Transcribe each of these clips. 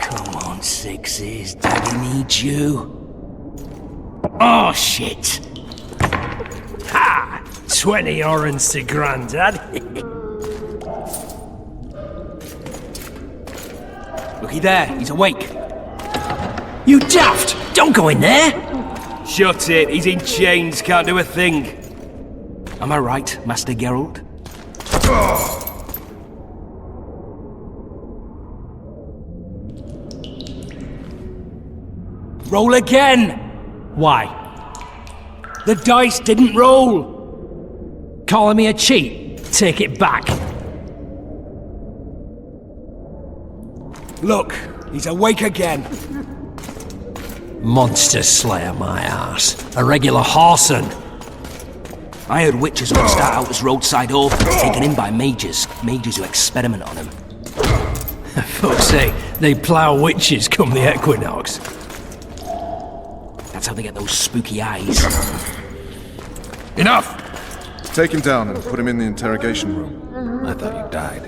Come on, Sixes. Daddy needs you. Oh, shit. Ha! 20 orange to Grandad. Looky there, he's awake. You daft! Don't go in there! Shut it, he's in chains, can't do a thing. Am I right, Master Geralt? Roll again! Why? The dice didn't roll! Calling me a cheat? Take it back. Look, he's awake again. Monster slayer, my ass. A regular horson. I heard witches would start out as roadside orphans taken in by mages. Mages who experiment on them. Folks say they plough witches come the equinox. That's how they get those spooky eyes. Enough! Take him down and put him in the interrogation room. I thought you died.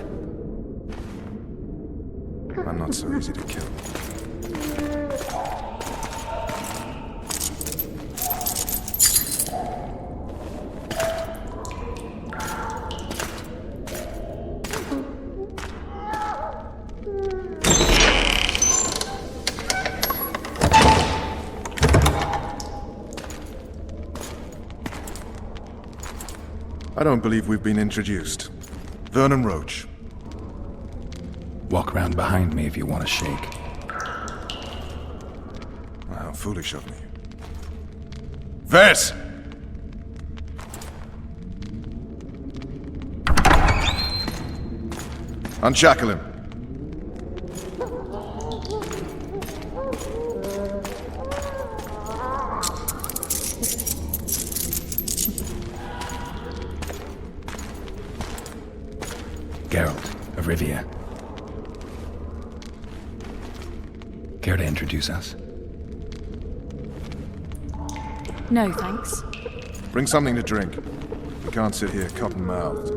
I'm not so easy to kill. I don't believe we've been introduced. Vernon Roche. Walk around behind me if you want to shake. How foolish of me. Vess! Unshackle him. Geralt of Rivia. Care to introduce us? No, thanks. Bring something to drink. We can't sit here cotton-mouthed.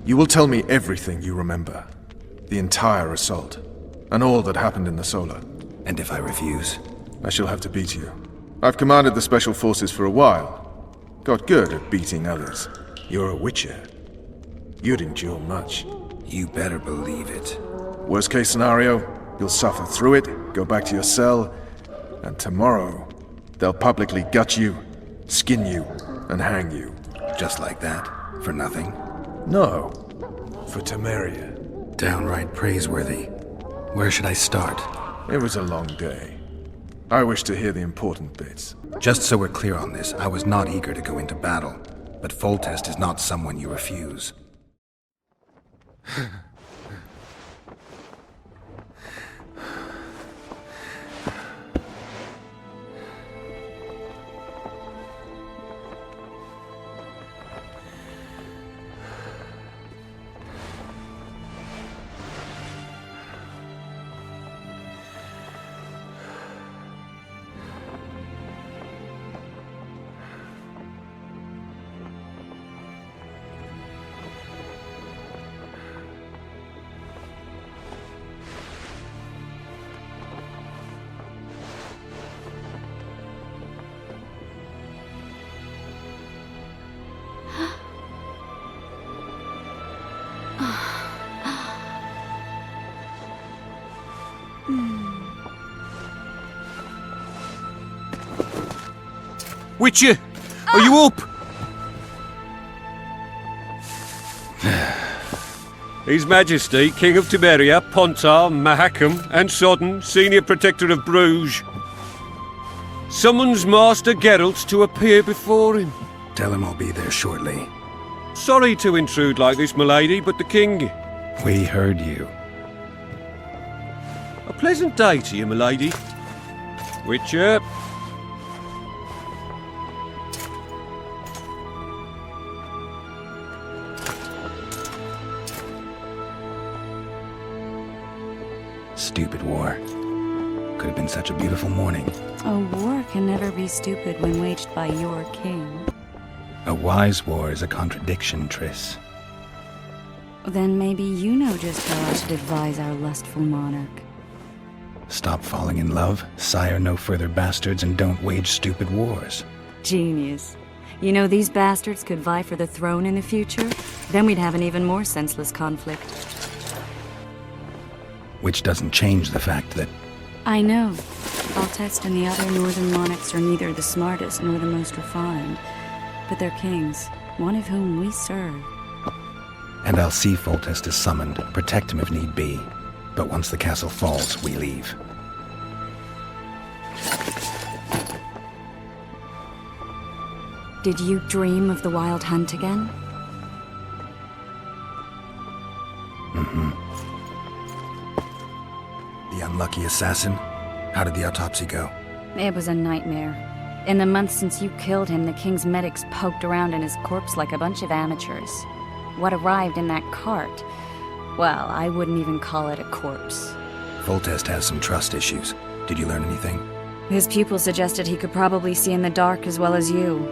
You will tell me everything you remember. The entire assault. And all that happened in the Solar. And if I refuse? I shall have to beat you. I've commanded the Special Forces for a while. Got good at beating others. You're a witcher. You'd endure much. You better believe it. Worst case scenario, you'll suffer through it, go back to your cell, and tomorrow, they'll publicly gut you, skin you, and hang you. Just like that? For nothing? No. For Temeria. Downright praiseworthy. Where should I start? It was a long day. I wish to hear the important bits. Just so we're clear on this, I was not eager to go into battle, but Foltest is not someone you refuse. Witcher, are you up? His Majesty, King of Temeria, Pontar, Mahakam, and Sodden, Senior Protector of Bruges, summons Master Geralt to appear before him. Tell him I'll be there shortly. Sorry to intrude like this, milady, but the King... We heard you. A pleasant day to you, milady. Witcher. Stupid war. Could have been such a beautiful morning. A war can never be stupid when waged by your king. A wise war is a contradiction, Triss. Then maybe you know just how I should advise our lustful monarch. Stop falling in love, sire no further bastards, and don't wage stupid wars. Genius. You know, these bastards could vie for the throne in the future? Then we'd have an even more senseless conflict. Which doesn't change the fact that... I know. Foltest and the other northern monarchs are neither the smartest nor the most refined. But they're kings, one of whom we serve. And I'll see Foltest is summoned, protect him if need be. But once the castle falls, we leave. Did you dream of the wild hunt again? The unlucky assassin? How did the autopsy go? It was a nightmare. In the months since you killed him, the king's medics poked around in his corpse like a bunch of amateurs. What arrived in that cart? Well, I wouldn't even call it a corpse. Foltest has some trust issues. Did you learn anything? His pupil suggested he could probably see in the dark as well as you.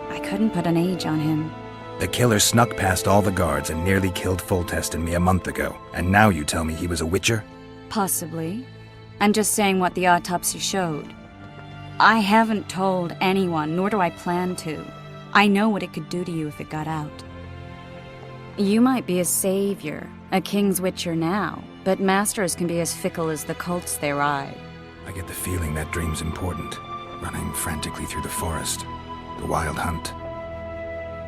I couldn't put an age on him. The killer snuck past all the guards and nearly killed Foltest and me a month ago. And now you tell me he was a witcher? Possibly. I'm just saying what the autopsy showed. I haven't told anyone, nor do I plan to. I know what it could do to you if it got out. You might be a savior, a king's witcher now, but masters can be as fickle as the cults they ride. I get the feeling that dream's important. Running frantically through the forest. The wild hunt.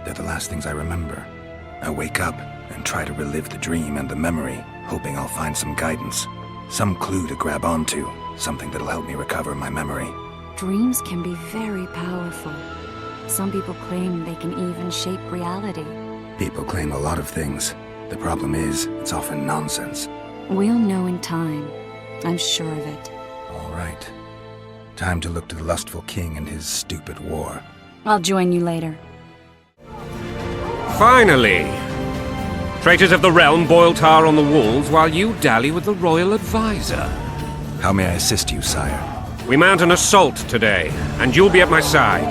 They're the last things I remember. I wake up and try to relive the dream and the memory, hoping I'll find some guidance. Some clue to grab onto. Something that'll help me recover my memory. Dreams can be very powerful. Some people claim they can even shape reality. People claim a lot of things. The problem is, it's often nonsense. We'll know in time. I'm sure of it. All right. Time to look to the lustful king and his stupid war. I'll join you later. Finally! Traitors of the realm boil tar on the walls while you dally with the royal advisor. How may I assist you, sire? We mount an assault today, and you'll be at my side.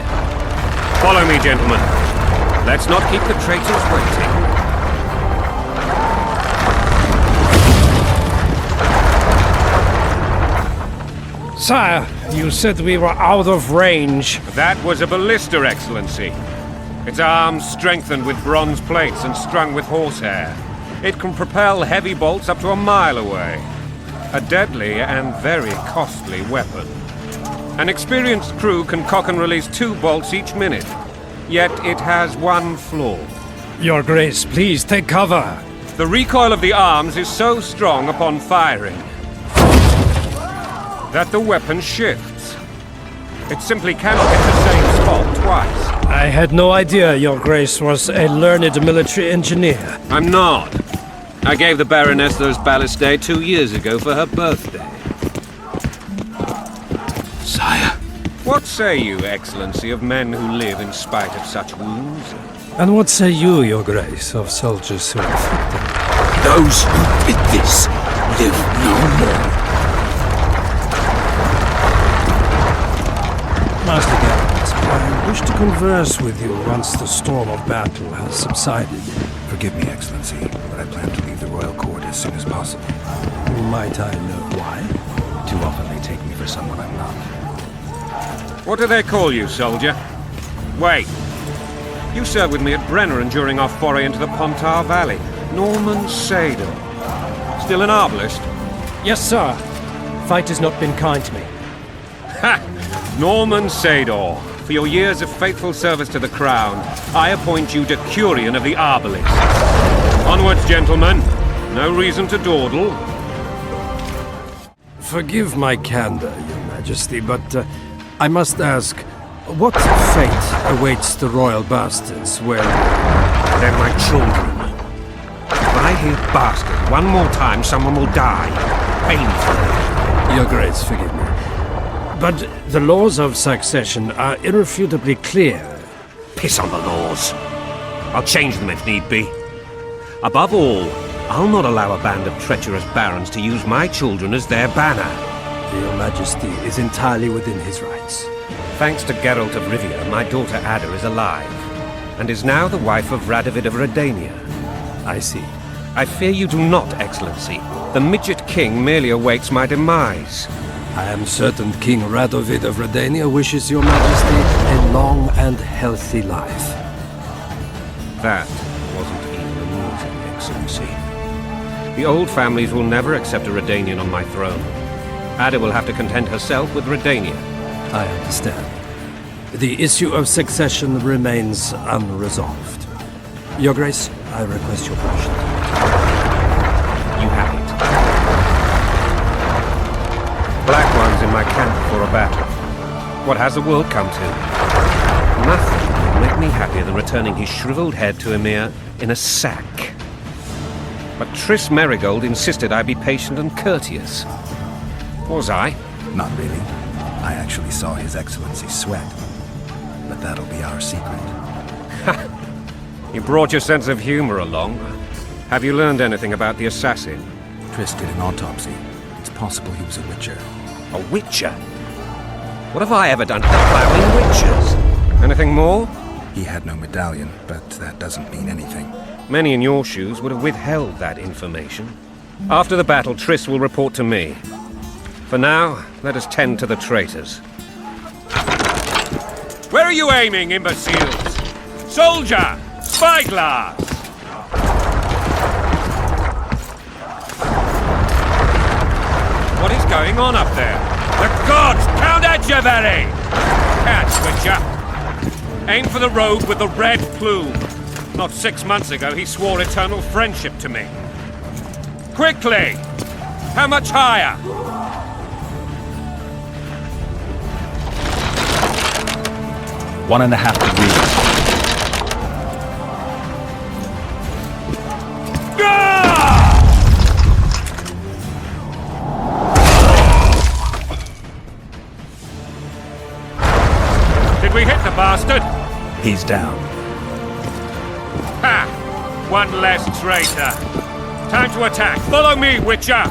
Follow me, gentlemen. Let's not keep the traitors waiting. Sire, you said we were out of range. That was a ballista, Excellency. Its arms strengthened with bronze plates and strung with horsehair. It can propel heavy bolts up to a mile away. A deadly and very costly weapon. An experienced crew can cock and release 2 bolts each minute. Yet it has one flaw. Your Grace, please take cover. The recoil of the arms is so strong upon firing that the weapon shifts. It simply cannot hit the same spot twice. I had no idea Your Grace was a learned military engineer. I'm not. I gave the Baroness those ballistae 2 years ago for her birthday. Sire. What say you, Excellency, of men who live in spite of such wounds? And what say you, Your Grace, of soldiers who afflict them? Those who did this live no more. Master Garrett, I wish to converse with you once the storm of battle has subsided. Forgive me, Excellency, but I plan to leave the royal court as soon as possible. Might I know why? Too often they take me for someone I'm not. What do they call you, soldier? Wait. You served with me at Brenner and during our foray into the Pontar Valley. Norman Sador. Still an arbalist? Yes, sir. Fight has not been kind to me. Ha! Norman Sador. For your years of faithful service to the crown, I appoint you Decurion of the Arbalist. Onwards, gentlemen. No reason to dawdle. Forgive my candor, Your Majesty, but I must ask, what fate awaits the royal bastards when... They're my children. If I hear bastard one more time, someone will die. Painfully. Your Grace, forgive me. But the laws of succession are irrefutably clear. Piss on the laws. I'll change them if need be. Above all, I'll not allow a band of treacherous barons to use my children as their banner. Your Majesty is entirely within his rights. Thanks to Geralt of Rivia, my daughter Ada is alive, and is now the wife of Radovid of Redania. I see. I fear you do not, Excellency. The Midget King merely awaits my demise. I am certain King Radovid of Redania wishes Your Majesty a long and healthy life. That wasn't even amusing, Excellency. The old families will never accept a Redanian on my throne. Ada will have to content herself with Redania. I understand. The issue of succession remains unresolved. Your Grace, I request your permission. You have it. Black ones in my camp before a battle. What has the world come to? Nothing will make me happier than returning his shriveled head to Emir in a sack. But Triss Merigold insisted I be patient and courteous. Was I? Not really. I actually saw His Excellency sweat. But that'll be our secret. You brought your sense of humor along. Have you learned anything about the assassin? Triss did an autopsy. It's possible he was a witcher. A witcher? What have I ever done to plowing witchers? Anything more? He had no medallion, but that doesn't mean anything. Many in your shoes would have withheld that information. After the battle, Triss will report to me. For now, let us tend to the traitors. Where are you aiming, imbeciles? Soldier! Spyglass! What is going on up there? The gods! Count Edgevery! Catch, Witcher! Aim for the rogue with the red plume. Not 6 months ago, he swore eternal friendship to me. Quickly! How much higher? One and a half degrees. Did we hit the bastard? He's down. Ha! One less traitor. Time to attack. Follow me, Witcher!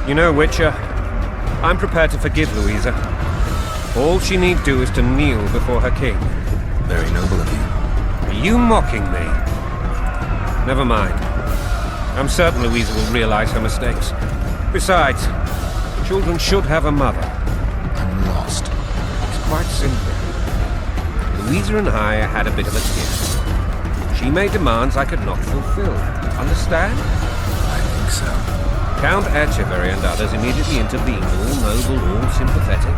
You know, Witcher, I'm prepared to forgive Louisa. All she need do is to kneel before her king. Very noble of you. Are you mocking me? Never mind. I'm certain Louisa will realize her mistakes. Besides, children should have a mother. I'm lost. It's quite simple. Louisa and I had a bit of a tiff. She made demands I could not fulfill. Understand? I think so. Count Etcheverry and others immediately intervened, all noble, all sympathetic.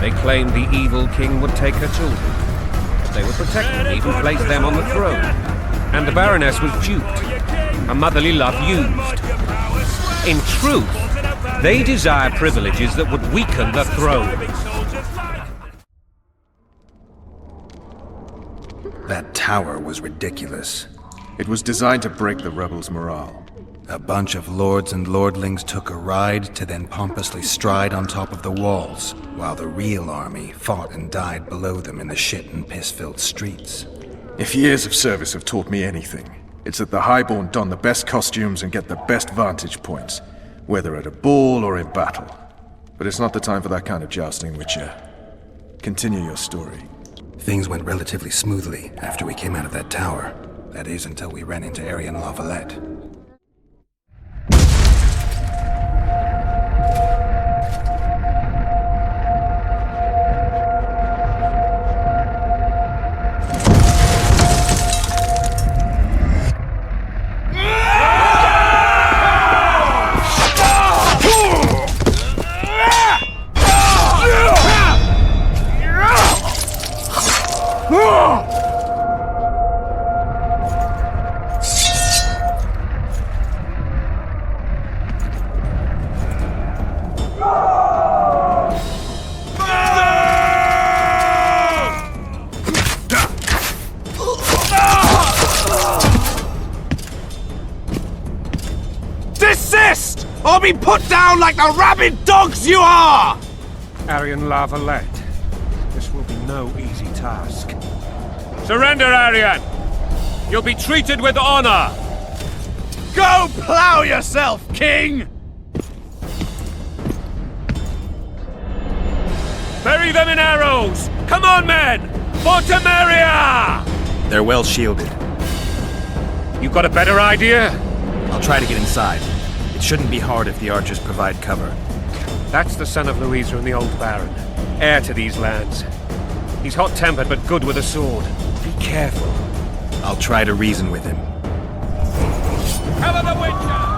They claimed the evil king would take her children. They would protect them, even place them on the throne. And the Baroness was duped. Her motherly love used. In truth, they desire privileges that would weaken the throne. That tower was ridiculous. It was designed to break the rebels' morale. A bunch of lords and lordlings took a ride to then pompously stride on top of the walls, while the real army fought and died below them in the shit and piss-filled streets. If years of service have taught me anything, it's that the Highborn don the best costumes and get the best vantage points, whether at a ball or in battle. But it's not the time for that kind of jousting, Witcher. Continue your story. Things went relatively smoothly after we came out of that tower. That is, until we ran into Arian Lavalette. Desist! Or be put down like the rabid dogs you are! Arian Lavalette, this will be no easy task. Surrender, Arian! You'll be treated with honor! Go plow yourself, King! Bury them in arrows! Come on, men! For Temeria! They're well shielded. You got a better idea? I'll try to get inside. It shouldn't be hard if the archers provide cover. That's the son of Louisa and the old Baron, heir to these lands. He's hot-tempered but good with a sword. Be careful. I'll try to reason with him. Cover the Witcher!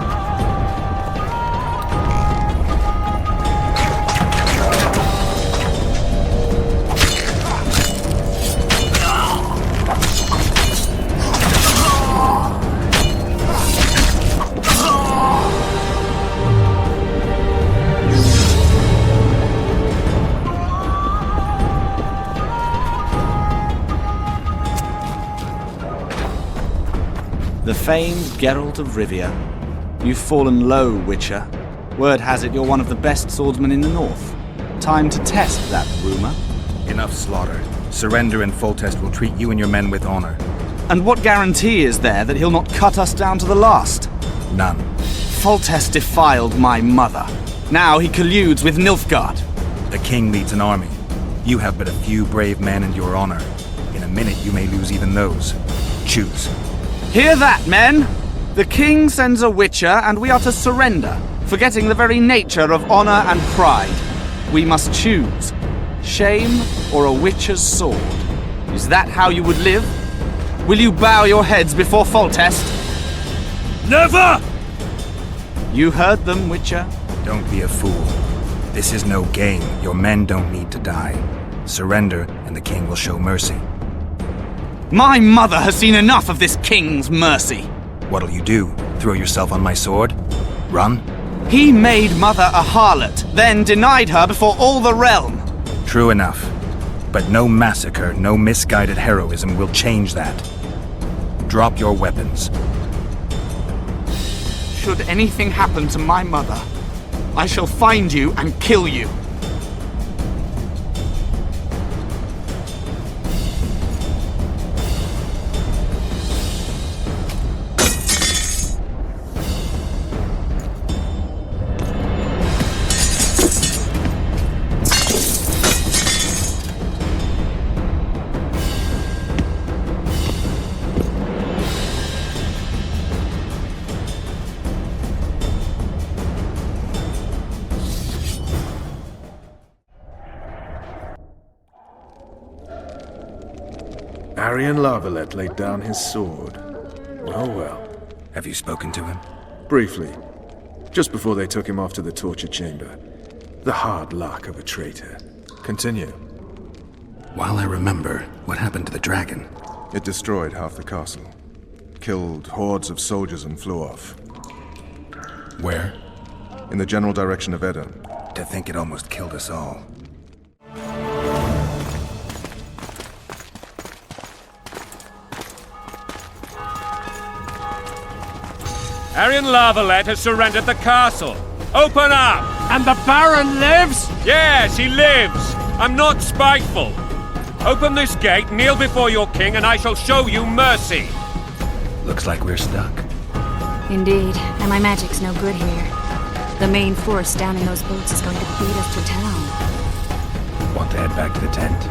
The famed Geralt of Rivia. You've fallen low, Witcher. Word has it you're one of the best swordsmen in the north. Time to test that rumor. Enough slaughter. Surrender and Foltest will treat you and your men with honor. And what guarantee is there that he'll not cut us down to the last? None. Foltest defiled my mother. Now he colludes with Nilfgaard. The king leads an army. You have but a few brave men and your honor. In a minute you may lose even those. Choose. Hear that, men? The king sends a Witcher, and we are to surrender, forgetting the very nature of honor and pride. We must choose. Shame or a Witcher's sword. Is that how you would live? Will you bow your heads before Foltest? Never! You heard them, Witcher. Don't be a fool. This is no game. Your men don't need to die. Surrender, and the king will show mercy. My mother has seen enough of this king's mercy. What'll you do? Throw yourself on my sword? Run? He made mother a harlot, then denied her before all the realm. True enough. But no massacre, no misguided heroism will change that. Drop your weapons. Should anything happen to my mother, I shall find you and kill you. Arian Lavalette laid down his sword. Oh well. Have you spoken to him? Briefly. Just before they took him off to the torture chamber. The hard luck of a traitor. Continue. While I remember, what happened to the dragon? It destroyed half the castle. Killed hordes of soldiers and flew off. Where? In the general direction of Edom. To think it almost killed us all. Arian Lavalette has surrendered the castle. Open up! And the Baron lives? Yes, he lives. I'm not spiteful. Open this gate, kneel before your king, and I shall show you mercy. Looks like we're stuck. Indeed, and my magic's no good here. The main force down in those boats is going to beat us to town. Want to head back to the tent?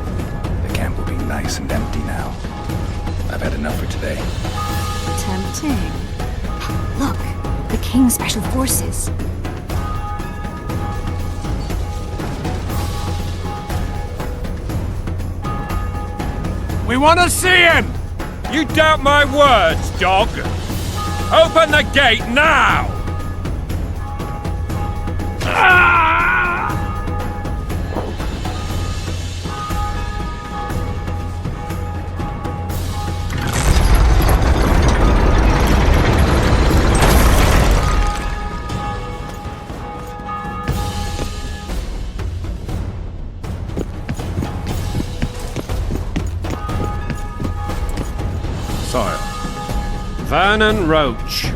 The camp will be nice and empty now. I've had enough for today. Tempting. Look, the King's Special Forces. We want to see him! You doubt my words, dog? Open the gate now! Sire. Vernon Roche.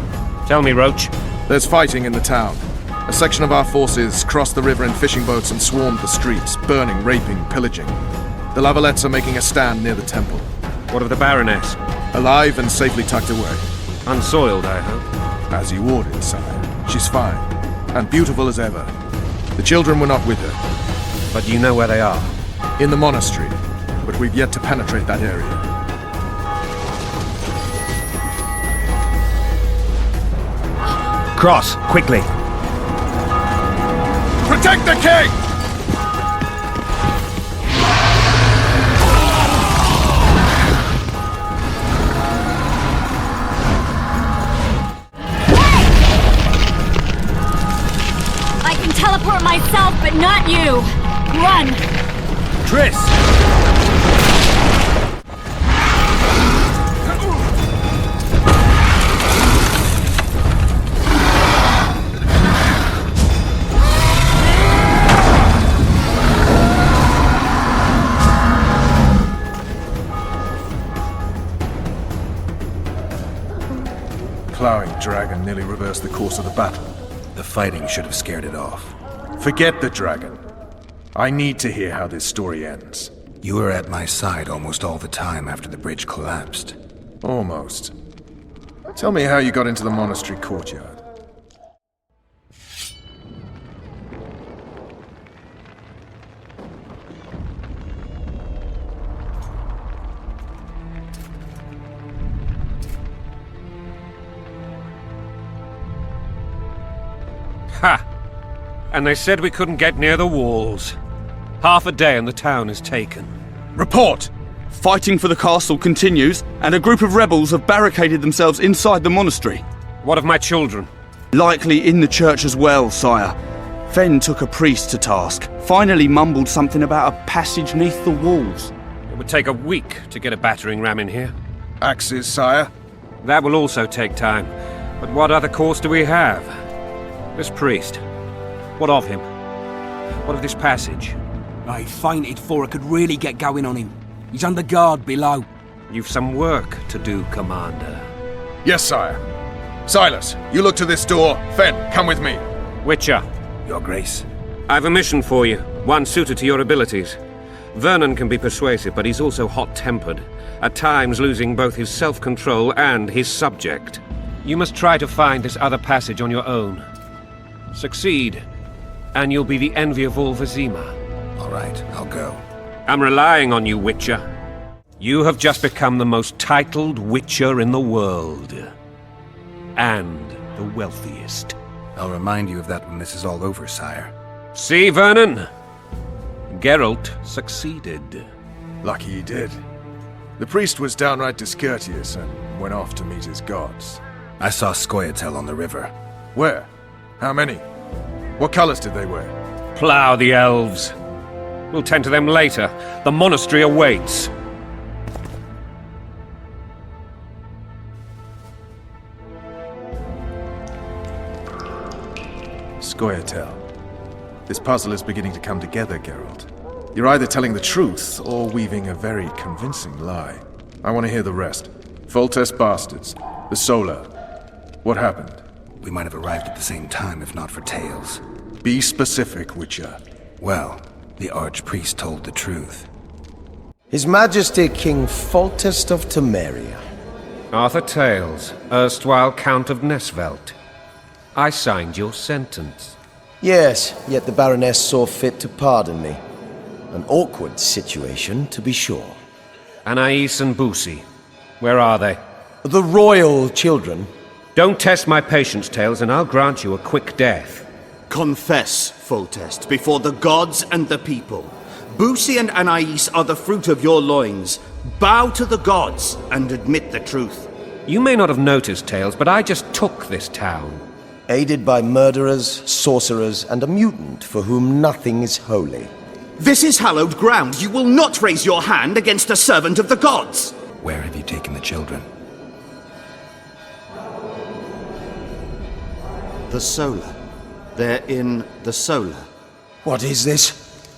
Tell me, Roche, There's fighting in the town. A section of our forces crossed the river in fishing boats and swarmed the streets, burning, raping, pillaging. The Lavalettes are making a stand near the temple. What of the Baroness? Alive and safely tucked away. Unsoiled, I hope. As you ordered, sire. She's fine, and beautiful as ever. The children were not with her. But you know where they are? In the monastery, but we've yet to penetrate that area. Cross, quickly. Protect the king! I can teleport myself, but not you! Run! Triss! Plowing dragon nearly reversed the course of the battle. The fighting should have scared it off. Forget the dragon. I need to hear how this story ends. You were at my side almost all the time after the bridge collapsed. Almost. Tell me how you got into the monastery courtyard. Ha! And they said we couldn't get near the walls. Half a day and the town is taken. Report! Fighting for the castle continues, and a group of rebels have barricaded themselves inside the monastery. What of my children? Likely in the church as well, sire. Fen took a priest to task, finally mumbled something about a passage neath the walls. It would take a week to get a battering ram in here. Axes, sire? That will also take time. But what other course do we have? This priest. What of him? What of this passage? I fainted before I could really get going on him. He's under guard below. You've some work to do, Commander. Yes, sire. Silas, you look to this door. Fen, come with me. Witcher, Your Grace. I've a mission for you, one suited to your abilities. Vernon can be persuasive, but he's also hot-tempered, at times losing both his self-control and his subject. You must try to find this other passage on your own. Succeed, and you'll be the envy of all Vizima. All right, I'll go. I'm relying on you, Witcher. You have just become the most titled Witcher in the world. And the wealthiest. I'll remind you of that when this is all over, sire. See, Vernon? Geralt succeeded. Lucky he did. The priest was downright discourteous and went off to meet his gods. I saw Scoia'tael on the river. Where? How many? What colors did they wear? Plough the elves. We'll tend to them later. The monastery awaits. Scoia'tael. This puzzle is beginning to come together, Geralt. You're either telling the truth or weaving a very convincing lie. I want to hear the rest. Foltest bastards. The Solar. What happened? We might have arrived at the same time if not for tales. Be specific, Witcher. Well, the Archpriest told the truth. His Majesty King Foltest of Temeria. Arthur Tales, erstwhile Count of Nesvelt. I signed your sentence. Yes, yet the Baroness saw fit to pardon me. An awkward situation, to be sure. Anais and Busi, where are they? The royal children. Don't test my patience, Tales, and I'll grant you a quick death. Confess, Foltest, before the gods and the people. Busi and Anais are the fruit of your loins. Bow to the gods and admit the truth. You may not have noticed, Tales, but I just took this town. Aided by murderers, sorcerers, and a mutant for whom nothing is holy. This is hallowed ground. You will not raise your hand against a servant of the gods. Where have you taken the children? The Solar. They're in the Solar. What is this?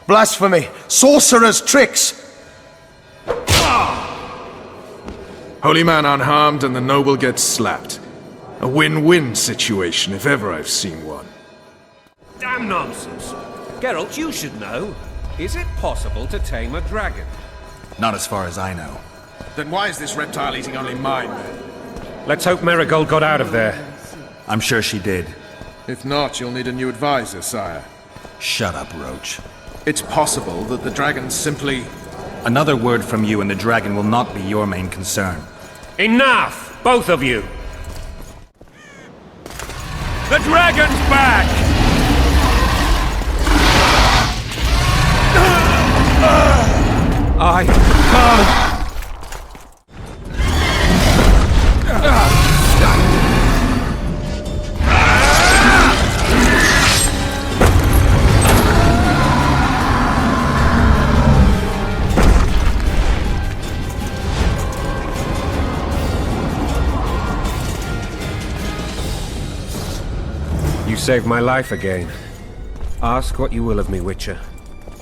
Blasphemy! Sorcerer's tricks! Holy man unharmed and the noble gets slapped. A win-win situation, if ever I've seen one. Damn nonsense! Geralt, you should know. Is it possible to tame a dragon? Not as far as I know. Then why is this reptile eating only mine, then? Let's hope Marigold got out of there. I'm sure she did. If not, you'll need a new advisor, sire. Shut up, Roche. It's possible that the dragon simply... Another word from you and the dragon will not be your main concern. Enough! Both of you! The dragon's back! I can't... You saved my life again. Ask what you will of me, Witcher.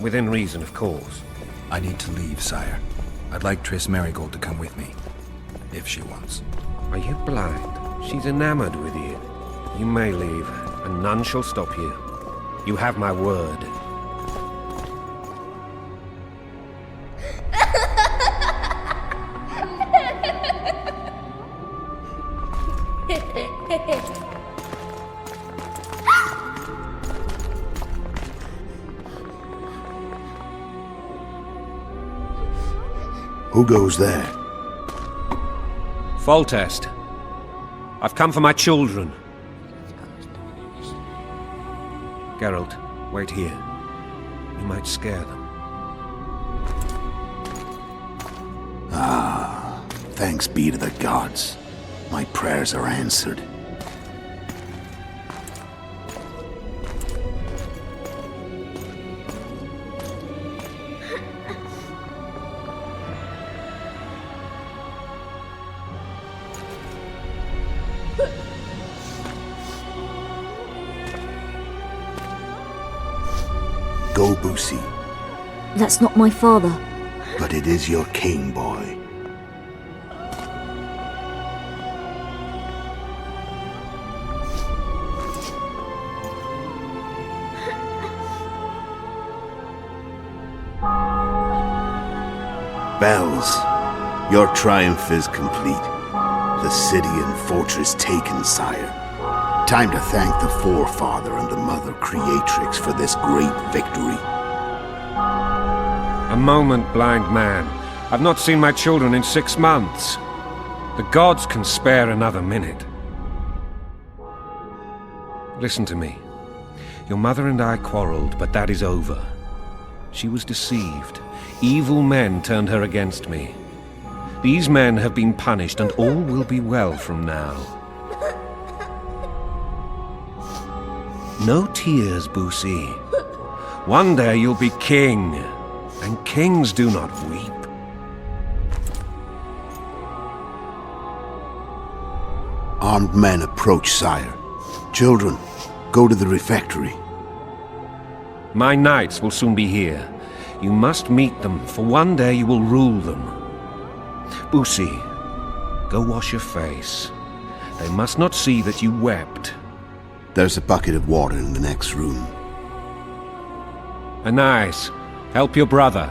Within reason, of course. I need to leave, sire. I'd like Triss Marigold to come with me. If she wants. Are you blind? She's enamored with you. You may leave, and none shall stop you. You have my word. Who goes there? Foltest. I've come for my children. Geralt, wait here. You might scare them. Thanks be to the gods. My prayers are answered. Go, Boosie. That's not my father. But it is your king, boy. Bells, your triumph is complete. The city and fortress taken, sire. Time to thank the forefather and the mother creatrix for this great victory. A moment, blind man. I've not seen my children in 6 months. The gods can spare another minute. Listen to me. Your mother and I quarreled, but that is over. She was deceived. Evil men turned her against me. These men have been punished, and all will be well from now. No tears, Boosie. One day you'll be king, and kings do not weep. Armed men approach, sire. Children, go to the refectory. My knights will soon be here. You must meet them, for one day you will rule them. Boosie, go wash your face. They must not see that you wept. There's a bucket of water in the next room. Anais, help your brother.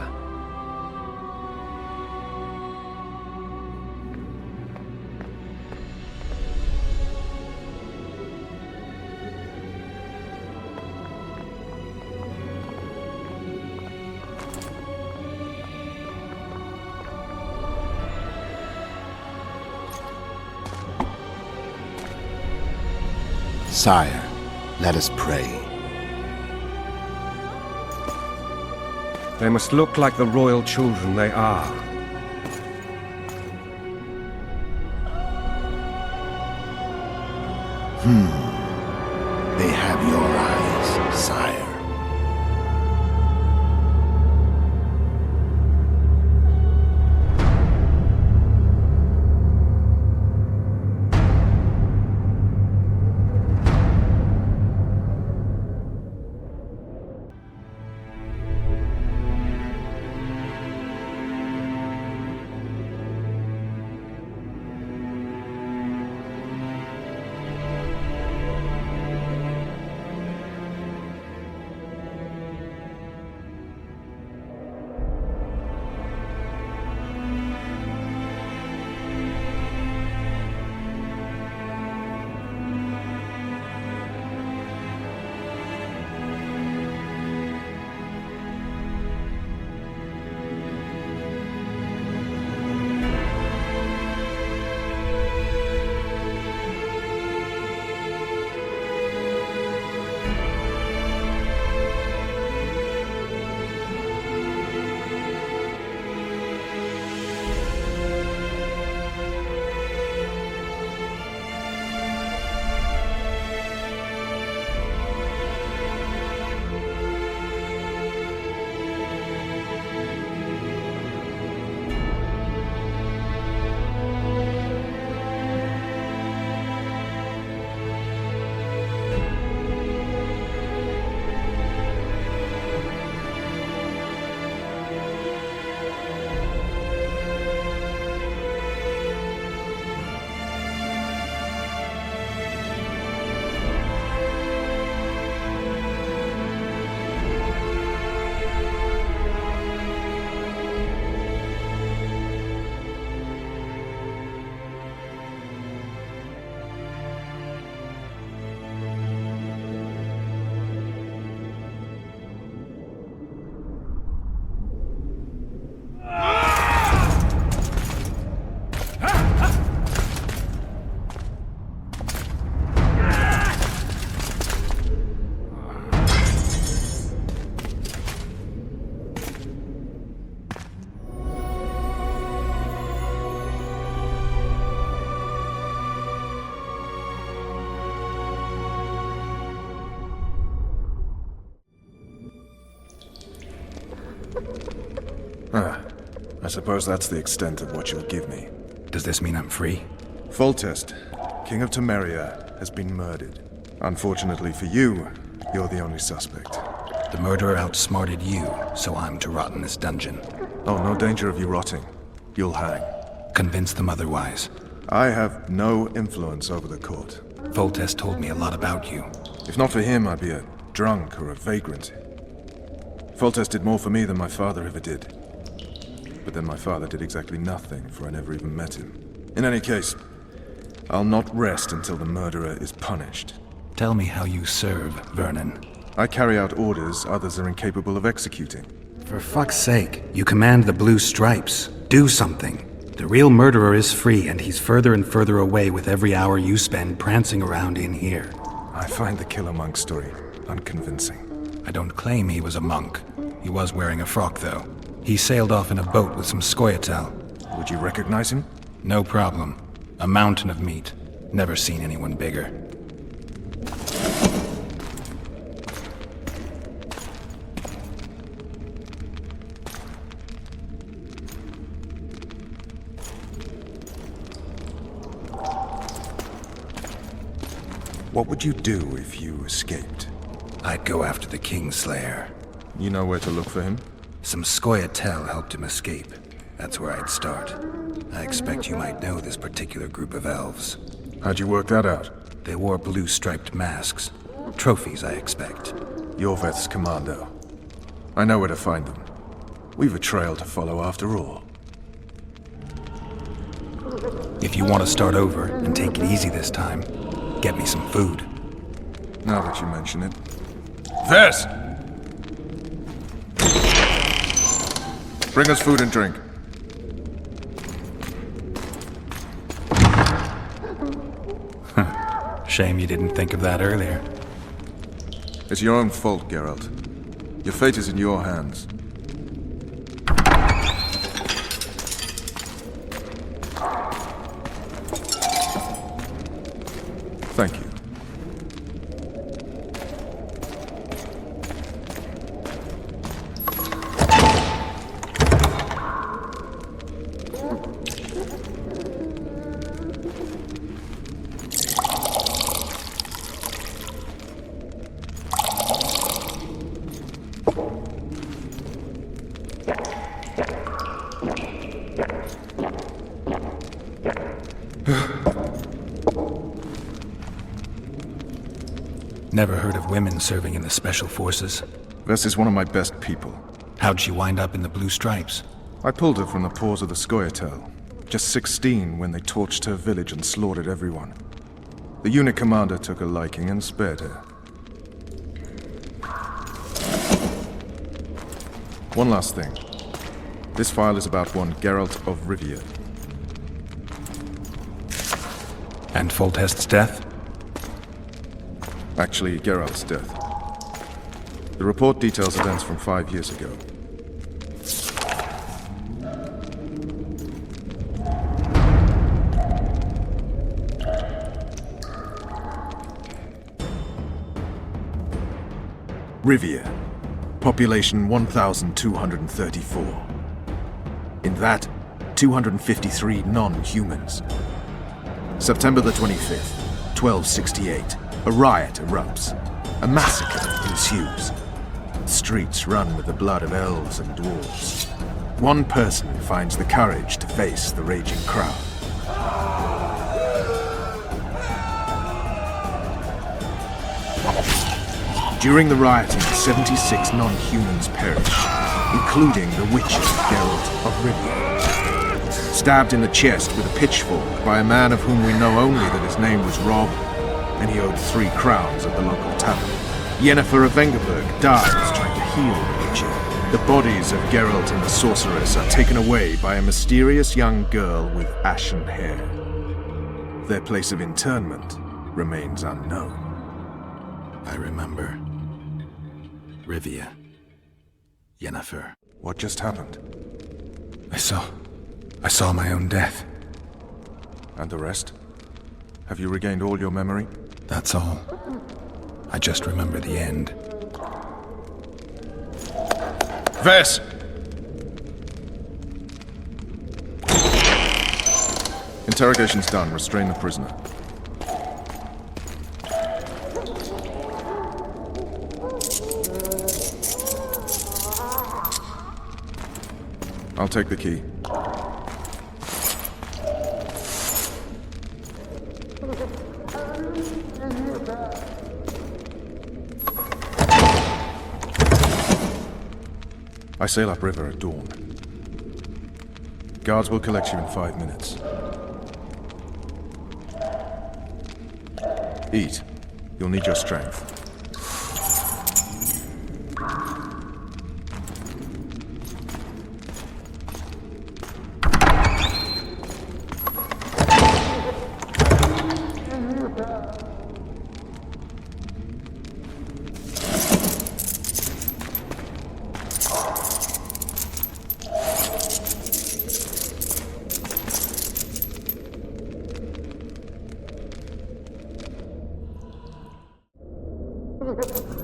Sire, let us pray. They must look like the royal children they are. They have your eyes, sire. I suppose that's the extent of what you'll give me. Does this mean I'm free? Foltest, King of Temeria, has been murdered. Unfortunately for you, you're the only suspect. The murderer outsmarted you, so I'm to rot in this dungeon. Oh, no danger of you rotting. You'll hang. Convince them otherwise. I have no influence over the court. Foltest told me a lot about you. If not for him, I'd be a drunk or a vagrant. Foltest did more for me than my father ever did. But then my father did exactly nothing, for I never even met him. In any case, I'll not rest until the murderer is punished. Tell me how you serve, Vernon. I carry out orders others are incapable of executing. For fuck's sake, you command the Blue Stripes. Do something. The real murderer is free, and he's further and further away with every hour you spend prancing around in here. I find the Killer Monk story unconvincing. I don't claim he was a monk. He was wearing a frock, though. He sailed off in a boat with some Scoia'tael. Would you recognize him? No problem. A mountain of meat. Never seen anyone bigger. What would you do if you escaped? I'd go after the Kingslayer. You know where to look for him? Some Scoia'tael helped him escape. That's where I'd start. I expect you might know this particular group of elves. How'd you work that out? They wore blue-striped masks. Trophies, I expect. Yorveth's commando. I know where to find them. We've a trail to follow after all. If you want to start over and take it easy this time, get me some food. Now that you mention it. Vess! Bring us food and drink. Shame you didn't think of that earlier. It's your own fault, Geralt. Your fate is in your hands. Thank you. Never heard of women serving in the Special Forces. Vess is one of my best people. How'd she wind up in the Blue Stripes? I pulled her from the paws of the Scoia'tael. Just 16 when they torched her village and slaughtered everyone. The unit commander took a liking and spared her. One last thing. This file is about one Geralt of Rivia. And Foltest's death? Actually, Geralt's death. The report details events from 5 years ago. Rivia. Population 1,234. In that, 253 non-humans. September the 25th, 1268. A riot erupts. A massacre ensues. Streets run with the blood of elves and dwarves. One person finds the courage to face the raging crowd. During the rioting, 76 non-humans perish, including the witcher Geralt of Rivia. Stabbed in the chest with a pitchfork by a man of whom we know only that his name was Rob, and he owed 3 crowns at the local tavern. Yennefer of Vengerberg dies trying to heal the witcher. The bodies of Geralt and the sorceress are taken away by a mysterious young girl with ashen hair. Their place of internment remains unknown. I remember. Rivia. Yennefer. What just happened? I saw my own death. And the rest? Have you regained all your memory? That's all. I just remember the end. Vess! Interrogation's done. Restrain the prisoner. I'll take the key. I sail upriver at dawn. Guards will collect you in 5 minutes. Eat. You'll need your strength.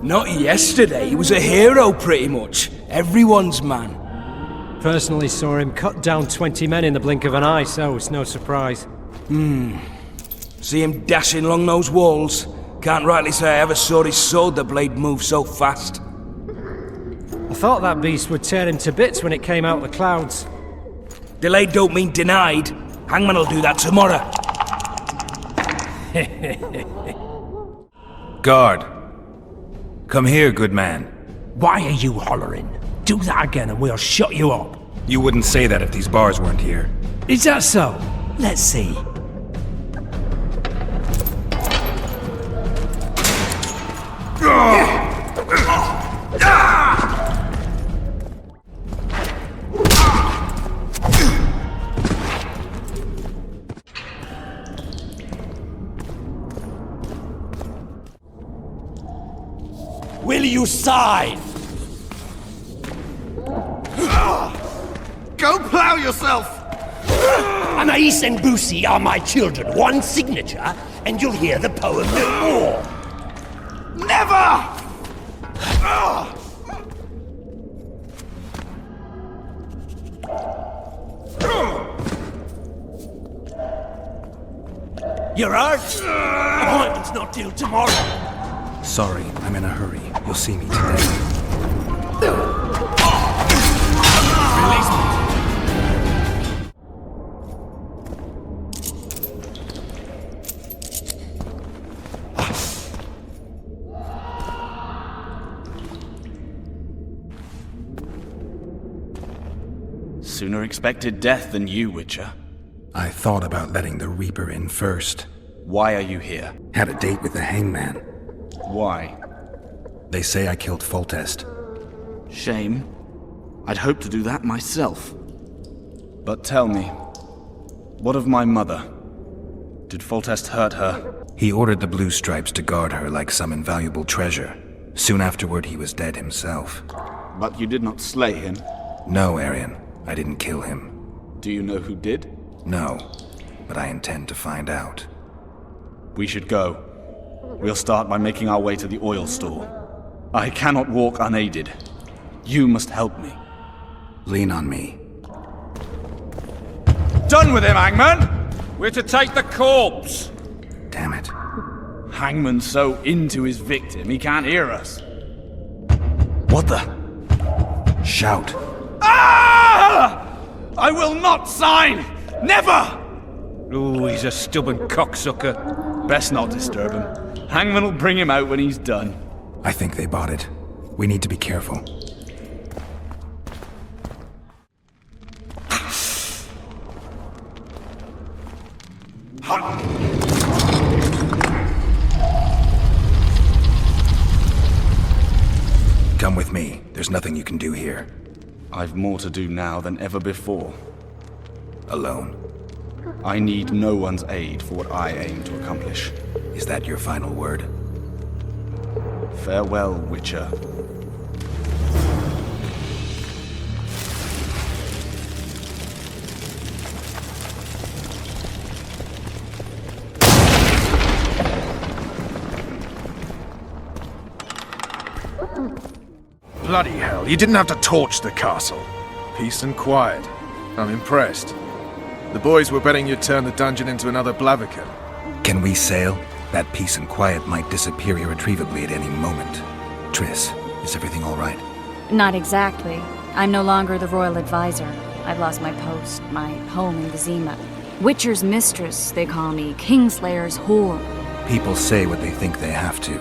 Not yesterday, he was a hero pretty much. Everyone's man. Personally saw him cut down 20 men in the blink of an eye, so it's no surprise. See him dashing along those walls? Can't rightly say I ever saw his sword the blade move so fast. I thought that beast would tear him to bits when it came out of the clouds. Delayed don't mean denied. Hangman'll do that tomorrow. Guard. Come here, good man. Why are you hollering? Do that again and we'll shut you up. You wouldn't say that if these bars weren't here. Is that so? Let's see. Will you sign? Go plow yourself! Anais and Boosie are my children. One signature, and you'll hear the poem no more. Never! You're hurt? Appointment's not till tomorrow. Sorry, I'm in a hurry. You'll see me today. Release me. Sooner expected death than you, Witcher. I thought about letting the Reaper in first. Why are you here? Had a date with the hangman. Why? They say I killed Foltest. Shame. I'd hoped to do that myself. But tell me, what of my mother? Did Foltest hurt her? He ordered the Blue Stripes to guard her like some invaluable treasure. Soon afterward, he was dead himself. But you did not slay him? No, Arian. I didn't kill him. Do you know who did? No, but I intend to find out. We should go. We'll start by making our way to the oil store. I cannot walk unaided. You must help me. Lean on me. Done with him, Hangman! We're to take the corpse! Damn it. Hangman's so into his victim, he can't hear us. What the? Shout. Ah! I will not sign! Never! Ooh, he's a stubborn cocksucker. Best not disturb him. Hangman will bring him out when he's done. I think they bought it. We need to be careful. Come with me. There's nothing you can do here. I've more to do now than ever before. Alone. I need no one's aid for what I aim to accomplish. Is that your final word? Farewell, Witcher. Bloody hell, you didn't have to torch the castle. Peace and quiet. I'm impressed. The boys were betting you'd turn the dungeon into another Blaviken. Can we sail? That peace and quiet might disappear irretrievably at any moment. Triss, is everything all right? Not exactly. I'm no longer the royal advisor. I've lost my post, my home in Vizima. Witcher's mistress, they call me. Kingslayer's whore. People say what they think they have to.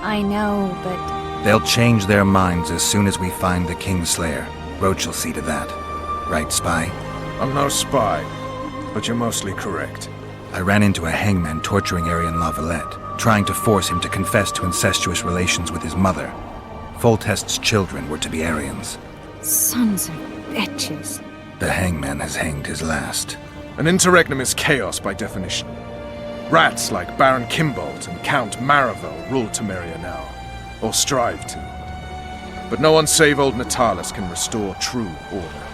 I know, but... They'll change their minds as soon as we find the Kingslayer. Roche will see to that. Right, Spy? I'm no spy, but you're mostly correct. I ran into a hangman torturing Arian Lavalette, trying to force him to confess to incestuous relations with his mother. Foltest's children were to be Arians. Sons of bitches. The hangman has hanged his last. An interregnum is chaos by definition. Rats like Baron Kimbolt and Count Maravel rule Temeria now, or strive to. But no one save old Natalis can restore true order.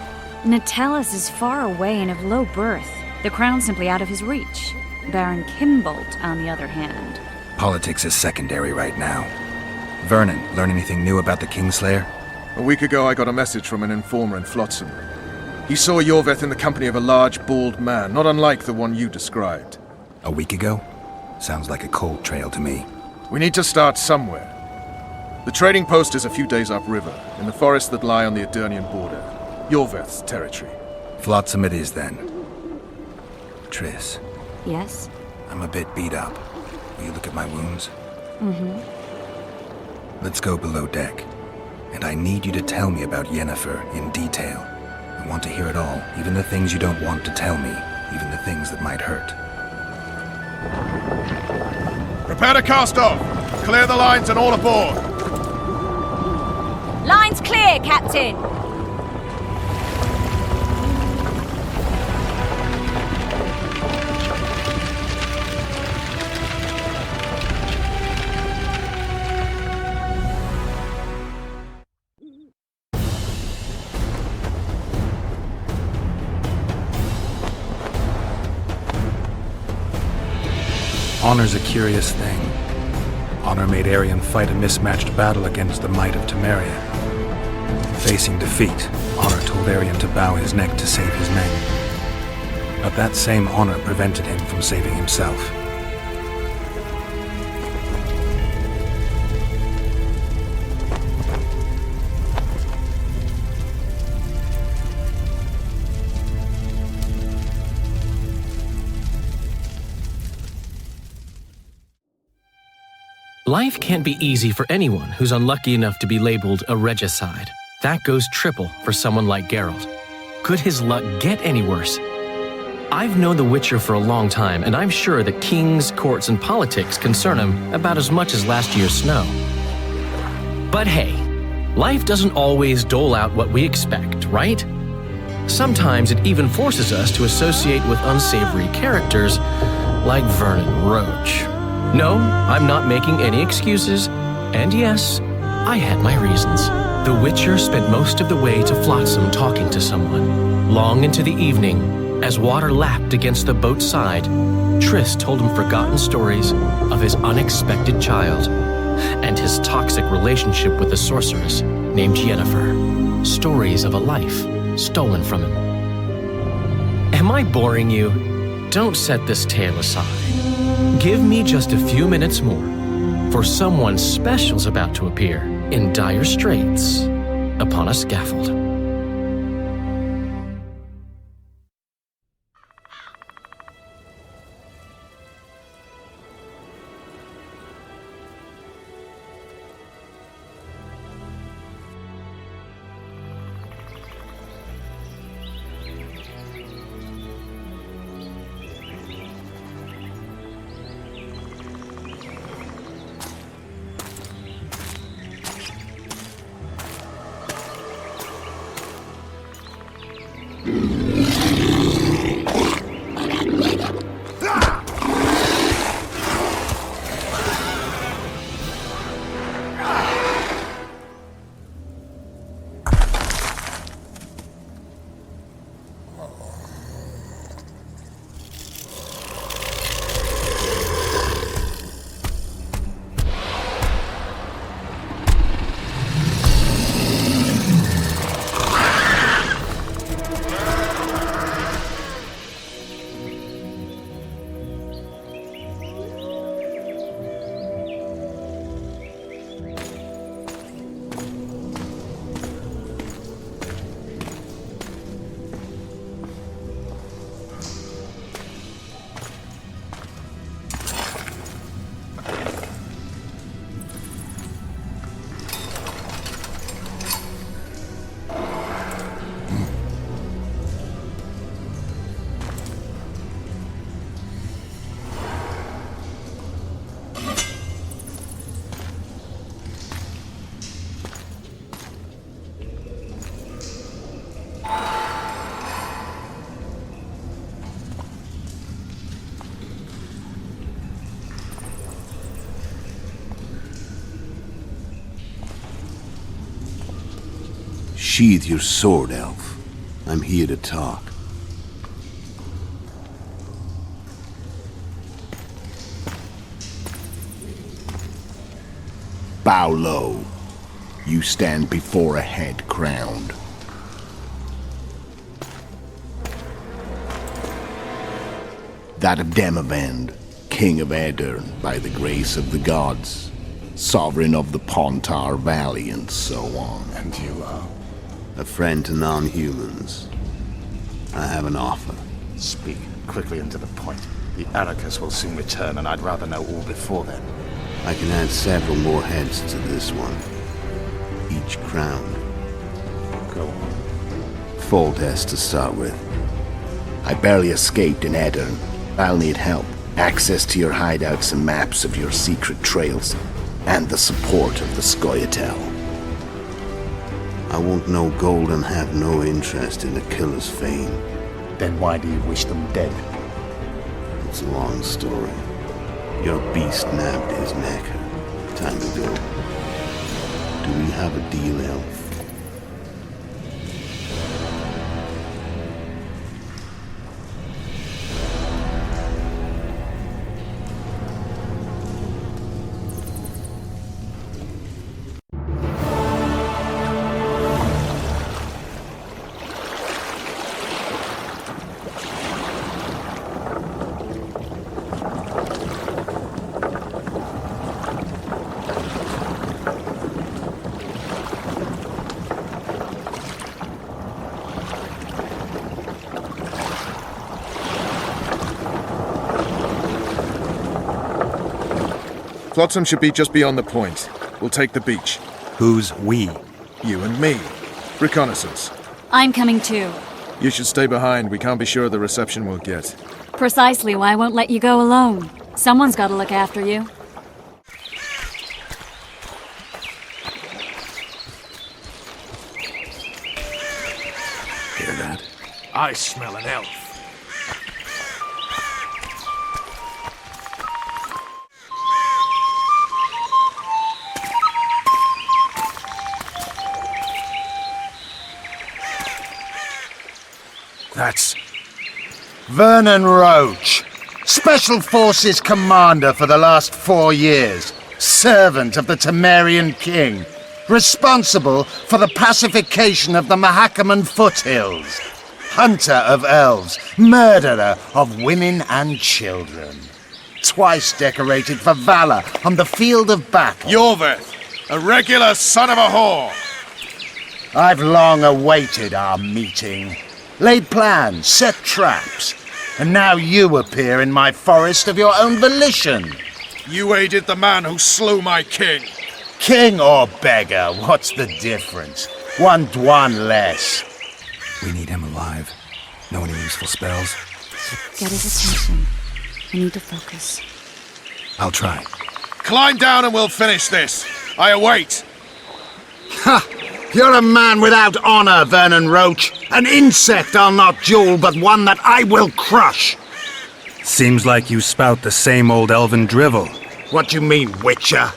Natalis is far away and of low birth. The crown's simply out of his reach. Baron Kimbolt, on the other hand. Politics is secondary right now. Vernon, learn anything new about the Kingslayer? A week ago I got a message from an informer in Flotsam. He saw Yorveth in the company of a large, bald man, not unlike the one you described. A week ago? Sounds like a cold trail to me. We need to start somewhere. The trading post is a few days upriver, in the forests that lie on the Aedirnian border. Yorveth's territory. Flotsam it is, then. Triss. Yes? I'm a bit beat up. Will you look at my wounds? Mm-hmm. Let's go below deck. And I need you to tell me about Yennefer in detail. I want to hear it all, even the things you don't want to tell me, even the things that might hurt. Prepare to cast off! Clear the lines and all aboard! Lines clear, Captain! Honor's a curious thing. Honor made Arian fight a mismatched battle against the might of Temeria. Facing defeat, Honor told Arian to bow his neck to save his men. But that same honor prevented him from saving himself. Life can't be easy for anyone who's unlucky enough to be labeled a regicide. That goes triple for someone like Geralt. Could his luck get any worse? I've known The Witcher for a long time, and I'm sure that kings, courts, and politics concern him about as much as last year's snow. But hey, life doesn't always dole out what we expect, right? Sometimes it even forces us to associate with unsavory characters like Vernon Roche. No, I'm not making any excuses, and yes, I had my reasons. The Witcher spent most of the way to Flotsam talking to someone. Long into the evening, as water lapped against the boat's side, Triss told him forgotten stories of his unexpected child and his toxic relationship with a sorceress named Yennefer. Stories of a life stolen from him. Am I boring you? Don't set this tale aside. Give me just a few minutes more, for someone special's about to appear in dire straits upon a scaffold. Sheathe your sword, elf. I'm here to talk. Bow low. You stand before a head crowned. That of Demavend, king of Aedirn, by the grace of the gods, sovereign of the Pontar Valley, and so on. And you are? A friend to non-humans. I have an offer. Speak quickly and to the point. The Arrakis will soon return, and I'd rather know all before then. I can add several more heads to this one. Each crowned. Go on. Full test to start with. I barely escaped in Aedirn. I'll need help. Access to your hideouts and maps of your secret trails. And the support of the Scoia'tael. I want no gold and have no interest in the killer's fame. Then why do you wish them dead? It's a long story. Your beast nabbed his neck. Time to go. Do we have a deal, elf? Flotsam should be just beyond the point. We'll take the beach. Who's we? You and me. Reconnaissance. I'm coming too. You should stay behind. We can't be sure of the reception we'll get. Precisely why I won't let you go alone. Someone's got to look after you. Hear that? I smell an elf. That's Vernon Roche, Special Forces Commander for the last 4 years, servant of the Temerian King, responsible for the pacification of the Mahakaman foothills, hunter of elves, murderer of women and children, twice decorated for valor on the field of battle. Yorveth, a regular son of a whore! I've long awaited our meeting. Laid plans, set traps, and now you appear in my forest of your own volition. You aided the man who slew my king. King or beggar, what's the difference? One Dwan less. We need him alive. Know any useful spells? Get his attention. I need to focus. I'll try. Climb down and we'll finish this. I await. Ha! You're a man without honor, Vernon Roche. An insect I'll not duel, but one that I will crush. Seems like you spout the same old elven drivel. What do you mean, Witcher?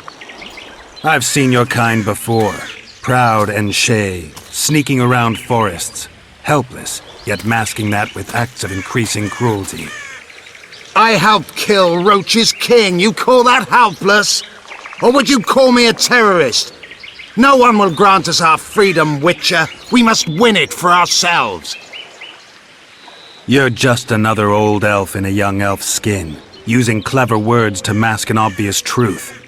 I've seen your kind before. Proud and shay, sneaking around forests. Helpless, yet masking that with acts of increasing cruelty. I helped kill Roche's king. You call that helpless? Or would you call me a terrorist? No one will grant us our freedom, Witcher. We must win it for ourselves. You're just another old elf in a young elf's skin, using clever words to mask an obvious truth.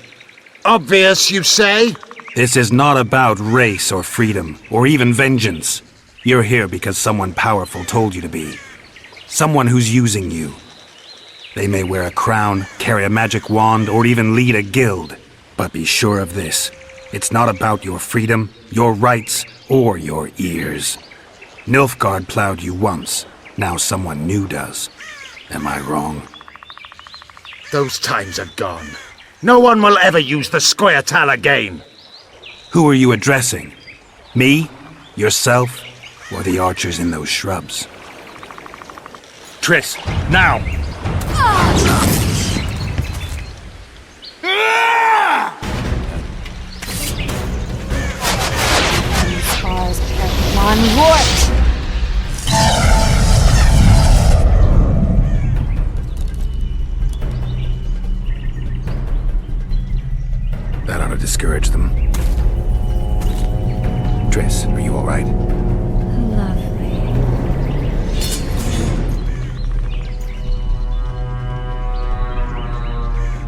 Obvious, you say? This is not about race or freedom, or even vengeance. You're here because someone powerful told you to be. Someone who's using you. They may wear a crown, carry a magic wand, or even lead a guild. But be sure of this. It's not about your freedom, your rights, or your ears. Nilfgaard plowed you once. Now someone new does. Am I wrong? Those times are gone. No one will ever use the Scoia'tael again. Who are you addressing? Me? Yourself? Or the archers in those shrubs? Triss, now! Scars protect That ought to discourage them. Triss, are you all right? Lovely.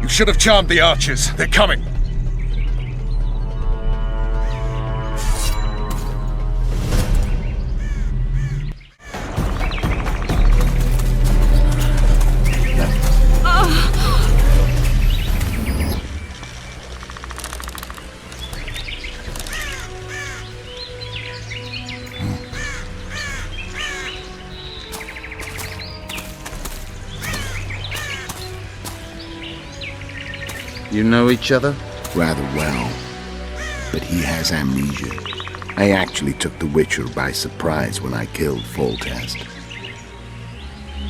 You should have charmed the archers. They're coming. You know each other? Rather well. But he has amnesia. I actually took the Witcher by surprise when I killed Foltest.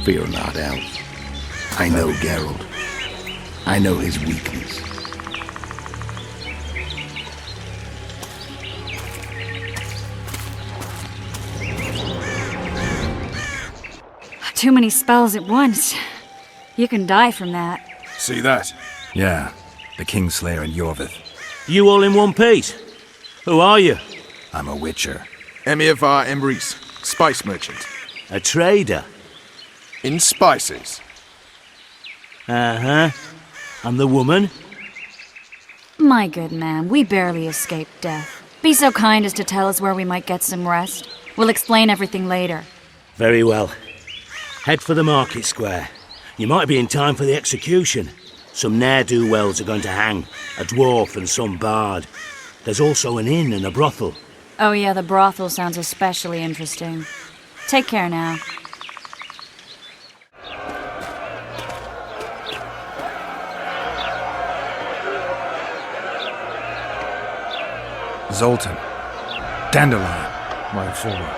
Fear not, Elf. I know Geralt. I know his weakness. Too many spells at once. You can die from that. See that? Yeah, the Kingslayer and Yorvith. You all in one piece? Who are you? I'm a Witcher. Emir var Emrys, spice merchant. A trader? In spices. Uh-huh. And the woman? My good man, we barely escaped death. Be so kind as to tell us where we might get some rest. We'll explain everything later. Very well. Head for the market square. You might be in time for the execution. Some ne'er-do-wells are going to hang. A dwarf and some bard. There's also an inn and a brothel. Oh yeah, the brothel sounds especially interesting. Take care now. Zoltan. Dandelion. My informer.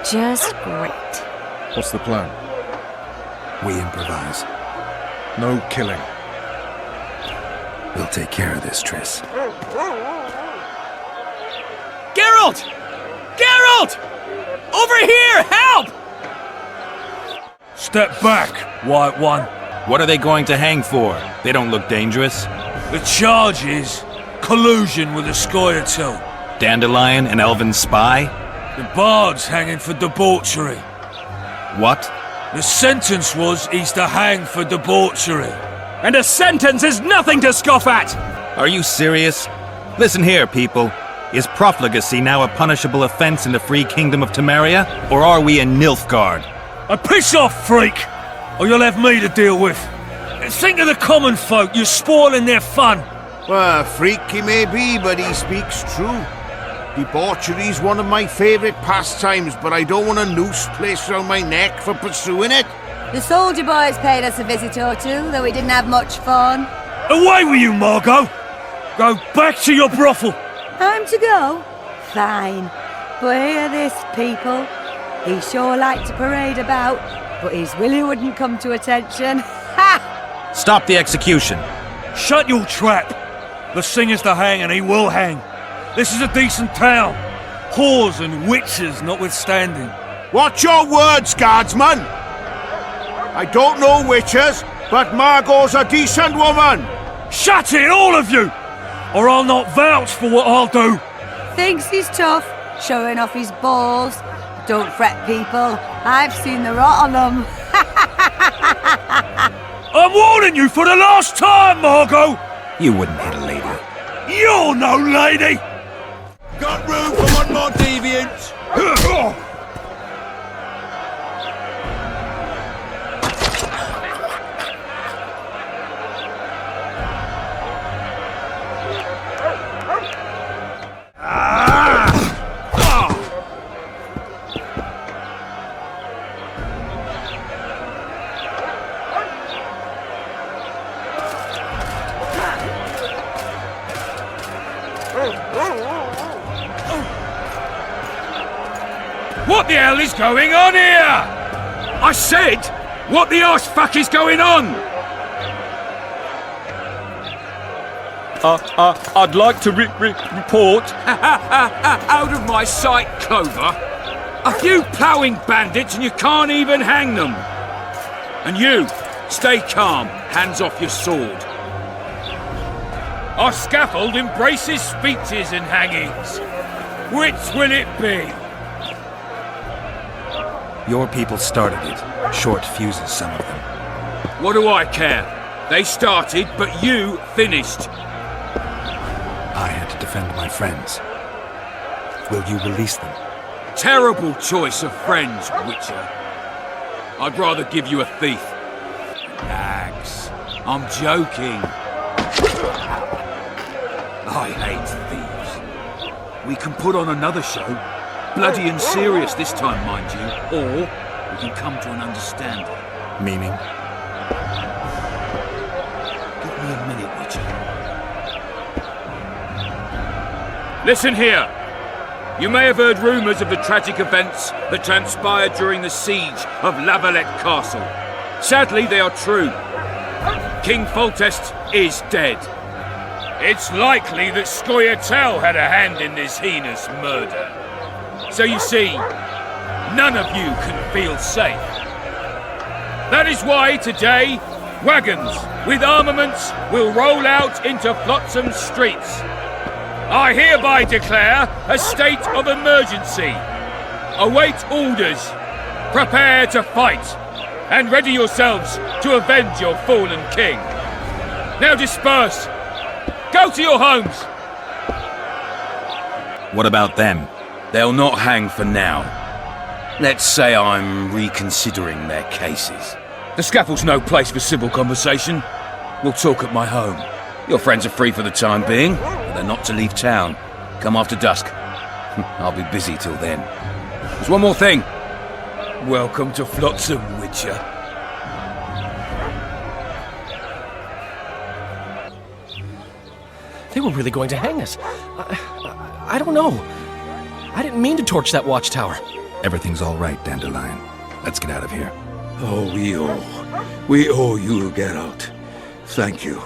Just great. What's the plan? We improvise. No killing. We'll take care of this, Triss. Geralt! Geralt! Over here! Help! Step back, White One. What are they going to hang for? They don't look dangerous. The charge is collusion with the Scoia'tael. Dandelion, an elven spy? The bard's hanging for debauchery. What? The sentence was he's to hang for debauchery. And a sentence is nothing to scoff at! Are you serious? Listen here, people. Is profligacy now a punishable offense in the free kingdom of Temeria? Or are we in Nilfgaard? Piss off, freak! Or you'll have me to deal with. Think of the common folk, you're spoiling their fun. Well, freak he may be, but he speaks true. Debauchery's one of my favourite pastimes, but I don't want a noose placed around my neck for pursuing it. The soldier boys paid us a visit or two, though we didn't have much fun. Away with you, Margot! Go back to your brothel! Time to go? Fine. But hear this, people. He sure liked to parade about, but his willy wouldn't come to attention. Ha! Stop the execution. Shut your trap! The singer's to hang and he will hang. This is a decent town. Whores and witches notwithstanding. Watch your words, guardsman! I don't know witches, but Margot's a decent woman! Shut it, all of you! Or I'll not vouch for what I'll do. Thinks he's tough, showing off his balls. Don't fret, people. I've seen the rot on them. I'm warning you for the last time, Margot! You wouldn't hit a lady. You're no lady! Got room for one more deviant? What the hell is going on here? I said, what the arse fuck is going on? I'd like to report. Out of my sight, Clover. A few ploughing bandits and you can't even hang them. And you, stay calm, hands off your sword. Our scaffold embraces speeches and hangings. Which will it be? Your people started it. Short fuses, some of them. What do I care? They started, but you finished. I had to defend my friends. Will you release them? Terrible choice of friends, Witcher. I'd rather give you a thief. Relax. I'm joking. I hate thieves. We can put on another show. Bloody and serious this time, mind you. Or we can come to an understanding. Meaning? Give me a minute, Witcher. Listen here. You may have heard rumours of the tragic events that transpired during the siege of Lavalette Castle. Sadly, they are true. King Foltest is dead. It's likely that Scoia'tael had a hand in this heinous murder. So you see, none of you can feel safe. That is why today, wagons with armaments will roll out into Flotsam streets. I hereby declare a state of emergency. Await orders. Prepare to fight. And ready yourselves to avenge your fallen king. Now disperse. Go to your homes. What about them? They'll not hang for now. Let's say I'm reconsidering their cases. The scaffold's no place for civil conversation. We'll talk at my home. Your friends are free for the time being, but they're not to leave town. Come after dusk. I'll be busy till then. There's one more thing. Welcome to Flotsam, Witcher. They were really going to hang us. I don't know. I didn't mean to torch that watchtower. Everything's all right, Dandelion. Let's get out of here. Oh, we owe you, Geralt. Thank you.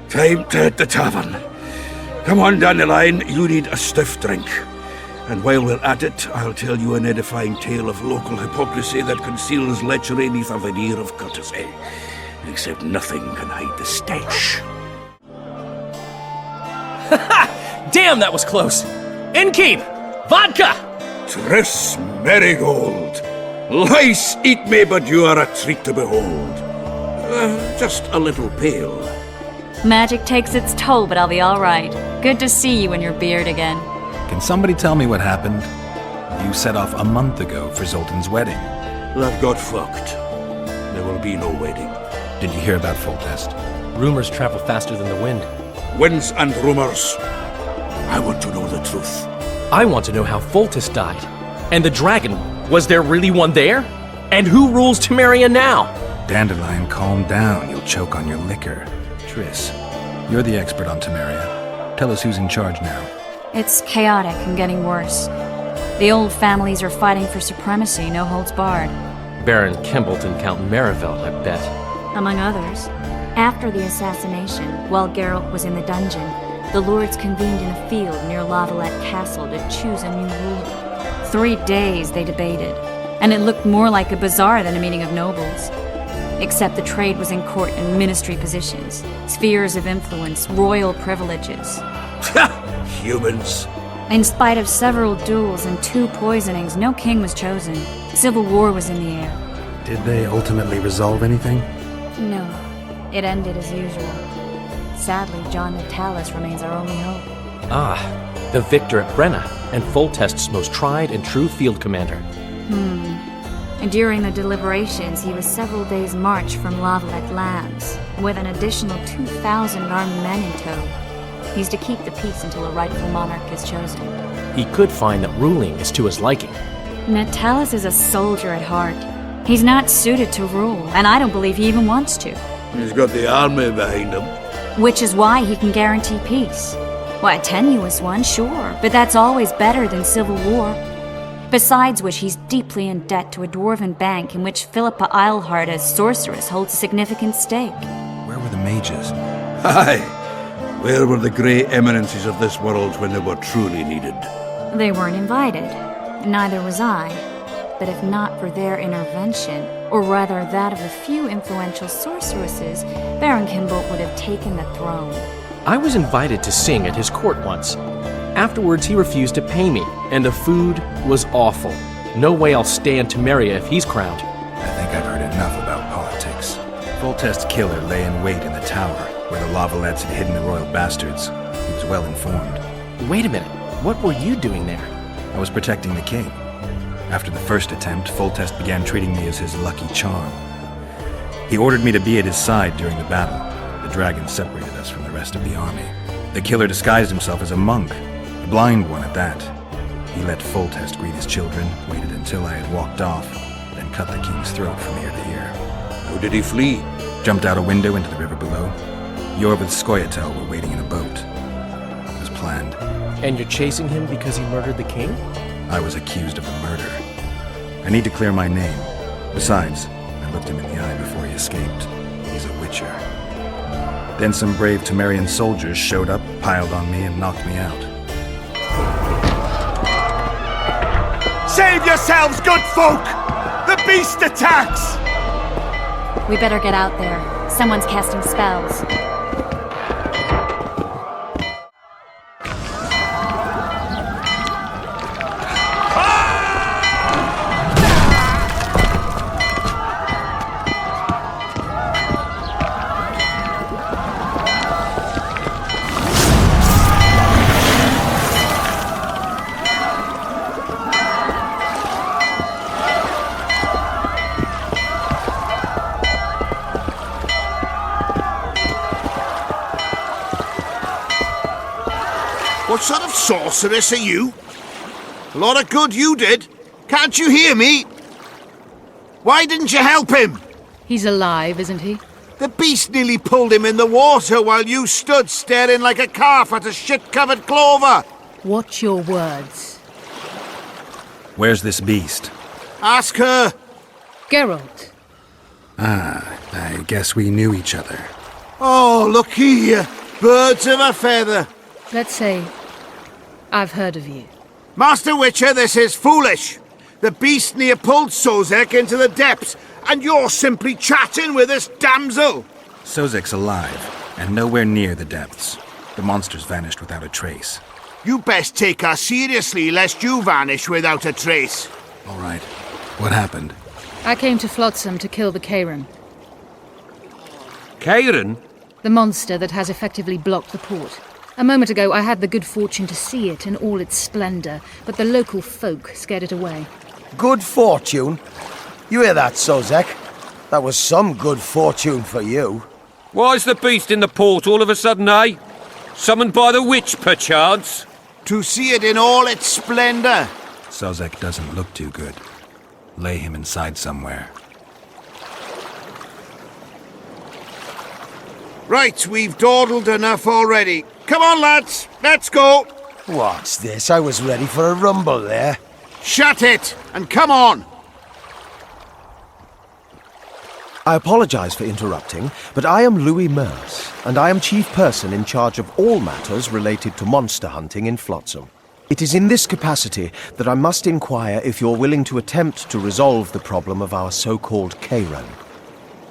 Time to hit the tavern. Come on, Dandelion, you need a stiff drink. And while we're at it, I'll tell you an edifying tale of local hypocrisy that conceals lechery neath a veneer of courtesy. Except nothing can hide the stench. Damn, that was close! Innkeep! Vodka! Triss Marigold! Lice eat me, but you are a treat to behold. Just a little pale. Magic takes its toll, but I'll be all right. Good to see you and your beard again. Can somebody tell me what happened? You set off a month ago for Zoltan's wedding. That got fucked. There will be no wedding. Did you hear about Foltest? Rumors travel faster than the wind. Winds and rumors. I want to know the truth. I want to know how Foltest died. And the dragon, was there really one there? And who rules Temeria now? Dandelion, calm down. You'll choke on your liquor. Triss, you're the expert on Temeria. Tell us who's in charge now. It's chaotic and getting worse. The old families are fighting for supremacy, no holds barred. Baron Kimbolt and Count Merivale, I bet. Among others. After the assassination, while Geralt was in the dungeon, the lords convened in a field near Lavalette Castle to choose a new ruler. 3 days they debated, and it looked more like a bazaar than a meeting of nobles. Except the trade was in court and ministry positions, spheres of influence, royal privileges. Humans. In spite of several duels and 2 poisonings, no king was chosen. Civil war was in the air. Did they ultimately resolve anything? No, it ended as usual. Sadly, John Natalis remains our only hope. Ah, the victor at Brenna, and Foltest's most tried and true field commander. During the deliberations, he was several days' march from Lavalette Lands, with an additional 2,000 armed men in tow. He's to keep the peace until a rightful monarch is chosen. He could find that ruling is to his liking. Natalis is a soldier at heart. He's not suited to rule, and I don't believe he even wants to. He's got the army behind him. Which is why he can guarantee peace. Why, a tenuous one, sure, but that's always better than civil war. Besides which, he's deeply in debt to a dwarven bank in which Philippa Eilhart as sorceress holds a significant stake. Where were the mages? Aye. Where were the grey eminences of this world when they were truly needed? They weren't invited. Neither was I. But if not for their intervention, or rather that of a few influential sorceresses, Baron Kimbolt would have taken the throne. I was invited to sing at his court once. Afterwards, he refused to pay me, and the food was awful. No way I'll stay in Temeria if he's crowned. I think I've heard enough about politics. Foltest's killer lay in wait in the tower, where the Lavalettes had hidden the royal bastards. He was well informed. Wait a minute. What were you doing there? I was protecting the king. After the first attempt, Foltest began treating me as his lucky charm. He ordered me to be at his side during the battle. The dragon separated us from the rest of the army. The killer disguised himself as a monk, a blind one at that. He let Foltest greet his children, waited until I had walked off, then cut the king's throat from ear to ear. How did he flee? Jumped out a window into the river below. Yor with Skoyatel were waiting in a boat. It was planned. And you're chasing him because he murdered the king? I was accused of a murder. I need to clear my name. Besides, I looked him in the eye before he escaped. He's a witcher. Then some brave Temerian soldiers showed up, piled on me, and knocked me out. Save yourselves, good folk! The beast attacks! We better get out there. Someone's casting spells. What sort of sorceress are you? A lot of good you did. Can't you hear me? Why didn't you help him? He's alive, isn't he? The beast nearly pulled him in the water while you stood staring like a calf at a shit-covered clover. Watch your words. Where's this beast? Ask her. Geralt. Ah, I guess we knew each other. Oh, look here. Birds of a feather. Let's say I've heard of you. Master Witcher, this is foolish. The beast near pulled Sozek into the depths, and you're simply chatting with this damsel. Sozek's alive, and nowhere near the depths. The monster's vanished without a trace. You best take her seriously, lest you vanish without a trace. All right. What happened? I came to Flotsam to kill the Kairan. Kairan? The monster that has effectively blocked the port. A moment ago, I had the good fortune to see it in all its splendor, but the local folk scared it away. Good fortune? You hear that, Sozek? That was some good fortune for you. Why's the beast in the port all of a sudden, eh? Summoned by the witch, perchance? To see it in all its splendor. Sozek doesn't look too good. Lay him inside somewhere. Right, we've dawdled enough already. Come on, lads, let's go. What's this? I was ready for a rumble there. Shut it, and come on. I apologize for interrupting, but I am Louis Merce, and I am chief person in charge of all matters related to monster hunting in Flotsam. It is in this capacity that I must inquire if you're willing to attempt to resolve the problem of our so-called Kairan,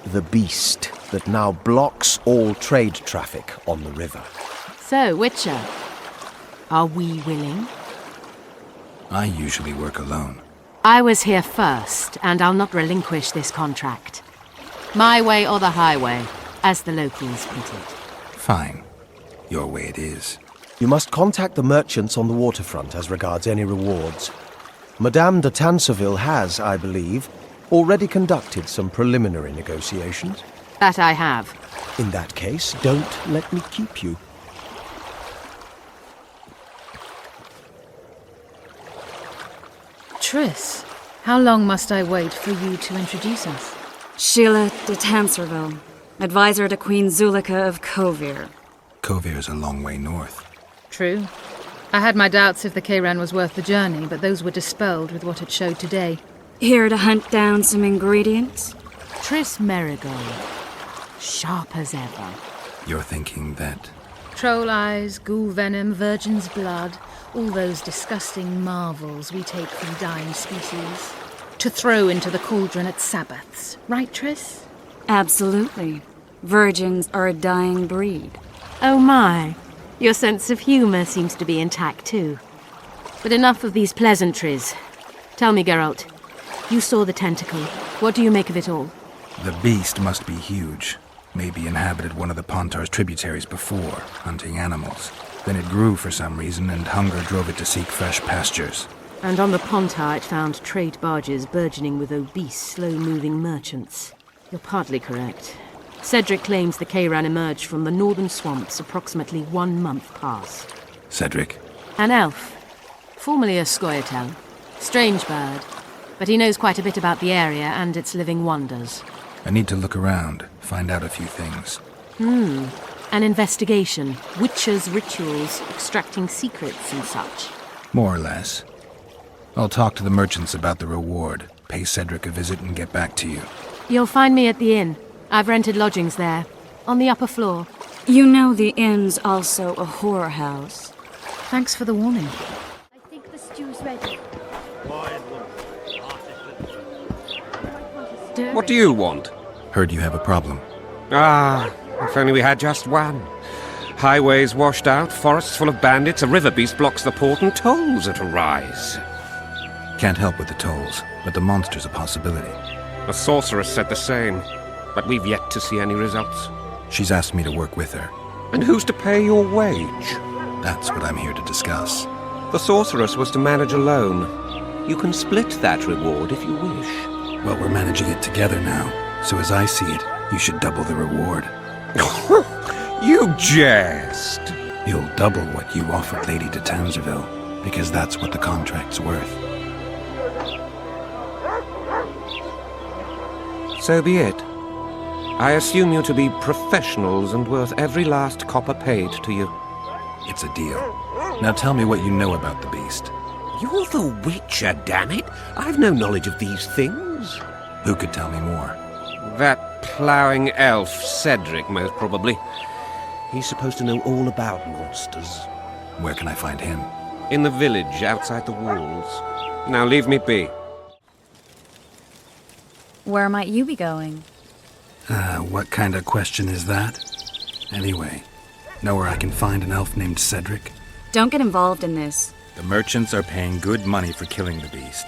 the beast that now blocks all trade traffic on the river. So, Witcher, are we willing? I usually work alone. I was here first, and I'll not relinquish this contract. My way or the highway, as the locals put it. Fine. Your way it is. You must contact the merchants on the waterfront as regards any rewards. Madame de Tanseville has, I believe, already conducted some preliminary negotiations. That I have. In that case, don't let me keep you. Triss, how long must I wait for you to introduce us? Sheila de Tanserville, advisor to Queen Zulika of Kovir. Kovir's a long way north. True. I had my doubts if the Kairan was worth the journey, but those were dispelled with what it showed today. Here to hunt down some ingredients? Triss Merigold. Sharp as ever. You're thinking that... Troll eyes, ghoul venom, virgin's blood, all those disgusting marvels we take from dying species. To throw into the cauldron at Sabbaths. Right, Triss? Absolutely. Virgins are a dying breed. Oh my. Your sense of humor seems to be intact too. But enough of these pleasantries. Tell me, Geralt. You saw the tentacle. What do you make of it all? The beast must be huge. Maybe inhabited one of the Pontar's tributaries before, hunting animals. Then it grew for some reason, and hunger drove it to seek fresh pastures. And on the Pontar it found trade barges burgeoning with obese, slow-moving merchants. You're partly correct. Cedric claims the Kayran emerged from the northern swamps approximately 1 month past. Cedric? An elf. Formerly a Scoia'tael. Strange bird. But he knows quite a bit about the area and its living wonders. I need to look around, find out a few things. An investigation. Witches' rituals, extracting secrets and such. More or less. I'll talk to the merchants about the reward, pay Cedric a visit and get back to you. You'll find me at the inn. I've rented lodgings there, on the upper floor. You know the inn's also a whorehouse. Thanks for the warning. I think the stew's ready. What do you want? Heard you have a problem. Ah, if only we had just one. Highways washed out, forests full of bandits, a river beast blocks the port, and tolls at a rise. Can't help with the tolls, but the monster's a possibility. A sorceress said the same, but we've yet to see any results. She's asked me to work with her. And who's to pay your wage? That's what I'm here to discuss. The sorceress was to manage alone. You can split that reward if you wish. Well, we're managing it together now, so as I see it, you should double the reward. You jest! You'll double what you offered Lady de Tanzerville, because that's what the contract's worth. So be it. I assume you to be professionals and worth every last copper paid to you. It's a deal. Now tell me what you know about the beast. You're the Witcher, damn it! I've no knowledge of these things. Who could tell me more? That ploughing elf, Cedric, most probably. He's supposed to know all about monsters. Where can I find him? In the village, outside the walls. Now leave me be. Where might you be going? What kind of question is that? Anyway, know where I can find an elf named Cedric? Don't get involved in this. The merchants are paying good money for killing the beast.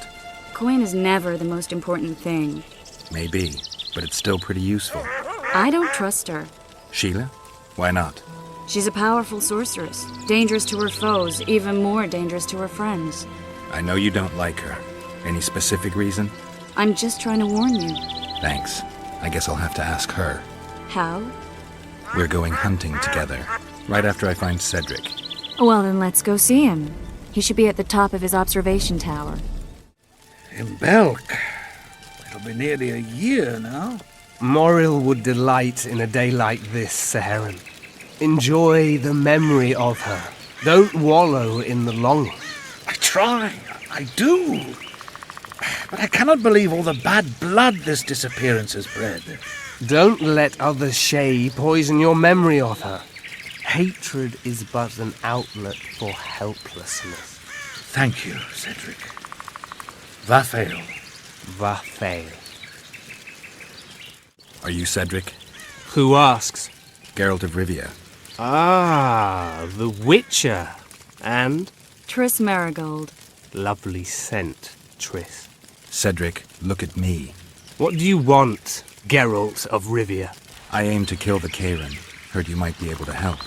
Coin is never the most important thing. Maybe, but it's still pretty useful. I don't trust her. Sheila? Why not? She's a powerful sorceress. Dangerous to her foes, even more dangerous to her friends. I know you don't like her. Any specific reason? I'm just trying to warn you. Thanks. I guess I'll have to ask her. How? We're going hunting together, right after I find Cedric. Well, then let's go see him. He should be at the top of his observation tower. In Belk. It'll be nearly a year now. Moril would delight in a day like this, Saharan. Enjoy the memory of her. Don't wallow in the longing. I try. I do. But I cannot believe all the bad blood this disappearance has bred. Don't let other Shay poison your memory of her. Hatred is but an outlet for helplessness. Thank you, Cedric. Vafael. Vafael. Are you Cedric? Who asks? Geralt of Rivia. Ah, the Witcher. And? Triss Marigold. Lovely scent, Triss. Cedric, look at me. What do you want, Geralt of Rivia? I aim to kill the Kayran. Heard you might be able to help.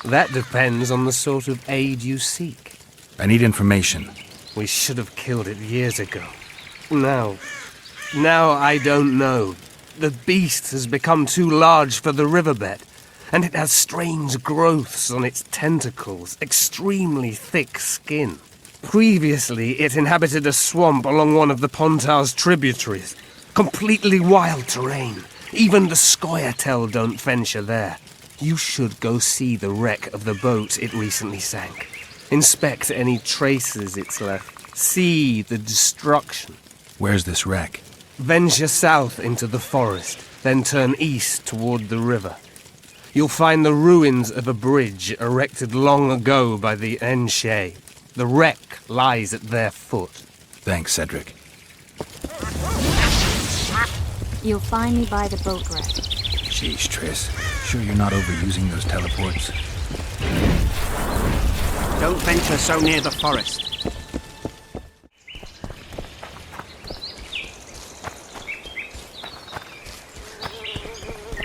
That depends on the sort of aid you seek. I need information. We should have killed it years ago. Now I don't know. The beast has become too large for the riverbed, and it has strange growths on its tentacles, extremely thick skin. Previously, it inhabited a swamp along one of the Pontar's tributaries. Completely wild terrain. Even the Scoia'tael don't venture there. You should go see the wreck of the boat it recently sank. Inspect any traces it's left. See the destruction. Where's this wreck? Venture south into the forest, then turn east toward the river. You'll find the ruins of a bridge erected long ago by the Enshay. The wreck lies at their foot. Thanks, Cedric. You'll find me by the boat wreck. Sheesh, Triss. Sure you're not overusing those teleports? Don't venture so near the forest.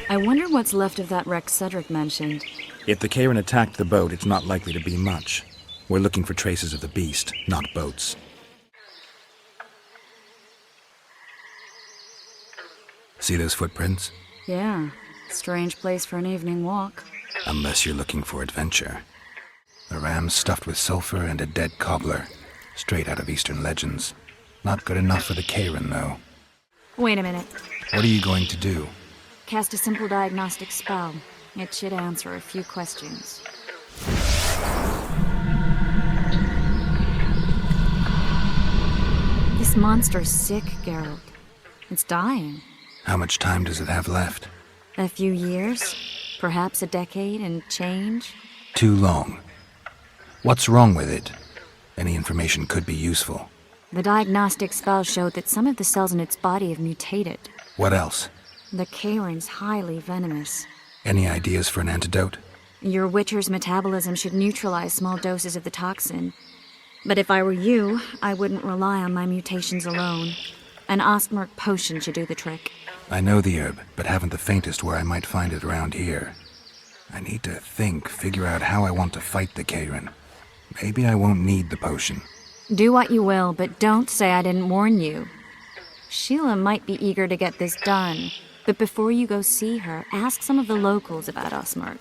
I wonder what's left of that wreck Cedric mentioned. If the Karen attacked the boat, it's not likely to be much. We're looking for traces of the beast, not boats. See those footprints? Yeah, strange place for an evening walk. Unless you're looking for adventure. A ram stuffed with sulfur and a dead cobbler. Straight out of Eastern legends. Not good enough for the Karen, though. Wait a minute. What are you going to do? Cast a simple diagnostic spell. It should answer a few questions. This monster's sick, Geralt. It's dying. How much time does it have left? A few years? Perhaps a decade and change? Too long. What's wrong with it? Any information could be useful. The diagnostic spell showed that some of the cells in its body have mutated. What else? The Karen's highly venomous. Any ideas for an antidote? Your Witcher's metabolism should neutralize small doses of the toxin. But if I were you, I wouldn't rely on my mutations alone. An Ostmark potion should do the trick. I know the herb, but haven't the faintest where I might find it around here. I need to figure out how I want to fight the Karen. Maybe I won't need the potion. Do what you will, but don't say I didn't warn you. Sheila might be eager to get this done, but before you go see her, ask some of the locals about Ostmark.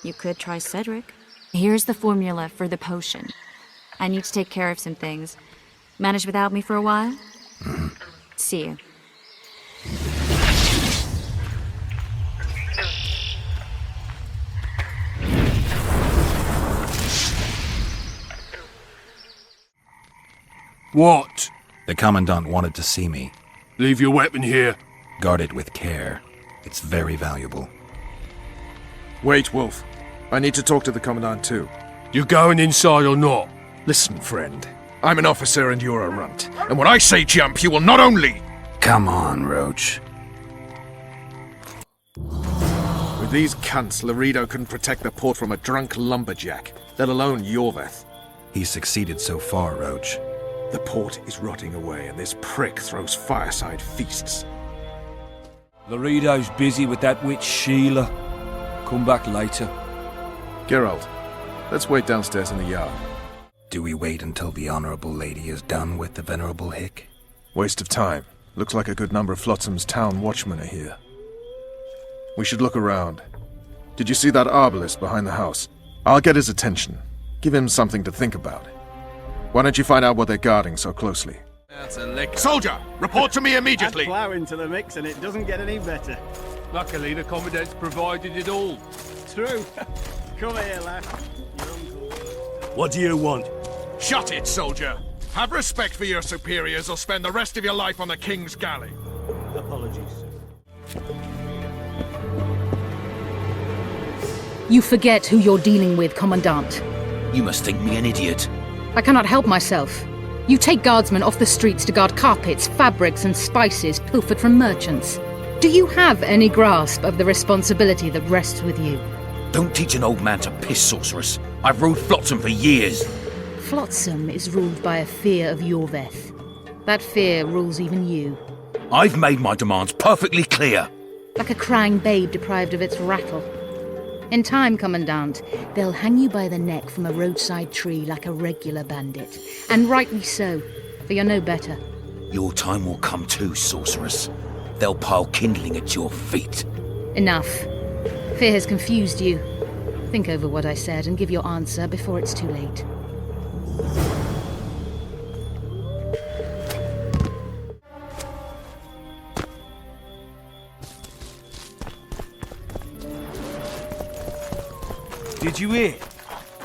You could try Cedric. Here's the formula for the potion. I need to take care of some things. Manage without me for a while? Mm-hmm. See you. What? The Commandant wanted to see me. Leave your weapon here. Guard it with care. It's very valuable. Wait, Wolf. I need to talk to the Commandant too. You going inside or not? Listen, friend. I'm an officer and you're a runt. And when I say jump, you will not only... Come on, Roche. With these cunts, Laredo couldn't protect the port from a drunk lumberjack, let alone Yorveth. He's succeeded so far, Roche. The port is rotting away and this prick throws fireside feasts. Laredo's busy with that witch Sheila. Come back later. Geralt, let's wait downstairs in the yard. Do we wait until the Honorable Lady is done with the Venerable Hick? Waste of time. Looks like a good number of Flotsam's town watchmen are here. We should look around. Did you see that arbalist behind the house? I'll get his attention. Give him something to think about. Why don't you find out what they're guarding so closely? That's a lick. Soldier, report to me immediately! Add plough into the mix and it doesn't get any better. Luckily, the Commandant's provided it all. True. Come here, lad. What do you want? Shut it, soldier! Have respect for your superiors or spend the rest of your life on the King's galley. Apologies. You forget who you're dealing with, Commandant. You must think me an idiot. I cannot help myself. You take guardsmen off the streets to guard carpets, fabrics, and spices pilfered from merchants. Do you have any grasp of the responsibility that rests with you? Don't teach an old man to piss, sorceress. I've ruled Flotsam for years. Flotsam is ruled by a fear of Yorveth. That fear rules even you. I've made my demands perfectly clear. Like a crying babe deprived of its rattle. In time, Commandant, they'll hang you by the neck from a roadside tree like a regular bandit. And rightly so, for you're no better. Your time will come too, sorceress. They'll pile kindling at your feet. Enough. Fear has confused you. Think over what I said and give your answer before it's too late. Did you hear?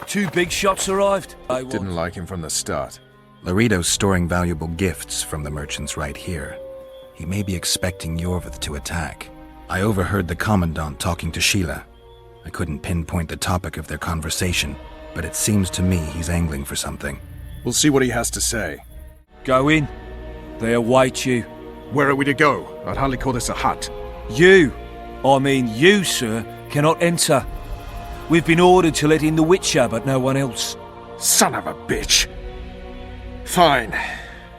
2 big shots arrived. Didn't like him from the start. Laredo's storing valuable gifts from the merchants right here. He may be expecting Yorveth to attack. I overheard the Commandant talking to Sheila. I couldn't pinpoint the topic of their conversation, but it seems to me he's angling for something. We'll see what he has to say. Go in. They await you. Where are we to go? I'd hardly call this a hut. You! I mean, you, sir, cannot enter. We've been ordered to let in the Witcher, but no one else. Son of a bitch. Fine.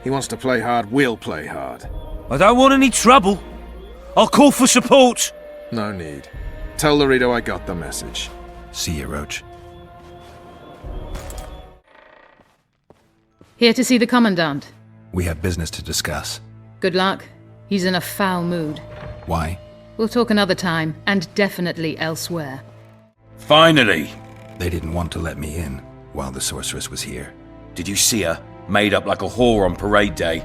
He wants to play hard, we'll play hard. I don't want any trouble. I'll call for support. No need. Tell Laredo I got the message. See you, Roche. Here to see the Commandant. We have business to discuss. Good luck. He's in a foul mood. Why? We'll talk another time, and definitely elsewhere. Finally! They didn't want to let me in while the sorceress was here. Did you see her? Made up like a whore on parade day.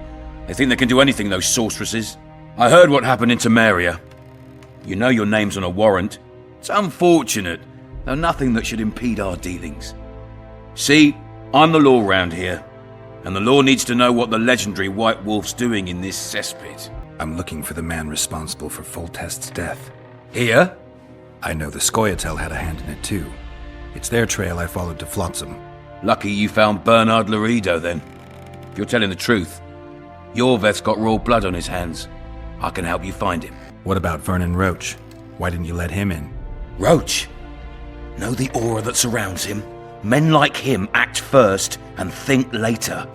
They think they can do anything, those sorceresses. I heard what happened in Temeria. You know your name's on a warrant. It's unfortunate, though nothing that should impede our dealings. See, I'm the law round here, and the law needs to know what the legendary White Wolf's doing in this cesspit. I'm looking for the man responsible for Foltest's death. Here? I know the Scoia'tael had a hand in it too. It's their trail I followed to Flotsam. Lucky you found Bernard Laredo, then. If you're telling the truth, Yorveth's got royal blood on his hands. I can help you find him. What about Vernon Roche? Why didn't you let him in? Roche? Know the aura that surrounds him? Men like him act first and think later.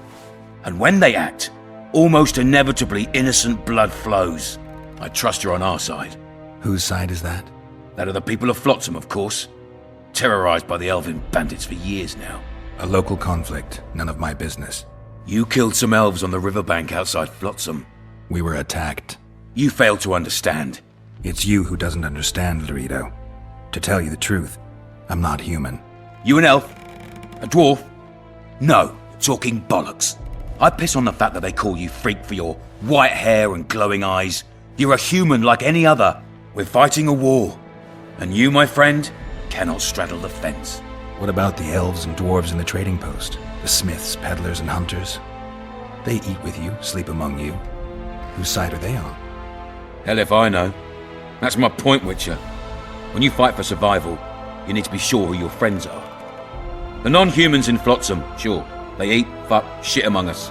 And when they act, almost inevitably innocent blood flows. I trust you're on our side. Whose side is that? That of the people of Flotsam, of course. Terrorized by the elven bandits for years now. A local conflict, none of my business. You killed some elves on the riverbank outside Flotsam. We were attacked. You failed to understand. It's you who doesn't understand, Laredo. To tell you the truth, I'm not human. You an elf? A dwarf? No, talking bollocks. I piss on the fact that they call you freak for your white hair and glowing eyes. You're a human like any other. We're fighting a war. And you, my friend, cannot straddle the fence. What about the elves and dwarves in the trading post? The smiths, peddlers, and hunters? They eat with you, sleep among you. Whose side are they on? Hell if I know. That's my point, Witcher. When you fight for survival, you need to be sure who your friends are. The non-humans in Flotsam, sure, they eat, fuck, shit among us.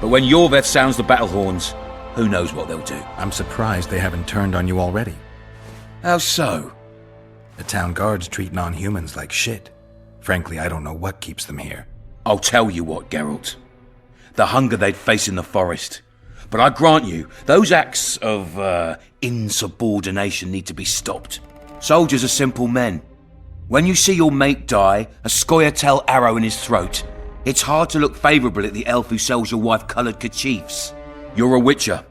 But when Yorveth sounds the battle horns, who knows what they'll do? I'm surprised they haven't turned on you already. How so? The town guards treat non-humans like shit. Frankly, I don't know what keeps them here. I'll tell you what, Geralt. The hunger they'd face in the forest. But I grant you, those acts of, insubordination need to be stopped. Soldiers are simple men. When you see your mate die, a Scoia'tael arrow in his throat, it's hard to look favourable at the elf who sells your wife coloured kerchiefs. You're a Witcher.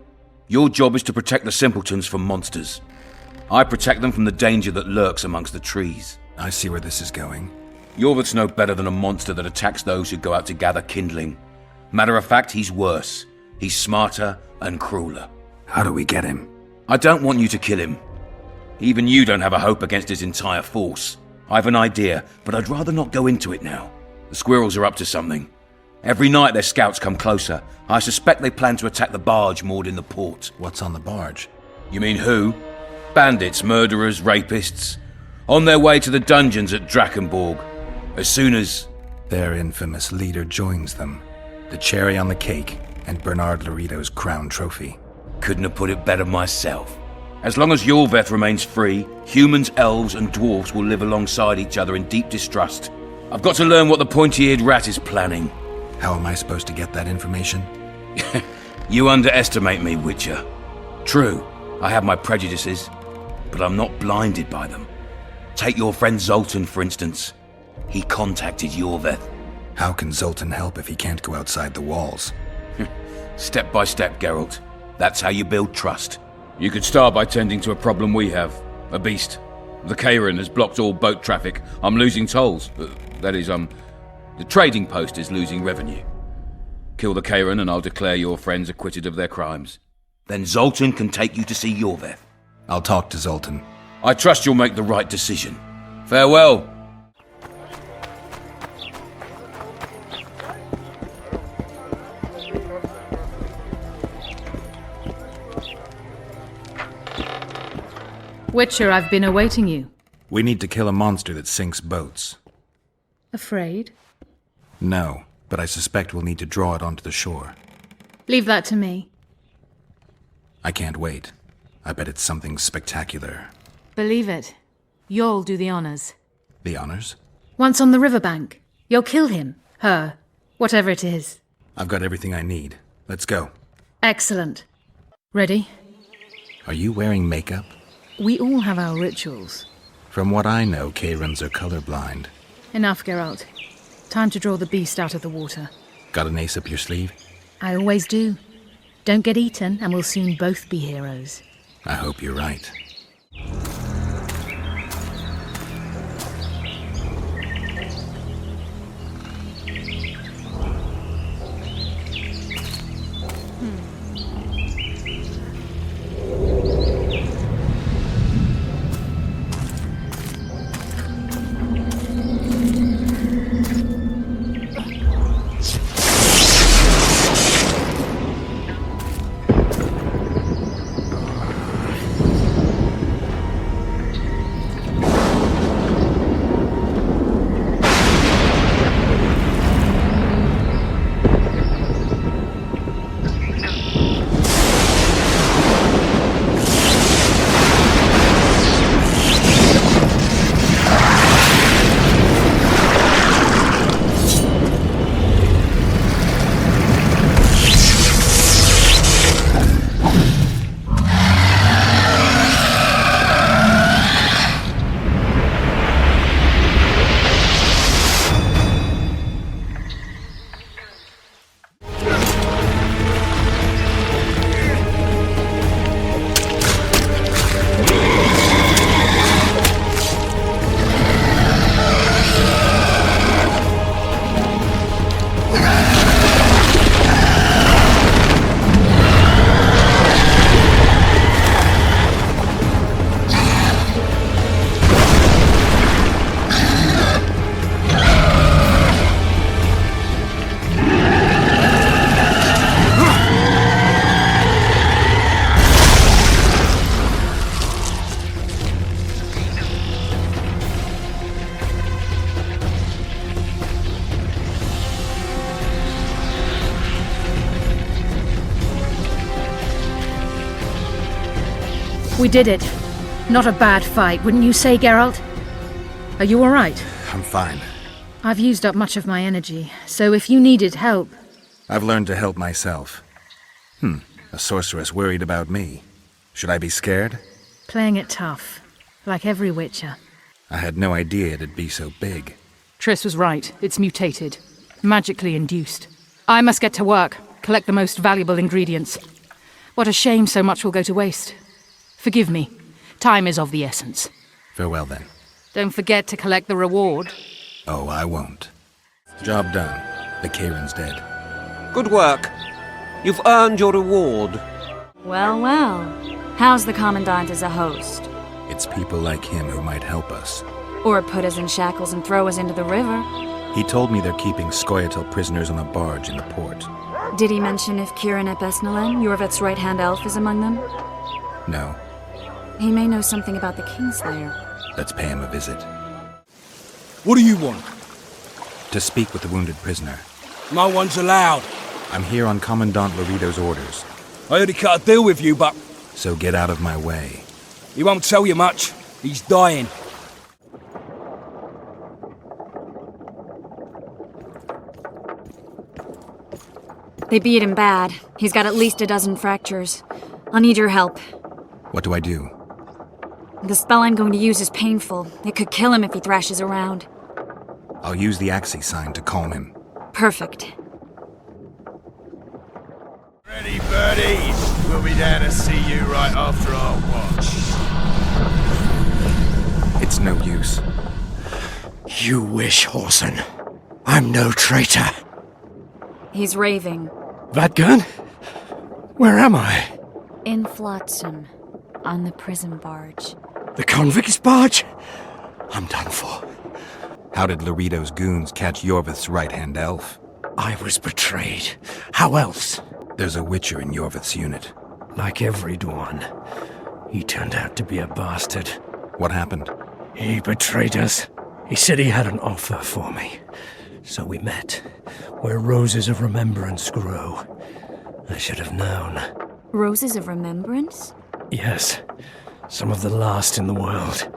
Your job is to protect the simpletons from monsters. I protect them from the danger that lurks amongst the trees. I see where this is going. Yorveth's no better than a monster that attacks those who go out to gather kindling. Matter of fact, he's worse. He's smarter and crueler. How do we get him? I don't want you to kill him. Even you don't have a hope against his entire force. I've an idea, but I'd rather not go into it now. The squirrels are up to something. Every night their scouts come closer. I suspect they plan to attack the barge moored in the port. What's on the barge? You mean who? Bandits, murderers, rapists. On their way to the dungeons at Drakenborg. As soon as... Their infamous leader joins them. The cherry on the cake and Bernard Laredo's crown trophy. Couldn't have put it better myself. As long as Yorveth remains free, humans, elves, and dwarves will live alongside each other in deep distrust. I've got to learn what the pointy-eared rat is planning. How am I supposed to get that information? You underestimate me, Witcher. True, I have my prejudices, but I'm not blinded by them. Take your friend Zoltan, for instance. He contacted Yorveth. How can Zoltan help if he can't go outside the walls? Step by step, Geralt. That's how you build trust. You could start by tending to a problem we have. A beast. The Kairan has blocked all boat traffic. I'm losing tolls. That is, the trading post is losing revenue. Kill the Kairan and I'll declare your friends acquitted of their crimes. Then Zoltan can take you to see Yorveth. I'll talk to Zoltan. I trust you'll make the right decision. Farewell. Witcher, I've been awaiting you. We need to kill a monster that sinks boats. Afraid? No, but I suspect we'll need to draw it onto the shore. Leave that to me. I can't wait. I bet it's something spectacular. Believe it. You'll do the honors. The honors? Once on the riverbank, you'll kill him, her, whatever it is. I've got everything I need. Let's go. Excellent. Ready? Are you wearing makeup? We all have our rituals. From what I know, Kayrans are colorblind. Enough, Geralt. Time to draw the beast out of the water. Got an ace up your sleeve? I always do. Don't get eaten, and we'll soon both be heroes. I hope you're right. We did it. Not a bad fight, wouldn't you say, Geralt? Are you all right? I'm fine. I've used up much of my energy, so if you needed help... I've learned to help myself. A sorceress worried about me. Should I be scared? Playing it tough, like every Witcher. I had no idea it'd be so big. Triss was right. It's mutated. Magically induced. I must get to work, collect the most valuable ingredients. What a shame so much will go to waste. Forgive me. Time is of the essence. Farewell, then. Don't forget to collect the reward. Oh, I won't. Job done. The Kayran's dead. Good work. You've earned your reward. Well, well. How's the Commandant as a host? It's people like him who might help us. Or put us in shackles and throw us into the river. He told me they're keeping Scoia'tael prisoners on a barge in the port. Did he mention if Kieran ep Esnalen, Yorvith's right-hand elf, is among them? No. He may know something about the Kingslayer. Let's pay him a visit. What do you want? To speak with the wounded prisoner. No one's allowed. I'm here on Commandant Lorito's orders. I already cut a deal with you, but... So get out of my way. He won't tell you much. He's dying. They beat him bad. He's got at least a dozen fractures. I'll need your help. What do I do? The spell I'm going to use is painful. It could kill him if he thrashes around. I'll use the Axii sign to calm him. Perfect. Ready, birdies! We'll be there to see you right after our watch. It's no use. You wish, Whoreson. I'm no traitor. He's raving. Vadgun? Where am I? In Flotsam, on the prison barge. The convict's barge? I'm done for. How did Lorito's goons catch Yorvith's right-hand elf? I was betrayed. How else? There's a Witcher in Yorvith's unit. Like every Dwarven, he turned out to be a bastard. What happened? He betrayed us. He said he had an offer for me. So we met, where roses of remembrance grow. I should have known. Roses of remembrance? Yes. Some of the last in the world.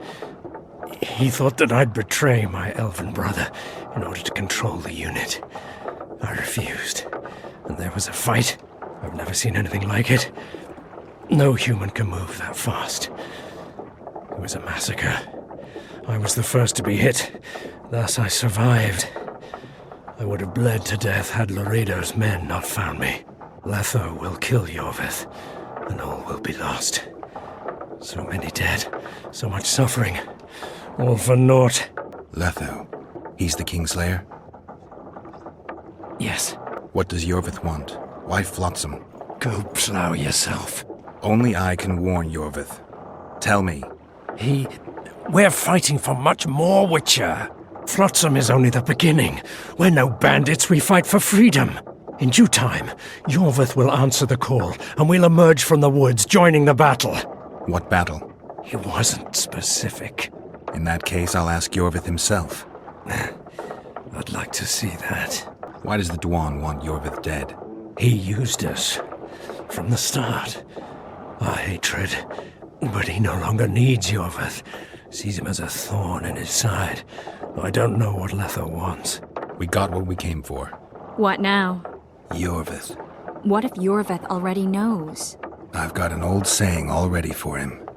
He thought that I'd betray my elven brother in order to control the unit. I refused, and there was a fight. I've never seen anything like it. No human can move that fast. It was a massacre. I was the first to be hit, thus I survived. I would have bled to death had Laredo's men not found me. Letho will kill Yorvith, and all will be lost. So many dead, so much suffering, all for naught. Letho, he's the Kingslayer? Yes. What does Yorvith want? Why Flotsam? Go plough yourself. Only I can warn Yorvith. Tell me. We're fighting for much more, Witcher. Flotsam is only the beginning. We're no bandits, we fight for freedom. In due time, Yorvith will answer the call, and we'll emerge from the woods, joining the battle. What battle? He wasn't specific. In that case, I'll ask Yorvith himself. I'd like to see that. Why does the Dwan want Yorvith dead? He used us. From the start. Our hatred. But he no longer needs Yorvith. Sees him as a thorn in his side. I don't know what Letho wants. We got what we came for. What now? Yorvith. What if Yorvith already knows? I've got an old saying all ready for him.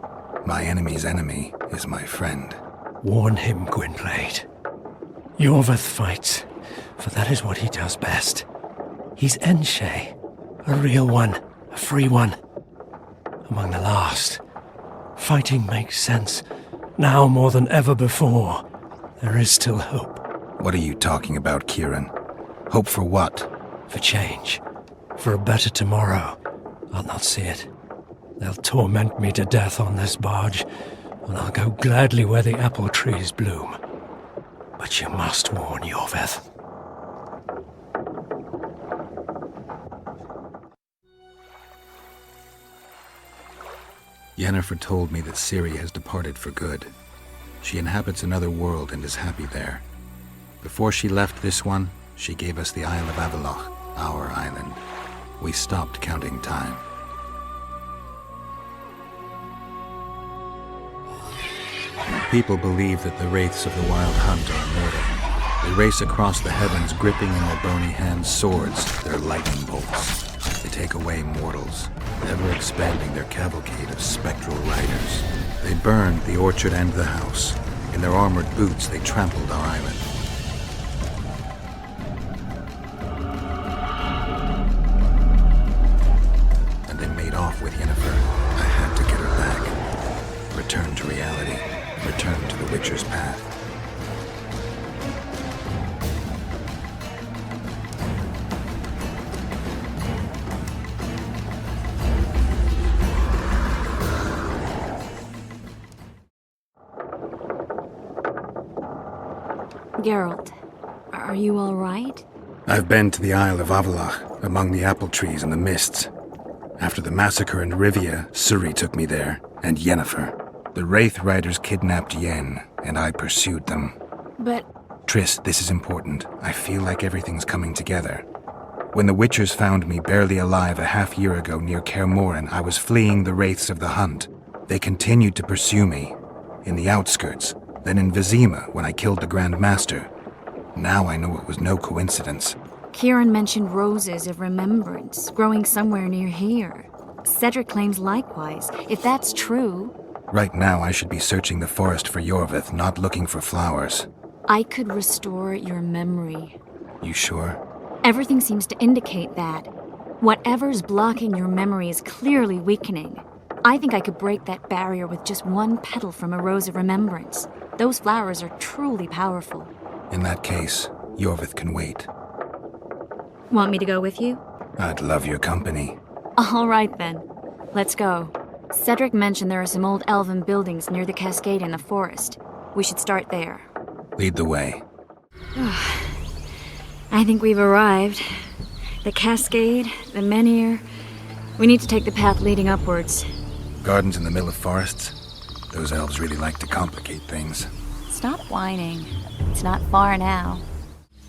My enemy's enemy is my friend. Warn him, Gwynblade. Yorvith fights, for that is what he does best. He's Enshe, a real one, a free one. Among the last. Fighting makes sense. Now more than ever before. There is still hope. What are you talking about, Kieran? Hope for what? For change. For a better tomorrow. I'll not see it. They'll torment me to death on this barge, and I'll go gladly where the apple trees bloom. But you must warn Yorvith. Yennefer told me that Ciri has departed for good. She inhabits another world and is happy there. Before she left this one, she gave us the Isle of Avallac'h, our island. We stopped counting time. People believe that the wraiths of the Wild Hunt are immortal. They race across the heavens, gripping in their bony hands swords, their lightning bolts. They take away mortals, ever expanding their cavalcade of spectral riders. They burned the orchard and the house. In their armored boots, they trampled our island. And they made off with Yennefer. I had to get her back. Return to reality. Return to the Witcher's path. Geralt, are you all right? I've been to the Isle of Avallac'h, among the apple trees and the mists. After the massacre in Rivia, Ciri took me there, and Yennefer. The Wraith Riders kidnapped Yen, and I pursued them. But... Triss, this is important. I feel like everything's coming together. When the Witchers found me barely alive a half-year ago near Kaer Morhen, I was fleeing the Wraiths of the Hunt. They continued to pursue me, in the outskirts, then in Vizima when I killed the Grand Master. Now I know it was no coincidence. Kieran mentioned roses of remembrance growing somewhere near here. Cedric claims likewise. If that's true... Right now I should be searching the forest for Yorvith, not looking for flowers. I could restore your memory. You sure? Everything seems to indicate that. Whatever's blocking your memory is clearly weakening. I think I could break that barrier with just one petal from a rose of remembrance. Those flowers are truly powerful. In that case, Yorvith can wait. Want me to go with you? I'd love your company. All right then. Let's go. Cedric mentioned there are some old elven buildings near the cascade in the forest. We should start there. Lead the way. I think we've arrived. The cascade, the menhir. We need to take the path leading upwards. Gardens in the middle of forests? Those elves really like to complicate things. Stop whining. It's not far now.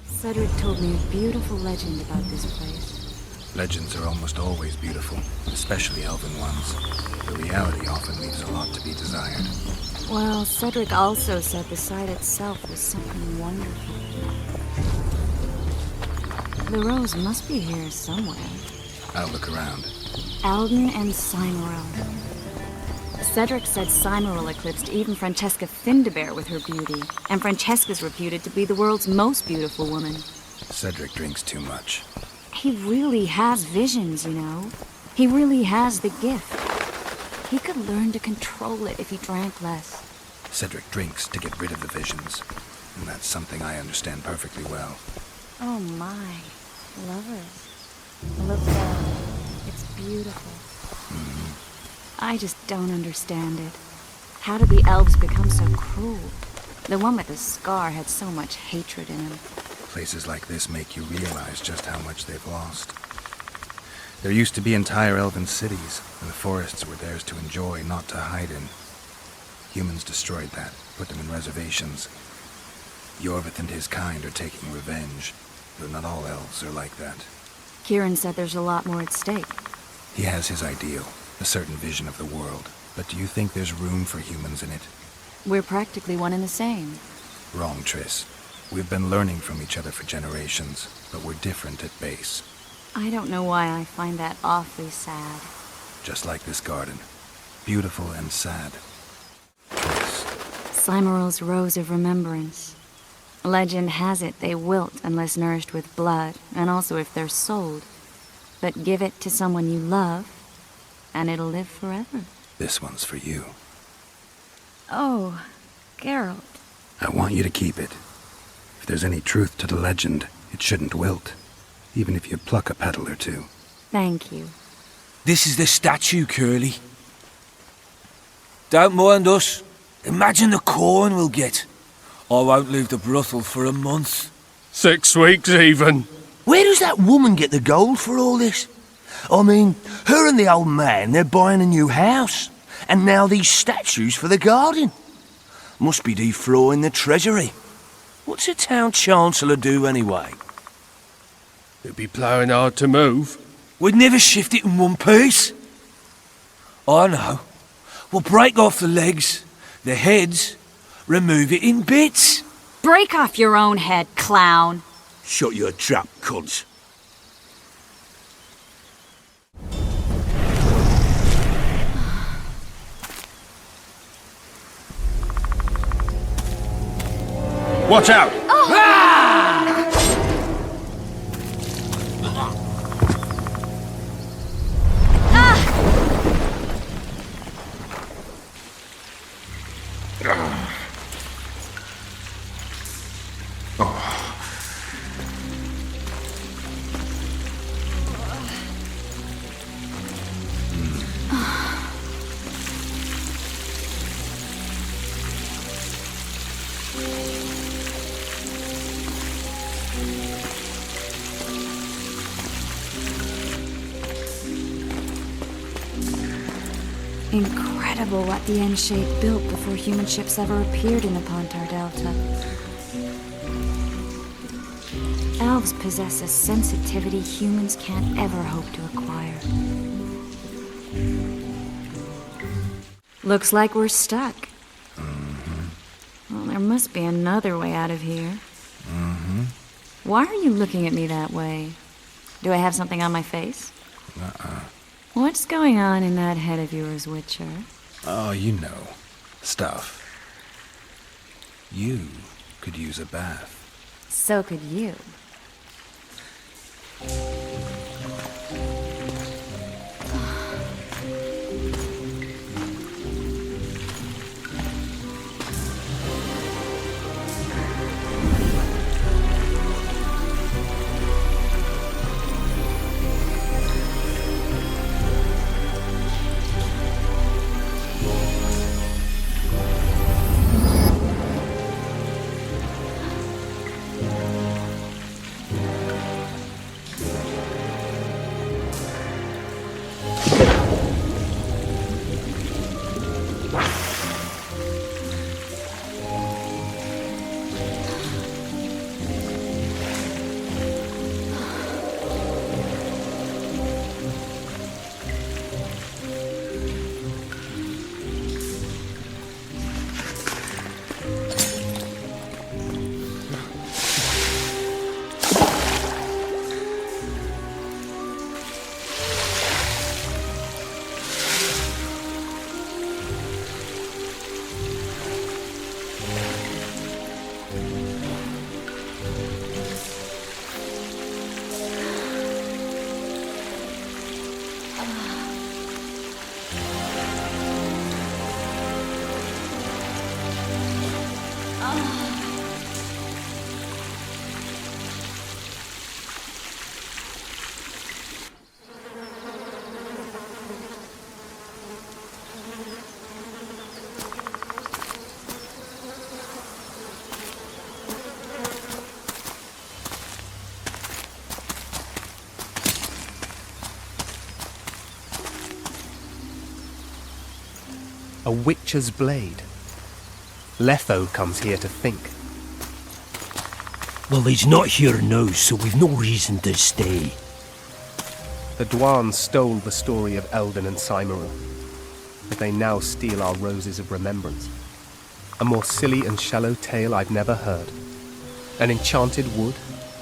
Cedric told me a beautiful legend about this place. Legends are almost always beautiful, especially elven ones. The reality often leaves a lot to be desired. Well, Cedric also said the site itself was something wonderful. The rose must be here somewhere. I'll look around. Alden and Cymoril. Cedric said Cymoril eclipsed even Francesca Findabair with her beauty, and Francesca's reputed to be the world's most beautiful woman. Cedric drinks too much. He really has visions, you know. He really has the gift. He could learn to control it if he drank less. Cedric drinks to get rid of the visions, and that's something I understand perfectly well. Oh my. Lovers. Look there. It's beautiful. I just don't understand it. How did the elves become so cruel? The one with the scar had so much hatred in him. Places like this make you realize just how much they've lost. There used to be entire elven cities, and the forests were theirs to enjoy, not to hide in. Humans destroyed that, put them in reservations. Yorvith and his kind are taking revenge, though not all elves are like that. Kieran said there's a lot more at stake. He has his ideal, a certain vision of the world. But do you think there's room for humans in it? We're practically one and the same. Wrong, Triss. We've been learning from each other for generations, but we're different at base. I don't know why I find that awfully sad. Just like this garden. Beautiful and sad. Triss. Cymoril's Rose of Remembrance. Legend has it they wilt unless nourished with blood, and also if they're sold. But give it to someone you love, and it'll live forever. This one's for you. Oh, Geralt. I want you to keep it. If there's any truth to the legend, it shouldn't wilt, even if you pluck a petal or two. Thank you. This is the statue, Curly. Don't mind us. Imagine the corn we'll get. I won't leave the brothel for a month. 6 weeks even. Where does that woman get the gold for all this? I mean, her and the old man, they're buying a new house. And now these statues for the garden. Must be defraying the treasury. What's a town chancellor do anyway? It'd be ploughing hard to move. We'd never shift it in one piece. I know. We'll break off the legs, the heads, remove it in bits. Break off your own head, clown. Shut your trap, cunt. Watch out! Incredible what the N-Shade built before human ships ever appeared in the Pontar Delta. Elves possess a sensitivity humans can't ever hope to acquire. Looks like we're stuck. Well, there must be another way out of here. Why are you looking at me that way? Do I have something on my face? What's going on in that head of yours, Witcher? Oh, you know. Stuff. You could use a bath. So could you. A witcher's blade. Letho comes here to think. Well, he's not here now, so we've no reason to stay. The Dwan stole the story of Eldon and Cymru, but they now steal our roses of remembrance. A more silly and shallow tale I've never heard. An enchanted wood,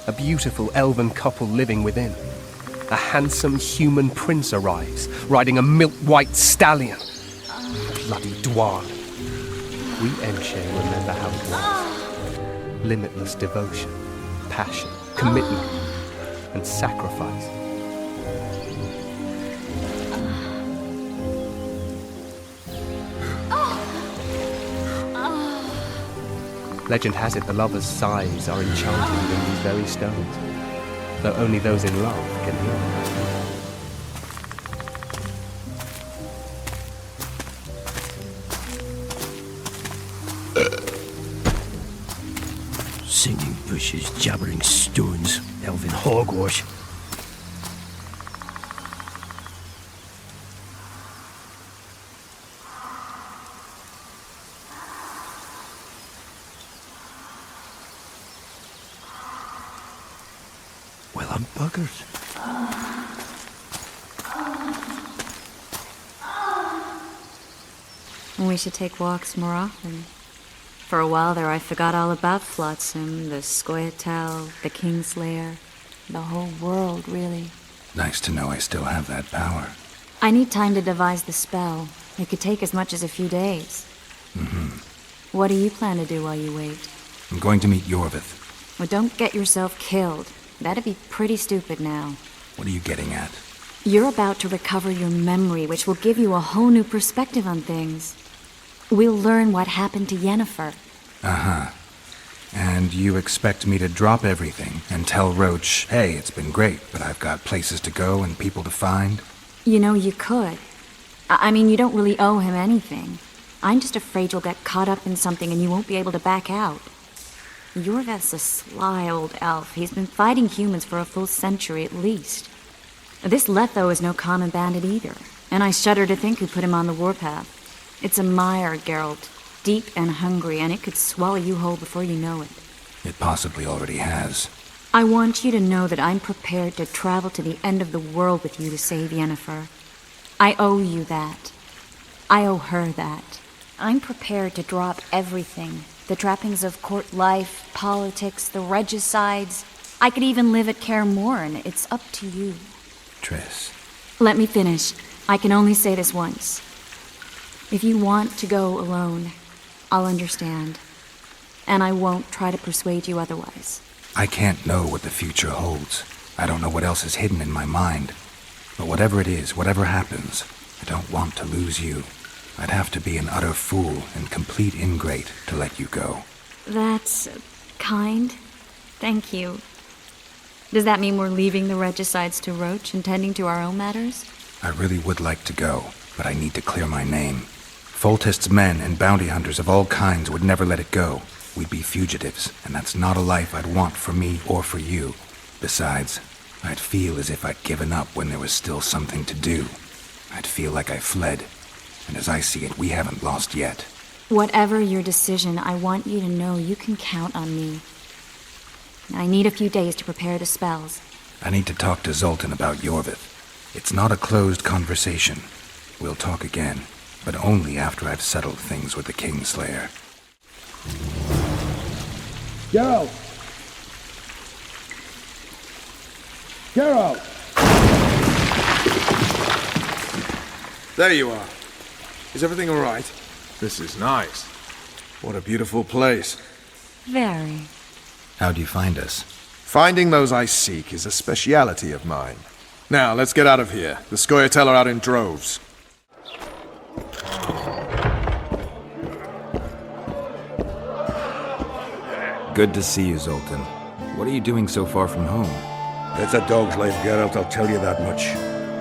a beautiful elven couple living within. A handsome human prince arrives, riding a milk-white stallion. Bloody Dwan. We Enshe remember how it was. Limitless devotion, passion, commitment, and sacrifice. Legend has it the lovers' sighs are enchanted within these very stones, though only those in love can hear them. Singing bushes, jabbering stones, elven hogwash. Well, I'm buggered. We should take walks more often. For a while there I forgot all about Flotsam, the Scoia'tael, the Kingslayer, the whole world, really. Nice to know I still have that power. I need time to devise the spell. It could take as much as a few days. What do you plan to do while you wait? I'm going to meet Yorvith. Well, don't get yourself killed. That'd be pretty stupid now. What are you getting at? You're about to recover your memory, which will give you a whole new perspective on things. We'll learn what happened to Yennefer. Uh-huh. And you expect me to drop everything and tell Roche, hey, it's been great, but I've got places to go and people to find? You know, you could. I mean, you don't really owe him anything. I'm just afraid you'll get caught up in something and you won't be able to back out. Yorvith's a sly old elf. He's been fighting humans for a full century at least. This Letho is no common bandit either, and I shudder to think who put him on the warpath. It's a mire, Geralt, deep and hungry, and it could swallow you whole before you know it. It possibly already has. I want you to know that I'm prepared to travel to the end of the world with you to save Yennefer. I owe you that. I owe her that. I'm prepared to drop everything. The trappings of court life, politics, the regicides. I could even live at Kaer Morhen. It's up to you. Triss. Let me finish. I can only say this once. If you want to go alone, I'll understand. And I won't try to persuade you otherwise. I can't know what the future holds. I don't know what else is hidden in my mind. But whatever it is, whatever happens, I don't want to lose you. I'd have to be an utter fool and complete ingrate to let you go. That's kind. Thank you. Does that mean we're leaving the regicides to Roche and tending to our own matters? I really would like to go, but I need to clear my name. Foltest's men and bounty hunters of all kinds would never let it go. We'd be fugitives, and that's not a life I'd want for me or for you. Besides, I'd feel as if I'd given up when there was still something to do. I'd feel like I fled. And as I see it, we haven't lost yet. Whatever your decision, I want you to know you can count on me. I need a few days to prepare the spells. I need to talk to Zoltan about Yorvith. It's not a closed conversation. We'll talk again, but only after I've settled things with the Kingslayer. Geralt! Geralt! There you are. Is everything all right? This is nice. What a beautiful place. Very. How'd you find us? Finding those I seek is a speciality of mine. Now, let's get out of here. The Scoia'tael are out in droves. Good to see you, Zoltan. What are you doing so far from home? It's a dog's life, Geralt, I'll tell you that much.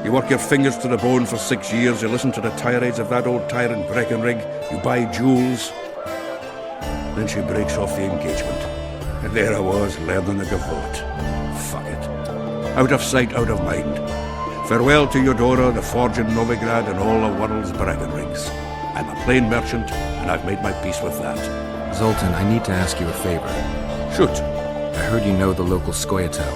You work your fingers to the bone for 6 years, you listen to the tirades of that old tyrant Breckenrig, you buy jewels. Then she breaks off the engagement. And there I was, learning the gavotte. Fuck it. Out of sight, out of mind. Farewell to Eudora, the forge in Novigrad, and all the world's Breckenrigs. I'm a plain merchant, and I've made my peace with that. Zoltan, I need to ask you a favor. Shoot. I heard you know the local Skoyatel.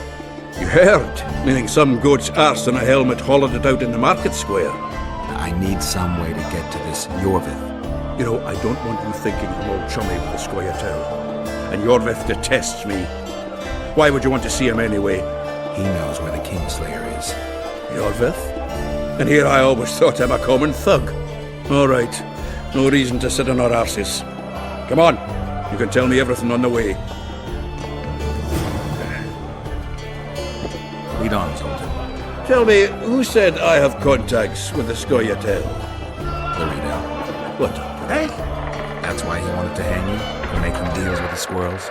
You heard? Meaning some goat's arse in a helmet hollowed it out in the market square. I need some way to get to this Yorvith. You know, I don't want you thinking I'm all chummy with the Skoyatel. And Yorvith detests me. Why would you want to see him anyway? He knows where the Kingslayer is. Yorvith? And here I always thought him a common thug. All right. No reason to sit on our arses. Come on. You can tell me everything on the way. Lead on, Zoltan. Tell me, who said I have contacts with the Skoyatel? Larito. What? Eh? That's why he wanted to hang you? For making deals with the squirrels?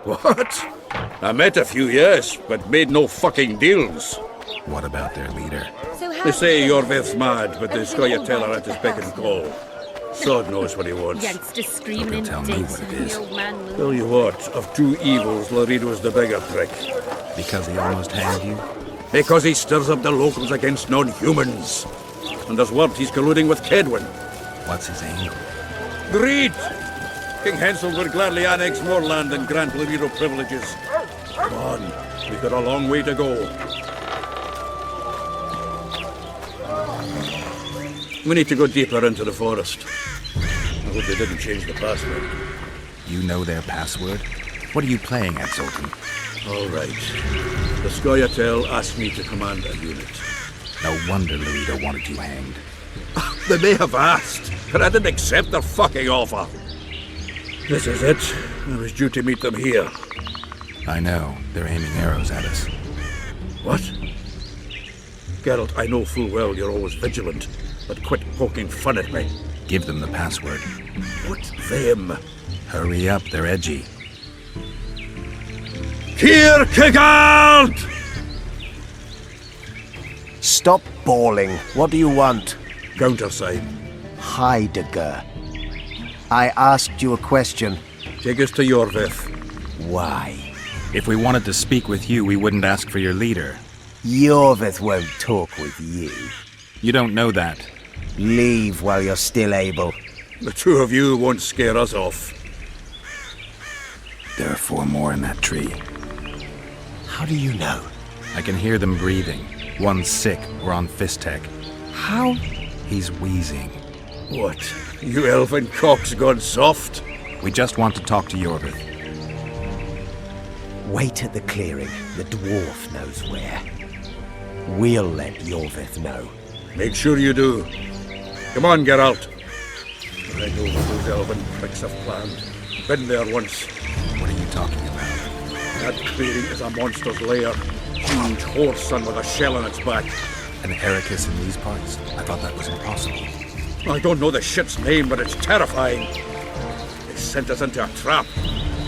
What? I met a few, yes, but made no fucking deals. What about their leader? They say Yorvith's mad, but the Skoyatel are at his beck and call. Sod knows what he wants. Youngster screaming in tell me what it is. Tell you what, of two evils, Laredo's the bigger prick. Because he almost hanged you? Because he stirs up the locals against non-humans. And there's word he's colluding with Kedwin. What's his angle? Greed! King Hensel would gladly annex more land and grant Laredo privileges. Come on, we've got a long way to go. We need to go deeper into the forest. I hope they didn't change the password. You know their password? What are you playing at, Zoltan? All right. The Skoyatel asked me to command a unit. No wonder Laredo wanted you hanged. They may have asked, but I didn't accept their fucking offer. This is it. I was due to meet them here. I know. They're aiming arrows at us. What? Geralt, I know full well you're always vigilant, but quit poking fun at me. Give them the password. What them? Hurry up, they're edgy. Kierkegaard! Stop bawling. What do you want? Countersign. Heidegger. I asked you a question. Take us to Yorvith. Why? If we wanted to speak with you, we wouldn't ask for your leader. Yorvith won't talk with you. You don't know that. Leave while you're still able. The two of you won't scare us off. There are 4 more in that tree. How do you know? I can hear them breathing. One's sick or on Fistek. How? He's wheezing. What? You elfin cock's gone soft? We just want to talk to Yorvith. Wait at the clearing. The dwarf knows where. We'll let Yorvith know. Make sure you do. Come on, Geralt. I know what those elven pricks have planned. Been there once. What are you talking about? That clearing is a monster's lair. Huge horse son with a shell on its back. An Ericus in these parts? I thought that was impossible. I don't know the shit's name, but it's terrifying. They sent us into a trap.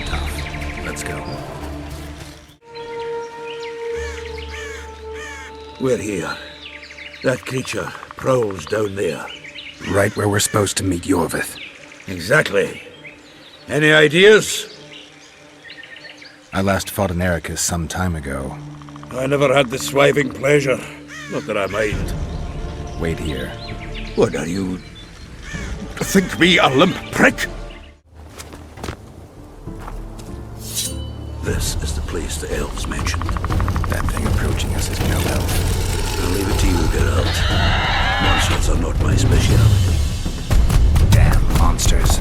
Tough. Let's go. We're here. That creature prowls down there. Right where we're supposed to meet Yorvith. Exactly. Any ideas? I last fought an Ericus some time ago. I never had the swiving pleasure. Not that I mind. Wait here. What are you... think me a limp prick? This is the place the elves mentioned. That thing approaching us is no elf. I'll leave it to you, Geralt. Monsters are not my speciality. Damn monsters.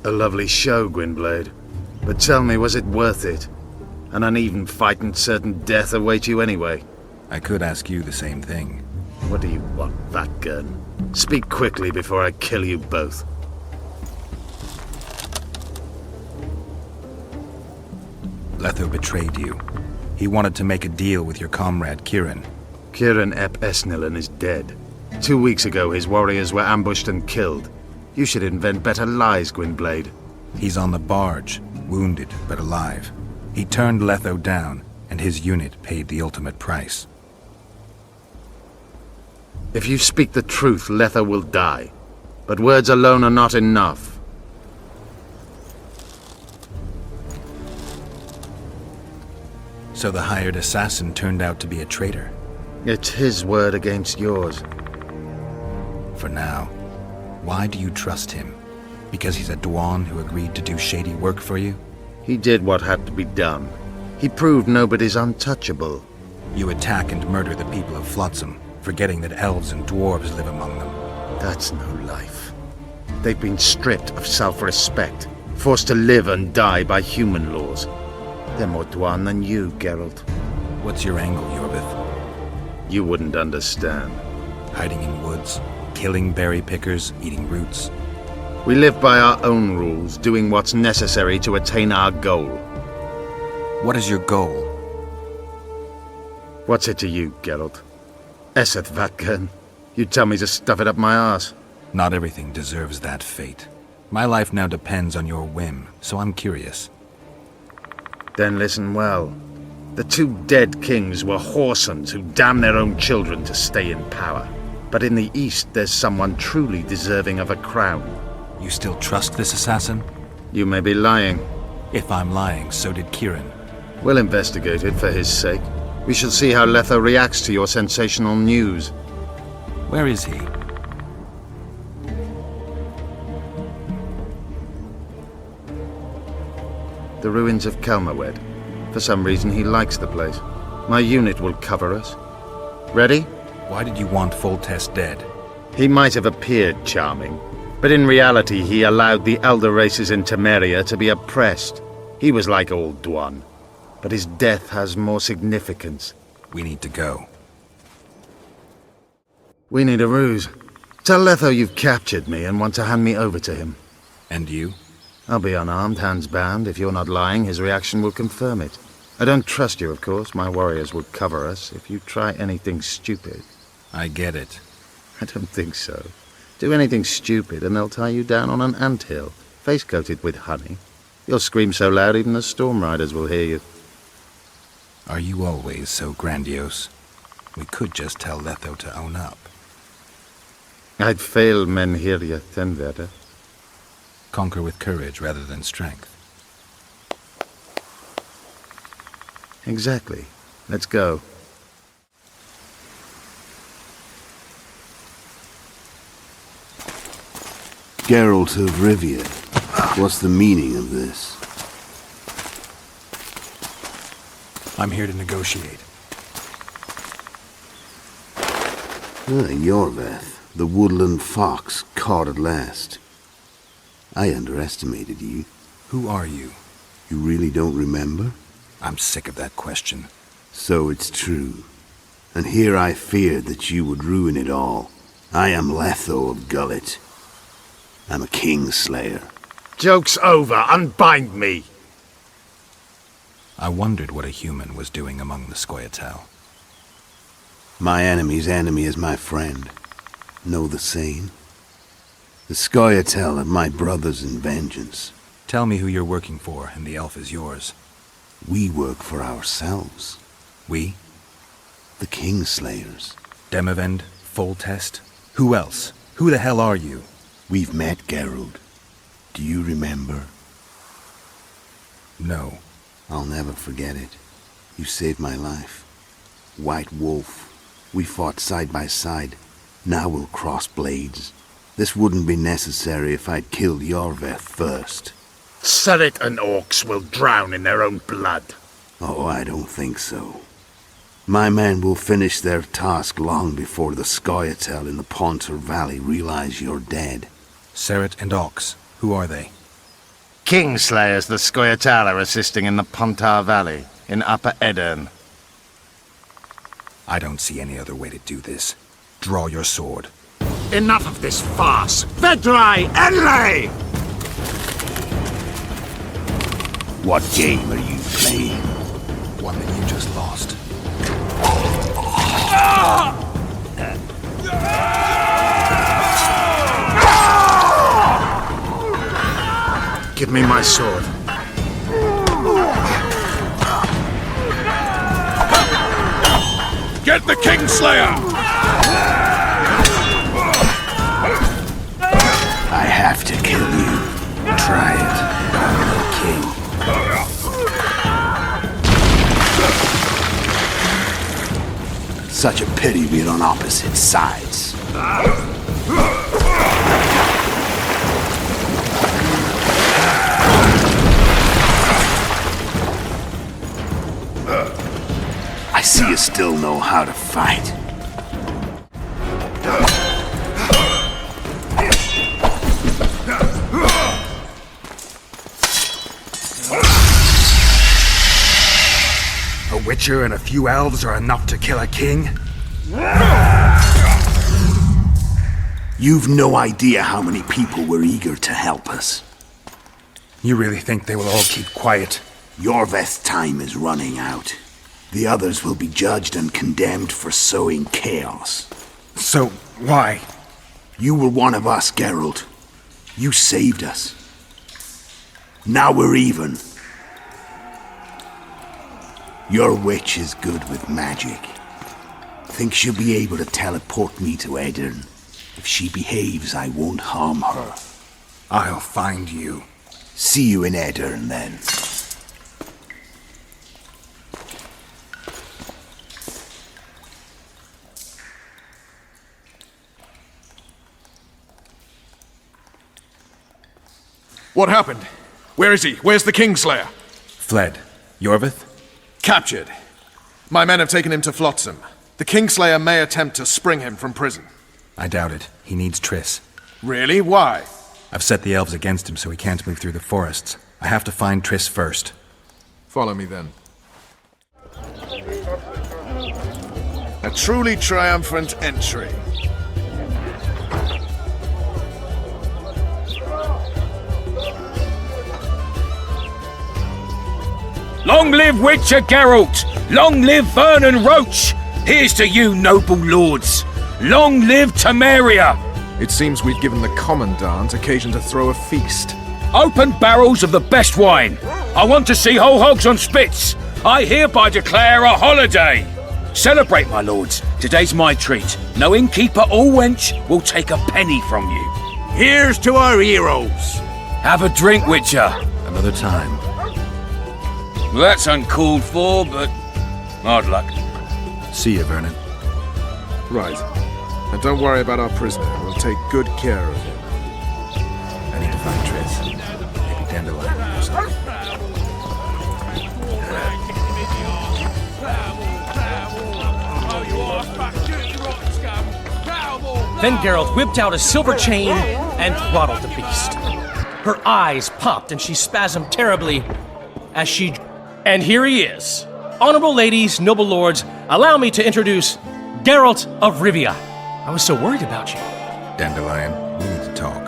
A lovely show, Gwynblade. But tell me, was it worth it? An uneven fight and certain death await you anyway. I could ask you the same thing. What do you want, that gun? Speak quickly before I kill you both. Letho betrayed you. He wanted to make a deal with your comrade, Kieran. Kieran ep Esnilin is dead. 2 weeks ago, his warriors were ambushed and killed. You should invent better lies, Gwynblade. He's on the barge, wounded but alive. He turned Letho down, and his unit paid the ultimate price. If you speak the truth, Letho will die. But words alone are not enough. So the hired assassin turned out to be a traitor? It's his word against yours. For now. Why do you trust him? Because he's a Dwan who agreed to do shady work for you? He did what had to be done. He proved nobody's untouchable. You attack and murder the people of Flotsam, forgetting that elves and dwarves live among them. That's no life. They've been stripped of self-respect, forced to live and die by human laws. They're more Dwan than you, Geralt. What's your angle, Yorvith? You wouldn't understand. Hiding in woods, killing berry pickers, eating roots. We live by our own rules, doing what's necessary to attain our goal. What is your goal? What's it to you, Geralt? Esset Vatgern. You tell me to stuff it up my arse. Not everything deserves that fate. My life now depends on your whim, so I'm curious. Then listen well. The 2 dead kings were whoresons who damned their own children to stay in power. But in the east, there's someone truly deserving of a crown. You still trust this assassin? You may be lying. If I'm lying, so did Kieran. We'll investigate it for his sake. We shall see how Letho reacts to your sensational news. Where is he? The ruins of Kelmawed. For some reason, he likes the place. My unit will cover us. Ready? Why did you want Foltest dead? He might have appeared charming, but in reality he allowed the elder races in Temeria to be oppressed. He was like old Dwan, but his death has more significance. We need to go. We need a ruse. Tell Letho you've captured me and want to hand me over to him. And you? I'll be unarmed, hands bound. If you're not lying, his reaction will confirm it. I don't trust you, of course. My warriors will cover us if you try anything stupid. I get it. I don't think so. Do anything stupid and they'll tie you down on an anthill, face-coated with honey. You'll scream so loud even the storm riders will hear you. Are you always so grandiose? We could just tell Letho to own up. I'd fail Menhirya Tenveda. Conquer with courage rather than strength. Exactly. Let's go. Geralt of Rivia, what's the meaning of this? I'm here to negotiate. Yorveth, the woodland fox, caught at last. I underestimated you. Who are you? You really don't remember? I'm sick of that question. So it's true. And here I feared that you would ruin it all. I am Letho of Gullet. I'm a Kingslayer. Joke's over. Unbind me! I wondered what a human was doing among the Scoia'tael. My enemy's enemy is my friend. Know the saying? The Scoia'tael are my brothers in vengeance. Tell me who you're working for, and the elf is yours. We work for ourselves. We? The Kingslayers. Demavend? Foltest? Who else? Who the hell are you? We've met, Geralt. Do you remember? No. I'll never forget it. You saved my life. White Wolf. We fought side by side. Now we'll cross blades. This wouldn't be necessary if I'd killed Yorveth first. Surrit and orcs will drown in their own blood. Oh, I don't think so. My men will finish their task long before the Scoia'tael in the Pontar Valley realize you're dead. Surrit and Ox, who are they? Kingslayers the Scoia'tael are assisting in the Pontar Valley, in Upper Edirn. I don't see any other way to do this. Draw your sword. Enough of this farce! Vedrai, Enlay! What game are you playing? One that you just lost. Give me my sword. Get the Kingslayer! I have to kill you. Try it, but I'm no king. Such a pity we're on opposite sides. I see you still know how to fight. A witcher and a few elves are enough to kill a king? You've no idea how many people were eager to help us. You really think they will all keep quiet? Yorveth's time is running out. The others will be judged and condemned for sowing chaos. So, why? You were one of us, Geralt. You saved us. Now we're even. Your witch is good with magic. Think she'll be able to teleport me to Edirn. If she behaves, I won't harm her. I'll find you. See you in Edirn, then. What happened? Where is he? Where's the Kingslayer? Fled. Yorveth? Captured. My men have taken him to Flotsam. The Kingslayer may attempt to spring him from prison. I doubt it. He needs Triss. Really? Why? I've set the elves against him so he can't move through the forests. I have to find Triss first. Follow me then. A truly triumphant entry. Long live Witcher Geralt! Long live Vernon Roche! Here's to you, noble lords! Long live Temeria! It seems we've given the Commandant occasion to throw a feast. Open barrels of the best wine! I want to see whole hogs on spits! I hereby declare a holiday! Celebrate, my lords. Today's my treat. No innkeeper or wench will take a penny from you. Here's to our heroes! Have a drink, Witcher. Another time. Well, that's uncalled for, but hard luck. See you, Vernon. Right. And don't worry about our prisoner. We'll take good care of him. I need to find Triss. Maybe Dandelion or something. Then Geralt whipped out a silver chain and throttled the beast. Her eyes popped and she spasmed terribly as she... And here he is. Honorable ladies, noble lords, allow me to introduce Geralt of Rivia. I was so worried about you. Dandelion, we need to talk.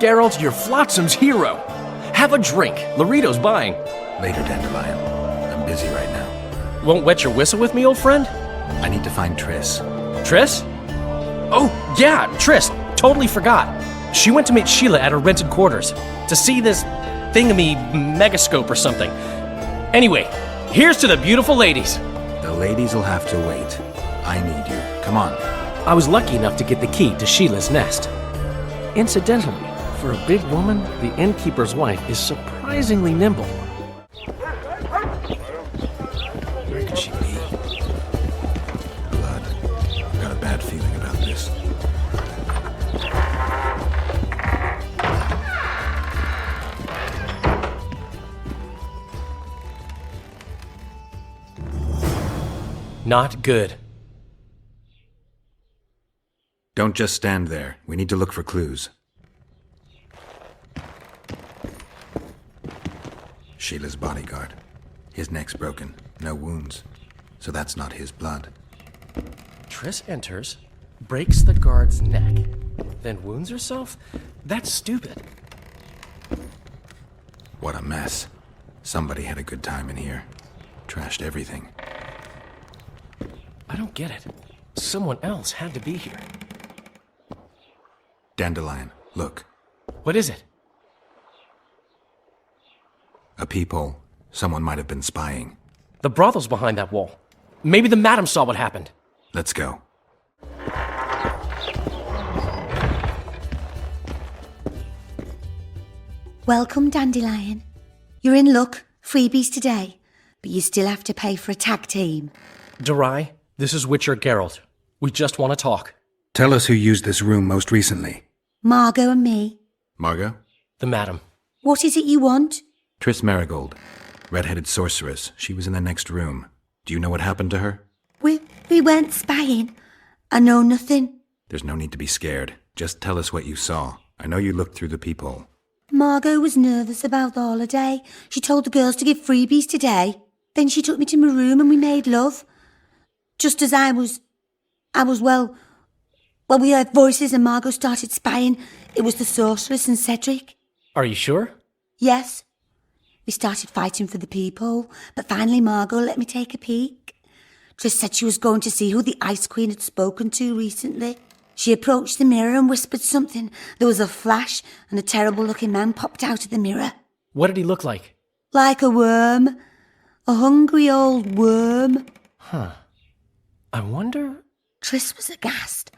Geralt, you're Flotsam's hero. Have a drink. Laurito's buying. Later, Dandelion. I'm busy right now. Won't wet your whistle with me, old friend? I need to find Triss. Triss? Oh, yeah, Triss. Totally forgot. She went to meet Sheila at her rented quarters to see this thingamy megascope or something. Anyway, here's to the beautiful ladies. The ladies will have to wait. I need you. Come on. I was lucky enough to get the key to Sheila's nest. Incidentally, for a big woman, the innkeeper's wife is surprisingly nimble. Where could she be? Blood. I've got a bad feeling about this. Not good. Don't just stand there. We need to look for clues. Sheila's bodyguard. His neck's broken. No wounds. So that's not his blood. Triss enters, breaks the guard's neck, then wounds herself? That's stupid. What a mess. Somebody had a good time in here. Trashed everything. I don't get it. Someone else had to be here. Dandelion, look. What is it? A peephole. Someone might have been spying. The brothel's behind that wall. Maybe the madam saw what happened. Let's go. Welcome, Dandelion. You're in luck. Freebies today. But you still have to pay for a tag team. Durai, this is Witcher Geralt. We just want to talk. Tell us who used this room most recently. Margot and me. Margot? The madam. What is it you want? Triss Marigold. Red-headed sorceress. She was in the next room. Do you know what happened to her? We weren't spying. I know nothing. There's no need to be scared. Just tell us what you saw. I know you looked through the peephole. Margot was nervous about the holiday. She told the girls to give freebies today. Then she took me to my room and we made love. Just as well, we heard voices and Margot started spying. It was the sorceress and Cedric. Are you sure? Yes. We started fighting for the peephole, but finally Margot let me take a peek. Triss said she was going to see who the Ice Queen had spoken to recently. She approached the mirror and whispered something. There was a flash, and a terrible-looking man popped out of the mirror. What did he look like? Like a worm. A hungry old worm. Huh. I wonder... Triss was aghast,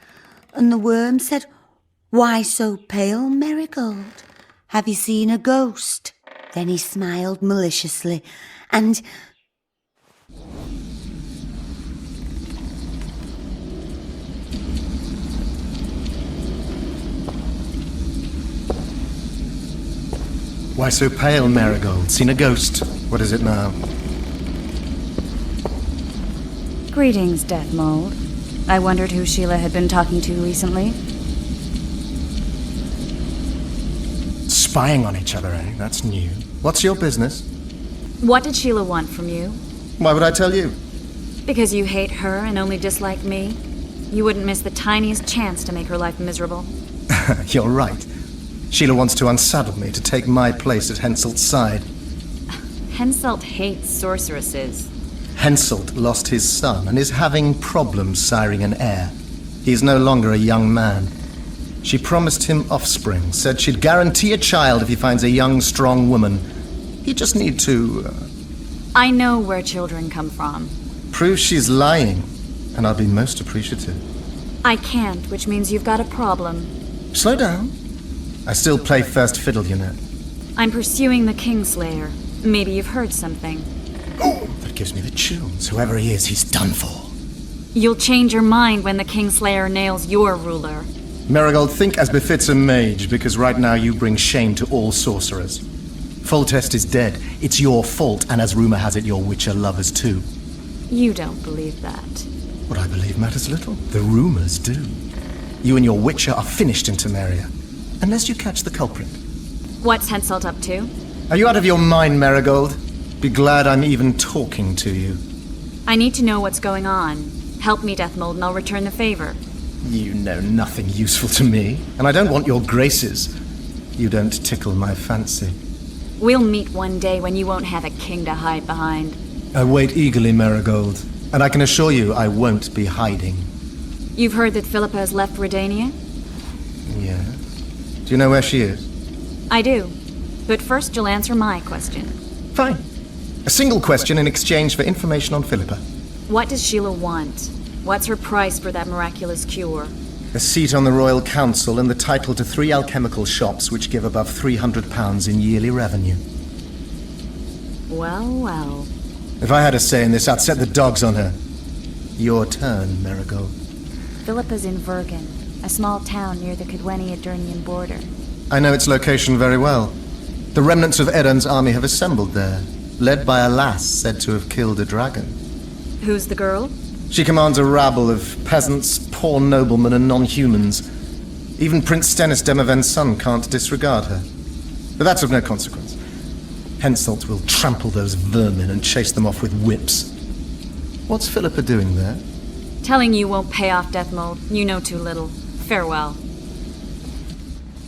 and the worm said, "Why so pale, Marigold? Have you seen a ghost?" Then he smiled maliciously, and... Why so pale, Marigold? Seen a ghost? What is it now? Greetings, Death Mold. I wondered who Sheila had been talking to recently. Spying on each other, eh? That's new. What's your business? What did Sheila want from you? Why would I tell you? Because you hate her and only dislike me? You wouldn't miss the tiniest chance to make her life miserable. You're right. Sheila wants to unsaddle me to take my place at Henselt's side. Henselt hates sorceresses. Henselt lost his son and is having problems siring an heir. He is no longer a young man. She promised him offspring, said she'd guarantee a child if he finds a young, strong woman. He just need to... I know where children come from. prove she's lying, and I'll be most appreciative. I can't, which means you've got a problem. Slow down. I still play first fiddle, you know. I'm pursuing the Kingslayer. Maybe you've heard something. That gives me the chills. Whoever he is, he's done for. You'll change your mind when the Kingslayer nails your ruler. Marigold, think as befits a mage, because right now you bring shame to all sorcerers. Foltest is dead. It's your fault, and as rumor has it, your Witcher lovers too. You don't believe that. What I believe matters little. The rumors do. You and your Witcher are finished in Temeria. Unless you catch the culprit. What's Henselt up to? Are you out of your mind, Marigold? Be glad I'm even talking to you. I need to know what's going on. Help me, Deathmold, and I'll return the favor. You know nothing useful to me, and I don't want your graces. You don't tickle my fancy. We'll meet one day when you won't have a king to hide behind. I wait eagerly, Marigold, and I can assure you I won't be hiding. You've heard that Philippa has left Redania? Yeah. Do you know where she is? I do. But first you'll answer my question. Fine. A single question in exchange for information on Philippa. What does Sheila want? What's her price for that miraculous cure? A seat on the Royal Council and the title to 3 alchemical shops which give above £300 in yearly revenue. Well, well. If I had a say in this, I'd set the dogs on her. Your turn, Marigold. Philippa's in Vergen, a small town near the Cadweni-Adurnian border. I know its location very well. The remnants of Eden's army have assembled there, led by a lass said to have killed a dragon. Who's the girl? She commands a rabble of peasants, poor noblemen, and non-humans. Even Prince Stennis Demaven's son can't disregard her. But that's of no consequence. Henselt will trample those vermin and chase them off with whips. What's Philippa doing there? Telling you won't pay off, Deathmold. You know too little. Farewell.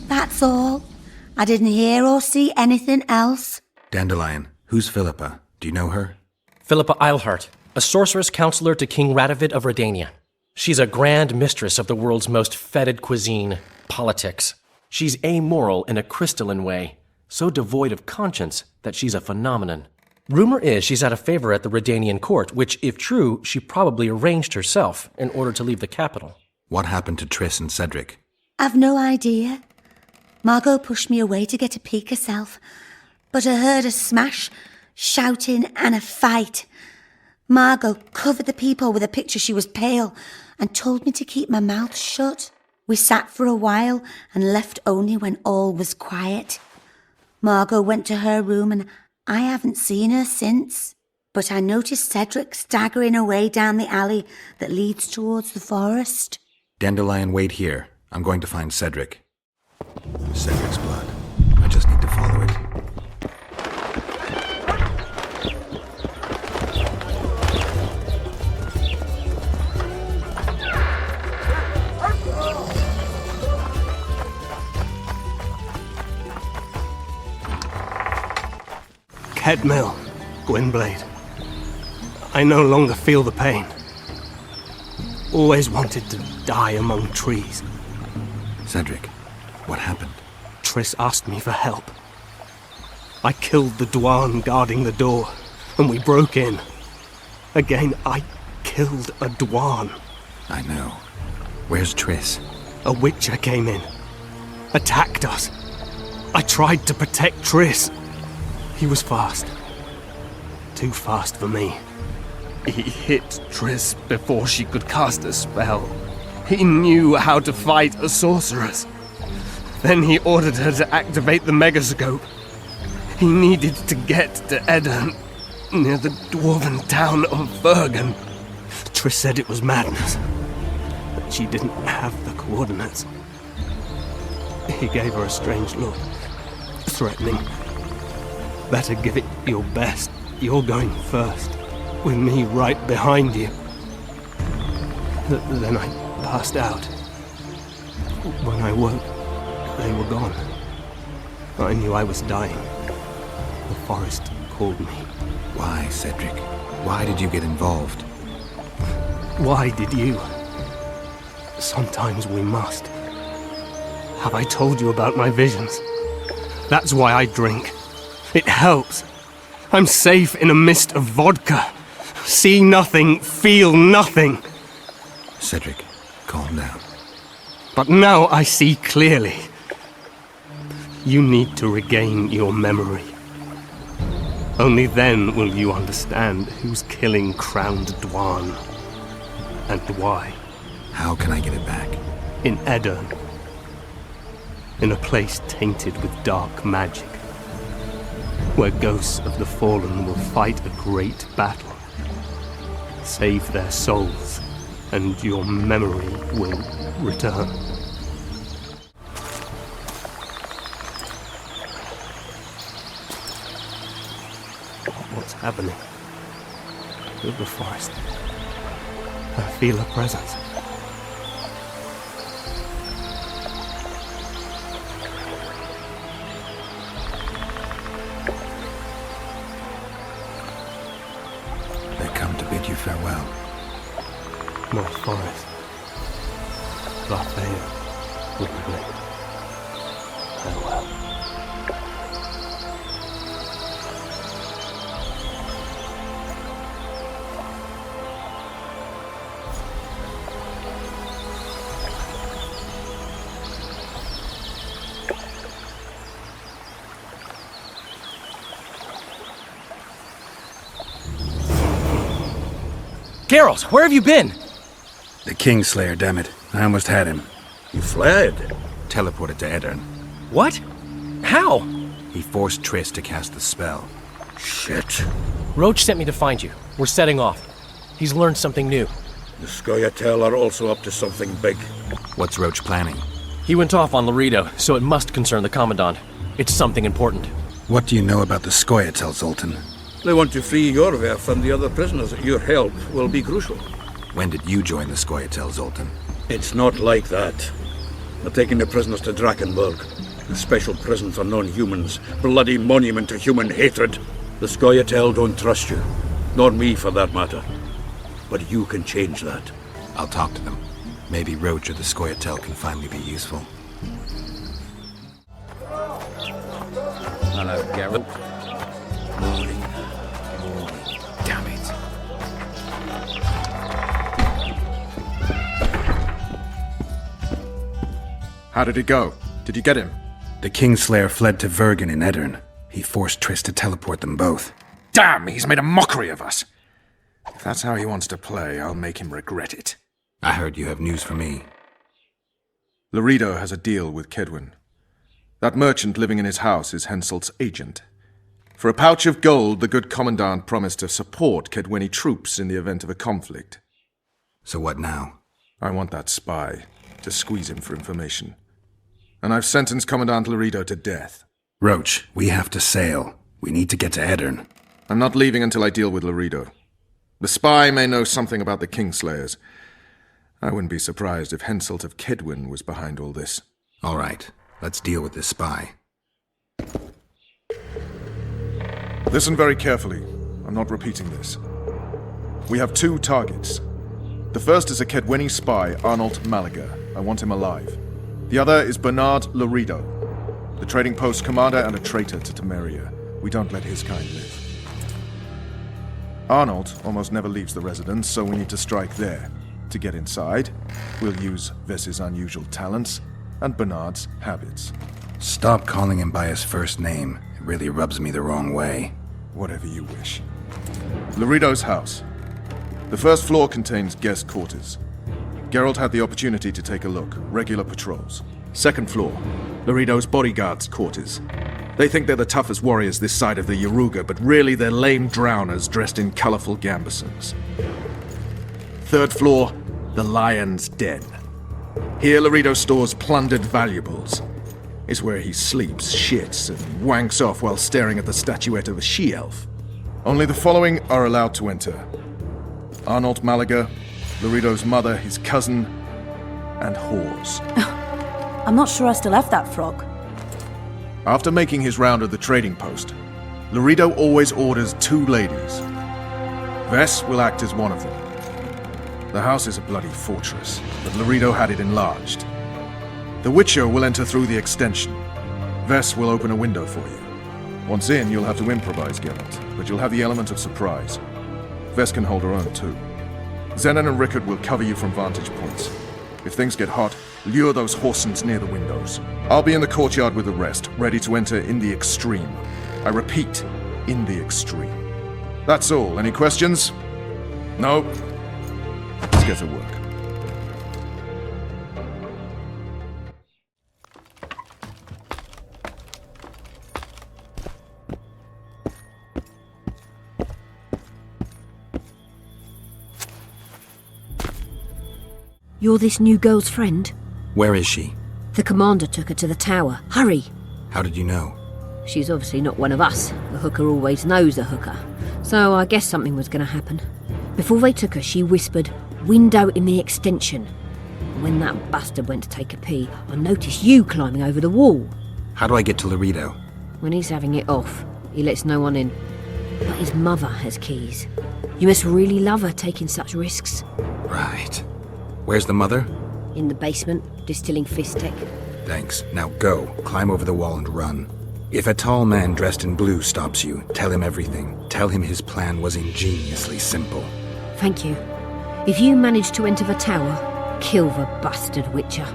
That's all. I didn't hear or see anything else. Dandelion, who's Philippa? Do you know her? Philippa Eilhart, a sorceress counselor to King Radovid of Redania. She's a grand mistress of the world's most fetid cuisine, politics. She's amoral in a crystalline way, So devoid of conscience that she's a phenomenon. Rumor is she's had a favor at the Redanian court, which, if true, she probably arranged herself in order to leave the capital. What happened to Triss and Cedric? I've no idea. Margot pushed me away to get a peek herself, but I heard a smash, shouting and a fight. Margot covered the people with a picture she was pale and told me to keep my mouth shut. We sat for a while and left only when all was quiet. Margot went to her room and I haven't seen her since. But I noticed Cedric staggering away down the alley that leads towards the forest. Dandelion, wait here. I'm going to find Cedric. Cedric's blood. I just need to follow it. Kedmill, Gwynblade. I no longer feel the pain. Always wanted to die among trees. Cedric, what happened? Triss asked me for help. I killed the Dwan guarding the door, and we broke in. Again, I killed a Dwan. I know. Where's Triss? A Witcher came in, attacked us. I tried to protect Triss. He was fast. Too fast for me. He hit Triss before she could cast a spell. He knew how to fight a sorceress. Then he ordered her to activate the megascope. He needed to get to Edirn, near the dwarven town of Bergen. Triss said it was madness, but she didn't have the coordinates. He gave her a strange look, threatening. Better give it your best. You're going first, with me right behind you. Then I passed out. When I woke, they were gone. I knew I was dying. The forest called me. Why, Cedric? Why did you get involved? Why did you? Sometimes we must. Have I told you about my visions? That's why I drink. It helps. I'm safe in a mist of vodka. See nothing, feel nothing. Cedric, calm down. But now I see clearly. You need to regain your memory. Only then will you understand who's killing Crowned Dwan. And why. How can I get it back? In Edirn. In a place tainted with dark magic. Where ghosts of the fallen will fight a great battle. Save their souls, and your memory will return. What's happening? With the forest. I feel a presence. Bid you farewell. My forest. Lathea, Gwynblade. Farewell. Geralt, where have you been? The Kingslayer, damn it. I almost had him. He fled. Teleported to Edirn. What? How? He forced Triss to cast the spell. Shit. Roche sent me to find you. We're setting off. He's learned something new. The Scoia'tael are also up to something big. What's Roche planning? He went off on Laredo, so it must concern the Commandant. It's something important. What do you know about the Scoia'tael, Zoltan? They want to free Yorveth and the other prisoners. Your help will be crucial. When did you join the Scoia'tael, Zoltan? It's not like that. They're taking the prisoners to Drakenberg, a special prison for non-humans, bloody monument to human hatred. The Scoia'tael don't trust you, nor me for that matter. But you can change that. I'll talk to them. Maybe Roche or the Scoia'tael can finally be useful. How did it go? Did you get him? The Kingslayer fled to Vergen in Edirn. He forced Triss to teleport them both. Damn, he's made a mockery of us. If that's how he wants to play, I'll make him regret it. I heard you have news for me. Laredo has a deal with Kedwin. That merchant living in his house is Henselt's agent. For a pouch of gold, the good commandant promised to support Kedweni troops in the event of a conflict. So what now? I want that spy to squeeze him for information. And I've sentenced Commandant Laredo to death. Roche, we have to sail. We need to get to Edirn. I'm not leaving until I deal with Laredo. The spy may know something about the Kingslayers. I wouldn't be surprised if Henselt of Kedwin was behind all this. All right, let's deal with this spy. Listen very carefully. I'm not repeating this. We have 2 targets. The first is a Kedweni spy, Arnold Malaga. I want him alive. The other is Bernard Laredo, the trading post commander and a traitor to Temeria. We don't let his kind live. Arnold almost never leaves the residence, so we need to strike there. To get inside, we'll use Vess's unusual talents and Bernard's habits. Stop calling him by his first name. It really rubs me the wrong way. Whatever you wish. Laredo's house. The first floor contains guest quarters. Geralt had the opportunity to take a look. Regular patrols. Second floor. Laredo's bodyguards' quarters. They think they're the toughest warriors this side of the Yaruga, but really they're lame drowners dressed in colorful gambesons. Third floor. The Lion's Den. Here Laredo stores plundered valuables. It's where he sleeps, shits, and wanks off while staring at the statuette of a she-elf. Only the following are allowed to enter. Arnold Malaga, Laredo's mother, his cousin, and whores. I'm not sure I still have that frog. After making his round of the trading post, Laredo always orders 2 ladies. Vess will act as one of them. The house is a bloody fortress, but Laredo had it enlarged. The Witcher will enter through the extension. Vess will open a window for you. Once in, you'll have to improvise, Geralt, but you'll have the element of surprise. Vess can hold her own, too. Zenon and Rickard will cover you from vantage points. If things get hot, lure those horsens near the windows. I'll be in the courtyard with the rest, ready to enter in the extreme. I repeat, in the extreme. That's all. Any questions? No? Let's get to work. You're this new girl's friend? Where is she? The commander took her to the tower. Hurry! How did you know? She's obviously not one of us. A hooker always knows a hooker. So I guess something was going to happen. Before they took her, she whispered, "Window in the extension." And when that bastard went to take a pee, I noticed you climbing over the wall. How do I get to Laredo? When he's having it off, he lets no one in. But his mother has keys. You must really love her taking such risks. Right. Where's the mother? In the basement, distilling fistek. Thanks. Now go. Climb over the wall and run. If a tall man dressed in blue stops you, tell him everything. Tell him his plan was ingeniously simple. Thank you. If you manage to enter the tower, kill the bastard Witcher.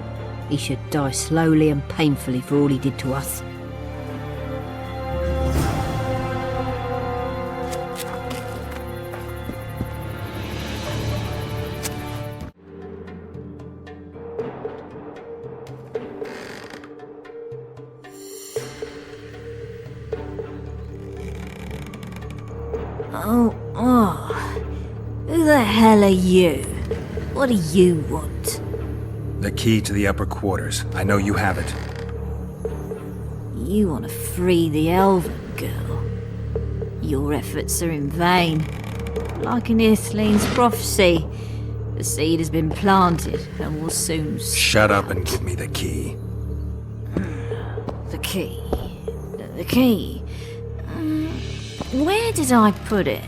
He should die slowly and painfully for all he did to us. Who the hell are you? What do you want? The key to the upper quarters. I know you have it. You want to free the elven girl. Your efforts are in vain. Like in Isleen's prophecy, the seed has been planted and will soon... Shut up and give me the key. The key. The key. Where did I put it?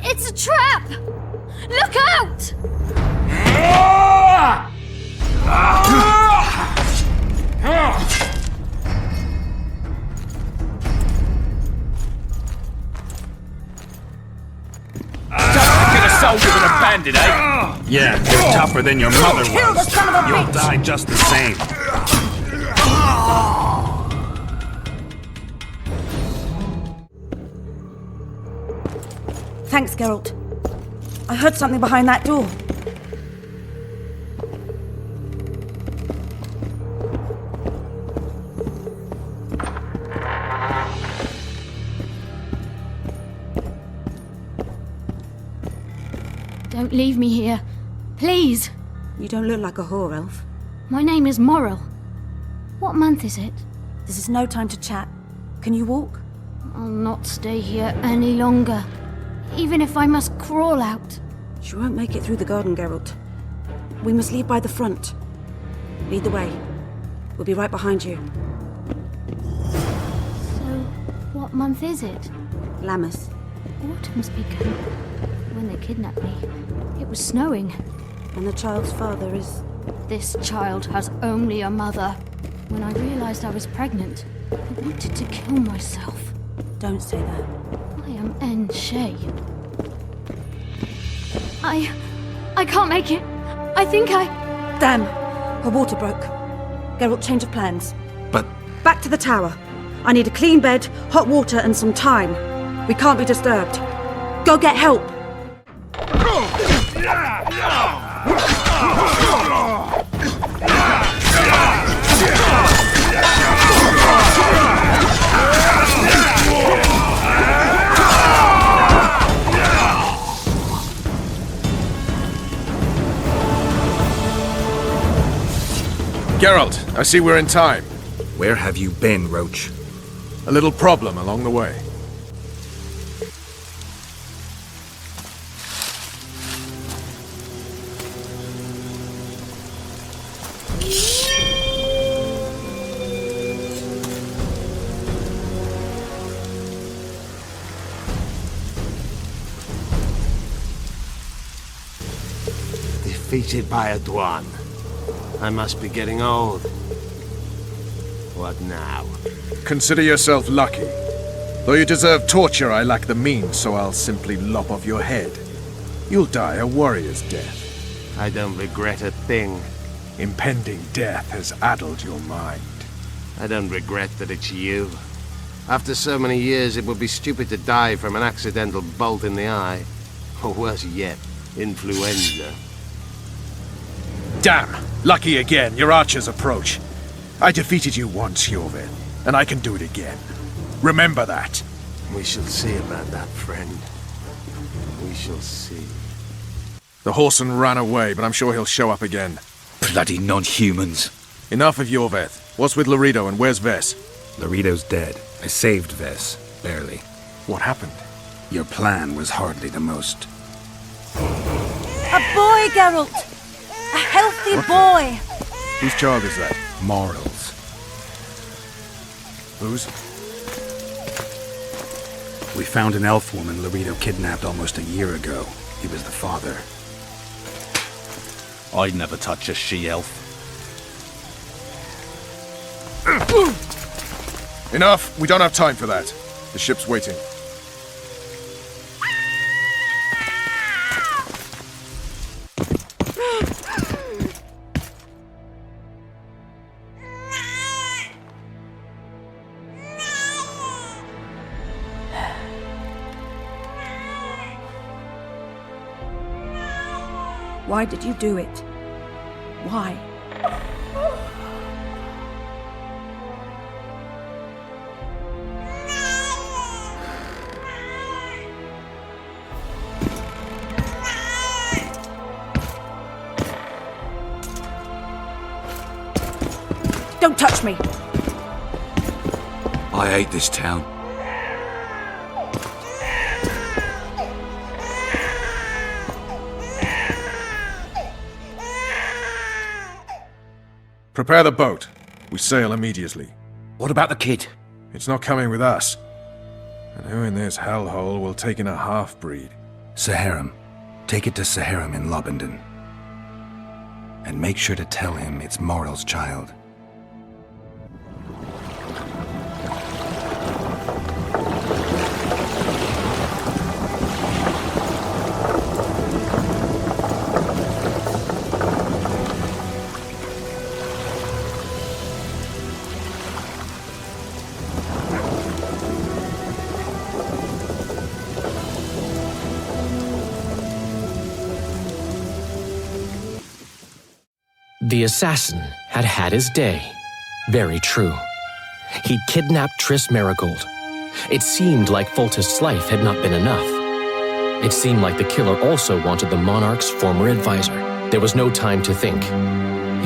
It's a trap! Look out! two-handed, eh? Yeah, you're tougher than your mother Kill the was. son of a You'll bitch! die just the same. Thanks, Geralt. I heard something behind that door. Don't leave me here. Please. You don't look like a whore elf. My name is Morrill. What month is it? This is no time to chat. Can you walk? I'll not stay here any longer. Even if I must crawl out. She won't make it through the garden, Geralt. We must leave by the front. Lead the way. We'll be right behind you. So, what month is it? Lammas. Autumn's begun. When they kidnapped me, it was snowing. And the child's father is... This child has only a mother. When I realized I was pregnant, I wanted to kill myself. Don't say that. I am N. Shay. I can't make it. I think I... Damn! Her water broke. Geralt, change of plans. But... Back to the tower. I need a clean bed, hot water, and some time. We can't be disturbed. Go get help! Geralt, I see we're in time. Where have you been, Roche? A little problem along the way. Defeated by a Dwan. I must be getting old. What now? Consider yourself lucky. Though you deserve torture, I lack the means, so I'll simply lop off your head. You'll die a warrior's death. I don't regret a thing. Impending death has addled your mind. I don't regret that it's you. After so many years, it would be stupid to die from an accidental bolt in the eye. Or worse yet, influenza. Damn! Lucky again, your archers approach. I defeated you once, Jorvin, and I can do it again. Remember that. We shall see about that, friend. We shall see. The horseman ran away, but I'm sure he'll show up again. Bloody non-humans. Enough of Jorveth. What's with Laredo and where's Ves? Laredo's dead. I saved Ves, barely. What happened? Your plan was hardly the most. A boy, Geralt! A healthy boy! Whose child is that? Morrill's. Whose? We found an elf woman Laredo kidnapped almost a year ago. He was the father. I'd never touch a she-elf. Enough! We don't have time for that. The ship's waiting. Why did you do it? Why? Don't touch me! I hate this town. Prepare the boat. We sail immediately. What about the kid? It's not coming with us. And who in this hellhole will take in a half-breed? Saharim. Take it to Saharim in Lobendon. And make sure to tell him it's Morrill's child. The assassin had had his day. Very true. He'd kidnapped Triss Marigold. It seemed like Foltest's life had not been enough. It seemed like the killer also wanted the monarch's former advisor. There was no time to think.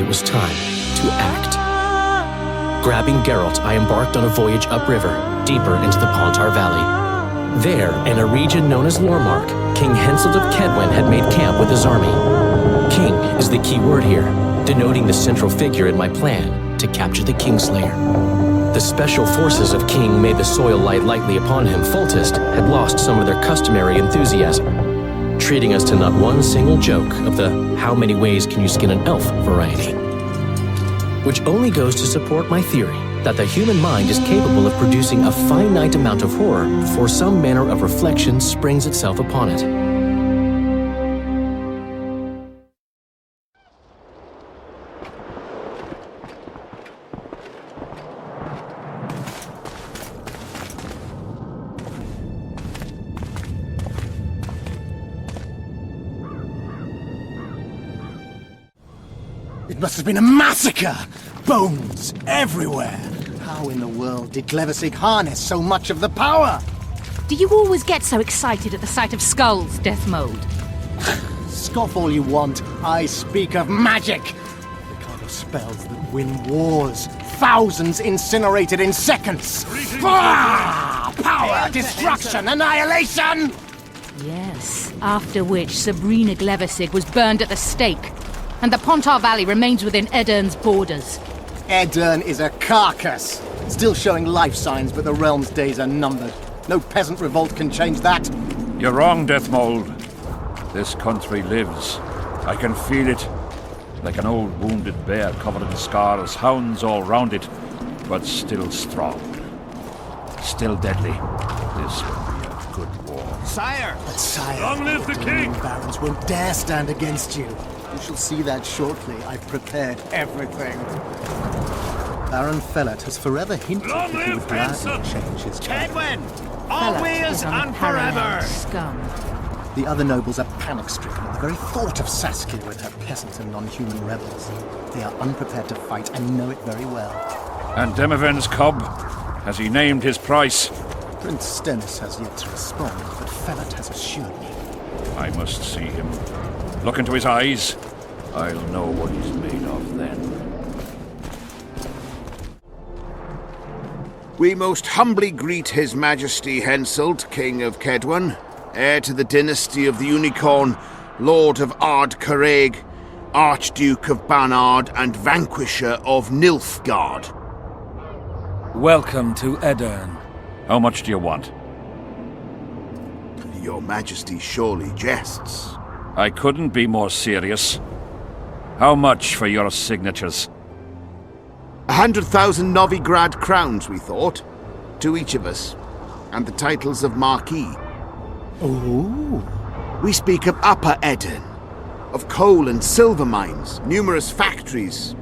It was time to act. Grabbing Geralt, I embarked on a voyage upriver, deeper into the Pontar Valley. There, in a region known as Lormark, King Henselt of Kedwen had made camp with his army. King is the key word here, denoting the central figure in my plan to capture the Kingslayer. The special forces of King made the soil lie lightly upon him. Foltest had lost some of their customary enthusiasm, treating us to not one single joke of the how many ways can you skin an elf variety. Which only goes to support my theory that the human mind is capable of producing a finite amount of horror before some manner of reflection springs itself upon it. It must have been a massacre! Bones everywhere! How in the world did Glevissig harness so much of the power? Do you always get so excited at the sight of skulls, Death Mode? Scoff all you want. I speak of magic! The kind of spells that win wars. Thousands incinerated in seconds! Power, destruction, annihilation! Yes, after which Sabrina Glevissig was burned at the stake, and the Pontar Valley remains within Edern's borders. Edern is a carcass, still showing life signs, but the realm's days are numbered. No peasant revolt can change that. You're wrong, Deathmold. This country lives. I can feel it. Like an old wounded bear covered in scars, hounds all round it, but still strong. Still deadly. This will be a good war. Sire! But sire, Long live the king! barons won't dare stand against you. You shall see that shortly. I've prepared everything. Baron Fellet has forever hinted that he would gladly change his Kedwen! Always and forever! Scum. The other nobles are panic-stricken at the very thought of Saskia with her peasant and non-human rebels. They are unprepared to fight and know it very well. And Demiven's cub? Has he named his price? Prince Stennis has yet to respond, but Fellet has assured me. I must see him. Look into his eyes. I'll know what he's made of then. We most humbly greet His Majesty Henselt, King of Kedwen, heir to the dynasty of the Unicorn, Lord of Ard Carreg, Archduke of Banard, and Vanquisher of Nilfgaard. Welcome to Edern. How much do you want? Your Majesty surely jests. I couldn't be more serious. How much for your signatures? 100,000 Novigrad crowns, we thought. To each of us. And the titles of Marquis. Ooh. We speak of Upper Edern. Of coal and silver mines, numerous factories.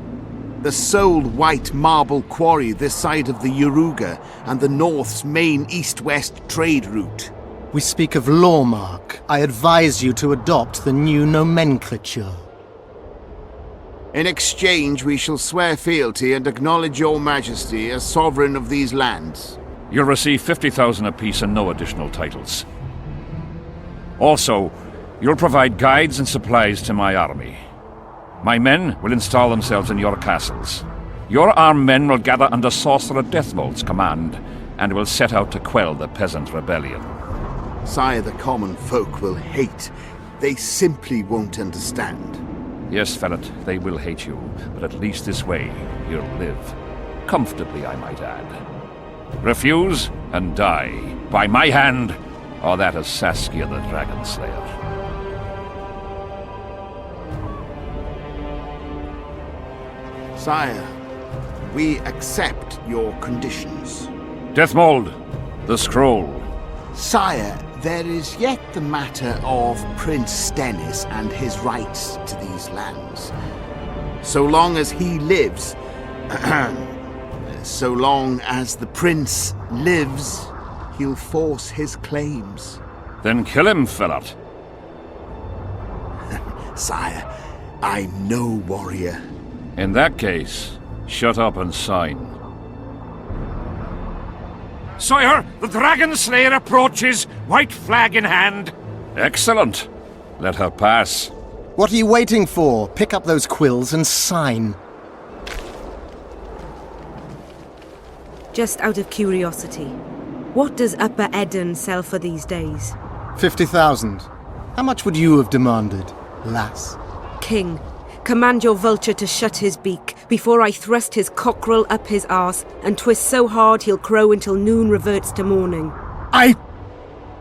The sole white marble quarry this side of the Yaruga, and the North's main east-west trade route. We speak of Lormark. I advise you to adopt the new nomenclature. In exchange, we shall swear fealty and acknowledge your majesty as sovereign of these lands. You'll receive 50,000 apiece and no additional titles. Also, you'll provide guides and supplies to my army. My men will install themselves in your castles. Your armed men will gather under Sorcerer Deathmold's command, and will set out to quell the peasant rebellion. Sire, the common folk will hate. They simply won't understand. Yes, Fellet, they will hate you, but at least this way you'll live. Comfortably, I might add. Refuse and die, by my hand, or that of Saskia the Dragon Slayer. Sire, we accept your conditions. Deathmold, the scroll. Sire, there is yet the matter of Prince Stennis and his rights to these lands. So long as he lives, so long as the prince lives, he'll force his claims. Then kill him, Fellet. Sire, I'm no warrior. In that case, shut up and sign. Sire, the Dragon Slayer approaches, white flag in hand. Excellent. Let her pass. What are you waiting for? Pick up those quills and sign. Just out of curiosity, what does Upper Eden sell for these days? 50,000. How much would you have demanded, lass? King, command your vulture to shut his beak before I thrust his cockerel up his arse and twist so hard he'll crow until noon reverts to morning.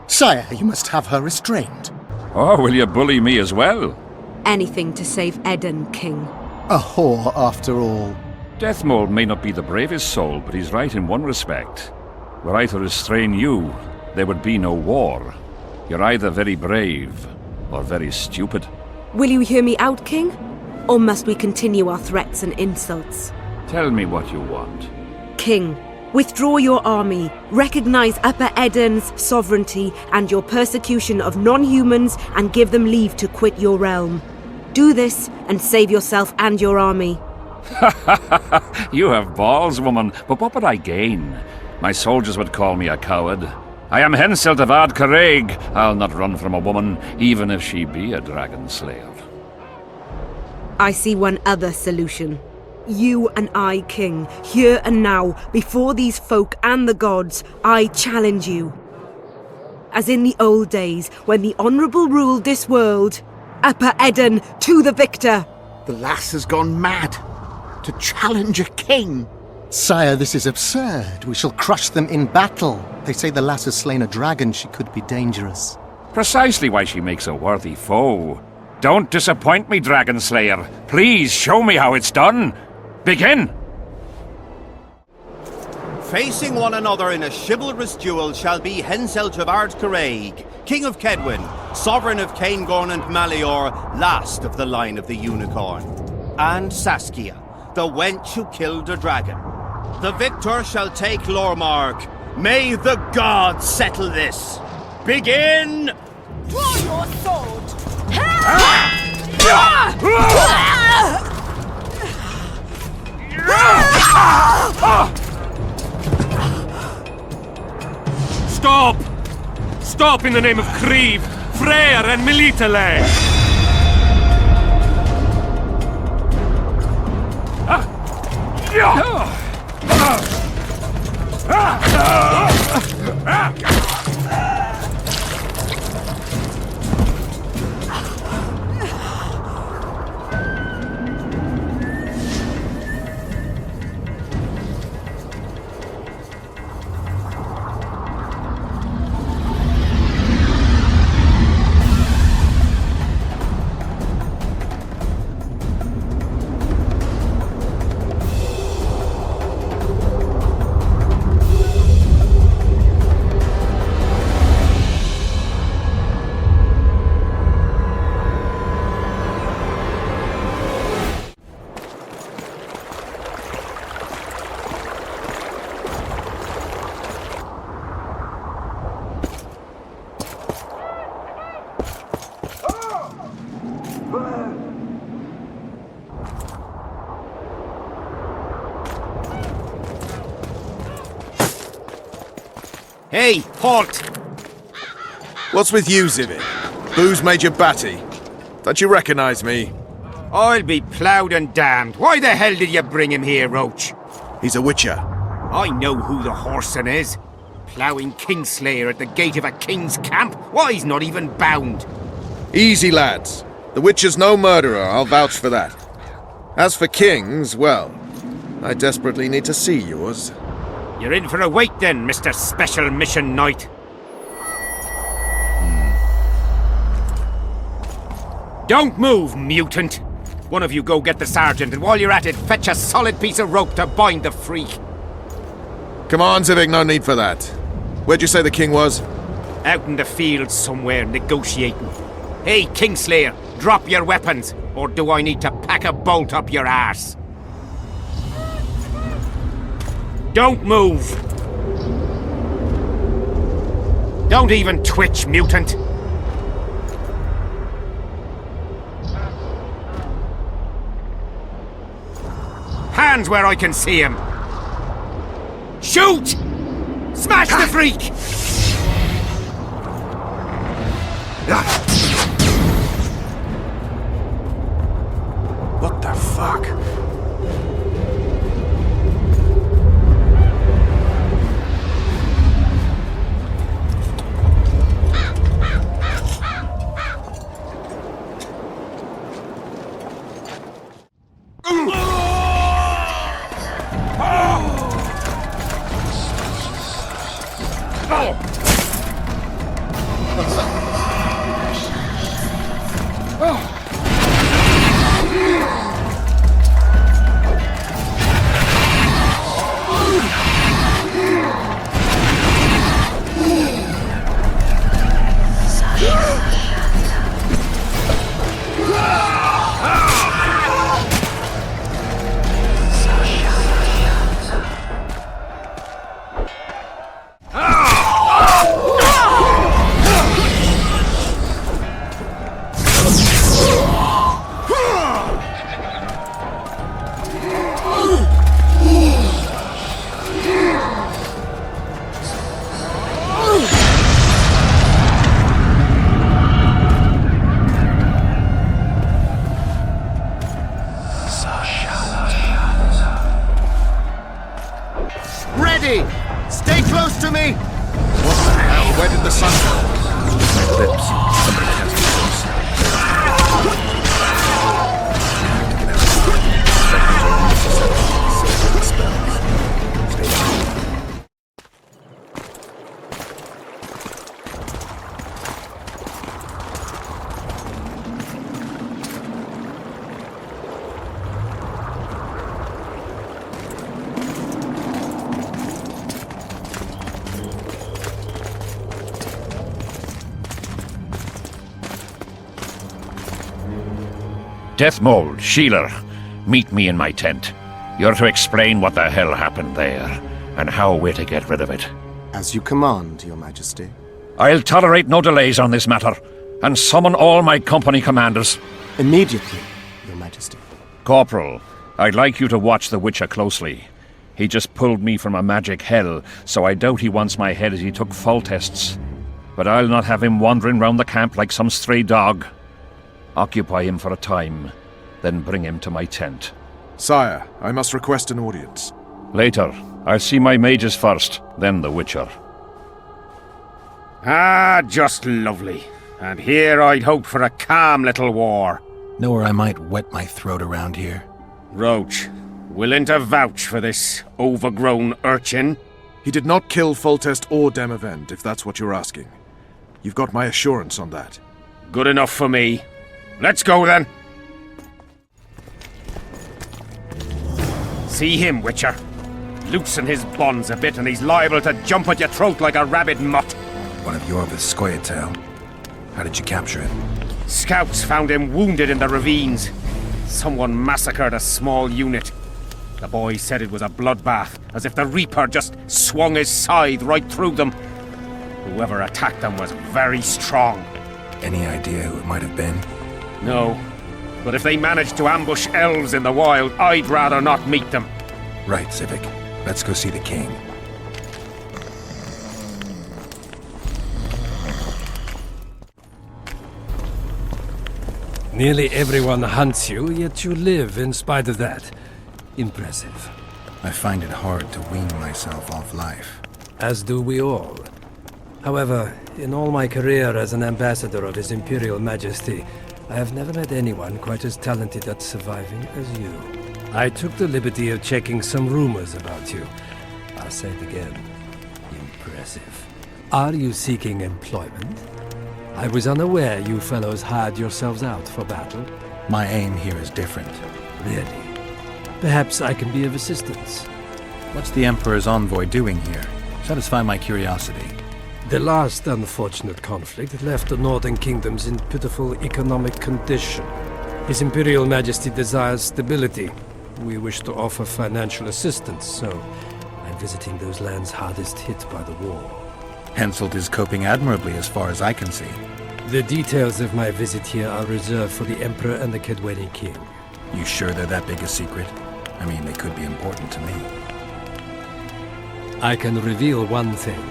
Sire, you must have her restrained. Oh, will you bully me as well? Anything to save Eden, King. A whore, after all. Deathmold may not be the bravest soul, but he's right in one respect. Were I to restrain you, there would be no war. You're either very brave, or very stupid. Will you hear me out, King? Or must we continue our threats and insults? Tell me what you want. King, withdraw your army, recognize Upper Eden's sovereignty and your persecution of non-humans, and give them leave to quit your realm. Do this, and save yourself and your army. You have balls, woman, but what would I gain? My soldiers would call me a coward. I am Henselt of Ard Caraig. I'll not run from a woman, even if she be a dragon slayer. I see one other solution. You and I, King, here and now, before these folk and the gods, I challenge you. As in the old days, when the Honourable ruled this world, Upper Eden to the victor! The lass has gone mad. To challenge a king. Sire, this is absurd. We shall crush them in battle. They say the lass has slain a dragon. She could be dangerous. Precisely why she makes a worthy foe. Don't disappoint me, Dragon Slayer. Please show me how it's done. Begin! Facing one another in a chivalrous duel shall be Henselt of Ard Caraig, King of Kedwin, Sovereign of Caingorn and Malior, last of the line of the Unicorn, and Saskia, the wench who killed a dragon. The victor shall take Lormark. May the gods settle this. Begin! Draw your sword! Stop! Stop in the name of Creve, Freyr and Melitele! Hey, halt! What's with you, Zivit? Booze Major Batty? Don't you recognize me? I'll be ploughed and damned. Why the hell did you bring him here, Roche? He's a witcher. I know who the whoreson is. Ploughing Kingslayer at the gate of a king's camp? Why, he's not even bound. Easy, lads. The witcher's no murderer, I'll vouch for that. As for kings, well, I desperately need to see yours. You're in for a wait then, Mr. Special Mission Knight. Don't move, mutant! One of you go get the sergeant, and while you're at it, fetch a solid piece of rope to bind the freak. Come on, Zivik, no need for that. Where'd you say the king was? Out in the field somewhere, negotiating. Hey, Kingslayer, drop your weapons, or do I need to pack a bolt up your arse? Don't move! Don't even twitch, mutant! Stand where I can see him! Shoot! Smash the freak! What the fuck? Ready! Stay close to me! What the hell? Where did the sun go? My lips. Somebody cast me close. Deathmold, Sheeler, meet me in my tent. You're to explain what the hell happened there, and how we're to get rid of it. As you command, Your Majesty. I'll tolerate no delays on this matter, and summon all my company commanders. Immediately, Your Majesty. Corporal, I'd like you to watch the Witcher closely. He just pulled me from a magic hell, so I doubt he wants my head as he took fall tests. But I'll not have him wandering round the camp like some stray dog. Occupy him for a time, then bring him to my tent. Sire, I must request an audience. Later. I'll see my mages first, then the Witcher. Ah, just lovely. And here I'd hoped for a calm little war. Know where I might wet my throat around here? Roche, willing to vouch for this overgrown urchin? He did not kill Foltest or Demavend, if that's what you're asking. You've got my assurance on that. Good enough for me. Let's go then. See him, Witcher. Loosen his bonds a bit and he's liable to jump at your throat like a rabid mutt. One of your Viscoyatel. How did you capture him? Scouts found him wounded in the ravines. Someone massacred a small unit. The boy said it was a bloodbath, as if the Reaper just swung his scythe right through them. Whoever attacked them was very strong. Any idea who it might have been? No. But if they managed to ambush elves in the wild, I'd rather not meet them. Right, Civic. Let's go see the king. Nearly everyone hunts you, yet you live in spite of that. Impressive. I find it hard to wean myself off life. As do we all. However, in all my career as an ambassador of His Imperial Majesty, I have never met anyone quite as talented at surviving as you. I took the liberty of checking some rumors about you. I'll say it again. Impressive. Are you seeking employment? I was unaware you fellows hired yourselves out for battle. My aim here is different. Really? Perhaps I can be of assistance. What's the Emperor's envoy doing here? Satisfy my curiosity. The last unfortunate conflict left the northern kingdoms in pitiful economic condition. His Imperial Majesty desires stability. We wish to offer financial assistance, so I'm visiting those lands hardest hit by the war. Henselt is coping admirably as far as I can see. The details of my visit here are reserved for the Emperor and the Kedweni King. You sure they're that big a secret? I mean, they could be important to me. I can reveal one thing.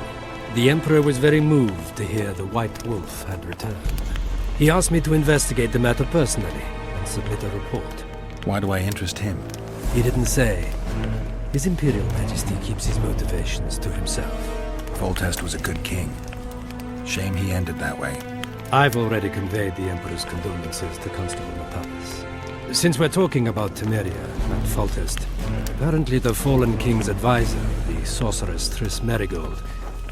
The Emperor was very moved to hear the White Wolf had returned. He asked me to investigate the matter personally and submit a report. Why do I interest him? He didn't say. His Imperial Majesty keeps his motivations to himself. Foltest was a good king. Shame he ended that way. I've already conveyed the Emperor's condolences to Constable Matthias. Since we're talking about Temeria and Foltest, apparently the fallen king's advisor, the sorceress Triss Merigold,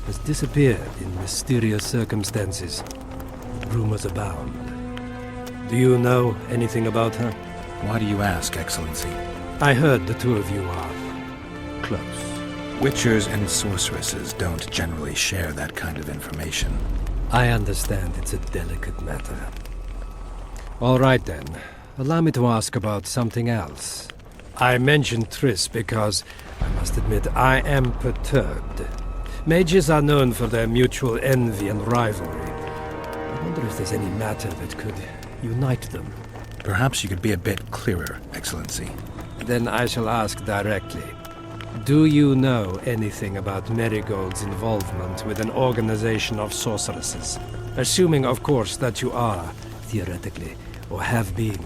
has disappeared in mysterious circumstances. Rumors abound. Do you know anything about her? Why do you ask, Excellency? I heard the two of you are close. Witchers and sorceresses don't generally share that kind of information. I understand it's a delicate matter. All right then. Allow me to ask about something else. I mentioned Triss because, I must admit, I am perturbed. Mages are known for their mutual envy and rivalry. I wonder if there's any matter that could unite them. Perhaps you could be a bit clearer, Excellency. Then I shall ask directly. Do you know anything about Merigold's involvement with an organization of sorceresses? Assuming, of course, that you are, theoretically, or have been,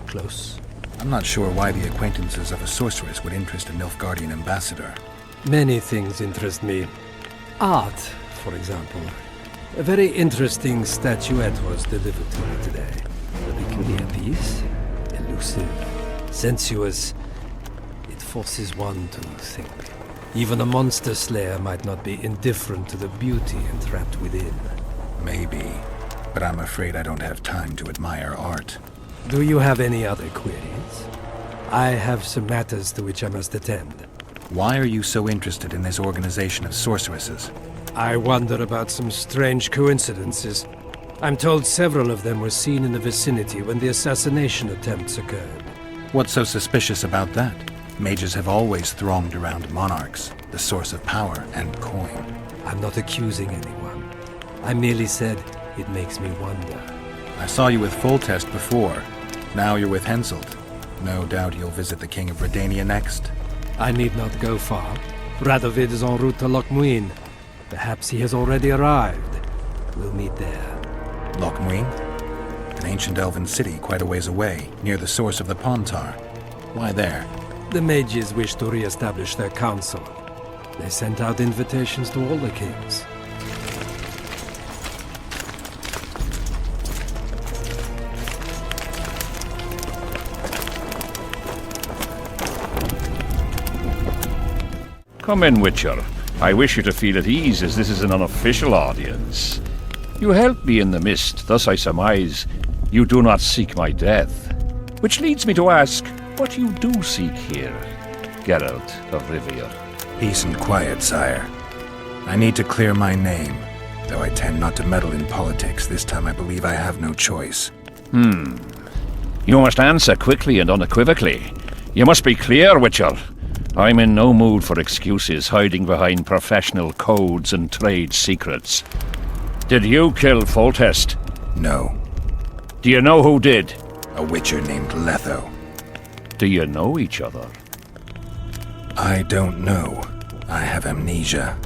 close. I'm not sure why the acquaintances of a sorceress would interest a Nilfgaardian ambassador. Many things interest me. Art, for example. A very interesting statuette was delivered to me today. A peculiar piece, elusive, sensuous. It forces one to think. Even a monster slayer might not be indifferent to the beauty entrapped within. Maybe, but I'm afraid I don't have time to admire art. Do you have any other queries? I have some matters to which I must attend. Why are you so interested in this organization of sorceresses? I wonder about some strange coincidences. I'm told several of them were seen in the vicinity when the assassination attempts occurred. What's so suspicious about that? Mages have always thronged around monarchs, the source of power and coin. I'm not accusing anyone. I merely said it makes me wonder. I saw you with Foltest before. Now you're with Henselt. No doubt you'll visit the King of Redania next. I need not go far. Radovid is en route to Lochmuin. Perhaps he has already arrived. We'll meet there. Lochmuin? An ancient elven city quite a ways away, near the source of the Pontar. Why there? The mages wish to re-establish their council. They sent out invitations to all the kings. Come in, Witcher. I wish you to feel at ease, as this is an unofficial audience. You helped me in the mist, thus I surmise you do not seek my death. Which leads me to ask what you do seek here, Geralt of Rivia. Peace and quiet, sire. I need to clear my name. Though I tend not to meddle in politics, this time I believe I have no choice. You must answer quickly and unequivocally. You must be clear, Witcher. I'm in no mood for excuses hiding behind professional codes and trade secrets. Did you kill Foltest? No. Do you know who did? A witcher named Letho. Do you know each other? I don't know. I have amnesia.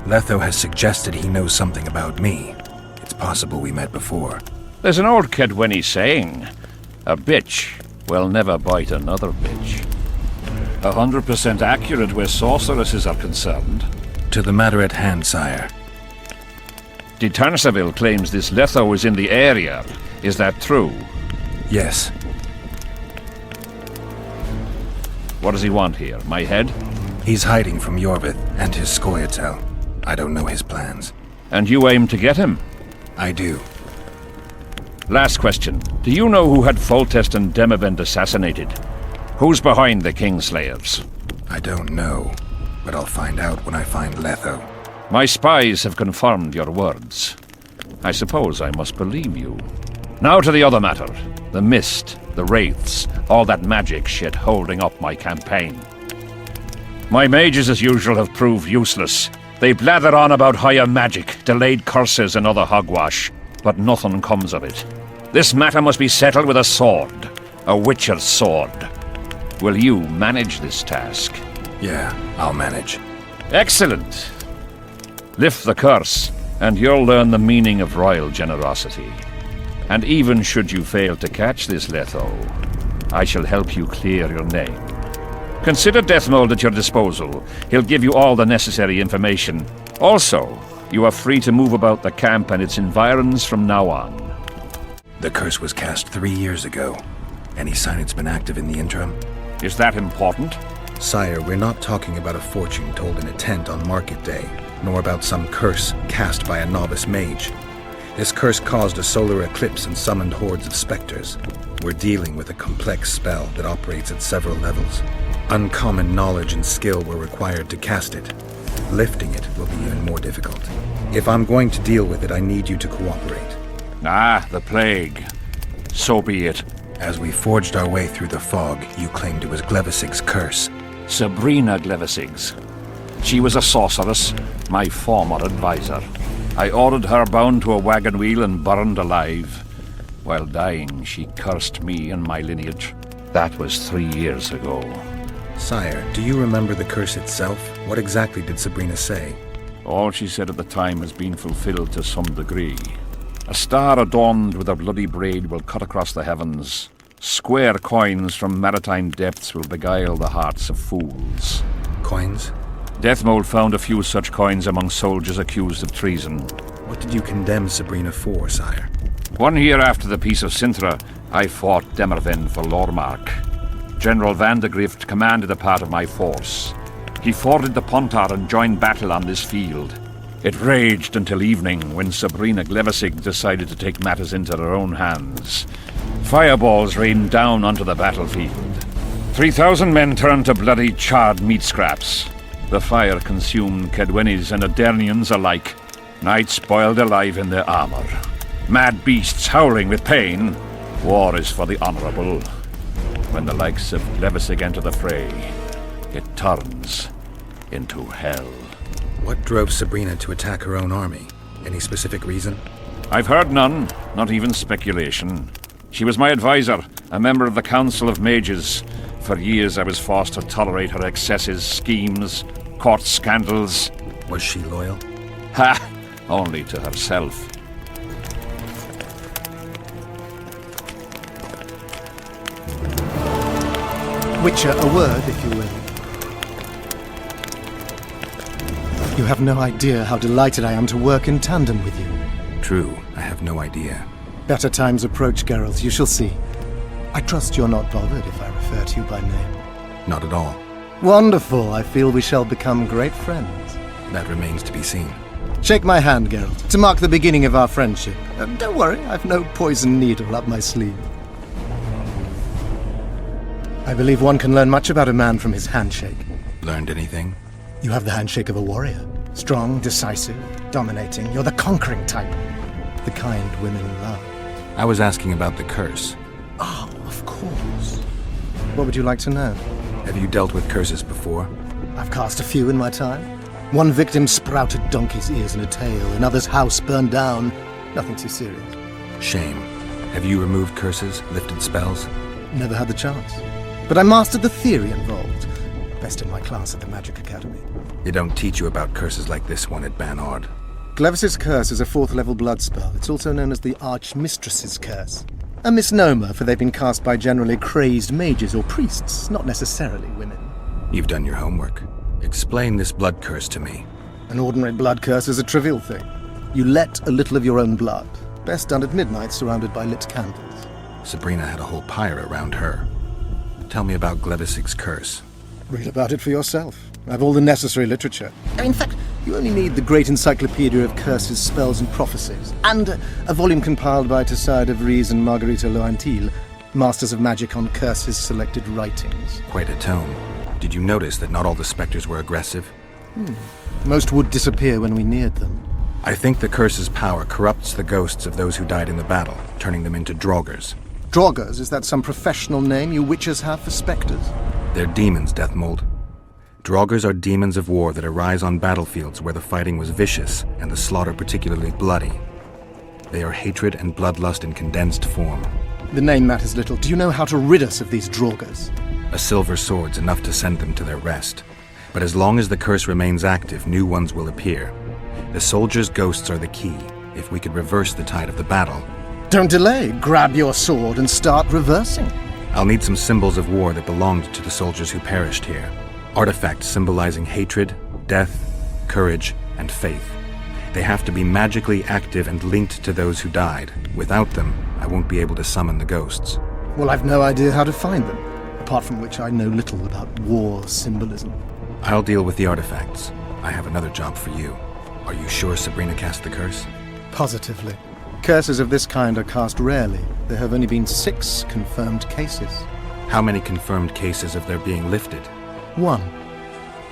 Letho has suggested he knows something about me. It's possible we met before. There's an old Kedweni saying, a bitch will never bite another bitch. 100% accurate where sorceresses are concerned. To the matter at hand, sire. De Tanseville claims this Letho is in the area. Is that true? Yes. What does he want here? My head? He's hiding from Yorvith and his Scoia'tael. I don't know his plans. And you aim to get him? I do. Last question. Do you know who had Foltest and Demavend assassinated? Who's behind the Kingslayers? I don't know, but I'll find out when I find Letho. My spies have confirmed your words. I suppose I must believe you. Now to the other matter. The mist, the wraiths, all that magic shit holding up my campaign. My mages, as usual, have proved useless. They blather on about higher magic, delayed curses and other hogwash, but nothing comes of it. This matter must be settled with a sword. A witcher's sword. Will you manage this task? Yeah, I'll manage. Excellent. Lift the curse, and you'll learn the meaning of royal generosity. And even should you fail to catch this Letho, I shall help you clear your name. Consider Deathmold at your disposal. He'll give you all the necessary information. Also, you are free to move about the camp and its environs from now on. The curse was cast 3 years ago. Any sign it's been active in the interim? Is that important? Sire, we're not talking about a fortune told in a tent on market day, nor about some curse cast by a novice mage. This curse caused a solar eclipse and summoned hordes of specters. We're dealing with a complex spell that operates at several levels. Uncommon knowledge and skill were required to cast it. Lifting it will be even more difficult. If I'm going to deal with it, I need you to cooperate. Ah, the plague. So be it. As we forged our way through the fog, you claimed it was Glevisig's curse. Sabrina Glevisig's. She was a sorceress, my former advisor. I ordered her bound to a wagon wheel and burned alive. While dying, she cursed me and my lineage. That was 3 years ago. Sire, do you remember the curse itself? What exactly did Sabrina say? All she said at the time has been fulfilled to some degree. A star adorned with a bloody braid will cut across the heavens. Square coins from maritime depths will beguile the hearts of fools. Coins? Deathmold found a few such coins among soldiers accused of treason. What did you condemn Sabrina for, sire? 1 year after the Peace of Sintra, I fought Demerven for Lormark. General Vandegrift commanded a part of my force. He forded the Pontar and joined battle on this field. It raged until evening, when Sabrina Glevisig decided to take matters into her own hands. Fireballs rained down onto the battlefield. 3,000 men turned to bloody, charred meat scraps. The fire consumed Kedwenis and Adernians alike. Knights boiled alive in their armor. Mad beasts howling with pain. War is for the honorable. When the likes of Glevisig enter the fray, it turns into hell. What drove Sabrina to attack her own army? Any specific reason? I've heard none, not even speculation. She was my advisor, a member of the Council of Mages. For years I was forced to tolerate her excesses, schemes, court scandals. Was she loyal? Ha! Only to herself. Witcher, a word, if you will. You have no idea how delighted I am to work in tandem with you. True, I have no idea. Better times approach, Geralt, you shall see. I trust you're not bothered if I refer to you by name. Not at all. Wonderful, I feel we shall become great friends. That remains to be seen. Shake my hand, Geralt, to mark the beginning of our friendship. Don't worry, I've no poison needle up my sleeve. I believe one can learn much about a man from his handshake. Learned anything? You have the handshake of a warrior. Strong, decisive, dominating. You're the conquering type. The kind women love. I was asking about the curse. Oh, of course. What would you like to know? Have you dealt with curses before? I've cast a few in my time. One victim sprouted donkey's ears in a tail, another's house burned down. Nothing too serious. Shame. Have you removed curses, lifted spells? Never had the chance. But I mastered the theory involved. Best in my class at the Magic Academy. They don't teach you about curses like this one at Banard. Glevis's curse is a 4th level blood spell. It's also known as the Archmistress's curse. A misnomer, for they've been cast by generally crazed mages or priests, not necessarily women. You've done your homework. Explain this blood curse to me. An ordinary blood curse is a trivial thing. You let a little of your own blood. Best done at midnight, surrounded by lit candles. Sabrina had a whole pyre around her. Tell me about Glevisig's curse. Read about it for yourself. I have all the necessary literature. In fact, you only need the Great Encyclopedia of Curses, Spells and Prophecies, and a volume compiled by Tessard de Vries and Marguerite Loantil, Masters of Magic on Curses Selected Writings. Quite a tome. Did you notice that not all the specters were aggressive? Most would disappear when we neared them. I think the curse's power corrupts the ghosts of those who died in the battle, turning them into draugrs. Draugrs? Is that some professional name you witches have for specters? They're demons, Deathmold. Draugrs are demons of war that arise on battlefields where the fighting was vicious and the slaughter particularly bloody. They are hatred and bloodlust in condensed form. The name matters little. Do you know how to rid us of these Draugrs? A silver sword's enough to send them to their rest. But as long as the curse remains active, new ones will appear. The soldiers' ghosts are the key. If we could reverse the tide of the battle... Don't delay. Grab your sword and start reversing. I'll need some symbols of war that belonged to the soldiers who perished here. Artifacts symbolizing hatred, death, courage, and faith. They have to be magically active and linked to those who died. Without them, I won't be able to summon the ghosts. Well, I've no idea how to find them, apart from which I know little about war symbolism. I'll deal with the artifacts. I have another job for you. Are you sure Sabrina cast the curse? Positively. Curses of this kind are cast rarely. There have only been 6 confirmed cases. How many confirmed cases of their being lifted? 1.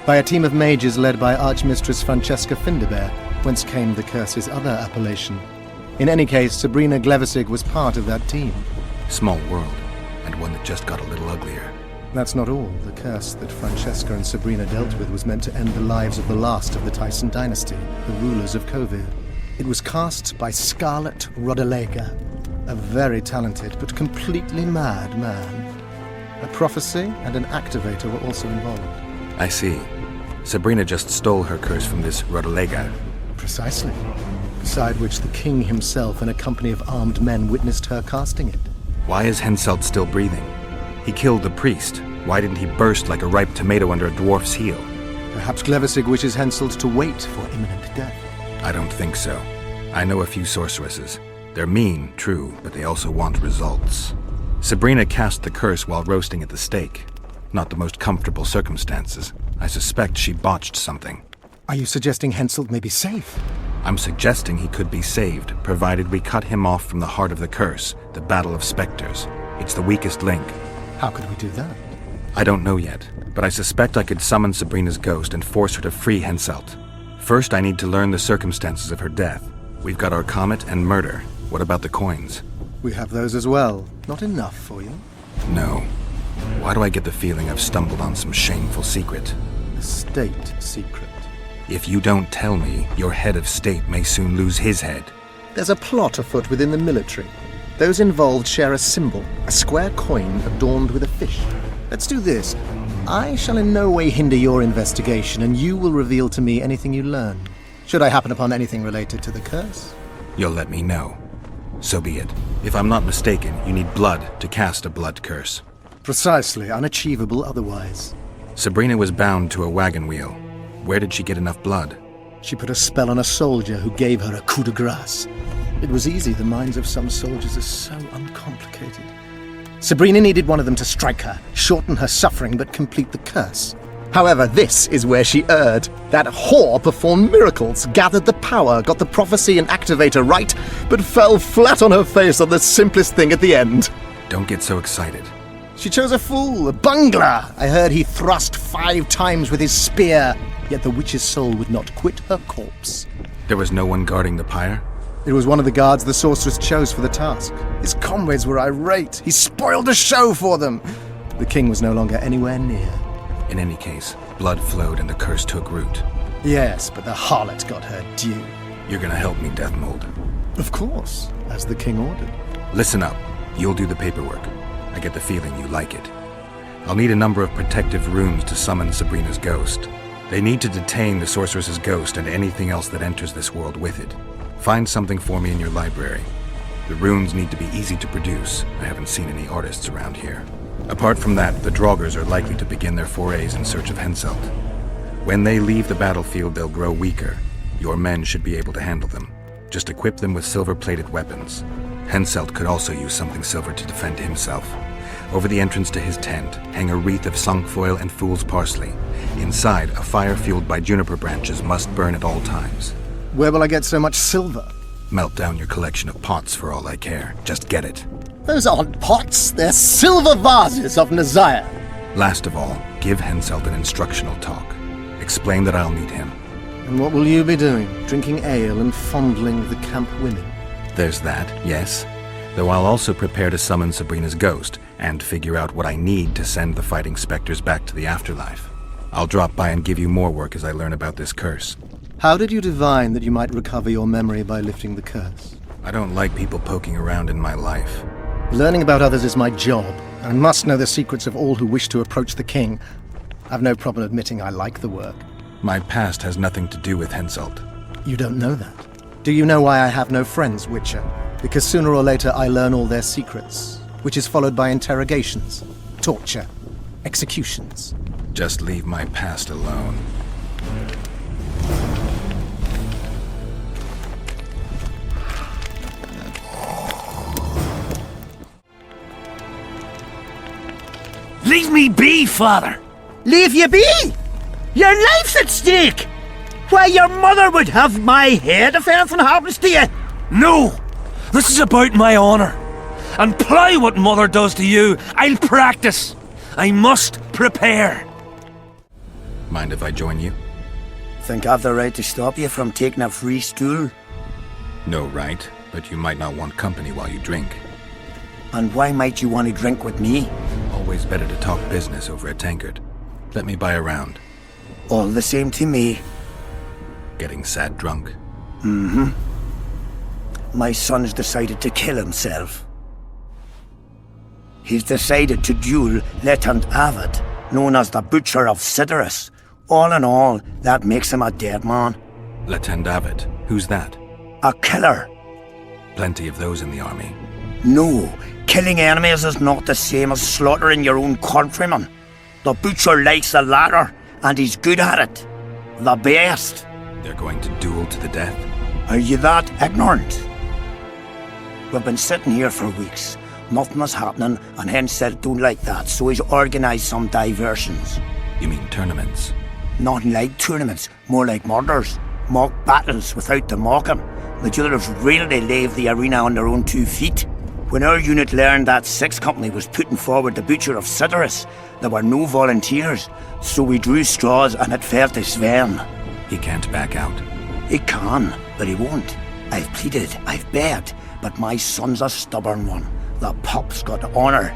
By a team of mages led by Archmistress Francesca Finderbear, whence came the curse's other appellation. In any case, Sabrina Glevissig was part of that team. Small world, and one that just got a little uglier. That's not all. The curse that Francesca and Sabrina dealt with was meant to end the lives of the last of the Tyson dynasty, the rulers of Kovir. It was cast by Scarlet Rodalega, a very talented but completely mad man. A prophecy and an activator were also involved. I see. Sabrina just stole her curse from this Rodalega. Precisely. Beside which the king himself and a company of armed men witnessed her casting it. Why is Henselt still breathing? He killed the priest. Why didn't he burst like a ripe tomato under a dwarf's heel? Perhaps Glevissig wishes Henselt to wait for imminent death. I don't think so. I know a few sorceresses. They're mean, true, but they also want results. Sabrina cast the curse while roasting at the stake. Not the most comfortable circumstances. I suspect she botched something. Are you suggesting Henselt may be safe? I'm suggesting he could be saved, provided we cut him off from the heart of the curse, the Battle of Spectres. It's the weakest link. How could we do that? I don't know yet, but I suspect I could summon Sabrina's ghost and force her to free Henselt. First, I need to learn the circumstances of her death. We've got our comet and murder. What about the coins? We have those as well. Not enough for you? No. Why do I get the feeling I've stumbled on some shameful secret? A state secret. If you don't tell me, your head of state may soon lose his head. There's a plot afoot within the military. Those involved share a symbol, a square coin adorned with a fish. Let's do this. I shall in no way hinder your investigation, and you will reveal to me anything you learn. Should I happen upon anything related to the curse? You'll let me know. So be it. If I'm not mistaken, you need blood to cast a blood curse. Precisely, unachievable otherwise. Sabrina was bound to a wagon wheel. Where did she get enough blood? She put a spell on a soldier who gave her a coup de grace. It was easy, the minds of some soldiers are so uncomplicated. Sabrina needed one of them to strike her, shorten her suffering, but complete the curse. However, this is where she erred. That whore performed miracles, gathered the power, got the prophecy and activator right, but fell flat on her face on the simplest thing at the end. Don't get so excited. She chose a fool, a bungler. I heard he thrust 5 times with his spear, yet the witch's soul would not quit her corpse. There was no one guarding the pyre? It was one of the guards the sorceress chose for the task. His comrades were irate. He spoiled the show for them. The king was no longer anywhere near. In any case, blood flowed and the curse took root. Yes, but the harlot got her due. You're gonna help me, Deathmold. Of course, as the king ordered. Listen up. You'll do the paperwork. I get the feeling you like it. I'll need a number of protective runes to summon Sabrina's ghost. They need to detain the sorceress's ghost and anything else that enters this world with it. Find something for me in your library. The runes need to be easy to produce. I haven't seen any artists around here. Apart from that, the Draugrs are likely to begin their forays in search of Henselt. When they leave the battlefield, they'll grow weaker. Your men should be able to handle them. Just equip them with silver-plated weapons. Henselt could also use something silver to defend himself. Over the entrance to his tent, hang a wreath of cinquefoil and fool's parsley. Inside, a fire fueled by juniper branches must burn at all times. Where will I get so much silver? Melt down your collection of pots for all I care. Just get it. Those aren't pots, they're silver vases of Nazaya. Last of all, give Henselt an instructional talk. Explain that I'll meet him. And what will you be doing? Drinking ale and fondling the camp women? There's that, yes. Though I'll also prepare to summon Sabrina's ghost and figure out what I need to send the fighting specters back to the afterlife. I'll drop by and give you more work as I learn about this curse. How did you divine that you might recover your memory by lifting the curse? I don't like people poking around in my life. Learning about others is my job. I must know the secrets of all who wish to approach the king. I've no problem admitting I like the work. My past has nothing to do with Henselt. You don't know that. Do you know why I have no friends, Witcher? Because sooner or later I learn all their secrets, which is followed by interrogations, torture, executions. Just leave my past alone. Leave me be, father! Leave you be? Your life's at stake! Why, your mother would have my head if anything happens to you! No! This is about my honor. And ply what mother does to you, I'll practice. I must prepare. Mind if I join you? Think I've the right to stop you from taking a free stool? No right, but you might not want company while you drink. And why might you want to drink with me? Always better to talk business over a tankard. Let me buy a round. All the same to me. Getting sad drunk? Mm-hmm. My son's decided to kill himself. He's decided to duel Lieutenant Avid, known as the Butcher of Sidorus. All in all, that makes him a dead man. Lieutenant Avid? Who's that? A killer. Plenty of those in the army. No, killing enemies is not the same as slaughtering your own countrymen. The Butcher likes the latter, and he's good at it. The best. They're going to duel to the death? Are you that ignorant? We've been sitting here for weeks. Nothing is happening, and Henselt don't like that, so he's organised some diversions. You mean tournaments? Nothing like tournaments, more like murders. Mock battles without the mocking. The duellers really leave the arena on their own 2 feet. When our unit learned that 6th Company was putting forward the Butcher of Sidorus, there were no volunteers, so we drew straws and it fell to Sven. He can't back out. He can, but he won't. I've pleaded, I've begged, but my son's a stubborn one. The pup's got honour.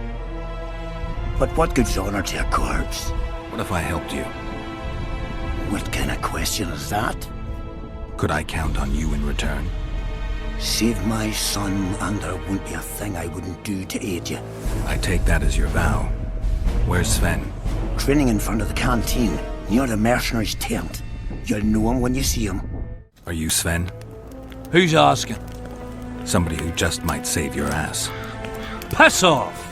But what good's honour to a corpse? What if I helped you? What kind of question is that? Could I count on you in return? Save my son, and there won't be a thing I wouldn't do to aid you. I take that as your vow. Where's Sven? Training in front of the canteen, near the mercenary's tent. You'll know him when you see him. Are you Sven? Who's asking? Somebody who just might save your ass. Piss off!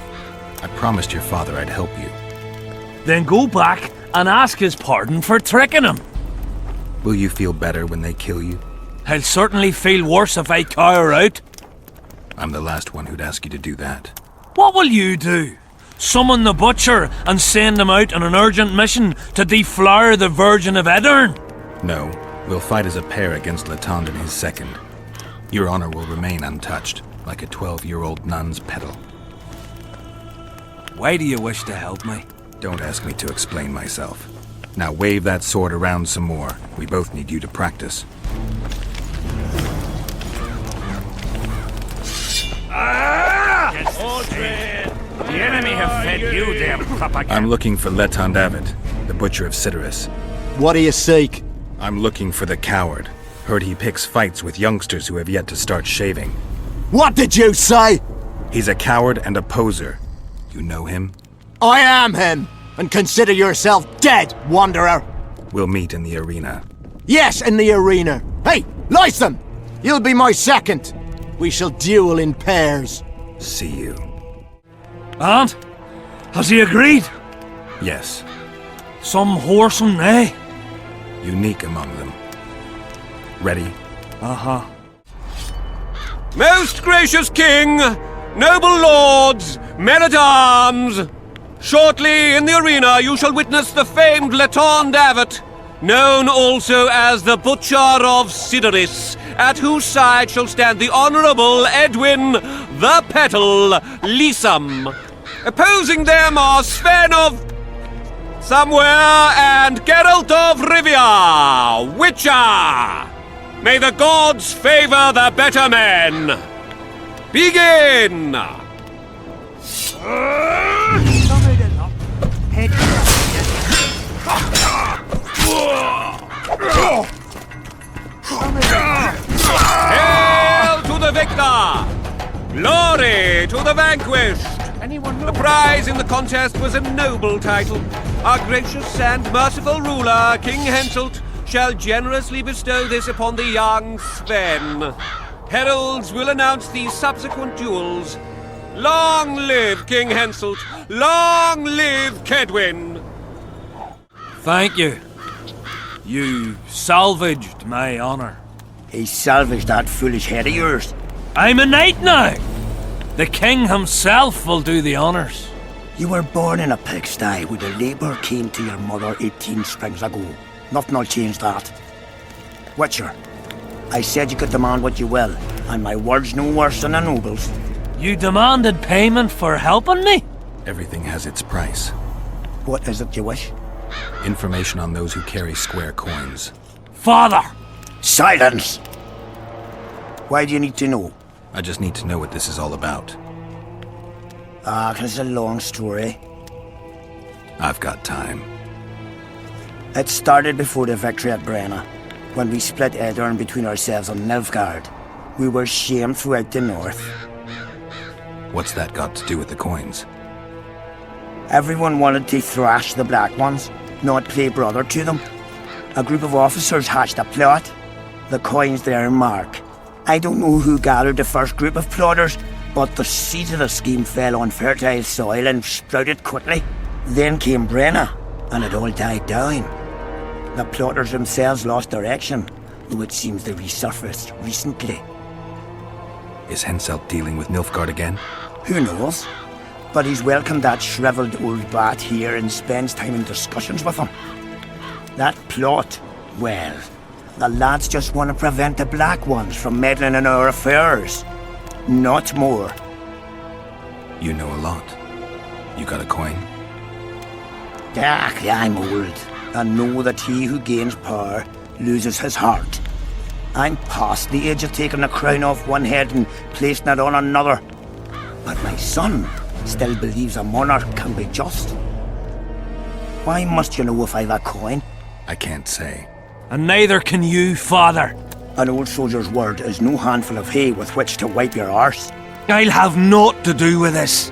I promised your father I'd help you. Then go back and ask his pardon for tricking him. Will you feel better when they kill you? I'll certainly feel worse if I cower out. I'm the last one who'd ask you to do that. What will you do? Summon the Butcher and send him out on an urgent mission to deflower the Virgin of Aedirn? No, we'll fight as a pair against Latond and his second. Your honor will remain untouched, like a 12-year-old nun's petal. Why do you wish to help me? Don't ask me to explain myself. Now wave that sword around some more. We both need you to practice. The enemy have fed you, damn propaganda. I'm looking for Lieutenant Avid, the Butcher of Sidorus. What do you seek? I'm looking for the coward. Heard he picks fights with youngsters who have yet to start shaving. What did you say? He's a coward and a poser. You know him? I am him, and consider yourself dead, wanderer. We'll meet in the arena. Yes, in the arena. Hey, Lysam! You'll be my second. We shall duel in pairs. See you. And? Has he agreed? Yes. Some whoresome, eh? Unique among them. Ready? Uh-huh. Most gracious king, noble lords, men-at-arms, shortly in the arena you shall witness the famed Lieutenant Avid, known also as the Butcher of Sidorus, at whose side shall stand the Honourable Edwin the Petal Lysam. Opposing them are Sven of somewhere and Geralt of Rivia, Witcher. May the gods favor the better men. Begin! Hail to the victor! Glory to the vanquished! The prize in the contest was a noble title. Our gracious and merciful ruler, King Henselt, shall generously bestow this upon the young Sven. Heralds will announce the subsequent duels. Long live King Henselt! Long live Kedwin! Thank you. You salvaged my honor. He salvaged that foolish head of yours. I'm a knight now. The king himself will do the honors. You were born in a pigsty where the labour came to your mother 18 springs ago. Nothing'll change that. Witcher, I said you could demand what you will, and my word's no worse than a noble's. You demanded payment for helping me? Everything has its price. What is it you wish? Information on those who carry square coins. Father! Silence! Why do you need to know? I just need to know what this is all about. It's a long story. I've got time. It started before the victory at Brenna, when we split Edirn between ourselves and Nilfgaard. We were shamed throughout the north. What's that got to do with the coins? Everyone wanted to thrash the Black Ones, not play brother to them. A group of officers hatched a plot. The coins there in Mark. I don't know who gathered the first group of plotters, but the seeds of the scheme fell on fertile soil and sprouted quickly. Then came Brenna, and it all died down. The plotters themselves lost direction, though it seems they resurfaced recently. Is Henselt dealing with Nilfgaard again? Who knows? But he's welcomed that shriveled old bat here and spends time in discussions with him. That plot, well, the lads just want to prevent the Black Ones from meddling in our affairs. Not more. You know a lot. You got a coin? I'm old, and know that he who gains power loses his heart. I'm past the age of taking the crown off one head and placing it on another. But my son still believes a monarch can be just. Why must you know if I've a coin? I can't say. And neither can you, father. An old soldier's word is no handful of hay with which to wipe your arse. I'll have naught to do with this.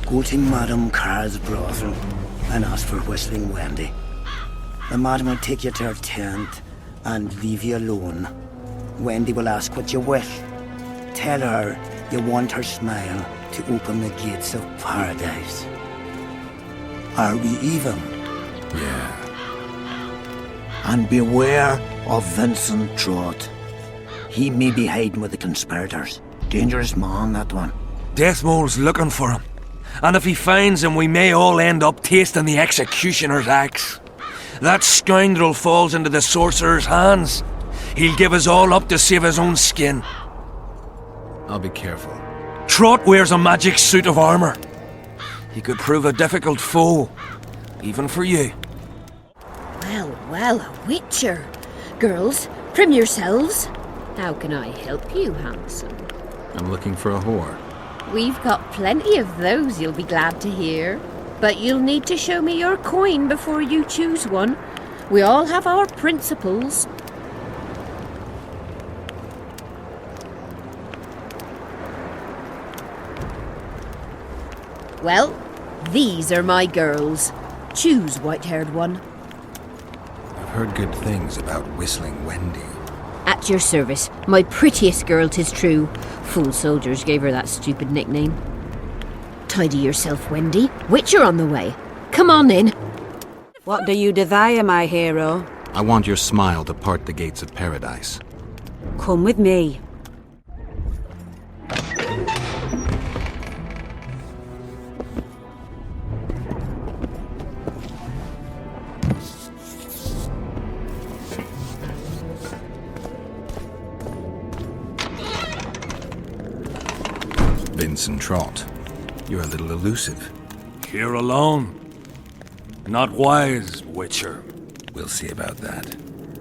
Go to Madame Carr's brothel and ask for Whistling Wendy. The madam will take you to her tent and leave you alone. Wendy will ask what you wish. Tell her you want her smile to open the gates of paradise. Are we even? Yeah. And beware of Vincent Trott. He may be hiding with the conspirators. Dangerous man, that one. Deathmole's looking for him. And if he finds him, we may all end up tasting the executioner's axe. That scoundrel falls into the sorcerer's hands. He'll give us all up to save his own skin. I'll be careful. Trott wears a magic suit of armor. He could prove a difficult foe, even for you. Well, a witcher. Girls, prim yourselves. How can I help you, handsome? I'm looking for a whore. We've got plenty of those, you'll be glad to hear. But you'll need to show me your coin before you choose one. We all have our principles. Well, these are my girls. Choose, white-haired one. I've heard good things about Whistling Wendy. At your service. My prettiest girl, 'tis true. Fool soldiers gave her that stupid nickname. Tidy yourself, Wendy. Witcher on the way. Come on in. What do you desire, my hero? I want your smile to part the gates of paradise. Come with me. Vincent Trott, you're a little elusive. Here alone. Not wise, Witcher. We'll see about that.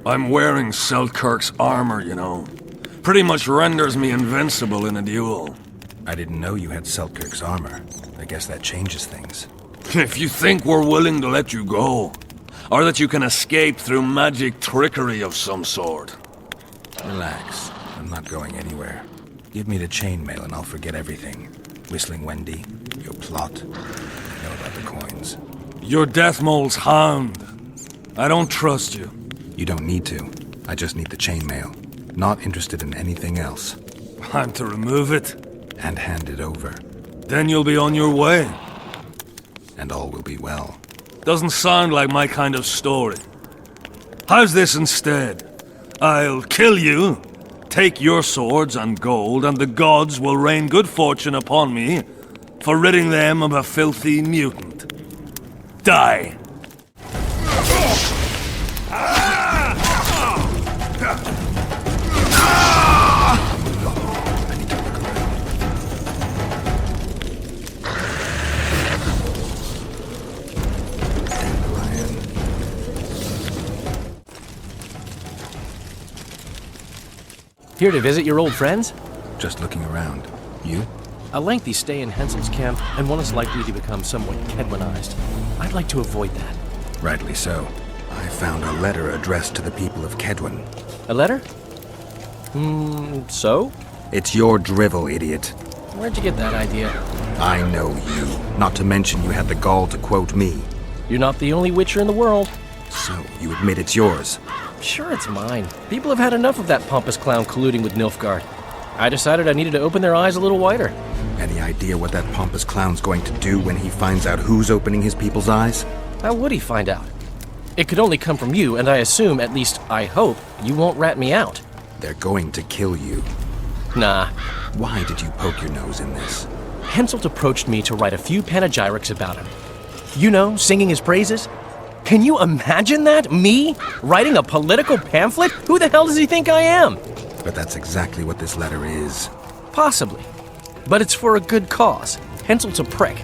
I'm wearing Selkirk's armor, you know. Pretty much renders me invincible in a duel. I didn't know you had Selkirk's armor. I guess that changes things. If you think we're willing to let you go, or that you can escape through magic trickery of some sort. Relax. I'm not going anywhere. Give me the chainmail and I'll forget everything. Whistling Wendy, your plot, I know about the coins. You're Deathmole's hound. I don't trust you. You don't need to. I just need the chainmail. Not interested in anything else. I'm to remove it? And hand it over. Then you'll be on your way. And all will be well. Doesn't sound like my kind of story. How's this instead? I'll kill you, take your swords and gold, and the gods will rain good fortune upon me for ridding them of a filthy mutant. Die! Here to visit your old friends? Just looking around. You? A lengthy stay in Hensel's camp, and one is likely to become somewhat Kedwinized. I'd like to avoid that. Rightly so. I found a letter addressed to the people of Kedwin. A letter? So? It's your drivel, idiot. Where'd you get that idea? I know you. Not to mention you had the gall to quote me. You're not the only Witcher in the world. So, you admit it's yours? Sure, it's mine. People have had enough of that pompous clown colluding with Nilfgaard. I decided I needed to open their eyes a little wider. Any idea what that pompous clown's going to do when he finds out who's opening his people's eyes? How would he find out? It could only come from you, and I assume, at least I hope, you won't rat me out. They're going to kill you. Nah. Why did you poke your nose in this? Henselt approached me to write a few panegyrics about him. You know, singing his praises. Can you imagine that? Me? Writing a political pamphlet? Who the hell does he think I am? But that's exactly what this letter is. Possibly. But it's for a good cause. Henselt's a prick.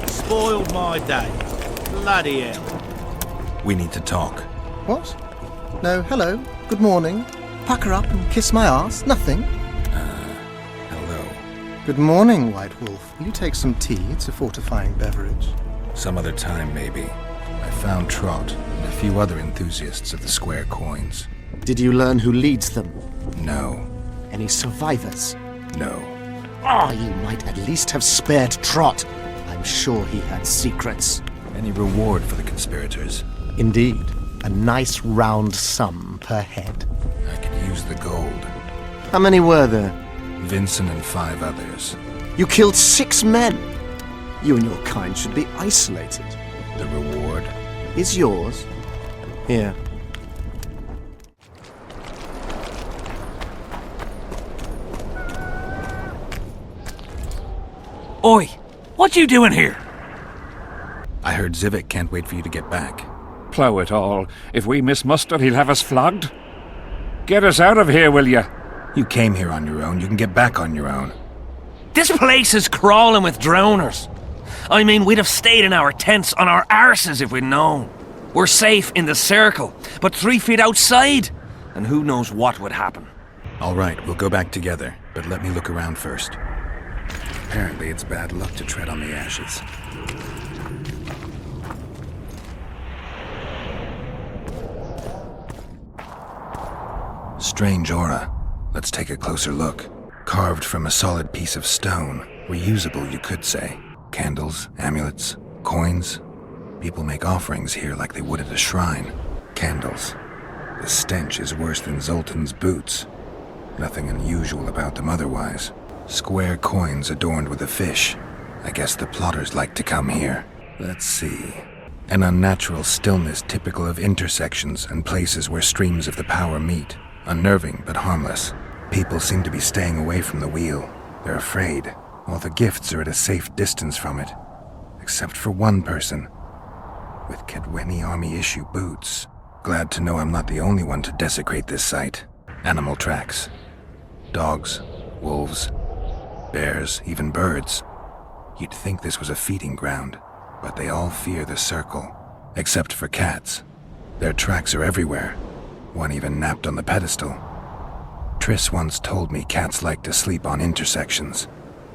Spoiled my day. Bloody hell. We need to talk. What? No, hello. Good morning. Pucker up and kiss my ass. Nothing. Hello. Good morning, White Wolf. Will you take some tea? It's a fortifying beverage. Some other time, maybe. I found Trot and a few other enthusiasts of the square coins. Did you learn who leads them? No. Any survivors? No. You might at least have spared Trot. I'm sure he had secrets. Any reward for the conspirators? Indeed. A nice round sum per head. I could use the gold. How many were there? Vincent and 5 others. You killed 6 men. You and your kind should be isolated. The reward is yours. Here. Oi! What you doing here? I heard Zivik can't wait for you to get back. Plough it all. If we miss muster, he'll have us flogged. Get us out of here, will you? You came here on your own. You can get back on your own. This place is crawling with drowners. I mean, we'd have stayed in our tents on our arses if we'd known. We're safe in the circle, but 3 feet outside, and who knows what would happen. All right, we'll go back together, but let me look around first. Apparently it's bad luck to tread on the ashes. Strange aura. Let's take a closer look. Carved from a solid piece of stone. Reusable, you could say. Candles, amulets, coins. People make offerings here like they would at a shrine. Candles. The stench is worse than Zoltan's boots. Nothing unusual about them otherwise. Square coins adorned with a fish. I guess the plotters like to come here. Let's see. An unnatural stillness typical of intersections and places where streams of the power meet. Unnerving but harmless. People seem to be staying away from the wheel. They're afraid. All the gifts are at a safe distance from it. Except for one person. With Kedweni Army-issue boots. Glad to know I'm not the only one to desecrate this site. Animal tracks. Dogs, wolves, bears, even birds. You'd think this was a feeding ground, but they all fear the circle. Except for cats. Their tracks are everywhere. One even napped on the pedestal. Triss once told me cats like to sleep on intersections.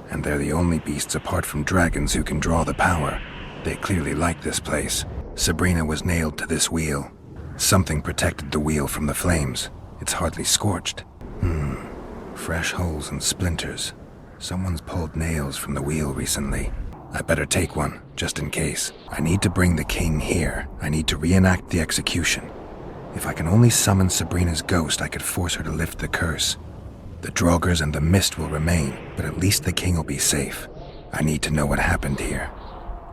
And they're the only beasts apart from dragons who can draw the power. They clearly like this place. Sabrina was nailed to this wheel. Something protected the wheel from the flames. It's hardly scorched. Fresh holes and splinters. Someone's pulled nails from the wheel recently. I better take one, just in case. I need to bring the king here. I need to reenact the execution. If I can only summon Sabrina's ghost, I could force her to lift the curse. The Draugrs and the mist will remain, but at least the king will be safe. I need to know what happened here.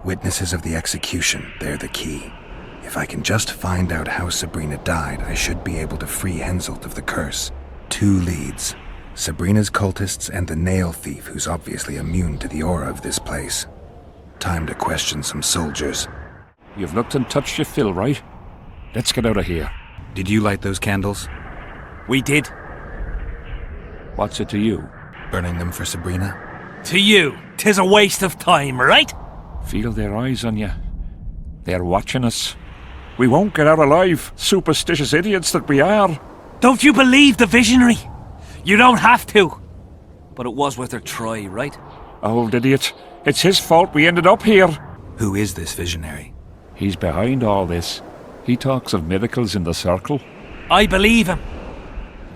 Witnesses of the execution, they're the key. If I can just find out how Sabrina died, I should be able to free Henselt of the curse. 2 leads. Sabrina's cultists and the nail thief who's obviously immune to the aura of this place. Time to question some soldiers. You've looked and touched your fill, right? Let's get out of here. Did you light those candles? We did. What's it to you? Burning them for Sabrina? To you, 'tis a waste of time, right? Feel their eyes on you. They're watching us. We won't get out alive, superstitious idiots that we are. Don't you believe the visionary? You don't have to. But it was worth a try, right? Old idiot. It's his fault we ended up here. Who is this visionary? He's behind all this. He talks of miracles in the circle. I believe him.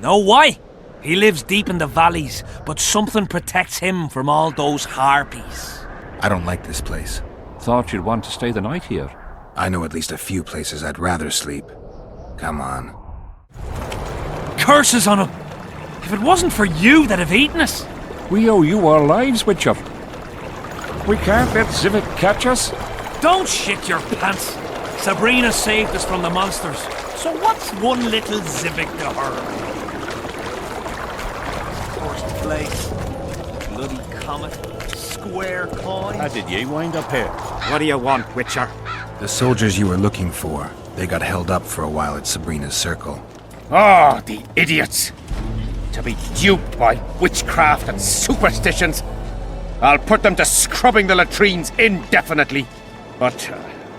Know why? He lives deep in the valleys, but something protects him from all those harpies. I don't like this place. Thought you'd want to stay the night here. I know at least a few places I'd rather sleep. Come on. Curses on him! If it wasn't for you that have eaten us! We owe you our lives, Witcher. We can't let Zivik catch us. Don't shit your pants! Sabrina saved us from the monsters, so what's one little Zivik to her? First place. Bloody comet. Square coin. How did you wind up here? What do you want, Witcher? The soldiers you were looking for. They got held up for a while at Sabrina's circle. Oh, the idiots! To be duped by witchcraft and superstitions. I'll put them to scrubbing the latrines indefinitely. But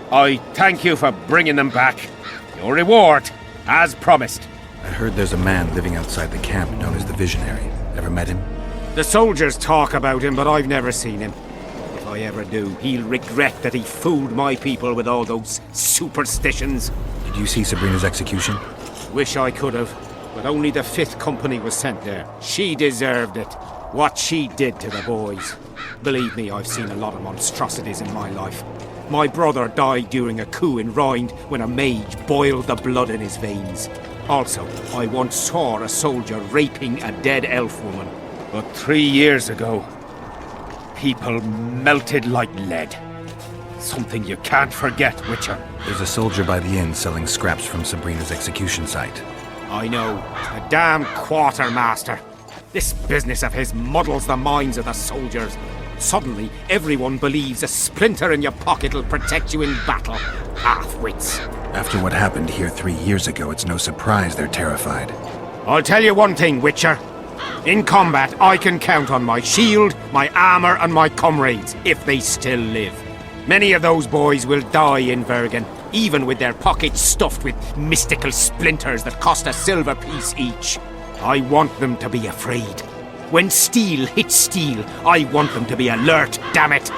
I thank you for bringing them back. Your reward, as promised. I heard there's a man living outside the camp known as the Visionary. Ever met him? The soldiers talk about him, but I've never seen him. If I ever do, he'll regret that he fooled my people with all those superstitions. Did you see Sabrina's execution? Wish I could have, but only the 5th Company was sent there. She deserved it. What she did to the boys. Believe me, I've seen a lot of monstrosities in my life. My brother died during a coup in Rhind when a mage boiled the blood in his veins. Also, I once saw a soldier raping a dead elf woman. But 3 years ago, people melted like lead. Something you can't forget, Witcher. There's a soldier by the inn selling scraps from Sabrina's execution site. I know. A damn quartermaster. This business of his muddles the minds of the soldiers. Suddenly, everyone believes a splinter in your pocket will protect you in battle. Half-wits. After what happened here 3 years ago, it's no surprise they're terrified. I'll tell you one thing, Witcher. In combat, I can count on my shield, my armor, and my comrades, if they still live. Many of those boys will die in Bergen, even with their pockets stuffed with mystical splinters that cost a silver piece each. I want them to be afraid. When steel hits steel, I want them to be alert, damn it!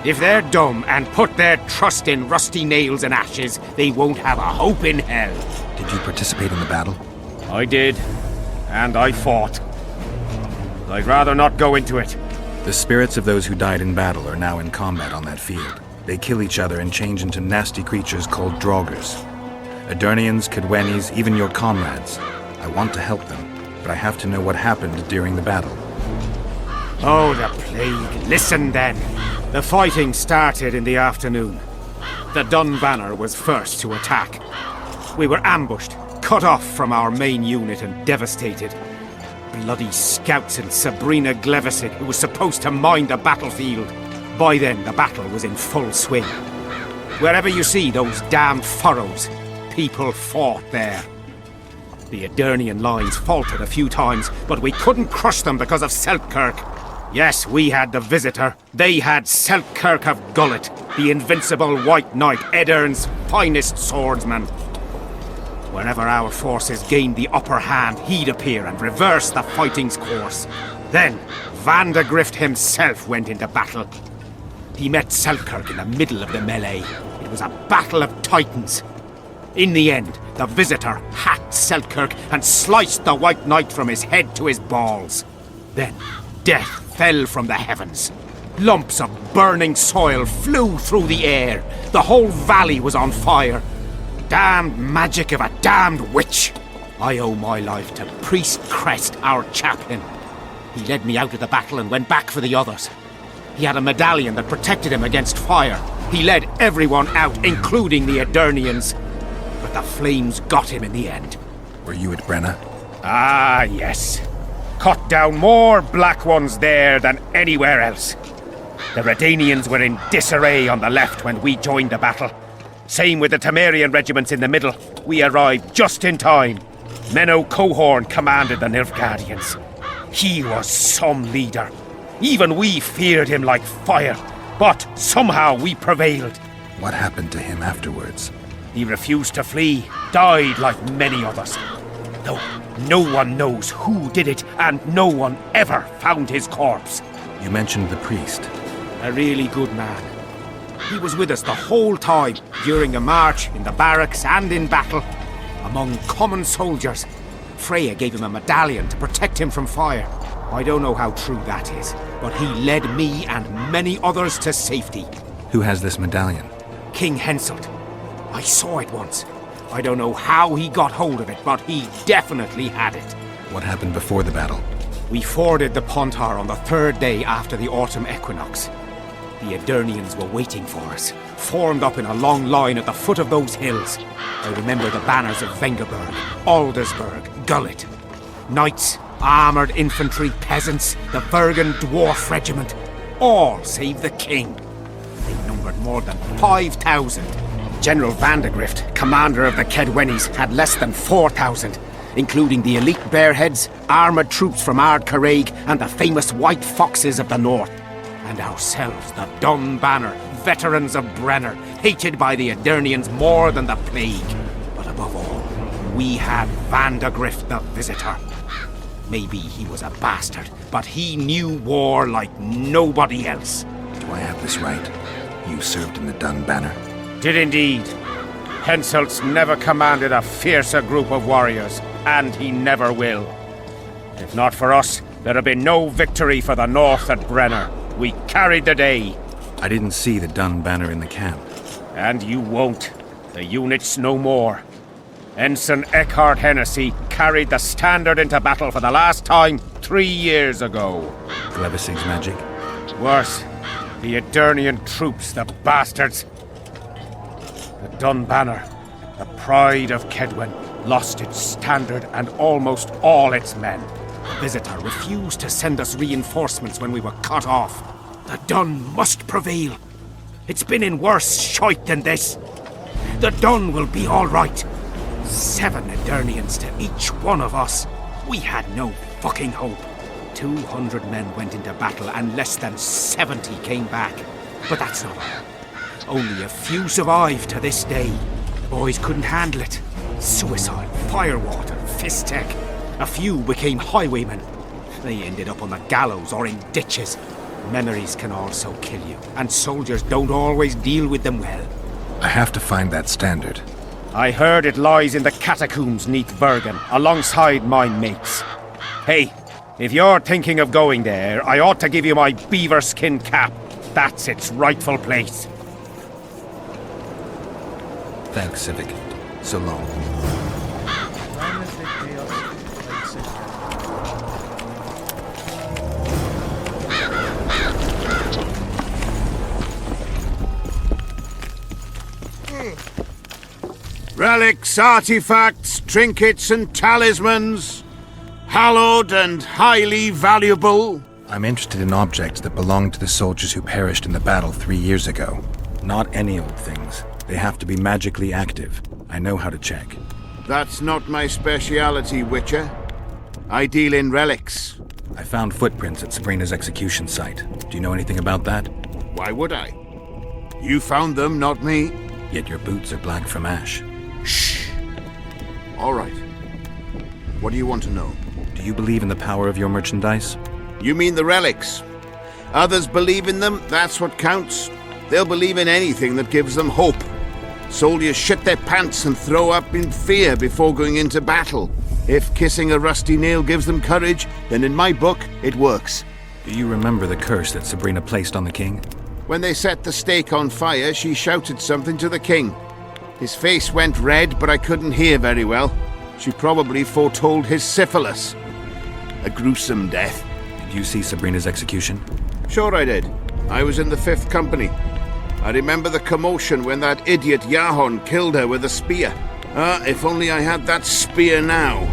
If they're dumb and put their trust in rusty nails and ashes, they won't have a hope in hell. Did you participate in the battle? I did, and I fought. I'd rather not go into it. The spirits of those who died in battle are now in combat on that field. They kill each other and change into nasty creatures called Draugrs. Adernians, Cadwenis, even your comrades. I want to help them, but I have to know what happened during the battle. Oh, the plague. Listen then. The fighting started in the afternoon. The Dun Banner was first to attack. We were ambushed, cut off from our main unit and devastated. Bloody scouts and Sabrina Glevesig, who was supposed to mind the battlefield. By then, the battle was in full swing. Wherever you see those damn furrows, people fought there. The Adernian lines faltered a few times, but we couldn't crush them because of Selkirk. Yes, we had the Visitor. They had Selkirk of Gullet, the invincible White Knight, Edern's finest swordsman. Wherever our forces gained the upper hand, he'd appear and reverse the fighting's course. Then, Vandegrift himself went into battle. He met Selkirk in the middle of the melee. It was a battle of titans. In the end, the Visitor hacked Selkirk and sliced the White Knight from his head to his balls. Then death fell from the heavens. Lumps of burning soil flew through the air. The whole valley was on fire. Damned magic of a damned witch. I owe my life to Priest Crest, our chaplain. He led me out of the battle and went back for the others. He had a medallion that protected him against fire. He led everyone out, including the Edirnians. But the flames got him in the end. Were you at Brenna? Ah, yes. Cut down more Black Ones there than anywhere else. The Redanians were in disarray on the left when we joined the battle. Same with the Temerian regiments in the middle. We arrived just in time. Menno Cohorn commanded the Nilfgaardians. He was some leader. Even we feared him like fire. But somehow we prevailed. What happened to him afterwards? He refused to flee, died like many others. Though no one knows who did it, and no one ever found his corpse. You mentioned the priest. A really good man. He was with us the whole time, during the march, in the barracks, and in battle. Among common soldiers. Freya gave him a medallion to protect him from fire. I don't know how true that is, but he led me and many others to safety. Who has this medallion? King Henselt. I saw it once. I don't know how he got hold of it, but he definitely had it. What happened before the battle? We forded the Pontar on the third day after the autumn equinox. The Edirnians were waiting for us, formed up in a long line at the foot of those hills. I remember the banners of Vengerberg, Aldersburg, Gullet. Knights, armoured infantry, peasants, the Vergen Dwarf Regiment, all save the king. They numbered more than 5,000. General Vandegrift, commander of the Kedwennies, had less than 4,000, including the elite Bearheads, armoured troops from Ard Caraig, and the famous White Foxes of the north. And ourselves, the Dun Banner, veterans of Brenner, hated by the Edirnians more than the plague. But above all, we had Vandegrift the Visitor. Maybe he was a bastard, but he knew war like nobody else. Do I have this right? You served in the Dun Banner? Did indeed. Henselt's never commanded a fiercer group of warriors, and he never will. If not for us, there'd have been no victory for the North at Brenner. We carried the day. I didn't see the Dun Banner in the camp. And you won't. The unit's no more. Ensign Eckhart Hennessy carried the standard into battle for the last time 3 years ago. Glevisig's magic? Worse. The Edirnian troops, the bastards. The Dun Banner, the pride of Kedwen, lost its standard and almost all its men. The Visitor refused to send us reinforcements when we were cut off. The Dun must prevail. It's been in worse shite than this. The Dun will be all right. 7 Edirnians to each one of us. We had no fucking hope. 200 men went into battle and less than 70 came back. But that's not all. Only a few survived to this day. The boys couldn't handle it. Suicide, firewater, fistek. A few became highwaymen. They ended up on the gallows or in ditches. Memories can also kill you, and soldiers don't always deal with them well. I have to find that standard. I heard it lies in the catacombs neath Bergen, alongside my mates. Hey, if you're thinking of going there, I ought to give you my beaver skin cap. That's its rightful place. Thanks, Civic. So long. Relics, artifacts, trinkets and talismans. Hallowed and highly valuable. I'm interested in objects that belonged to the soldiers who perished in the battle 3 years ago. Not any old things. They have to be magically active. I know how to check. That's not my speciality, Witcher. I deal in relics. I found footprints at Sabrina's execution site. Do you know anything about that? Why would I? You found them, not me. Yet your boots are black from ash. Shh. All right. What do you want to know? Do you believe in the power of your merchandise? You mean the relics? Others believe in them, that's what counts. They'll believe in anything that gives them hope. Soldiers shit their pants and throw up in fear before going into battle. If kissing a rusty nail gives them courage, then in my book, it works. Do you remember the curse that Sabrina placed on the king? When they set the stake on fire, she shouted something to the king. His face went red, but I couldn't hear very well. She probably foretold his syphilis. A gruesome death. Did you see Sabrina's execution? Sure I did. I was in the 5th Company. I remember the commotion when that idiot Yahon killed her with a spear. If only I had that spear now.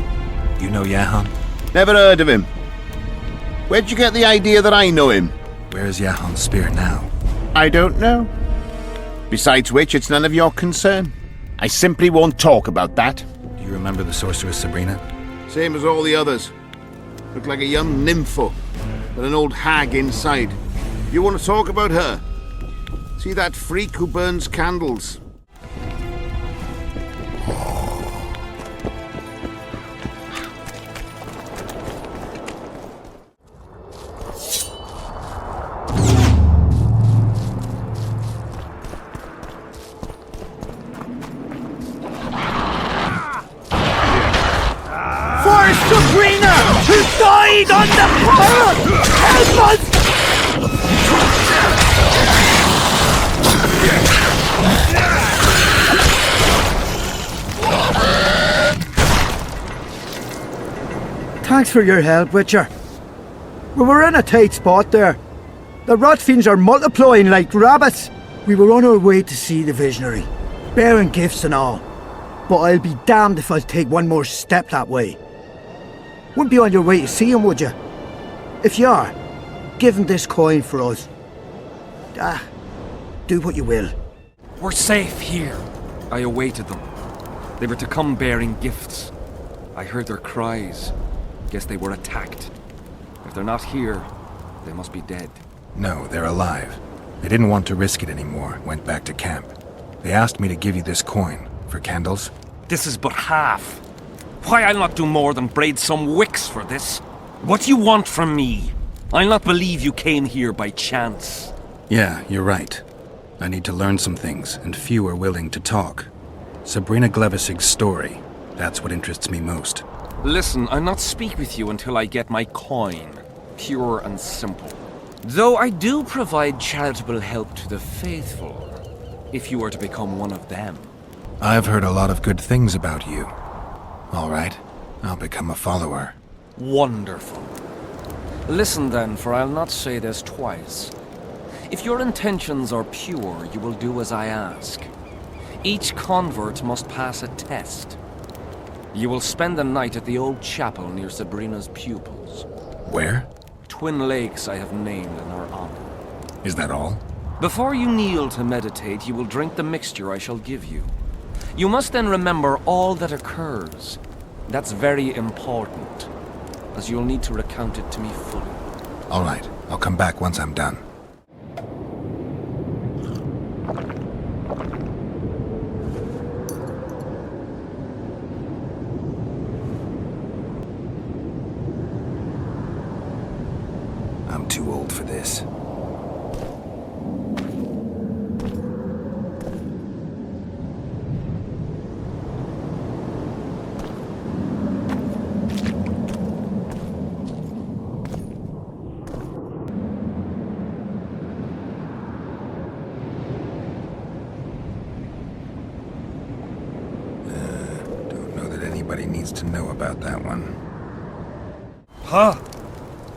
You know Yahon? Never heard of him. Where'd you get the idea that I know him? Where's Yahon's spear now? I don't know. Besides which, it's none of your concern. I simply won't talk about that. Do you remember the sorceress Sabrina? Same as all the others. Looked like a young nympho, with an old hag inside. You want to talk about her? See that freak who burns candles? For Sabrina, who died on the fire! Help us! Thanks for your help, Witcher. We were in a tight spot there. The rot fiends are multiplying like rabbits. We were on our way to see the visionary, bearing gifts and all. But I'll be damned if I'll take one more step that way. Wouldn't be on your way to see him, would you? If you are, give him this coin for us. Do what you will. We're safe here. I awaited them. They were to come bearing gifts. I heard their cries. Guess they were attacked. If they're not here, they must be dead. No, they're alive. They didn't want to risk it anymore, went back to camp. They asked me to give you this coin. For candles? This is but half. Why, I'll not do more than braid some wicks for this. What do you want from me? I'll not believe you came here by chance. Yeah, you're right. I need to learn some things, and few are willing to talk. Sabrina Glevisig's story, that's what interests me most. Listen, I'll not speak with you until I get my coin. Pure and simple. Though I do provide charitable help to the faithful, if you were to become one of them. I've heard a lot of good things about you. All right, I'll become a follower. Wonderful. Listen then, for I'll not say this twice. If your intentions are pure, you will do as I ask. Each convert must pass a test. You will spend the night at the old chapel near Sabrina's pupils. Where? Twin lakes I have named in her honor. Is that all? Before you kneel to meditate, you will drink the mixture I shall give you. You must then remember all that occurs. That's very important, as you'll need to recount it to me fully. All right, I'll come back once I'm done. I'm too old for this. Nobody needs to know about that one. Huh?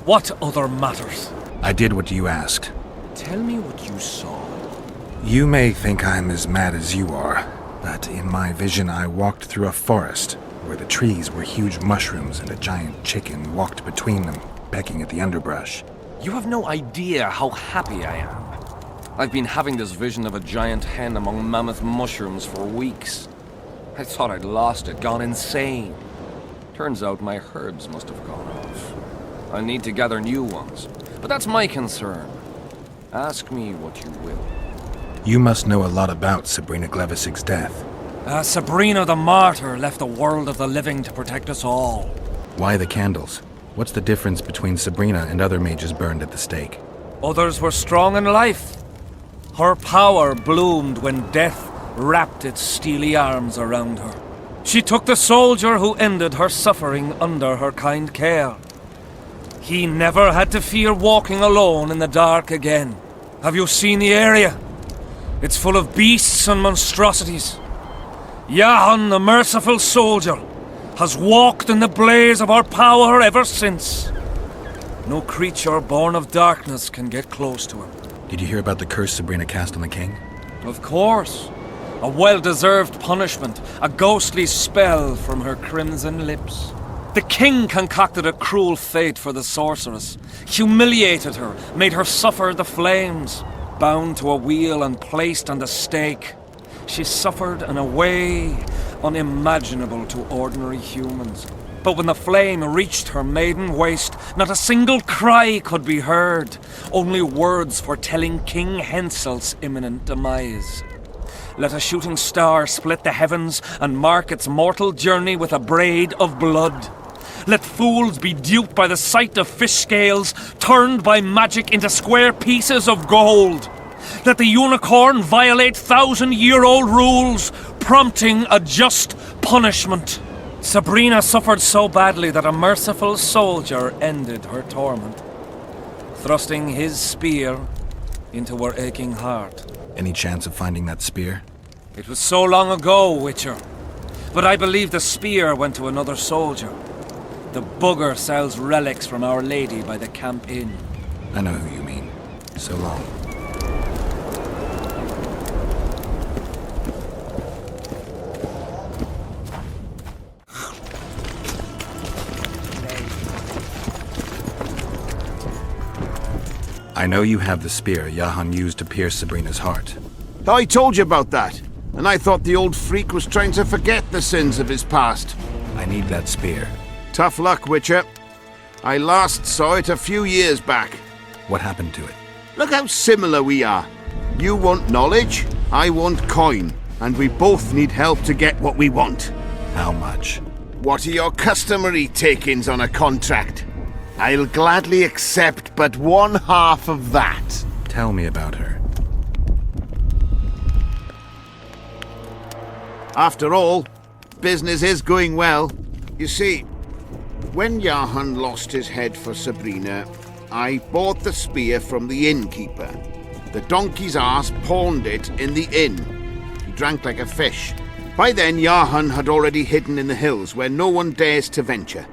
What other matters? I did what you asked. Tell me what you saw. You may think I'm as mad as you are, but in my vision I walked through a forest where the trees were huge mushrooms and a giant chicken walked between them, pecking at the underbrush. You have no idea how happy I am. I've been having this vision of a giant hen among mammoth mushrooms for weeks. I thought I'd lost it, gone insane. Turns out my herbs must have gone off. I need to gather new ones, but that's my concern. Ask me what you will. You must know a lot about Sabrina Glevisig's death. Sabrina the Martyr left the world of the living to protect us all. Why the candles? What's the difference between Sabrina and other mages burned at the stake? Others were strong in life. Her power bloomed when death wrapped its steely arms around her. She took the soldier who ended her suffering under her kind care. He never had to fear walking alone in the dark again. Have you seen the area? It's full of beasts and monstrosities. Jahan, the merciful soldier, has walked in the blaze of our power ever since. No creature born of darkness can get close to him. Did you hear about the curse Sabrina cast on the king? Of course. A well-deserved punishment, a ghostly spell from her crimson lips. The king concocted a cruel fate for the sorceress, humiliated her, made her suffer the flames. Bound to a wheel and placed on the stake, she suffered in a way unimaginable to ordinary humans. But when the flame reached her maiden waist, not a single cry could be heard, only words foretelling King Hensel's imminent demise. Let a shooting star split the heavens and mark its mortal journey with a braid of blood. Let fools be duped by the sight of fish scales, turned by magic into square pieces of gold. Let the unicorn violate 1,000-year-old rules, prompting a just punishment. Sabrina suffered so badly that a merciful soldier ended her torment, thrusting his spear into her aching heart. Any chance of finding that spear? It was so long ago, Witcher. But I believe the spear went to another soldier. The bugger sells relics from Our Lady by the Camp Inn. I know who you mean. So long. I know you have the spear Jahan used to pierce Sabrina's heart. I told you about that, and I thought the old freak was trying to forget the sins of his past. I need that spear. Tough luck, Witcher. I last saw it a few years back. What happened to it? Look how similar we are. You want knowledge, I want coin, and we both need help to get what we want. How much? What are your customary takings on a contract? I'll gladly accept but 1/2 of that. Tell me about her. After all, business is going well. You see, when Jahan lost his head for Sabrina, I bought the spear from the innkeeper. The donkey's ass pawned it in the inn. He drank like a fish. By then, Jahan had already hidden in the hills where no one dares to venture.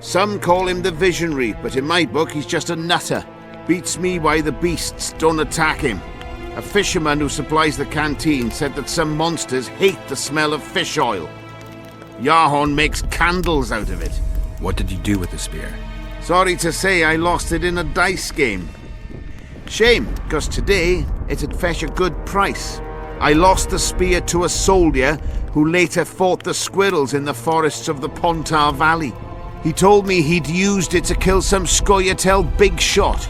Some call him the Visionary, but in my book he's just a nutter. Beats me why the beasts don't attack him. A fisherman who supplies the canteen said that some monsters hate the smell of fish oil. Jahan makes candles out of it. What did you do with the spear? Sorry to say I lost it in a dice game. Shame, because today it'd fetch a good price. I lost the spear to a soldier who later fought the squirrels in the forests of the Pontar Valley. He told me he'd used it to kill some Scoia'tael big shot.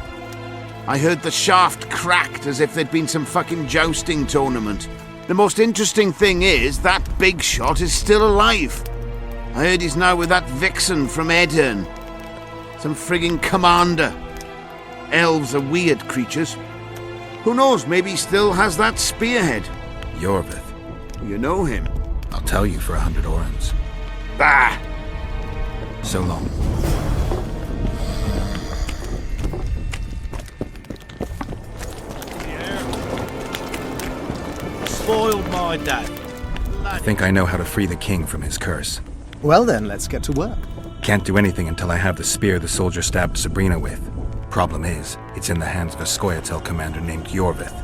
I heard the shaft cracked as if there'd been some fucking jousting tournament. The most interesting thing is that big shot is still alive. I heard he's now with that vixen from Edern. Some frigging commander. Elves are weird creatures. Who knows, maybe he still has that spearhead. Yorvith. You know him. I'll tell you for 100 orens. Bah! So long. Spoiled my day. I think I know how to free the king from his curse. Well then, let's get to work. Can't do anything until I have the spear the soldier stabbed Sabrina with. Problem is, it's in the hands of a Scoia'tael commander named Yorvith.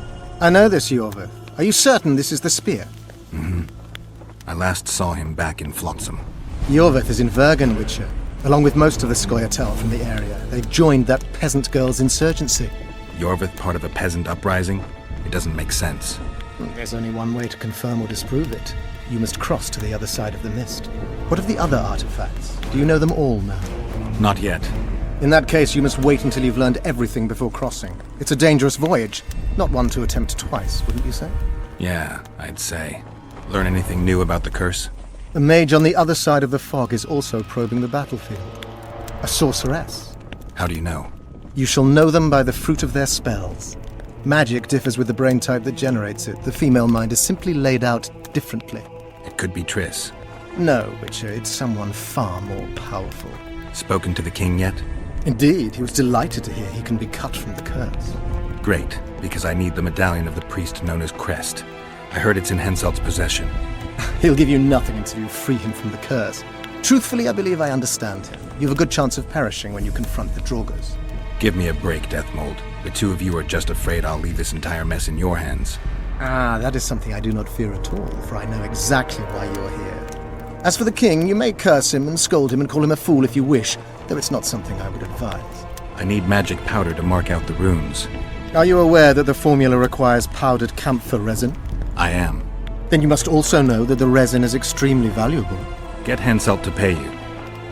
I know this Yorvith. Are you certain this is the spear? Mm-hmm. I last saw him back in Flotsam. Yorvith is in Vergen, Witcher, along with most of the Scoia'tael from the area. They've joined that peasant girl's insurgency. Yorvith part of a peasant uprising? It doesn't make sense. There's only one way to confirm or disprove it. You must cross to the other side of the mist. What of the other artifacts? Do you know them all now? Not yet. In that case, you must wait until you've learned everything before crossing. It's a dangerous voyage, not one to attempt twice, wouldn't you say? Yeah, I'd say. Learn anything new about the curse? The mage on the other side of the fog is also probing the battlefield. A sorceress. How do you know? You shall know them by the fruit of their spells. Magic differs with the brain type that generates it. The female mind is simply laid out differently. It could be Triss. No, Witcher, it's someone far more powerful. Spoken to the king yet? Indeed, he was delighted to hear he can be cut from the curse. Great, because I need the medallion of the priest known as Crest. I heard it's in Henselt's possession. He'll give you nothing until you free him from the curse. Truthfully, I believe I understand him. You have a good chance of perishing when you confront the Draugrs. Give me a break, Deathmold. The two of you are just afraid I'll leave this entire mess in your hands. Ah, that is something I do not fear at all, for I know exactly why you are here. As for the king, you may curse him and scold him and call him a fool if you wish, though it's not something I would advise. I need magic powder to mark out the runes. Are you aware that the formula requires powdered camphor resin? I am. Then you must also know that the resin is extremely valuable. Get Henselt to pay you.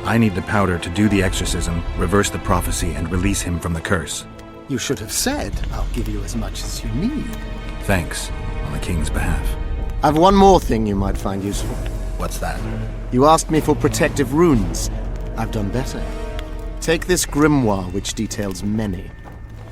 I need the powder to do the exorcism, reverse the prophecy, and release him from the curse. You should have said, I'll give you as much as you need. Thanks, on the king's behalf. I've one more thing you might find useful. What's that? You asked me for protective runes. I've done better. Take this grimoire, which details many.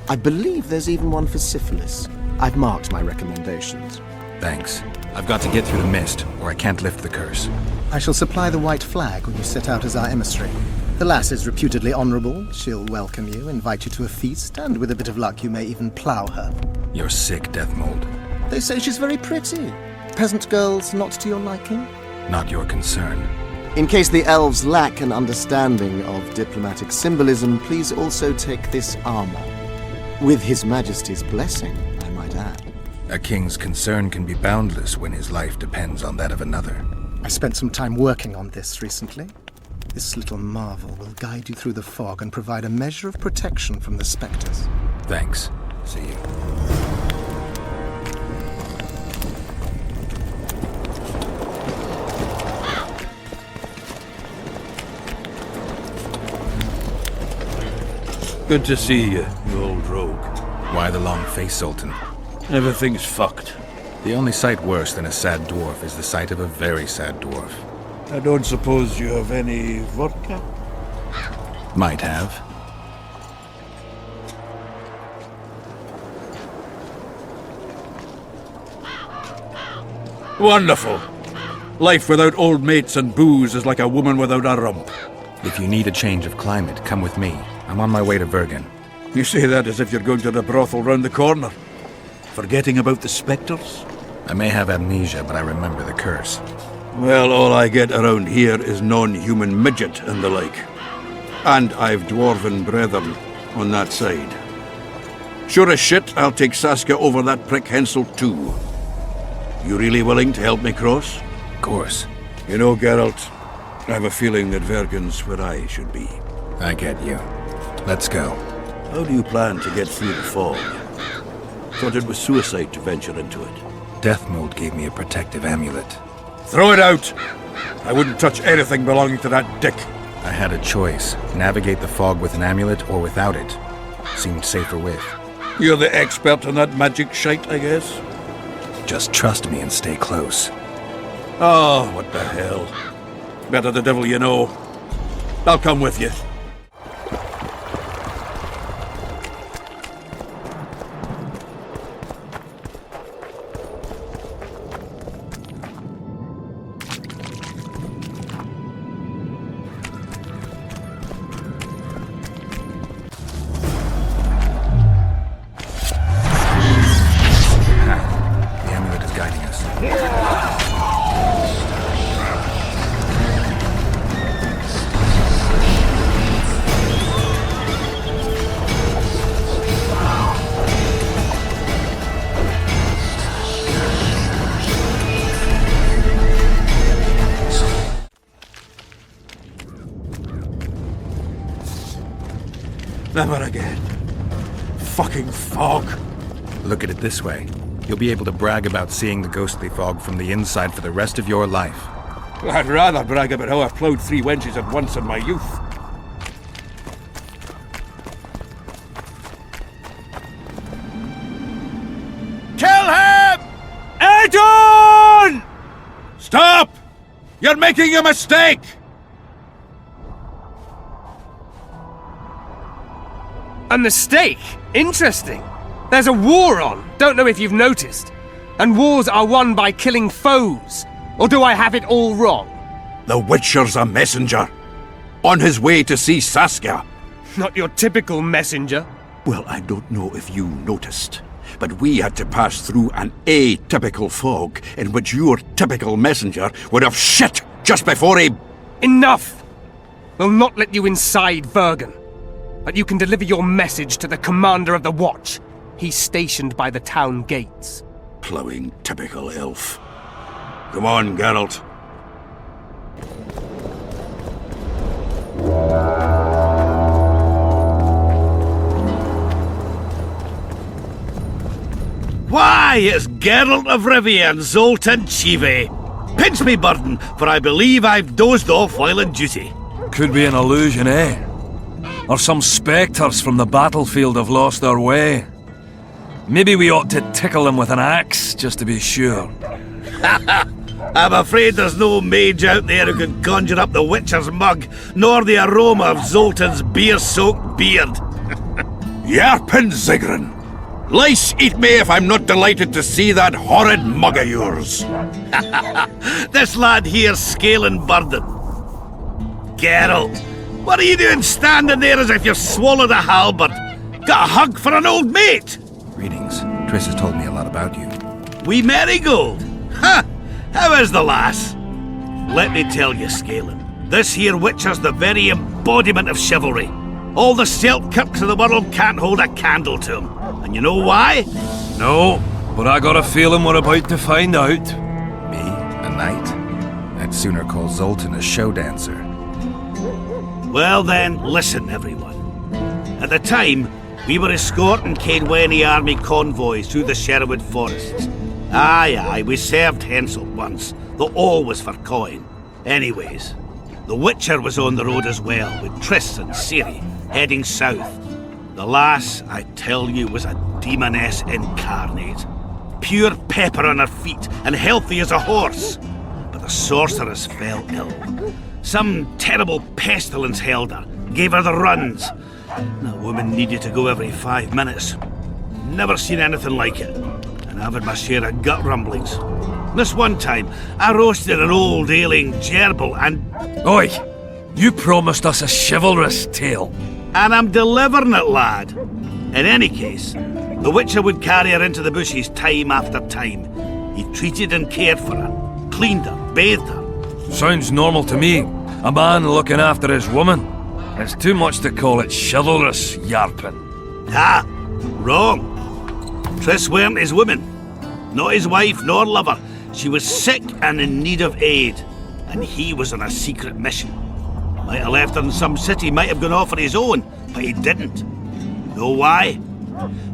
I believe there's even one for syphilis. I've marked my recommendations. Thanks. I've got to get through the mist, or I can't lift the curse. I shall supply the white flag when you set out as our emissary. The lass is reputedly honorable. She'll welcome you, invite you to a feast, and with a bit of luck you may even plough her. You're sick, Deathmold. They say she's very pretty. Peasant girls not to your liking? Not your concern. In case the elves lack an understanding of diplomatic symbolism, please also take this armor. With His Majesty's blessing, I might add. A king's concern can be boundless when his life depends on that of another. I spent some time working on this recently. This little marvel will guide you through the fog and provide a measure of protection from the specters. Thanks. See you. Good to see you, you old rogue. Why the long face, Sultan? Everything's fucked. The only sight worse than a sad dwarf is the sight of a very sad dwarf. I don't suppose you have any vodka? Might have. Wonderful. Life without old mates and booze is like a woman without a rump. If you need a change of climate, come with me. I'm on my way to Bergen. You say that as if you're going to the brothel round the corner. Forgetting about the spectres? I may have amnesia, but I remember the curse. Well, all I get around here is non-human midget and the like. And I've dwarven brethren on that side. Sure as shit, I'll take Saskia over that prick Hensel too. You really willing to help me cross? Of course. You know, Geralt, I have a feeling that Vergen's where I should be. I get you. Let's go. How do you plan to get through the fog? Thought it was suicide to venture into it. Deathmold gave me a protective amulet. Throw it out! I wouldn't touch anything belonging to that dick. I had a choice. Navigate the fog with an amulet or without it. Seemed safer with. You're the expert on that magic shite, I guess? Just trust me and stay close. Oh, what the hell. Better the devil you know. I'll come with you. Never again. Fucking fog. Look at it this way. You'll be able to brag about seeing the ghostly fog from the inside for the rest of your life. I'd rather brag about how I've ploughed 3 wenches at once in my youth. Kill him! Anton! Stop! You're making a mistake! A mistake? Interesting. There's a war on, don't know if you've noticed. And wars are won by killing foes. Or do I have it all wrong? The Witcher's a messenger. On his way to see Saskia. Not your typical messenger. Well, I don't know if you noticed, but we had to pass through an atypical fog in which your typical messenger would have shit just before he... Enough! We'll not let you inside Vergen. But you can deliver your message to the commander of the Watch. He's stationed by the town gates. Plowing typical elf. Come on, Geralt. Why, it's Geralt of Rivia and Zoltan Chive. Pinch me, burden, for I believe I've dozed off while on duty. Could be an illusion, eh? Or some spectres from the battlefield have lost their way. Maybe we ought to tickle them with an axe, just to be sure. I'm afraid there's no mage out there who can conjure up the Witcher's mug, nor the aroma of Zoltan's beer-soaked beard. Yarpen Zigrin! Lice eat me if I'm not delighted to see that horrid mug of yours. This lad here's scaling burden. Geralt, what are you doing standing there as if you've swallowed a halberd? Got a hug for an old mate? Greetings. Triss has told me a lot about you. Wee Marigold? Ha! How is the lass? Let me tell you, Scalen, this here Witcher's the very embodiment of chivalry. All the Selkirks of the world can't hold a candle to him. And you know why? No, but I got a feeling we're about to find out. Me? A knight? I'd sooner call Zoltan a show dancer. Well then, listen everyone. At the time, we were escorting Caedwene army convoys through the Sherwood forests. Aye, we served Hensel once, though all was for coin. Anyways, the Witcher was on the road as well, with Triss and Ciri, heading south. The lass, I tell you, was a demoness incarnate. Pure pepper on her feet, and healthy as a horse. But the sorceress fell ill. Some terrible pestilence held her, gave her the runs. That woman needed to go every 5 minutes. Never seen anything like it. And I've had my share of gut rumblings. This one time, I roasted an old ailing gerbil and... Oi! You promised us a chivalrous tale. And I'm delivering it, lad. In any case, the Witcher would carry her into the bushes time after time. He treated and cared for her, cleaned her, bathed her. Sounds normal to me. A man looking after his woman. It's too much to call it chivalrous, Yarpen. Ah, wrong. Triss weren't his woman. Not his wife nor lover. She was sick and in need of aid. And he was on a secret mission. Might have left her in some city, might have gone off on his own, but he didn't. Know why?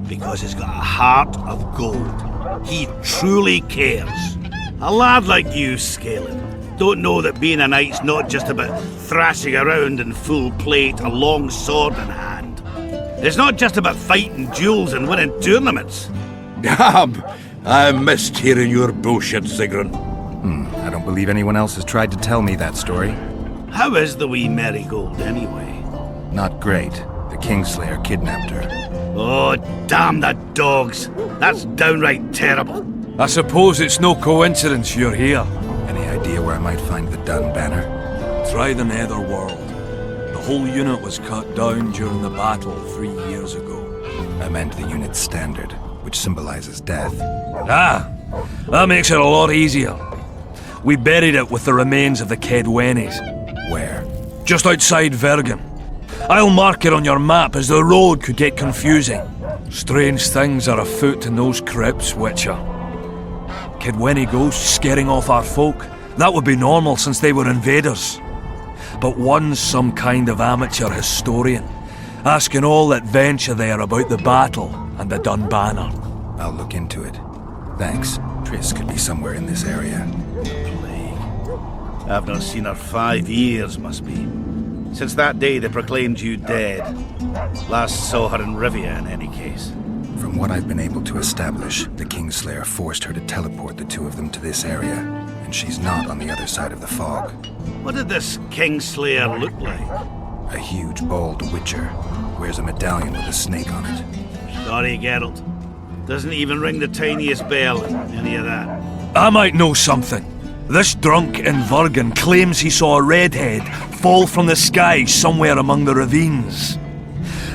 Because he's got a heart of gold. He truly cares. A lad like you, Scalen, don't know that being a knight's not just about thrashing around in full plate, a long sword in hand. It's not just about fighting duels and winning tournaments. Damn! I missed hearing your bullshit, Zigrin. I don't believe anyone else has tried to tell me that story. How is the wee Marigold, anyway? Not great. The Kingslayer kidnapped her. Oh, damn the dogs! That's downright terrible. I suppose it's no coincidence you're here. Any idea where I might find the Dun banner? Try the Netherworld. The whole unit was cut down during the battle 3 years ago. I meant the unit's standard, which symbolizes death. Ah, that makes it a lot easier. We buried it with the remains of the Caedwenes. Where? Just outside Vergen. I'll mark it on your map as the road could get confusing. Strange things are afoot in those crypts, Witcher. Caedwene ghosts scaring off our folk. That would be normal since they were invaders. But one's some kind of amateur historian, asking all that venture there about the battle and the Dun banner. I'll look into it. Thanks. Triss could be somewhere in this area. I've not seen her 5 years, must be. Since that day they proclaimed you dead. Last saw her in Rivia, in any case. From what I've been able to establish, the Kingslayer forced her to teleport the two of them to this area, and she's not on the other side of the fog. What did this Kingslayer look like? A huge, bald witcher. Wears a medallion with a snake on it. Sorry, Geralt. Doesn't even ring the tiniest bell, any of that. I might know something. This drunk in Vergen claims he saw a redhead fall from the sky somewhere among the ravines.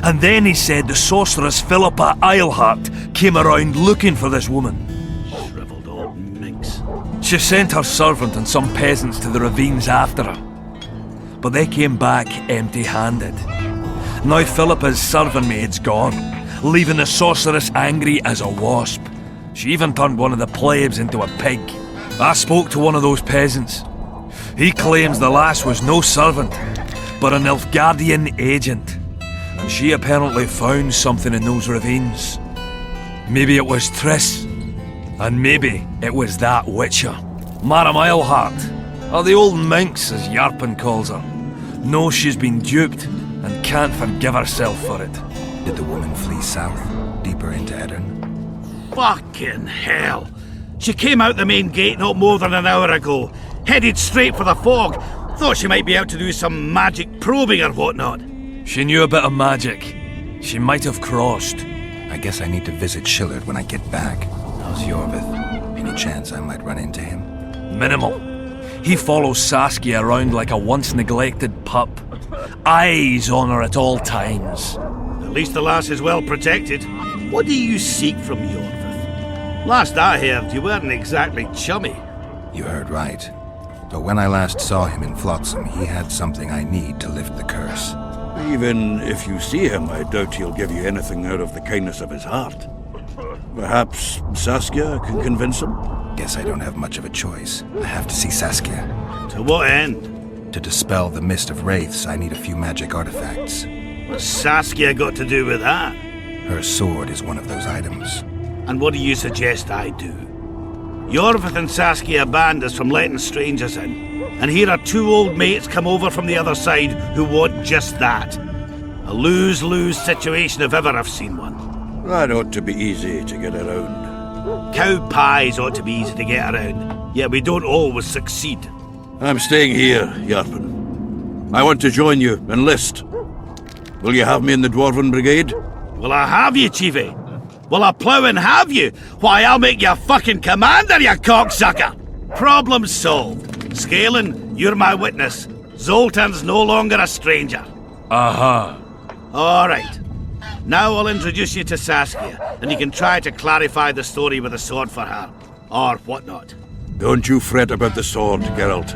And then he said the sorceress Philippa Eilhart came around looking for this woman. Shriveled old minx. She sent her servant and some peasants to the ravines after her. But they came back empty-handed. Now Philippa's servant maid's gone, leaving the sorceress angry as a wasp. She even turned one of the plebs into a pig. I spoke to one of those peasants. He claims the lass was no servant, but an Nilfgaardian agent. And she apparently found something in those ravines. Maybe it was Triss. And maybe it was that witcher. Madame Eilhart, or the old minx as Yarpen calls her, knows she's been duped and can't forgive herself for it. Did the woman flee south, deeper into Edirn? Fucking hell! She came out the main gate not more than an hour ago, headed straight for the fog. Thought she might be out to do some magic probing or whatnot. She knew a bit of magic. She might have crossed. I guess I need to visit Shillard when I get back. How's Yorvith? Any chance I might run into him? Minimal. He follows Saskia around like a once-neglected pup. Eyes on her at all times. At least the lass is well protected. What do you seek from Yorvith? Last I heard, you weren't exactly chummy. You heard right. But when I last saw him in Flotsam, he had something I need to lift the curse. Even if you see him, I doubt he'll give you anything out of the kindness of his heart. Perhaps Saskia can convince him? Guess I don't have much of a choice. I have to see Saskia. To what end? To dispel the mist of wraiths, I need a few magic artifacts. What's Saskia got to do with that? Her sword is one of those items. And what do you suggest I do? Yorvith and Saskia banned us from letting strangers in. And here are two old mates come over from the other side who want just that. A lose-lose situation if ever I've seen one. That ought to be easy to get around. Cow pies ought to be easy to get around, yet we don't always succeed. I'm staying here, Yarpen. I want to join you, enlist. Will you have me in the Dwarven Brigade? Will I have you, Chiefy? Will I plough and have you? Why, I'll make you fucking commander, you cocksucker! Problem solved. Scalan, you're my witness. Zoltan's no longer a stranger. Aha. All right. Now I'll introduce you to Saskia, and you can try to clarify the story with a sword for her. Or whatnot. Don't you fret about the sword, Geralt.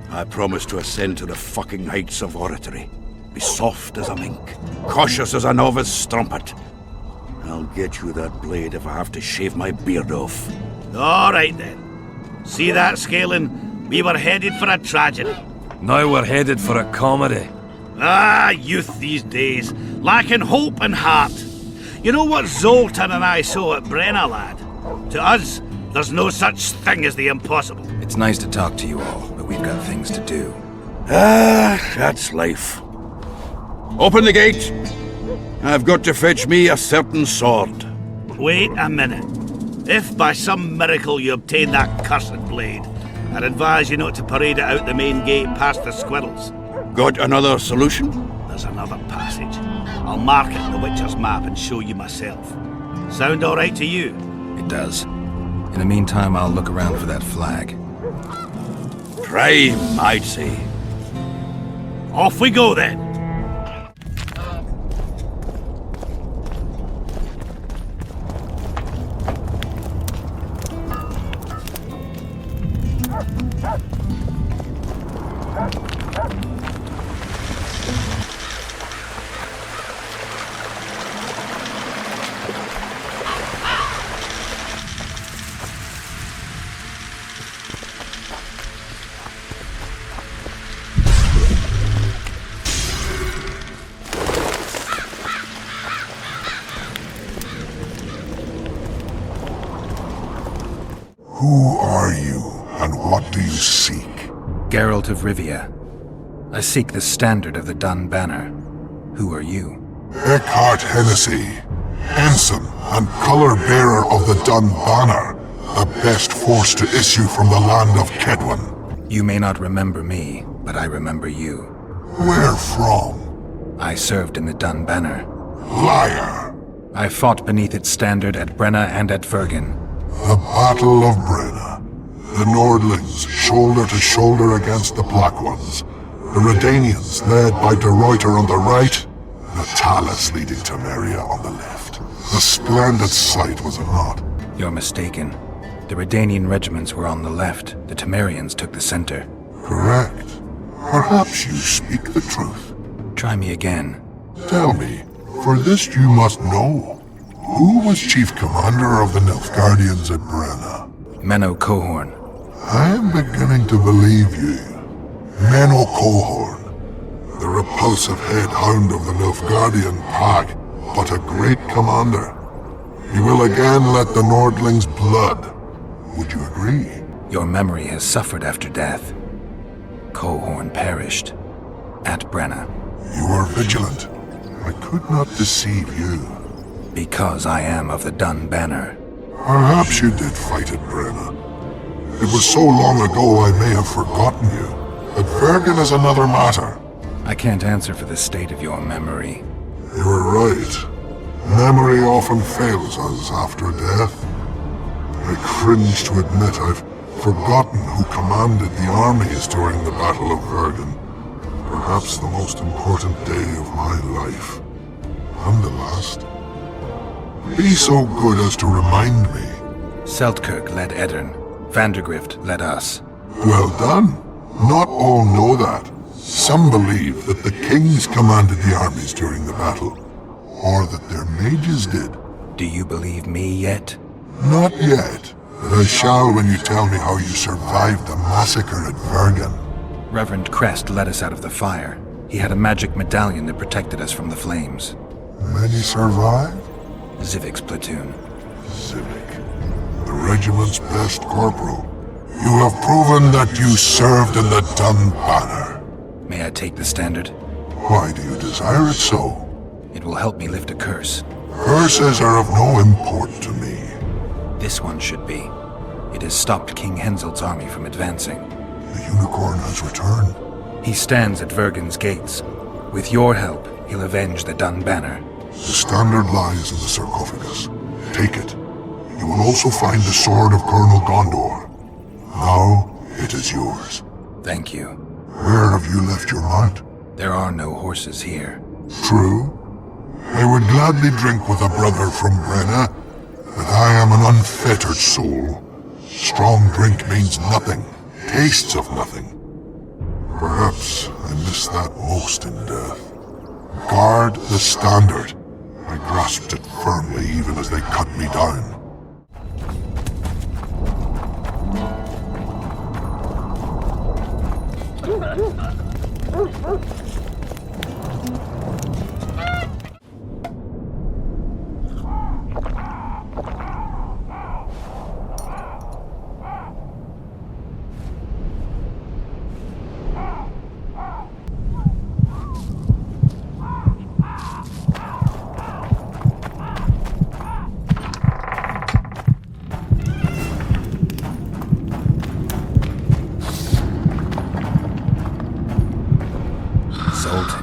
I promise to ascend to the fucking heights of oratory. Be soft as a mink, cautious as a novice strumpet. I'll get you that blade if I have to shave my beard off. All right then. See that, Scalan? We were headed for a tragedy. Now we're headed for a comedy. Ah, youth these days, lacking hope and heart. You know what Zoltan and I saw at Brenna, lad? To us, there's no such thing as the impossible. It's nice to talk to you all, but we've got things to do. Ah, that's life. Open the gate. I've got to fetch me a certain sword. Wait a minute. If by some miracle you obtain that cursed blade, I'd advise you not to parade it out the main gate past the squirrels. Got another solution? There's another passage. I'll mark it in the Witcher's map and show you myself. Sound all right to you? It does. In the meantime, I'll look around for that flag. Prime, I'd say. Off we go then. Who are you, and what do you seek? Geralt of Rivia. I seek the standard of the Dun Banner. Who are you? Eckhart Hennessy, ensign and color-bearer of the Dun Banner, the best force to issue from the land of Kedwen. You may not remember me, but I remember you. Where from? I served in the Dun Banner. Liar! I fought beneath its standard at Brenna and at Vergen. The Battle of Brenna. The Nordlings, shoulder to shoulder against the Black Ones. The Redanians, led by De Ruyter on the right. Natalis leading Temeria on the left. A splendid sight, was it not? You're mistaken. The Redanian regiments were on the left. The Temerians took the center. Correct. Perhaps you speak the truth. Try me again. Tell me, for this you must know. Who was chief commander of the Nilfgaardians at Brenna? Menno Cohorn. I am beginning to believe you. Menno Cohorn. The repulsive head hound of the Nilfgaardian pack, but a great commander. He will again let the Nordlings' blood. Would you agree? Your memory has suffered after death. Cohorn perished. At Brenna. You were vigilant. I could not deceive you. Because I am of the Dun Banner. Perhaps you did fight at Brenna. It was so long ago I may have forgotten you. But Vergen is another matter. I can't answer for the state of your memory. You were right. Memory often fails us after death. I cringe to admit I've forgotten who commanded the armies during the Battle of Vergen. Perhaps the most important day of my life. And the last. Be so good as to remind me. Seltkirk led Eddern. Vandergrift led us. Well done. Not all know that. Some believe that the kings commanded the armies during the battle, or that their mages did. Do you believe me yet? Not yet, but I shall when you tell me how you survived the massacre at Vergen. Reverend Crest led us out of the fire. He had a magic medallion that protected us from the flames. Many survived? Zivik's platoon. Zivik, the regiment's best corporal. You have proven that you served in the Dun Banner. May I take the standard? Why do you desire it so? It will help me lift a curse. Curses are of no import to me. This one should be. It has stopped King Henselt's army from advancing. The unicorn has returned. He stands at Vergen's gates. With your help, he'll avenge the Dun Banner. The standard lies in the sarcophagus. Take it. You will also find the sword of Colonel Gondor. Now, it is yours. Thank you. Where have you left your mount? There are no horses here. True. I would gladly drink with a brother from Brenna, but I am an unfettered soul. Strong drink means nothing, tastes of nothing. Perhaps I miss that most in death. Guard the standard. I grasped it firmly even as they cut me down.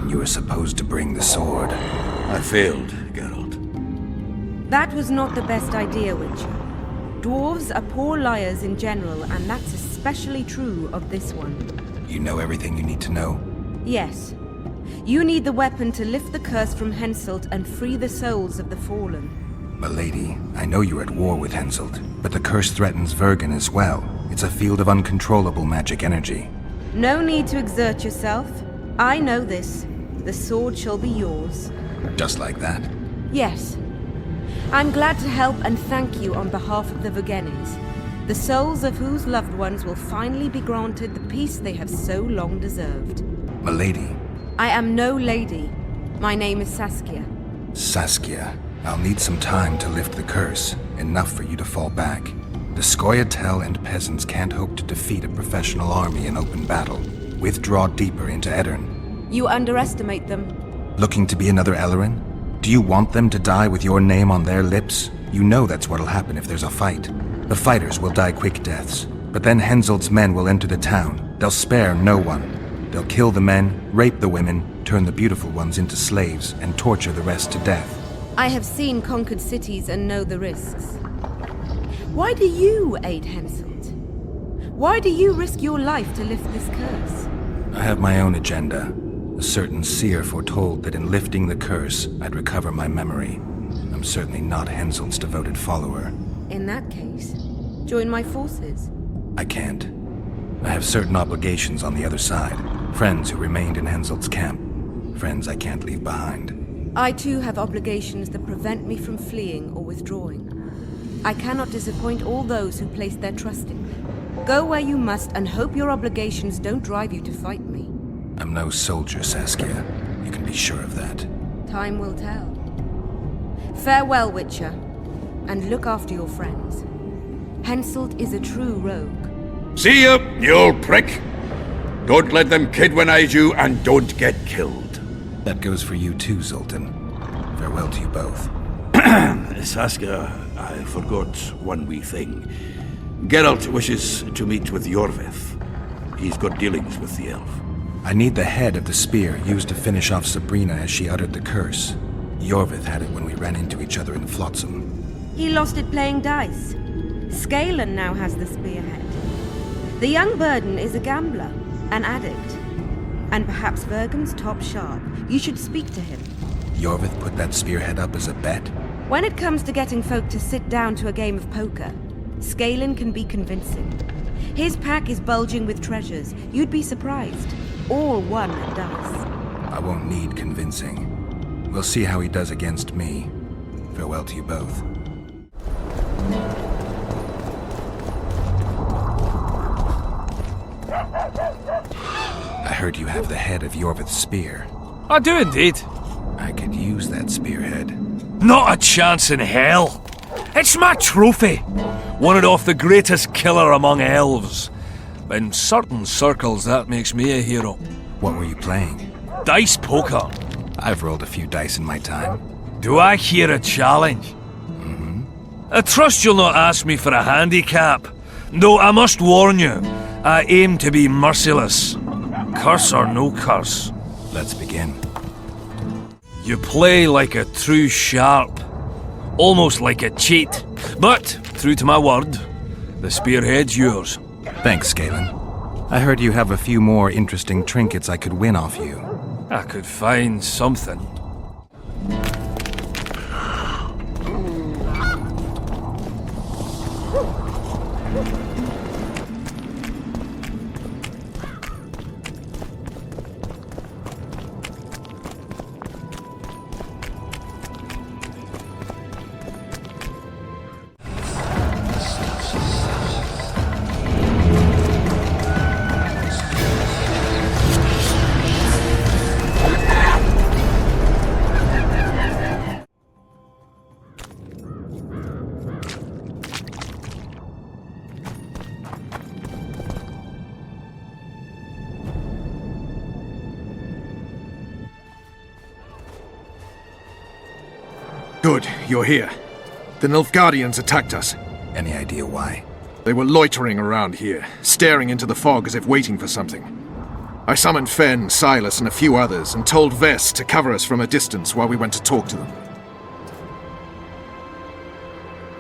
You were supposed to bring the sword. I failed, Geralt. That was not the best idea, Witcher. Dwarves are poor liars in general, and that's especially true of this one. You know everything you need to know? Yes. You need the weapon to lift the curse from Henselt and free the souls of the fallen. Milady, I know you're at war with Henselt, but the curse threatens Vergen as well. It's a field of uncontrollable magic energy. No need to exert yourself. I know this. The sword shall be yours. Just like that? Yes. I'm glad to help and thank you on behalf of the Vergennes, the souls of whose loved ones will finally be granted the peace they have so long deserved. Milady. I am no lady. My name is Saskia. Saskia, I'll need some time to lift the curse, enough for you to fall back. The Scoia'tael and peasants can't hope to defeat a professional army in open battle. Withdraw deeper into Eddern. You underestimate them. Looking to be another Ellerin? Do you want them to die with your name on their lips? You know that's what'll happen if there's a fight. The fighters will die quick deaths, but then Henselt's men will enter the town. They'll spare no one. They'll kill the men, rape the women, turn the beautiful ones into slaves, and torture the rest to death. I have seen conquered cities and know the risks. Why do you aid Henselt? Why do you risk your life to lift this curse? I have my own agenda. A certain seer foretold that in lifting the curse, I'd recover my memory. I'm certainly not Henselt's devoted follower. In that case, join my forces. I can't. I have certain obligations on the other side. Friends who remained in Henselt's camp. Friends I can't leave behind. I too have obligations that prevent me from fleeing or withdrawing. I cannot disappoint all those who place their trust in me. Go where you must and hope your obligations don't drive you to fight me. I'm no soldier, Saskia. You can be sure of that. Time will tell. Farewell, Witcher, and look after your friends. Henselt is a true rogue. See you, you old prick! Don't let them kidwinize you, and don't get killed. That goes for you too, Zoltan. Farewell to you both. Saskia, I forgot one wee thing. Geralt wishes to meet with Yorvith. He's got dealings with the elf. I need the head of the spear used to finish off Sabrina as she uttered the curse. Yorvith had it when we ran into each other in Flotsam. He lost it playing dice. Scalen now has the spearhead. The young Burden is a gambler, an addict. And perhaps Vergen's top sharp. You should speak to him. Yorvith put that spearhead up as a bet? When it comes to getting folk to sit down to a game of poker, Scalen can be convincing. His pack is bulging with treasures. You'd be surprised. All won at dice. I won't need convincing. We'll see how he does against me. Farewell to you both. I heard you have the head of Yorvith's spear. I do indeed. I could use that spearhead. Not a chance in hell. It's my trophy. Won it off the greatest killer among elves. In certain circles, that makes me a hero. What were you playing? Dice poker. I've rolled a few dice in my time. Do I hear a challenge? Mm-hmm. I trust you'll not ask me for a handicap. Though I must warn you, I aim to be merciless. Curse or no curse. Let's begin. You play like a true sharp. Almost like a cheat. But, true to my word, the spearhead's yours. Thanks, Scalen. I heard you have a few more interesting trinkets I could win off you. I could find something. Good, you're here. The Nilfgaardians attacked us. Any idea why? They were loitering around here, staring into the fog as if waiting for something. I summoned Fen, Silas, and a few others, and told Vess to cover us from a distance while we went to talk to them.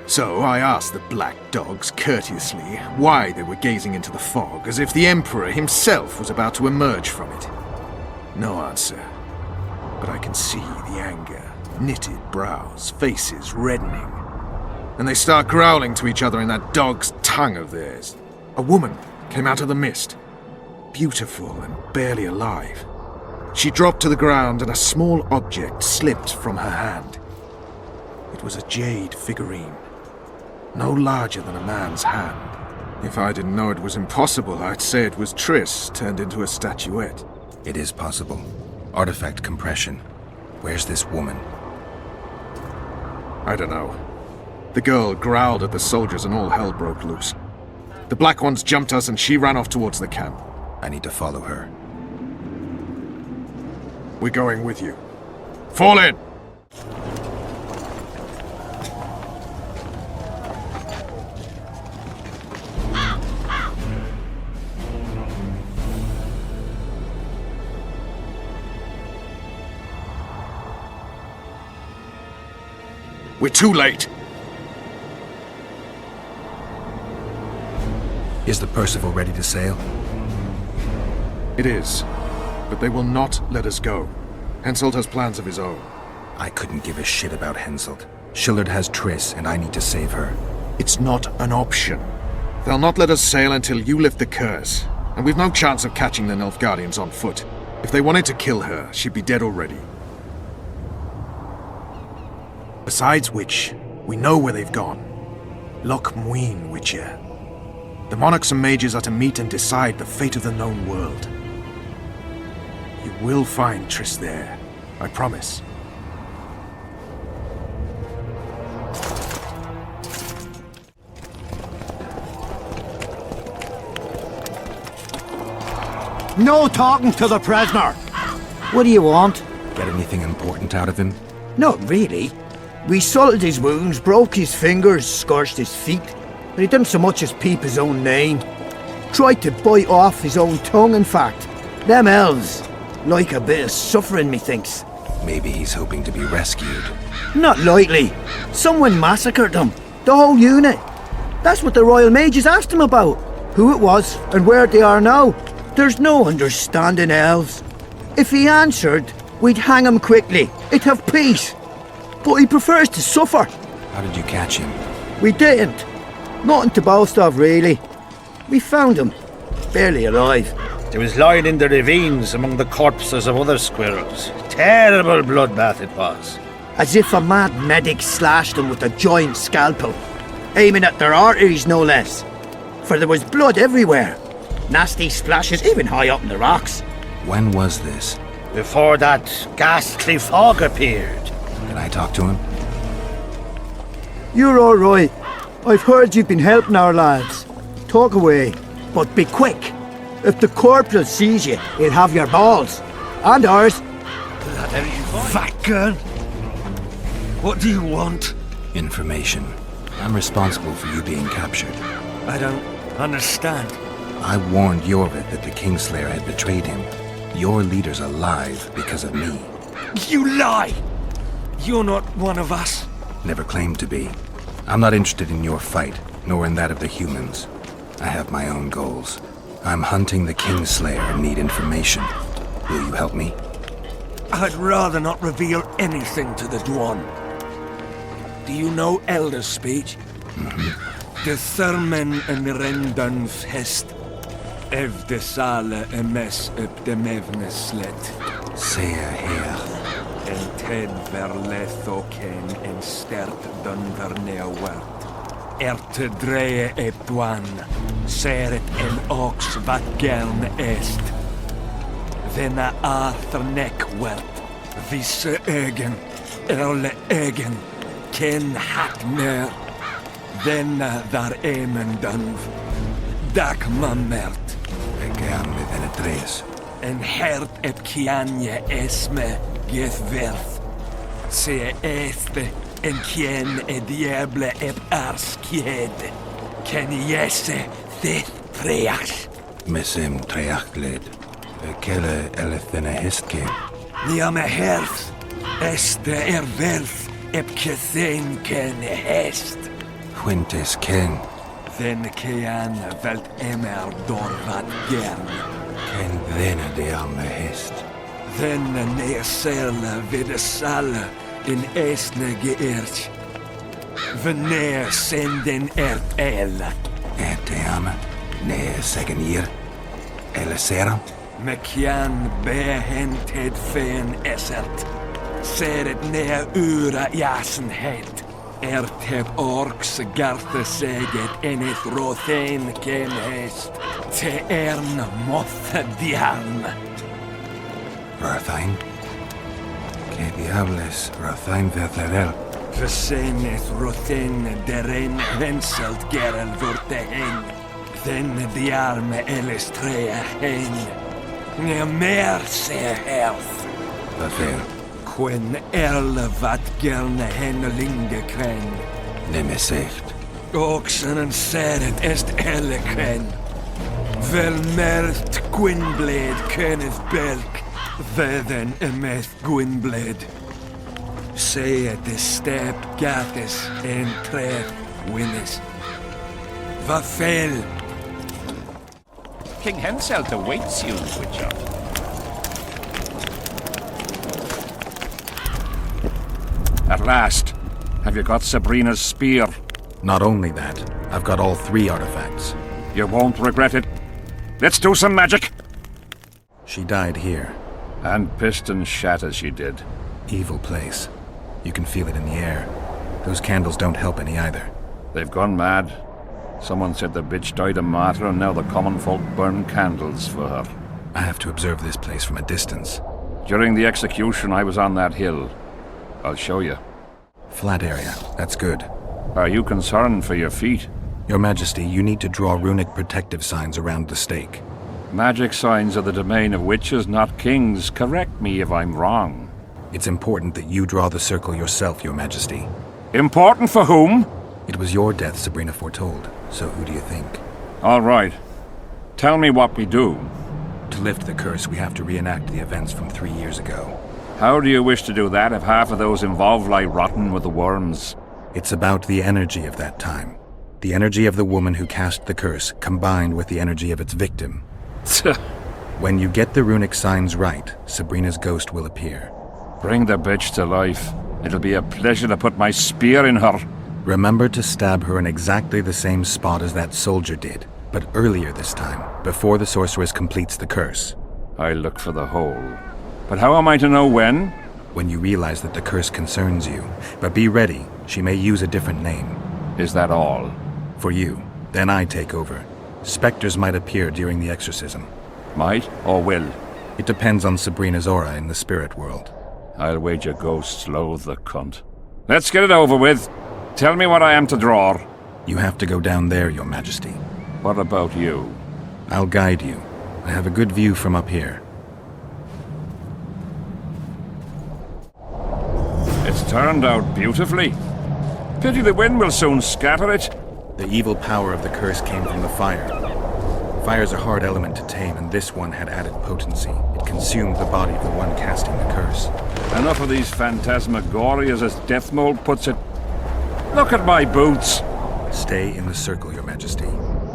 So I asked the black dogs courteously why they were gazing into the fog as if the Emperor himself was about to emerge from it. No answer. But I can see the anger. Knitted brows, faces reddening. And they start growling to each other in that dog's tongue of theirs. A woman came out of the mist. Beautiful and barely alive. She dropped to the ground and a small object slipped from her hand. It was a jade figurine. No larger than a man's hand. If I didn't know it was impossible, I'd say it was Triss turned into a statuette. It is possible. Artifact compression. Where's this woman? I don't know. The girl growled at the soldiers and all hell broke loose. The Black Ones jumped us and she ran off towards the camp. I need to follow her. We're going with you. Fall in! We're too late. Is the Percival ready to sail? It is, but they will not let us go. Henselt has plans of his own. I couldn't give a shit about Henselt. Shillard has Triss, and I need to save her. It's not an option. They'll not let us sail until you lift the curse, and we've no chance of catching the Nilfgaardians on foot. If they wanted to kill her, she'd be dead already. Besides which, we know where they've gone. Loch Muin, Witcher. The monarchs and mages are to meet and decide the fate of the known world. You will find Triss there, I promise. No talking to the prisoner! What do you want? Get anything important out of him? Not really. We salted his wounds, broke his fingers, scorched his feet, but he didn't so much as peep his own name. Tried to bite off his own tongue, in fact. Them elves like a bit of suffering, methinks. Maybe he's hoping to be rescued. Not likely. Someone massacred them. The whole unit. That's what the Royal Mages asked him about. Who it was and where they are now. There's no understanding elves. If he answered, we'd hang him quickly. It'd have peace. But he prefers to suffer. How did you catch him? We didn't. Nothing to boast of, really. We found him. Barely alive. He was lying in the ravines among the corpses of other squirrels. Terrible bloodbath it was. As if a mad medic slashed him with a giant scalpel, aiming at their arteries, no less. For there was blood everywhere. Nasty splashes even high up in the rocks. When was this? Before that ghastly fog appeared. Can I talk to him? You're all right. I've heard you've been helping our lads. Talk away, but be quick. If the corporal sees you, he'll have your balls. And ours. Bloody fat girl. What do you want? Information. I'm responsible for you being captured. I don't understand. I warned Jorvik that the Kingslayer had betrayed him. Your leader's alive because of me. You lie! You're not one of us. Never claimed to be. I'm not interested in your fight, nor in that of the humans. I have my own goals. I'm hunting the Kingslayer and need information. Will you help me? I'd rather not reveal anything to the Dwan. Do you know Elder speech? De Thurmen en Rendunf hest. Ev de sale emes up de mevneslet. Say her. En ted verleth o ken en stert dun verneawert. Te dreie ep dwan. Seret en ox wat gern est. Venna Arthur nek wert. Visse egen. Erle egen. Ken hat mer. Venna dar emen dunv. Dak mamert. Gern med henne tres. En hert ep kianje esme geth verth. Se este en kien e diable ep ars kied. Ken jesse thith treach. Mesem treachled. Kelle elethene hestke. Niame herth. Este verth ep kethen ken hest. Quintes ken. Then kean velt emer dorvat gern. Ken vene de arme hest. Then neersel vid sal in esne geert. Veneer senden el. Arme. Ne second year. Elesera. Mekian behented fen esert. Seret ne ura jasenheid. Heb orks garthe seget enith rothen ken hest. Te ern moth dialm. Rathain? Que diables Rathain vertherel? Verseneth rothen deren henselt gerel vurte hen. Then diarme elestrea hen. Ne mer se health. Verfer. Quen wat gerne hen linge kren. Nemme secht. Oxen en seret est kren. Vel mert Gwynblade Kenneth Belk. Vedden emeth Gwynblade. Say de step gathis en tret winnes. Va fel. King Henselt awaits you, Witcher. At last. Have you got Sabrina's spear? Not only that, I've got all 3 artifacts. You won't regret it. Let's do some magic! She died here. And pissed and shat as she did. Evil place. You can feel it in the air. Those candles don't help any either. They've gone mad. Someone said the bitch died a martyr and now the common folk burn candles for her. I have to observe this place from a distance. During the execution, I was on that hill. I'll show you. Flat area. That's good. Are you concerned for your feet? Your Majesty, you need to draw runic protective signs around the stake. Magic signs are the domain of witches, not kings. Correct me if I'm wrong. It's important that you draw the circle yourself, Your Majesty. Important for whom? It was your death Sabrina foretold, so who do you think? All right. Tell me what we do. To lift the curse, we have to reenact the events from 3 years ago. How do you wish to do that if half of those involved lie rotten with the worms? It's about the energy of that time. The energy of the woman who cast the curse, combined with the energy of its victim. When you get the runic signs right, Sabrina's ghost will appear. Bring the bitch to life. It'll be a pleasure to put my spear in her. Remember to stab her in exactly the same spot as that soldier did, but earlier this time, before the sorceress completes the curse. I'll look for the hole. But how am I to know when? When you realize that the curse concerns you. But be ready, she may use a different name. Is that all? For you. Then I take over. Spectres might appear during the exorcism. Might or will? It depends on Sabrina's aura in the spirit world. I'll wager ghosts loathe the cunt. Let's get it over with. Tell me what I am to draw. You have to go down there, Your Majesty. What about you? I'll guide you. I have a good view from up here. It's turned out beautifully. Pity the wind will soon scatter it. The evil power of the curse came from the fire. Fire's a hard element to tame, and this one had added potency. It consumed the body of the one casting the curse. Enough of these phantasmagorias, as Deathmold puts it. Look at my boots. Stay in the circle, Your Majesty.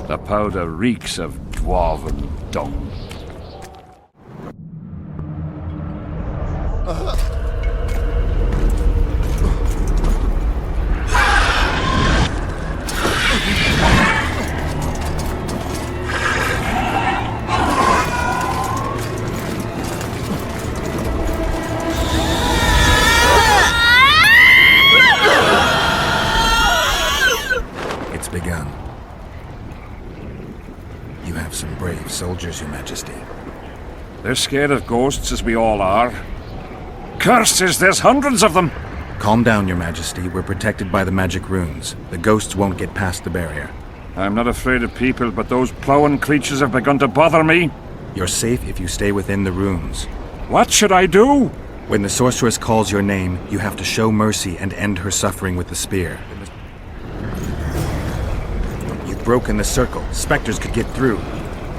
The powder reeks of dwarven dung. Begun. You have some brave soldiers, Your Majesty. They're scared of ghosts, as we all are. Curses, there's hundreds of them! Calm down, Your Majesty. We're protected by the magic runes. The ghosts won't get past the barrier. I'm not afraid of people, but those plowing creatures have begun to bother me. You're safe if you stay within the runes. What should I do? When the sorceress calls your name, you have to show mercy and end her suffering with the spear. Broken the circle. Spectres could get through.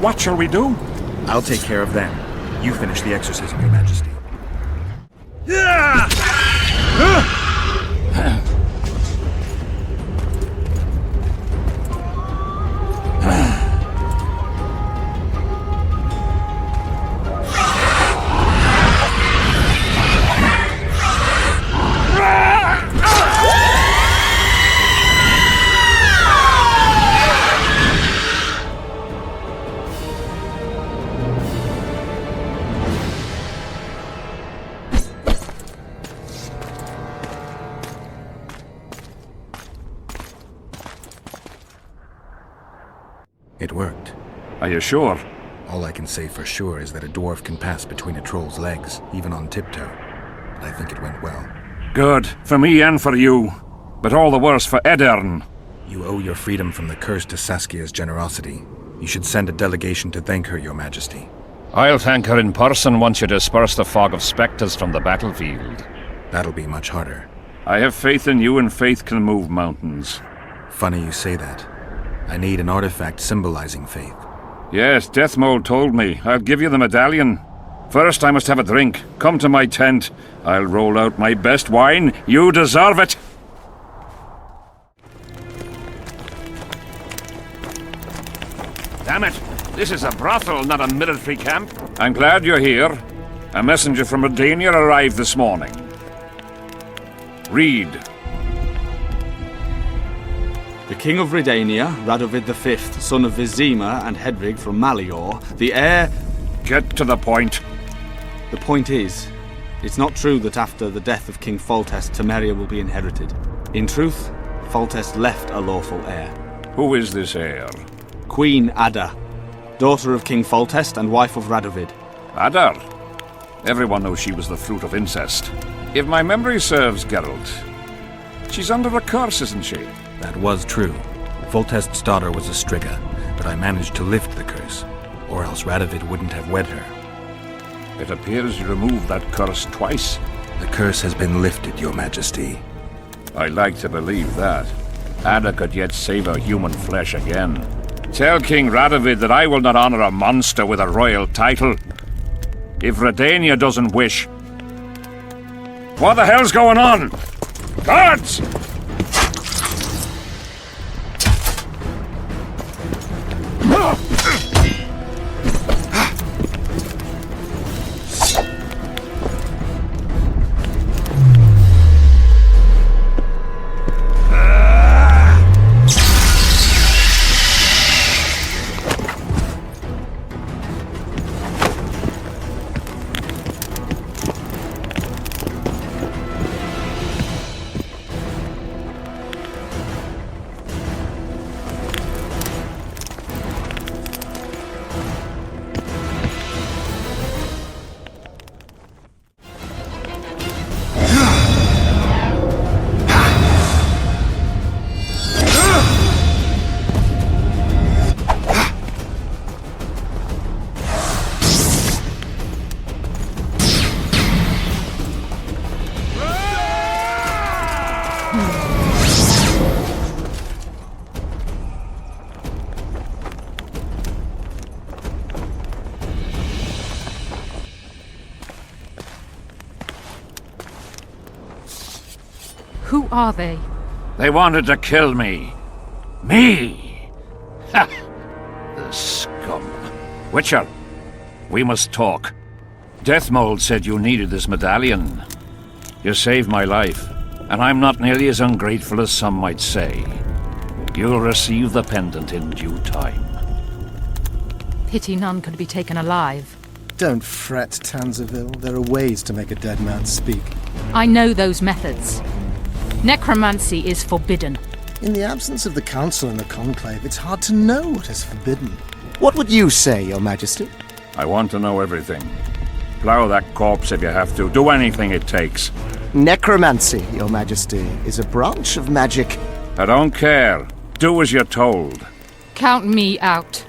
What shall we do? I'll take care of them. You finish the exorcism, Your Majesty. It worked. Are you sure? All I can say for sure is that a dwarf can pass between a troll's legs, even on tiptoe. But I think it went well. Good. For me and for you. But all the worse for Edern. You owe your freedom from the curse to Saskia's generosity. You should send a delegation to thank her, Your Majesty. I'll thank her in person once you disperse the fog of spectres from the battlefield. That'll be much harder. I have faith in you, and faith can move mountains. Funny you say that. I need an artifact symbolizing faith. Yes, Deathmold told me. I'll give you the medallion. First, I must have a drink. Come to my tent. I'll roll out my best wine. You deserve it! Damn it! This is a brothel, not a military camp. I'm glad you're here. A messenger from Redania arrived this morning. Read. The King of Redania, Radovid V, son of Vizima and Hedrig from Malior, the heir... Get to the point. The point is, it's not true that after the death of King Foltest, Temeria will be inherited. In truth, Foltest left a lawful heir. Who is this heir? Queen Ada, daughter of King Foltest and wife of Radovid. Ada? Everyone knows she was the fruit of incest. If my memory serves, Geralt, she's under a curse, isn't she? That was true. Foltest's daughter was a Striga, but I managed to lift the curse, or else Radovid wouldn't have wed her. It appears you removed that curse twice. The curse has been lifted, Your Majesty. I like to believe that. Ada could yet save her human flesh again. Tell King Radovid that I will not honor a monster with a royal title. If Redania doesn't wish... What the hell's going on? Guards! Who are they? They wanted to kill me. Me! Ha! The scum. Witcher, we must talk. Deathmold said you needed this medallion. You saved my life, and I'm not nearly as ungrateful as some might say. You'll receive the pendant in due time. Pity none could be taken alive. Don't fret, Tanzaville. There are ways to make a dead man speak. I know those methods. Necromancy is forbidden. In the absence of the Council and the Conclave, it's hard to know what is forbidden. What would you say, Your Majesty? I want to know everything. Plow that corpse if you have to. Do anything it takes. Necromancy, Your Majesty, is a branch of magic. I don't care. Do as you're told. Count me out.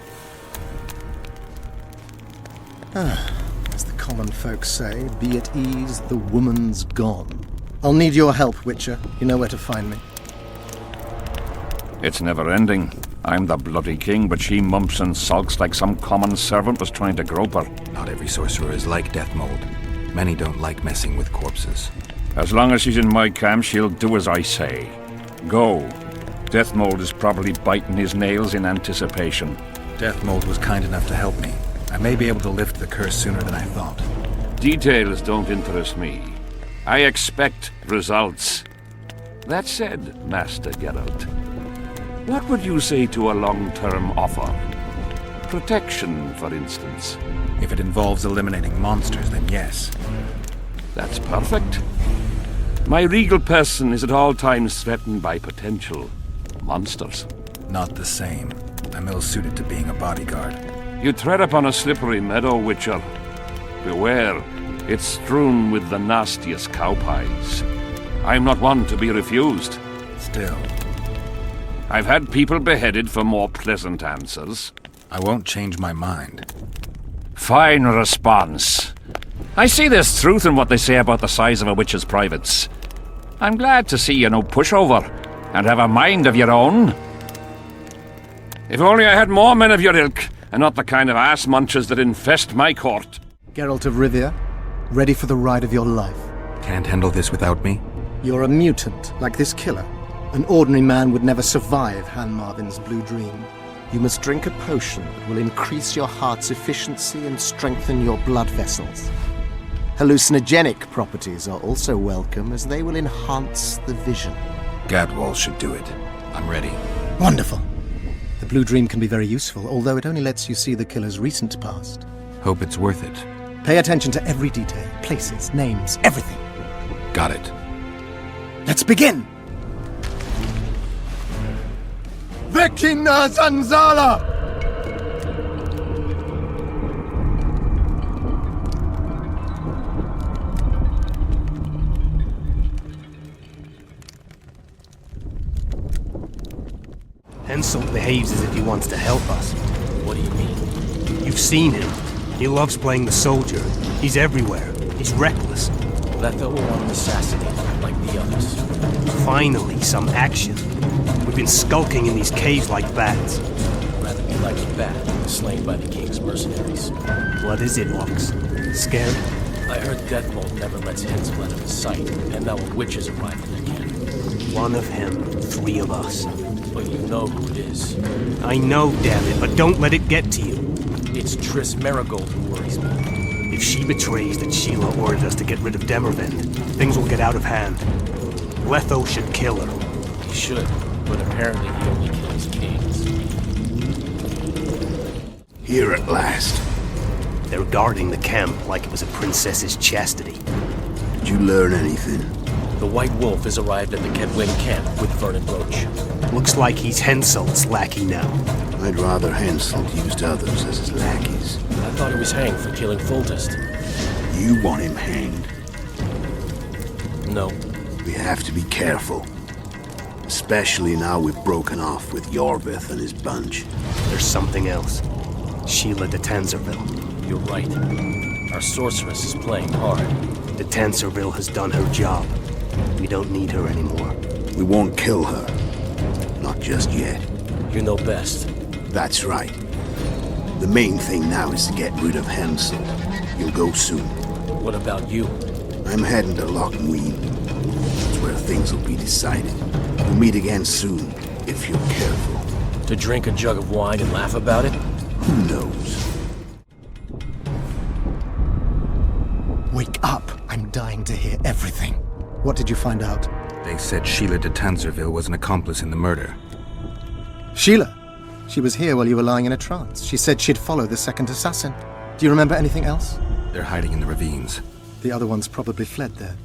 As the common folk say, be at ease, the woman's gone. I'll need your help, Witcher. You know where to find me. It's never ending. I'm the bloody king, but she mumps and sulks like some common servant was trying to grope her. Not every sorcerer is like Deathmold. Many don't like messing with corpses. As long as she's in my camp, she'll do as I say. Go. Deathmold is probably biting his nails in anticipation. Deathmold was kind enough to help me. I may be able to lift the curse sooner than I thought. Details don't interest me. I expect results. That said, Master Geralt, what would you say to a long-term offer? Protection, for instance. If it involves eliminating monsters, then yes. That's perfect. My regal person is at all times threatened by potential monsters. Not the same. I'm ill-suited to being a bodyguard. You tread upon a slippery meadow, Witcher. Beware, it's strewn with the nastiest cowpies. I'm not one to be refused. Still. I've had people beheaded for more pleasant answers. I won't change my mind. Fine response. I see there's truth in what they say about the size of a witch's privates. I'm glad to see you're no pushover, and have a mind of your own. If only I had more men of your ilk, and not the kind of ass munchers that infest my court. Geralt of Rivia, ready for the ride of your life. Can't handle this without me? You're a mutant, like this killer. An ordinary man would never survive Han Marvin's blue dream. You must drink a potion that will increase your heart's efficiency and strengthen your blood vessels. Hallucinogenic properties are also welcome, as they will enhance the vision. Gadwall should do it. I'm ready. Wonderful. The blue dream can be very useful, although it only lets you see the killer's recent past. Hope it's worth it. Pay attention to every detail, places, names, everything. Got it. Let's begin! Vecina Zanzala! Henselt behaves as if he wants to help us. What do you mean? You've seen him. He loves playing the soldier. He's everywhere. He's reckless. Letha will want him assassinated, like the others. Finally, some action. We've been skulking in these caves like bats. Rather be like a bat, slain by the king's mercenaries. What is it, Ox? Scary? I heard Deathmold never lets Henselt out of his sight, and now a witch has arrived in their camp. One of him, 3 of us. But you know who it is. I know, damn it, but don't let it get to you. It's Triss Merigold who worries me. If she betrays that Sheila ordered us to get rid of Demervend, things will get out of hand. Letho should kill her. He should, but apparently he only kills kings. Here at last. They're guarding the camp like it was a princess's chastity. Did you learn anything? The White Wolf has arrived at the Kedwen camp with Vernon Roche. Looks like he's Henselt's lackey now. I'd rather Henselt used others as his lackeys. I thought he was hanged for killing Foltest. You want him hanged? No. We have to be careful. Especially now we've broken off with Yorvith and his bunch. There's something else. Sheila de Tanserville. You're right. Our sorceress is playing hard. De Tanserville has done her job. We don't need her anymore. We won't kill her. Not just yet. You know best. That's right. The main thing now is to get rid of Henselt. You'll go soon. What about you? I'm heading to Lochmuin. That's where things will be decided. We'll meet again soon, if you're careful. To drink a jug of wine and laugh about it? Who knows? Wake up! I'm dying to hear everything. What did you find out? They said Sheila de Tanserville was an accomplice in the murder. Sheila? She was here while you were lying in a trance. She said she'd follow the second assassin. Do you remember anything else? They're hiding in the ravines. The other ones probably fled there.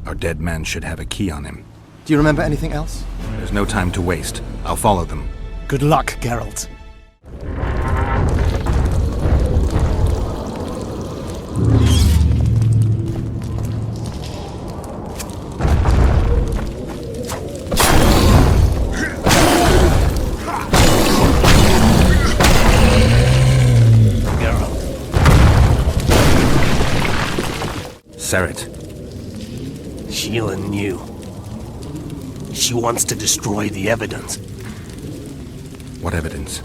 Our dead man should have a key on him. Do you remember anything else? There's no time to waste. I'll follow them. Good luck, Geralt. Serret. Sheila knew. She wants to destroy the evidence. What evidence?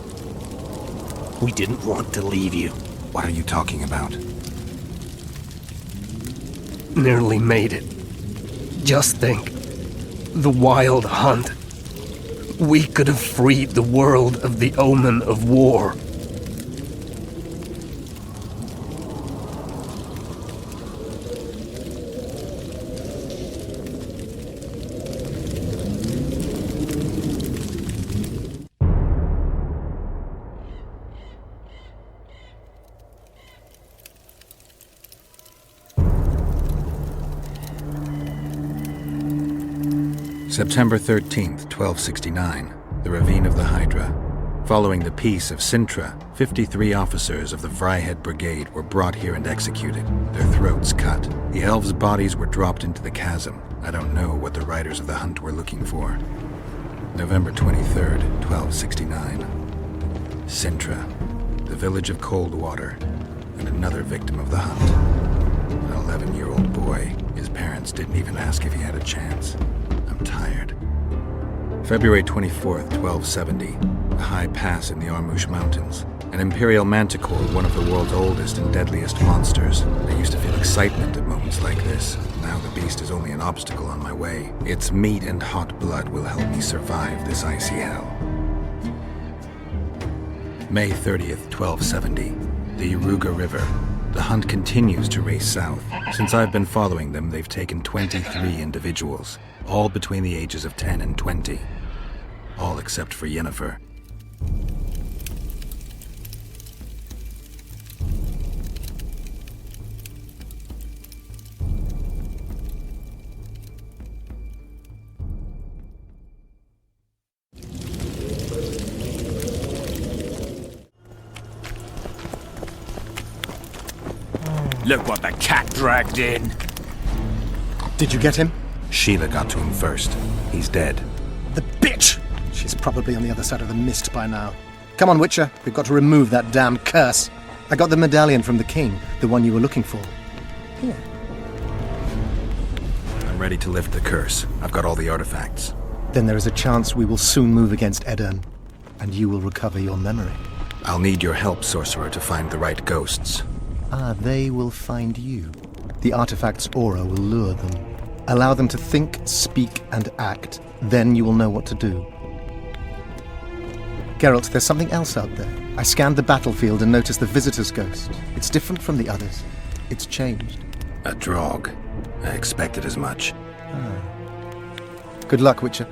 We didn't want to leave you. What are you talking about? Nearly made it. Just think. The Wild Hunt. We could have freed the world of the omen of war. September 13th, 1269, the Ravine of the Hydra. Following the Peace of Sintra, 53 officers of the Vryhead Brigade were brought here and executed, their throats cut. The elves' bodies were dropped into the chasm. I don't know what the riders of the hunt were looking for. November 23rd, 1269. Sintra, the village of Coldwater, and another victim of the hunt. An 11-year-old boy. His parents didn't even ask if he had a chance. I'm tired. February 24th, 1270. A high pass in the Armouche Mountains. An imperial manticore, one of the world's oldest and deadliest monsters. I used to feel excitement at moments like this. Now the beast is only an obstacle on my way. Its meat and hot blood will help me survive this icy hell. May 30th, 1270. The Iruga River. The hunt continues to race south. Since I've been following them, they've taken 23 individuals, all between the ages of 10 and 20. All except for Yennefer. Look what the cat dragged in. Did you get him? Sheila got to him first. He's dead. The bitch! She's probably on the other side of the mist by now. Come on, Witcher. We've got to remove that damned curse. I got the medallion from the king, the one you were looking for. Here. I'm ready to lift the curse. I've got all the artifacts. Then there is a chance we will soon move against Edirn, and you will recover your memory. I'll need your help, sorcerer, to find the right ghosts. Ah, they will find you. The artifact's aura will lure them. Allow them to think, speak, and act. Then you will know what to do. Geralt, there's something else out there. I scanned the battlefield and noticed the Visitor's Ghost. It's different from the others. It's changed. A Draug. I expected as much. Ah. Good luck, Witcher.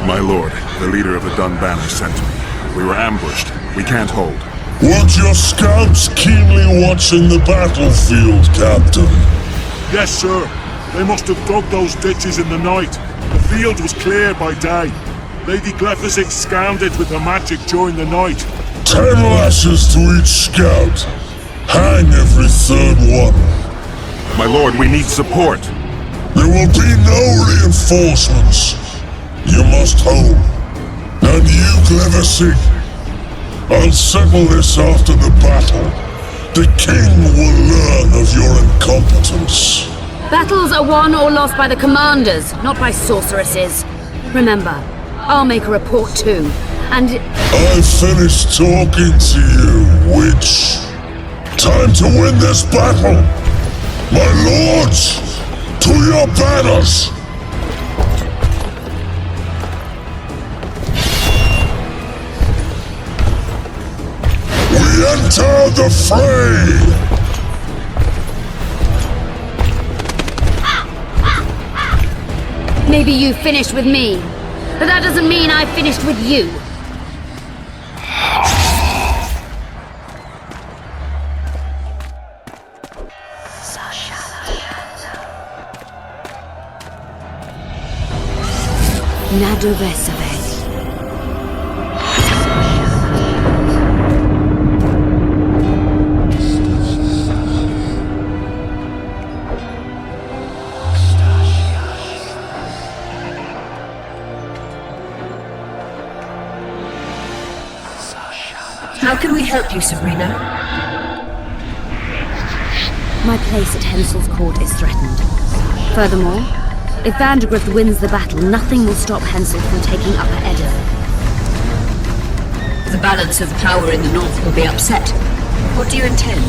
My lord, the leader of the Dun Banner sent me. We were ambushed. We can't hold. Weren't your scouts keenly watching the battlefield, Captain? Yes, sir. They must have dug those ditches in the night. The field was cleared by day. Lady Glephisic scanned it with her magic during the night. 10 lashes to each scout. Hang every third one. My lord, we need support. There will be no reinforcements. You must hold. And you, Glephisic, I'll settle this after the battle. The king will learn of your incompetence. Battles are won or lost by the commanders, not by sorceresses. Remember, I'll make a report too, and... I've finished talking to you, witch. Time to win this battle. My lords, to your banners! We enter the fray! Maybe you finished with me, but that doesn't mean I finished with you. Nadovesave. How can we help you, Sabrina? My place at Hensel's court is threatened. Furthermore, if Vandegrift wins the battle, nothing will stop Hensel from taking Upper Edirn. The balance of power in the north will be upset. What do you intend?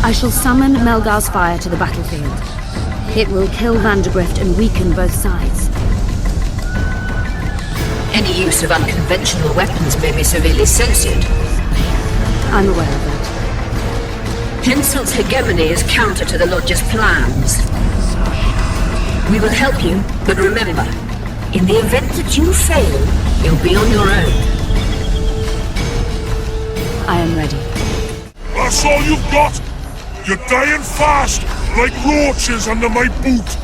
I shall summon Melgar's fire to the battlefield. It will kill Vandegrift and weaken both sides. Any use of unconventional weapons may be severely censored. I'm aware of that. Hensel's hegemony is counter to the Lodge's plans. We will help you, but remember, in the event that you fail, you'll be on your own. I am ready. That's all you've got? You're dying fast, like roaches under my boot.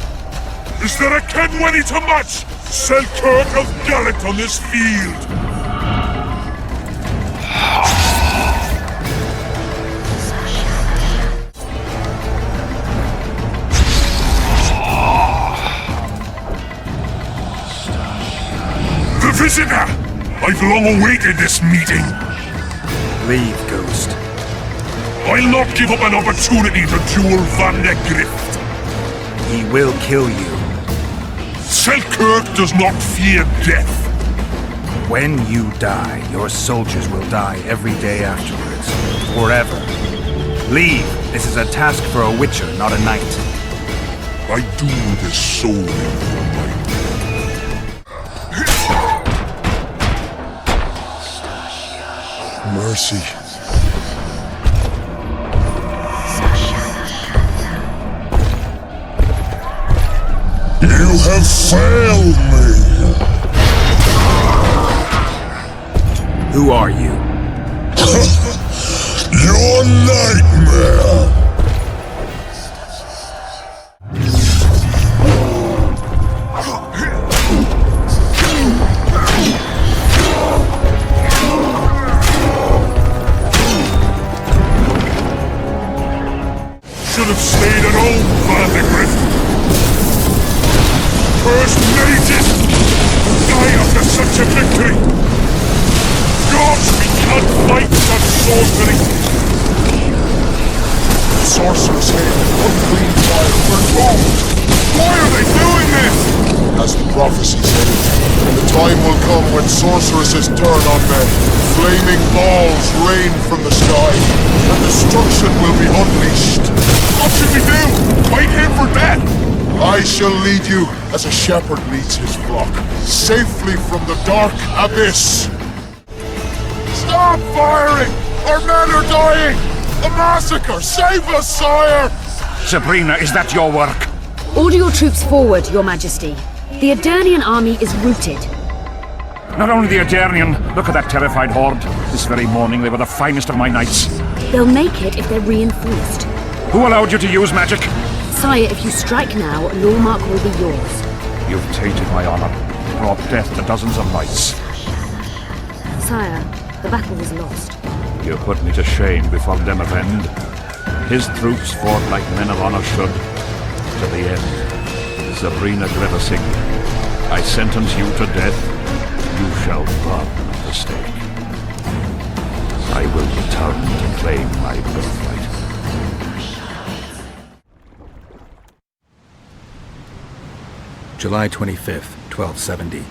Is there a Kenwenny to match Selkirk of Gallic on this field? Visitor! I've long awaited this meeting. Leave, Ghost. I'll not give up an opportunity to duel Van der Grift. He will kill you. Selkirk does not fear death. When you die, your soldiers will die every day afterwards. Forever. Leave. This is a task for a witcher, not a knight. I do this solely for my... Mercy. You have failed me. Who are you? Your nightmare. Should have stayed at home, Van der Grift. First mages die after such a victory. Gods, we can't fight such sorcery. Sorcerer's Head and unclean fire were doomed. Why are they doing this? As the prophecy said, and the time will come when sorceresses turn on men. Flaming balls rain from the sky, and destruction will be unleashed. What should we do? Wait here for death? I shall lead you as a shepherd leads his flock, safely from the dark abyss. Stop firing! Our men are dying! A massacre! Save us, sire! Sabrina, is that your work? Order your troops forward, Your Majesty. The Adernian army is routed. Not only the Adernian, look at that terrified horde. This very morning they were the finest of my knights. They'll make it if they're reinforced. Who allowed you to use magic? Sire, if you strike now, Lormark will be yours. You've tainted my honor, brought death to dozens of knights. Sire, the battle was lost. You put me to shame before Demavend. His troops fought like men of honor should. To the end. Sabrina Grevasing, I sentence you to death. You shall burn at the stake. I will return to claim my birthright. July 25th, 1270.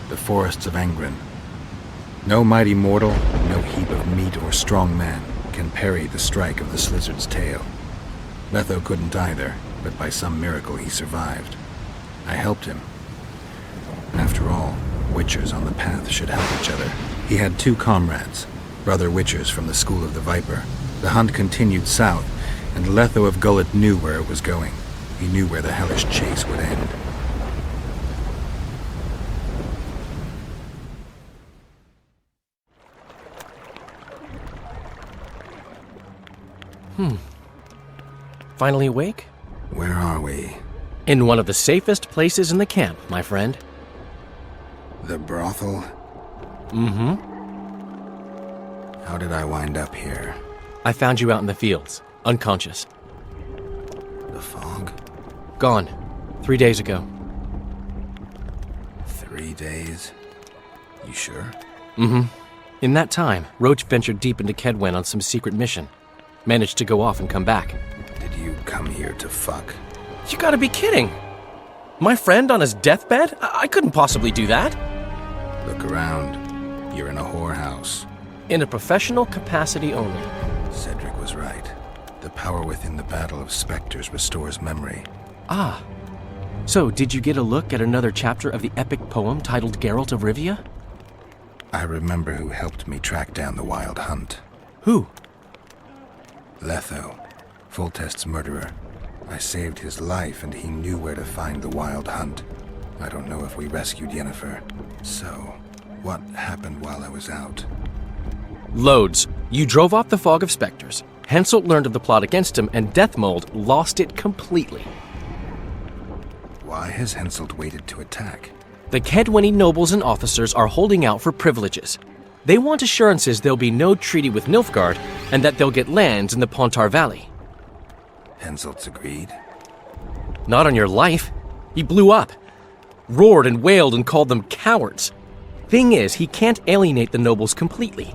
The forests of Angren. No mighty mortal, no heap of meat or strong man can parry the strike of the Slizzard's tail. Letho couldn't either, but by some miracle he survived. I helped him. After all, witchers on the path should help each other. He had two comrades, brother witchers from the School of the Viper. The hunt continued south, and Letho of Gullet knew where it was going. He knew where the hellish chase would end. Finally awake? Where are we? In one of the safest places in the camp, my friend. The brothel? Mm-hmm. How did I wind up here? I found you out in the fields, unconscious. The fog? Gone. 3 days ago. 3 days? You sure? Mm-hmm. In that time, Roche ventured deep into Kedwen on some secret mission. Managed to go off and come back. Did you come here to fuck? You gotta be kidding! My friend on his deathbed? I couldn't possibly do that. Look around. You're in a whorehouse. In a professional capacity only. Cedric was right. The power within the Battle of Spectres restores memory. Ah. So, did you get a look at another chapter of the epic poem titled Geralt of Rivia? I remember who helped me track down the Wild Hunt. Who? Letho, Foltest's murderer. I saved his life and he knew where to find the Wild Hunt. I don't know if we rescued Yennefer. So, what happened while I was out? Loads. You drove off the Fog of Spectres. Henselt learned of the plot against him, and Deathmold lost it completely. Why has Henselt waited to attack? The Kedweni nobles and officers are holding out for privileges. They want assurances there'll be no treaty with Nilfgaard, and that they'll get lands in the Pontar Valley. Henselt's agreed? Not on your life. He blew up. Roared and wailed and called them cowards. Thing is, he can't alienate the nobles completely.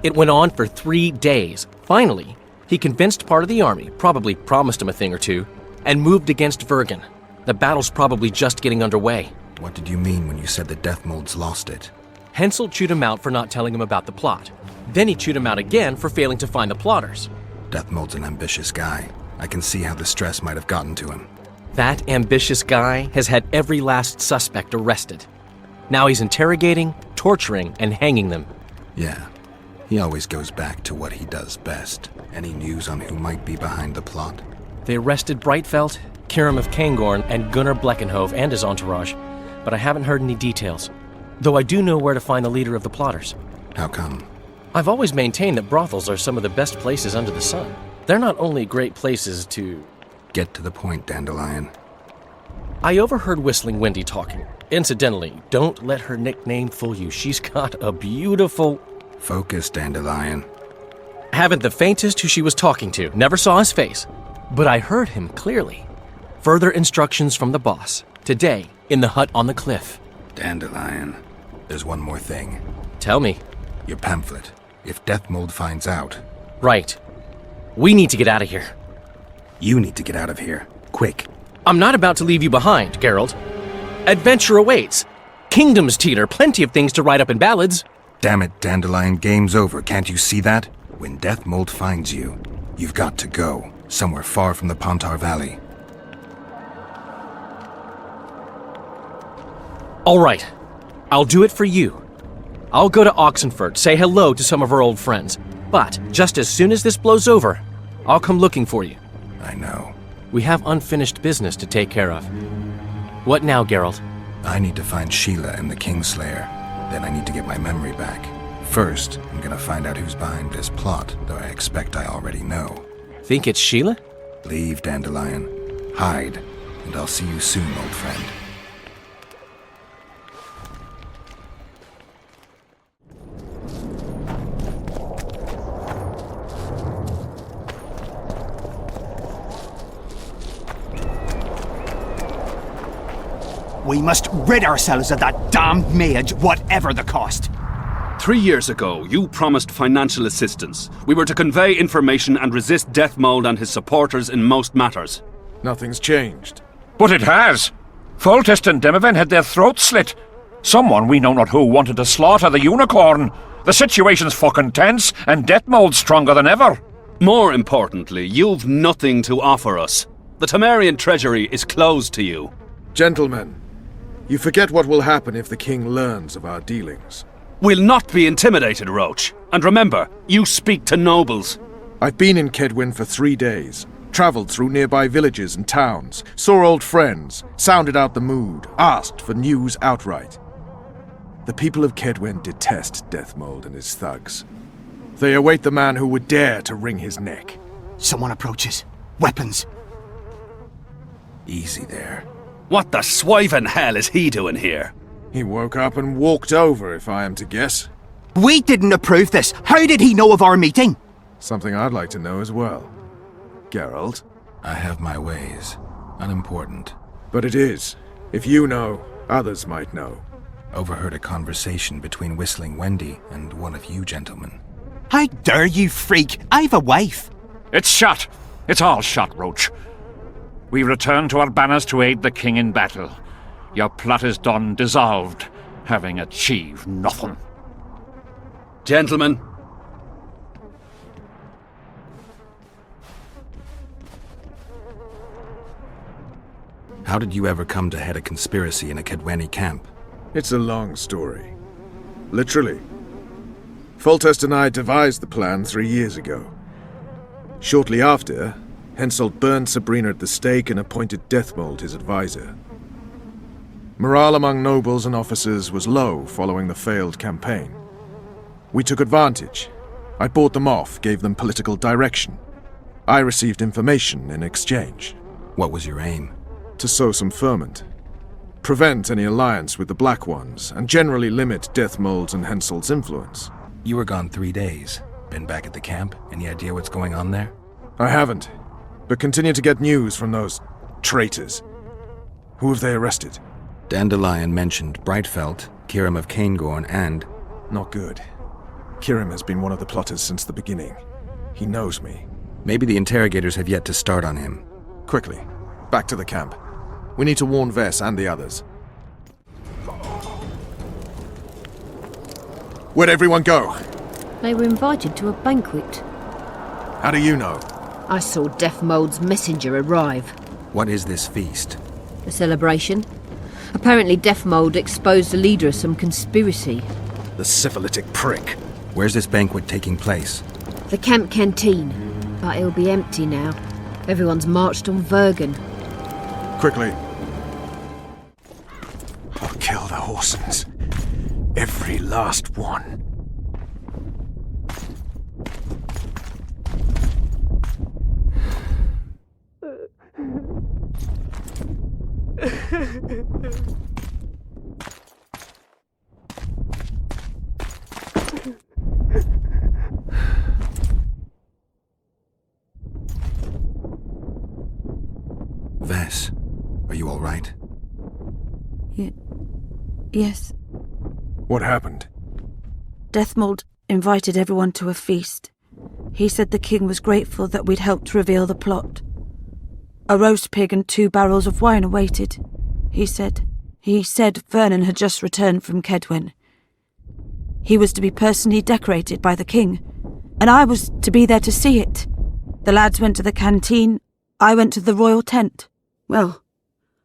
It went on for 3 days. Finally, he convinced part of the army, probably promised him a thing or two, and moved against Vergen. The battle's probably just getting underway. What did you mean when you said the Death Molds lost it? Hensel chewed him out for not telling him about the plot. Then he chewed him out again for failing to find the plotters. Death Mold's an ambitious guy. I can see how the stress might have gotten to him. That ambitious guy has had every last suspect arrested. Now he's interrogating, torturing, and hanging them. Yeah. He always goes back to what he does best. Any news on who might be behind the plot? They arrested Breitfeld, Kirim of Kangorn, and Gunnar Bleckenhove and his entourage, but I haven't heard any details. Though I do know where to find the leader of the plotters. How come? I've always maintained that brothels are some of the best places under the sun. They're not only great places to... Get to the point, Dandelion. I overheard Whistling Wendy talking. Incidentally, don't let her nickname fool you. She's got a beautiful... Focus, Dandelion. Haven't the faintest who she was talking to. Never saw his face. But I heard him clearly. Further instructions from the boss. Today, in the hut on the cliff. Dandelion. There's one more thing. Tell me. Your pamphlet. If Death Mold finds out... Right. We need to get out of here. You need to get out of here. Quick. I'm not about to leave you behind, Geralt. Adventure awaits. Kingdoms teeter, plenty of things to write up in ballads. Damn it, Dandelion, game's over. Can't you see that? When Death Mold finds you, you've got to go. Somewhere far from the Pontar Valley. All right. I'll do it for you. I'll go to Oxenford, say hello to some of our old friends. But just as soon as this blows over, I'll come looking for you. I know. We have unfinished business to take care of. What now, Geralt? I need to find Sheila and the Kingslayer. Then I need to get my memory back. First, I'm gonna find out who's behind this plot, though I expect I already know. Think it's Sheila? Leave, Dandelion. Hide, and I'll see you soon, old friend. We must rid ourselves of that damned mage, whatever the cost. 3 years ago, you promised financial assistance. We were to convey information and resist Death Mold and his supporters in most matters. Nothing's changed. But it has. Foltest and Demoven had their throats slit. Someone, we know not who, wanted to slaughter the unicorn. The situation's fucking tense, and Death Mold's stronger than ever. More importantly, you've nothing to offer us. The Temerian treasury is closed to you. Gentlemen, you forget what will happen if the king learns of our dealings. We'll not be intimidated, Roche. And remember, you speak to nobles. I've been in Kedwin for 3 days, travelled through nearby villages and towns, saw old friends, sounded out the mood, asked for news outright. The people of Kedwin detest Deathmold and his thugs. They await the man who would dare to wring his neck. Someone approaches. Weapons. Easy there. What the swiven hell is he doing here? He woke up and walked over, if I am to guess. We didn't approve this. How did he know of our meeting? Something I'd like to know as well. Geralt? I have my ways. Unimportant. But it is. If you know, others might know. Overheard a conversation between Whistling Wendy and one of you gentlemen. How dare you, freak? I've a wife. It's shut. It's all shut, Roche. We return to our banners to aid the king in battle. Your plot is done, dissolved, having achieved nothing. Gentlemen. How did you ever come to head a conspiracy in a Kedweni camp? It's a long story. Literally. Foltest and I devised the plan 3 years ago. Shortly after, Henselt burned Sabrina at the stake and appointed Deathmold his advisor. Morale among nobles and officers was low following the failed campaign. We took advantage. I bought them off, gave them political direction. I received information in exchange. What was your aim? To sow some ferment. Prevent any alliance with the Black Ones, and generally limit Deathmold's and Henselt's influence. You were gone 3 days. Been back at the camp? Any idea what's going on there? I haven't, but continue to get news from those traitors. Who have they arrested? Dandelion mentioned Breitfeld, Kirim of Caingorn and... Not good. Kirim has been one of the plotters since the beginning. He knows me. Maybe the interrogators have yet to start on him. Quickly, back to the camp. We need to warn Vess and the others. Where'd everyone go? They were invited to a banquet. How do you know? I saw Deathmold's messenger arrive. What is this feast? A celebration. Apparently Deathmold exposed the leader of some conspiracy. The syphilitic prick. Where's this banquet taking place? The camp canteen. But it'll be empty now. Everyone's marched on Vergen. Quickly. I'll kill the Horsens. Every last one. Vess, are you all right? Yes. What happened? Deathmold invited everyone to a feast. He said the king was grateful that we'd helped reveal the plot. A roast pig and 2 barrels of wine awaited, he said. He said Vernon had just returned from Kedwen. He was to be personally decorated by the king, and I was to be there to see it. The lads went to the canteen, I went to the royal tent. Well,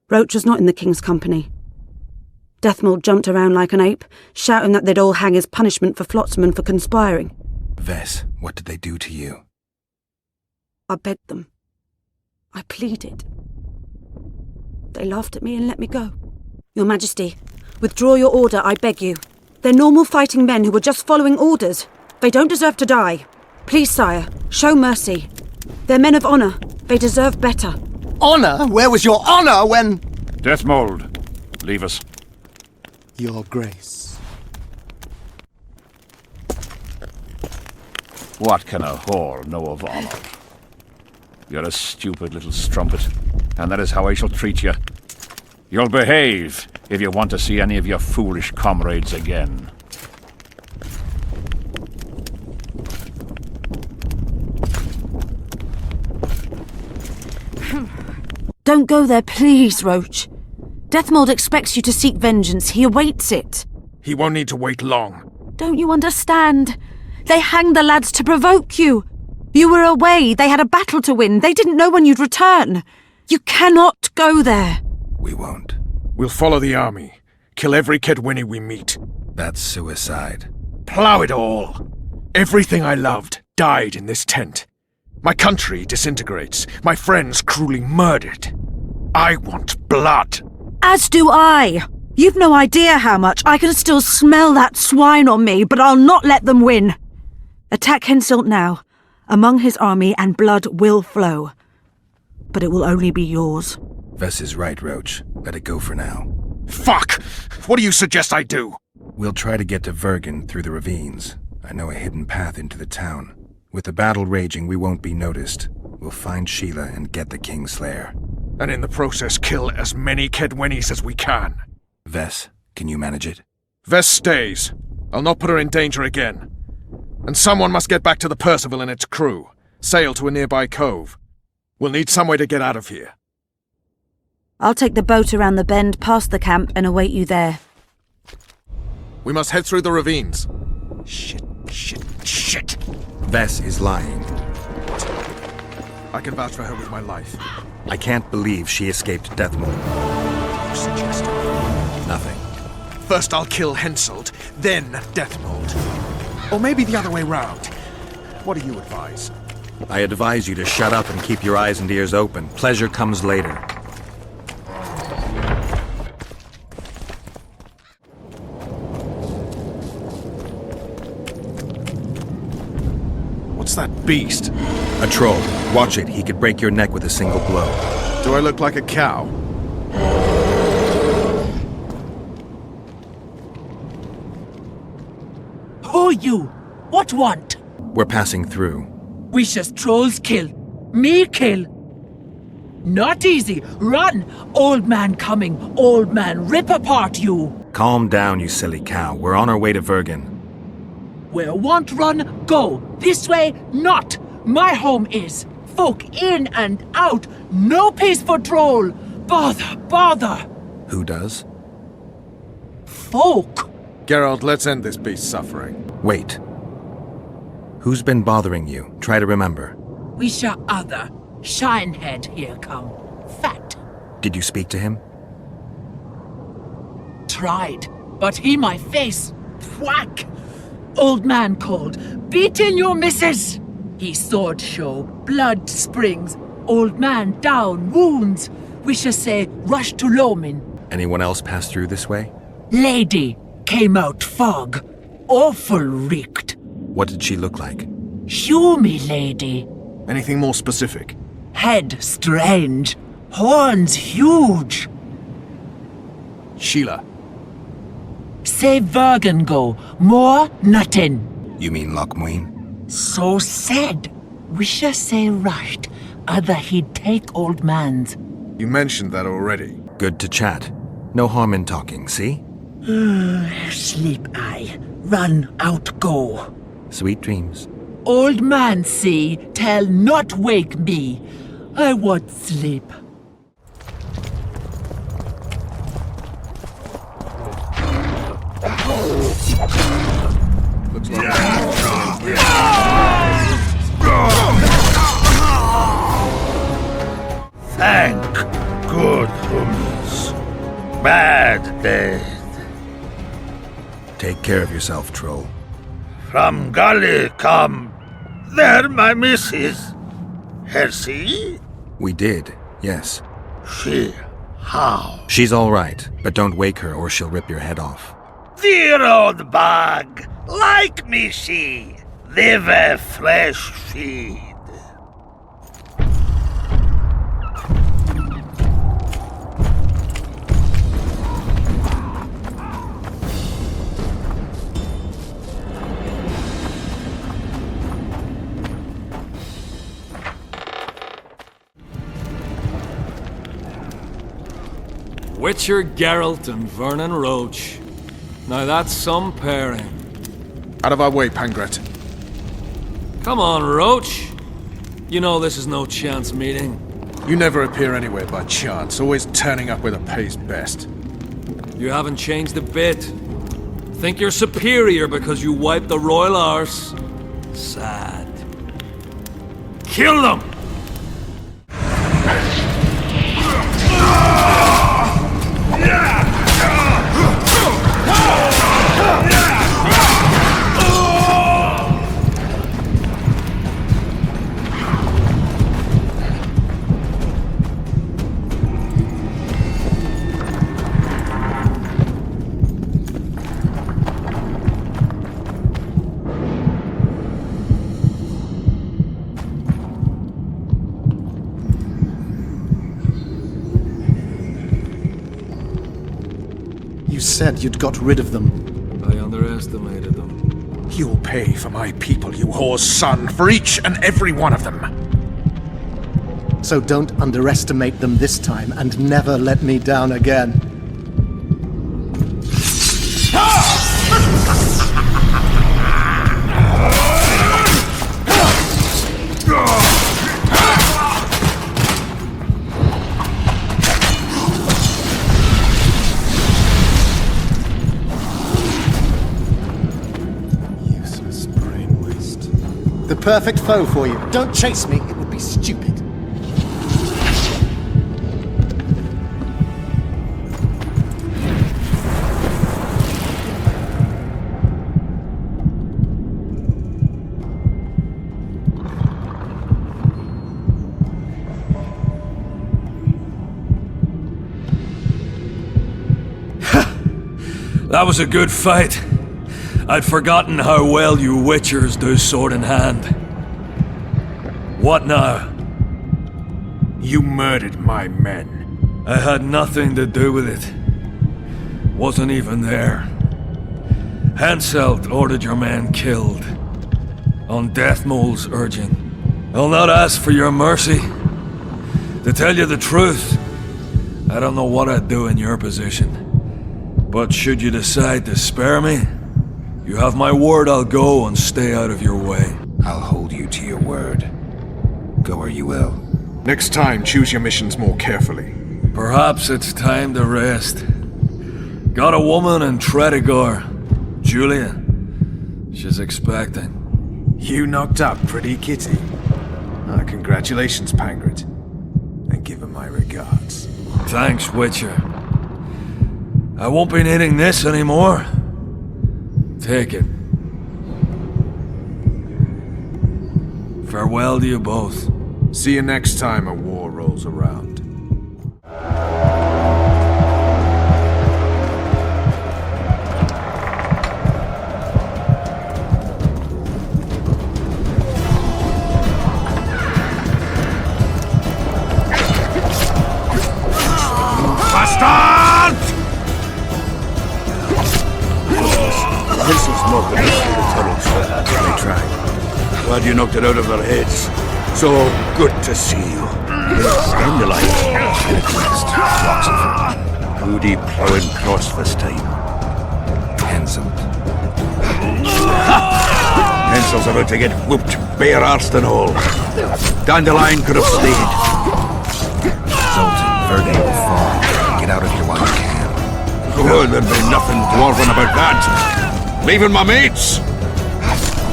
Roche was not in the king's company. Deathmold jumped around like an ape, shouting that they'd all hang as punishment for Flotsam for conspiring. Vess, what did they do to you? I begged them. I pleaded. They laughed at me and let me go. Your Majesty, withdraw your order, I beg you. They're normal fighting men who were just following orders. They don't deserve to die. Please, sire, show mercy. They're men of honour. They deserve better. Honour? Where was your honour when... Deathmold, leave us. Your Grace. What can a whore know of honor? You're a stupid little strumpet, and that is how I shall treat you. You'll behave if you want to see any of your foolish comrades again. Don't go there, please, Roche. Deathmold expects you to seek vengeance. He awaits it. He won't need to wait long. Don't you understand? They hanged the lads to provoke you. You were away. They had a battle to win. They didn't know when you'd return. You cannot go there. We won't. We'll follow the army. Kill every Kedwini we meet. That's suicide. Plough it all. Everything I loved died in this tent. My country disintegrates. My friends cruelly murdered. I want blood. As do I. You've no idea how much. I can still smell that swine on me, but I'll not let them win. Attack Henselt now. Among his army, and blood will flow. But it will only be yours. Vess is right, Roche. Let it go for now. Fuck! What do you suggest I do? We'll try to get to Vergen through the ravines. I know a hidden path into the town. With the battle raging, we won't be noticed. We'll find Sheila and get the Kingslayer. And in the process kill as many Kedwenis as we can. Vess, can you manage it? Vess stays. I'll not put her in danger again. And someone must get back to the Percival and its crew. Sail to a nearby cove. We'll need some way to get out of here. I'll take the boat around the bend past the camp and await you there. We must head through the ravines. Shit. Vess is lying. I can vouch for her with my life. I can't believe she escaped Deathmold. You suggest Nothing. First I'll kill Henselt, then Deathmold. Or maybe the other way round. What do you advise? I advise you to shut up and keep your eyes and ears open. Pleasure comes later. What's that beast? A troll. Watch it. He could break your neck with a single blow. Do I look like a cow? Who you? What want? We're passing through. Wishes trolls kill. Me kill. Not easy. Run! Old man coming. Old man rip apart you. Calm down, you silly cow. We're on our way to Vergen. Where want run, go. This way, not. My home is. Folk in and out. No peace for troll. Bother, bother. Who does? Folk. Geralt, let's end this beast's suffering. Wait. Who's been bothering you? Try to remember. We shall other. Shinehead here come. Fat. Did you speak to him? Tried, but he my face. Whack. Old man called. Beat in your missus. He sword show. Blood springs. Old man down. Wounds. We shall say rush to Lomin. Anyone else pass through this way? Lady came out fog. Awful reeked. What did she look like? Humy lady. Anything more specific? Head strange. Horns huge. Sheila. Say Vergen go. More nothing. You mean Lochmuin? So said. We shall say rushed. Other he'd take old man's. You mentioned that already. Good to chat. No harm in talking, see? Sleep I. Run out go. Sweet dreams. Old man see, tell not wake me. I want sleep. Looks like Thank good humans. Bad dead. Take care of yourself, troll. From Gully come. There, my missus. Hersey? We did, yes. She? How? She's all right, but don't wake her or she'll rip your head off. Dear old bug. Like me she. Live a fresh feed. Witcher Geralt and Vernon Roche. Now that's some pairing. Out of our way, Pangret. Come on, Roche. You know this is no chance meeting. You never appear anywhere by chance, always turning up where the pay's best. You haven't changed a bit. Think you're superior because you wiped the royal arse? Sad. Kill them! You said you'd got rid of them. I underestimated them. You'll pay for my people, you whore's son, for each and every one of them. So don't underestimate them this time, and never let me down again. The perfect foe for you. Don't chase me, it would be stupid. That was a good fight. I'd forgotten how well you Witchers do sword in hand. What now? You murdered my men. I had nothing to do with it. Wasn't even there. Henselt ordered your men killed. On Deathmole's urging. I'll not ask for your mercy. To tell you the truth, I don't know what I'd do in your position. But should you decide to spare me, you have my word I'll go and stay out of your way. I'll hold you to your word. Go where you will. Next time, choose your missions more carefully. Perhaps it's time to rest. Got a woman in Tredegar, Julia. She's expecting. You knocked up pretty kitty. Congratulations, Pangrid. And give her my regards. Thanks, Witcher. I won't be needing this anymore. Take it. Farewell to you both. See you next time a war rolls around. Bastard! Hensel's not going to through the tunnels. They tried. Glad you knocked it out of their heads. So good to see you. Dandelion. Request. Moody plowing cross this time. Hansel. Hensel's about to get whooped, bare-arsed and all. Dandelion could have stayed. Zoltan, Verge will fall. Get out of here while you can. Oh, there'd be nothing dwarven about that. Leaving my mates. All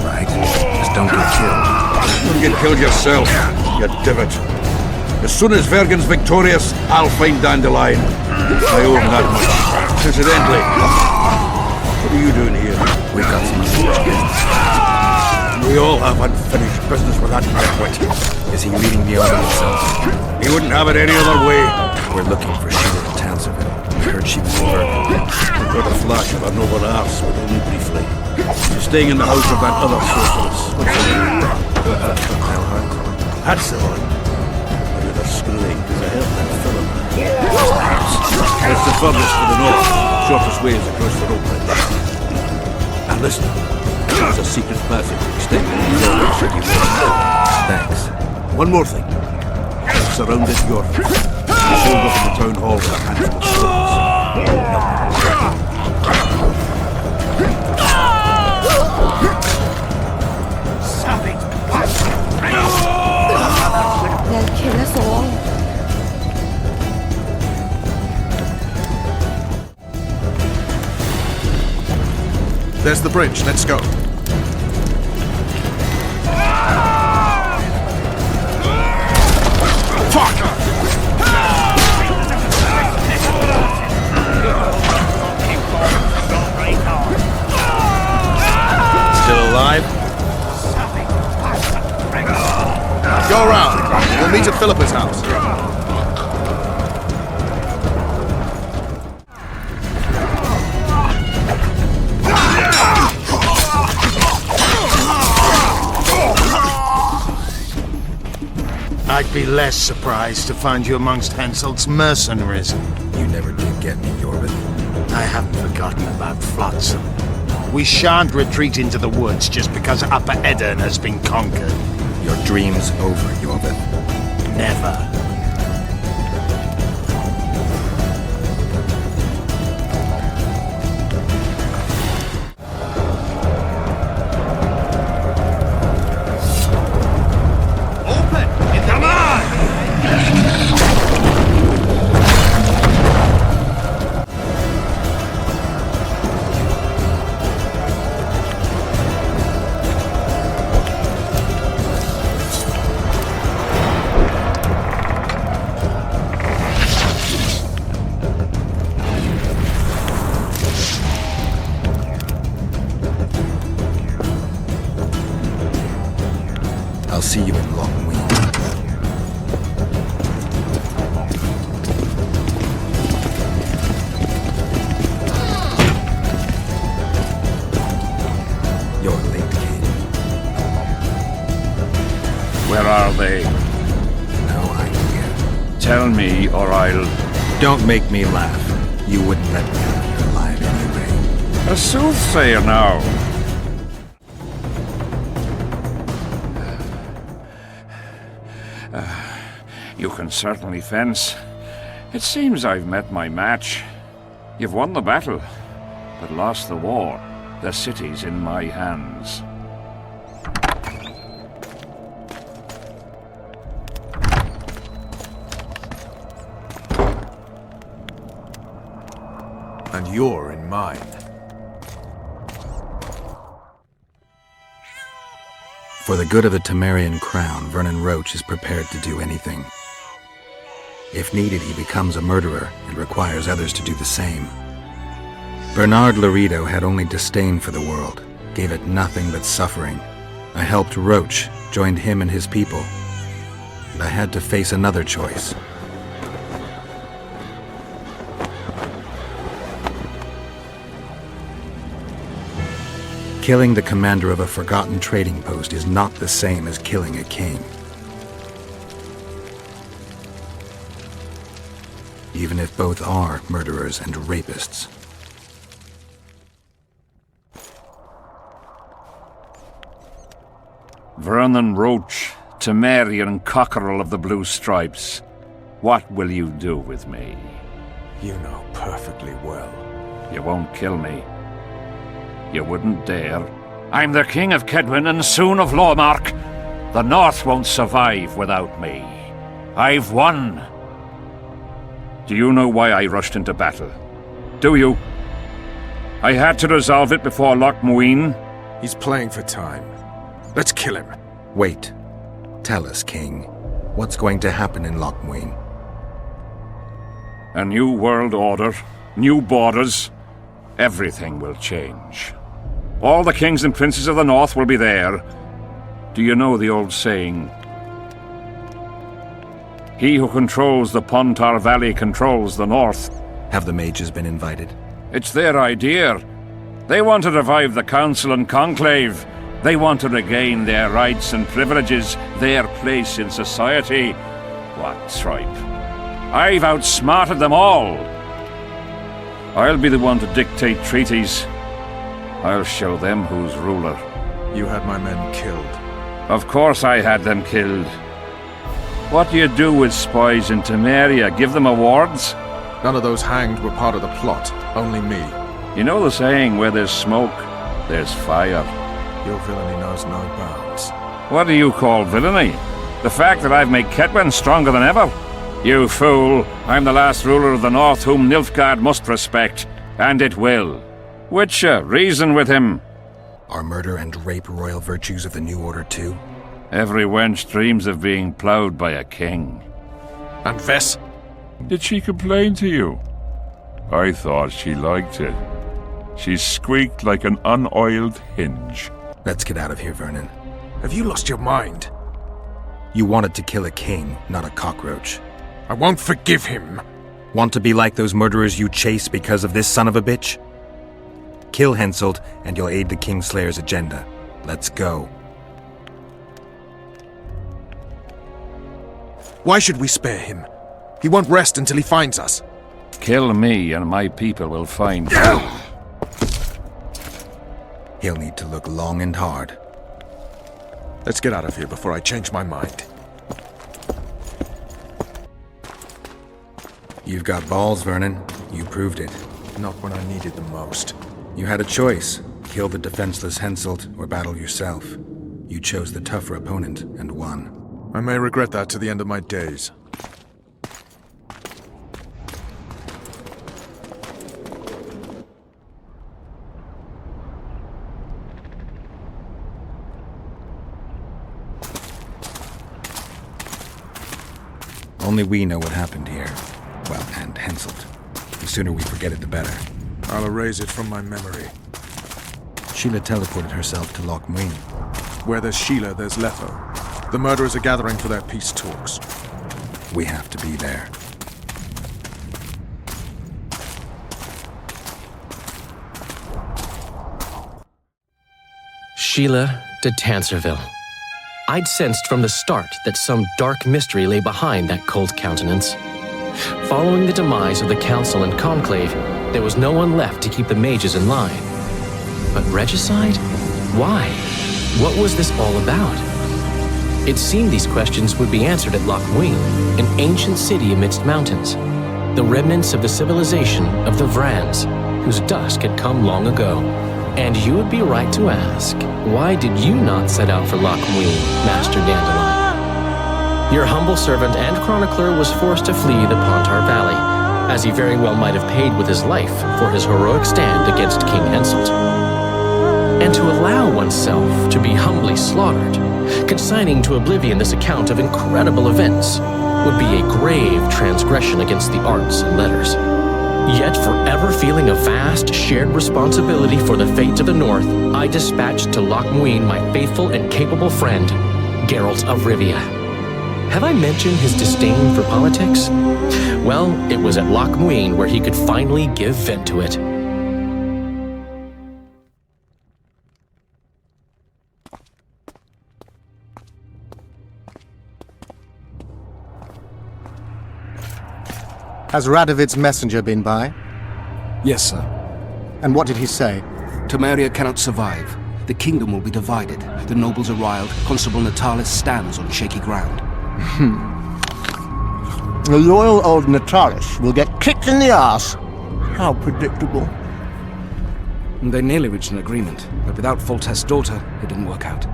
right. Just don't get killed. Don't get killed yourself, you divot. As soon as Vergen's victorious, I'll find Dandelion. I owe him that much. Incidentally, what are you doing here? We've got some unfinished business. We all have unfinished business with that nitwit. Is he leading the army himself? He wouldn't have it any other way. We're looking for Sheila in Townsville. We heard she was in Vergen. Got a flash of her noble arse, but only briefly. She's staying in the house of that other sorceress. What's her name? That's the one. But with her schooling, there's a help that Philip. It's the furthest to the north. Shortest way is across the rope bridge. And listen, there's a secret passage extending beyond the city wall. Thanks. One more thing. I've surrounded your sealed up in the town hall with a handful of stones. They'll kill us all. There's the bridge. Let's go. Fuck! Still alive? Go around. We'll meet at Philippa's house. I'd be less surprised to find you amongst Henselt's mercenaries. You never did get me, Yorvith. I haven't forgotten about Flotsam. We shan't retreat into the woods just because Upper Eddern has been conquered. Your dream's over, Yorvith. Never. I'll see you in Longweed. You're late, King. Where are they? No idea. Tell me, or I'll... Don't make me laugh. You wouldn't let me out of here alive anyway. A soothsayer now. You can certainly fence. It seems I've met my match. You've won the battle, but lost the war. The city's in my hands. And you're in mine. For the good of the Temerian crown, Vernon Roche is prepared to do anything. If needed, he becomes a murderer and requires others to do the same. Bernard Laredo had only disdain for the world, gave it nothing but suffering. I helped Roche, joined him and his people, and I had to face another choice. Killing the commander of a forgotten trading post is not the same as killing a king. Even if both are murderers and rapists. Vernon Roche, Temerian cockerel of the Blue Stripes. What will you do with me? You know perfectly well. You won't kill me. You wouldn't dare. I'm the King of Kedwin and soon of Lawmark. The North won't survive without me. I've won. Do you know why I rushed into battle? Do you? I had to resolve it before Loch Muin. He's playing for time. Let's kill him. Wait. Tell us, King. What's going to happen in Loch Muin? A new world order, new borders. Everything will change. All the kings and princes of the North will be there. Do you know the old saying? He who controls the Pontar Valley controls the North. Have the mages been invited? It's their idea. They want to revive the Council and Conclave. They want to regain their rights and privileges, their place in society. What tripe? I've outsmarted them all. I'll be the one to dictate treaties. I'll show them who's ruler. You had my men killed. Of course I had them killed. What do you do with spies in Temeria? Give them awards? None of those hanged were part of the plot. Only me. You know the saying, where there's smoke, there's fire. Your villainy knows no bounds. What do you call villainy? The fact that I've made Ketwen stronger than ever? You fool! I'm the last ruler of the North whom Nilfgaard must respect, and it will. Witcher, reason with him. Are murder and rape royal virtues of the New Order too? Every wench dreams of being ploughed by a king. And Vess? Did she complain to you? I thought she liked it. She squeaked like an unoiled hinge. Let's get out of here, Vernon. Have you lost your mind? You wanted to kill a king, not a cockroach. I won't forgive him. Want to be like those murderers you chase because of this son of a bitch? Kill Henselt, and you'll aid the Kingslayer's agenda. Let's go. Why should we spare him? He won't rest until he finds us. Kill me, and my people will find you. He'll need to look long and hard. Let's get out of here before I change my mind. You've got balls, Vernon. You proved it. Not when I needed them most. You had a choice. Kill the defenseless Henselt or battle yourself. You chose the tougher opponent and won. I may regret that to the end of my days. Only we know what happened here. Well, and Henselt. The sooner we forget it, the better. I'll erase it from my memory. Sheila teleported herself to Loch Muin. Where there's Sheila, there's Letho. The murderers are gathering for their peace talks. We have to be there. Sheila de Tanserville. I'd sensed from the start that some dark mystery lay behind that cold countenance. Following the demise of the Council and Conclave, there was no one left to keep the mages in line. But regicide? Why? What was this all about? It seemed these questions would be answered at Loch Muin, an ancient city amidst mountains, the remnants of the civilization of the Vrans, whose dusk had come long ago. And you would be right to ask, why did you not set out for Loch Muin, Master Dandelion? Your humble servant and chronicler was forced to flee the Pontar Valley, as he very well might have paid with his life for his heroic stand against King Henselt. And to allow oneself to be humbly slaughtered, consigning to oblivion this account of incredible events, would be a grave transgression against the arts and letters. Yet forever feeling a vast shared responsibility for the fate of the North, I dispatched to Loch Muin my faithful and capable friend, Geralt of Rivia. Have I mentioned his disdain for politics? Well, it was at Loch Muin where he could finally give vent to it. Has Radovid's messenger been by? Yes, sir. And what did he say? Temeria cannot survive. The kingdom will be divided. The nobles are riled. Constable Natalis stands on shaky ground. The loyal old Natalis will get kicked in the ass. How predictable. They nearly reached an agreement, but without Foltest's daughter, it didn't work out.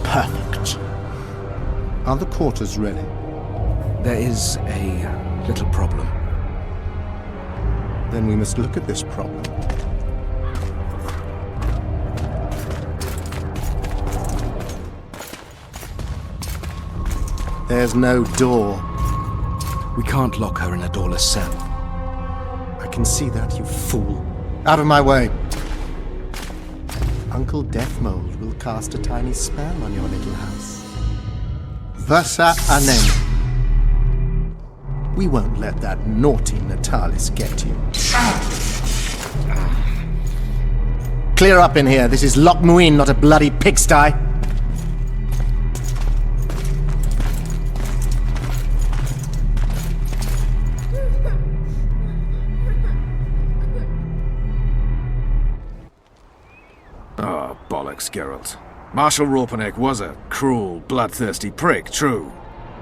Perfect. Are the quarters ready? There is a little problem. Then we must look at this problem. There's no door. We can't lock her in a doorless cell. I can see that, you fool. Out of my way. Uncle Deathmold will cast a tiny spell on your little house. Versa Anem. We won't let that naughty Natalis get you. Clear up in here. This is Loch Muin, not a bloody pigsty. Oh, bollocks, Geralt. Marshal Raupenek was a cruel, bloodthirsty prick, true.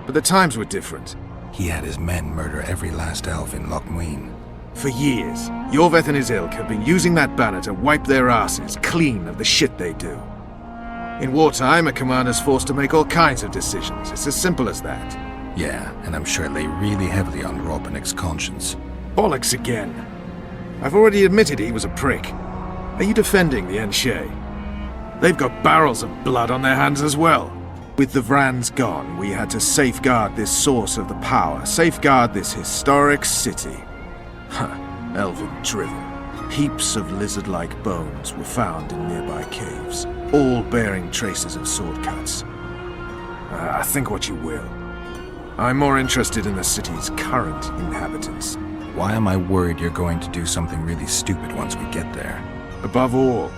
But the times were different. He had his men murder every last elf in Loch Muin. For years, Yorveth and his ilk have been using that banner to wipe their asses clean of the shit they do. In wartime, a commander's forced to make all kinds of decisions. It's as simple as that. Yeah, and I'm sure it lay really heavily on Raupenek's conscience. Bollocks again. I've already admitted he was a prick. Are you defending the Enshe? They've got barrels of blood on their hands as well. With the Vrans gone, we had to safeguard this source of the power, safeguard this historic city. Elven drivel. Heaps of lizard-like bones were found in nearby caves, all bearing traces of sword cuts. Think what you will. I'm more interested in the city's current inhabitants. Why am I worried you're going to do something really stupid once we get there? Above all,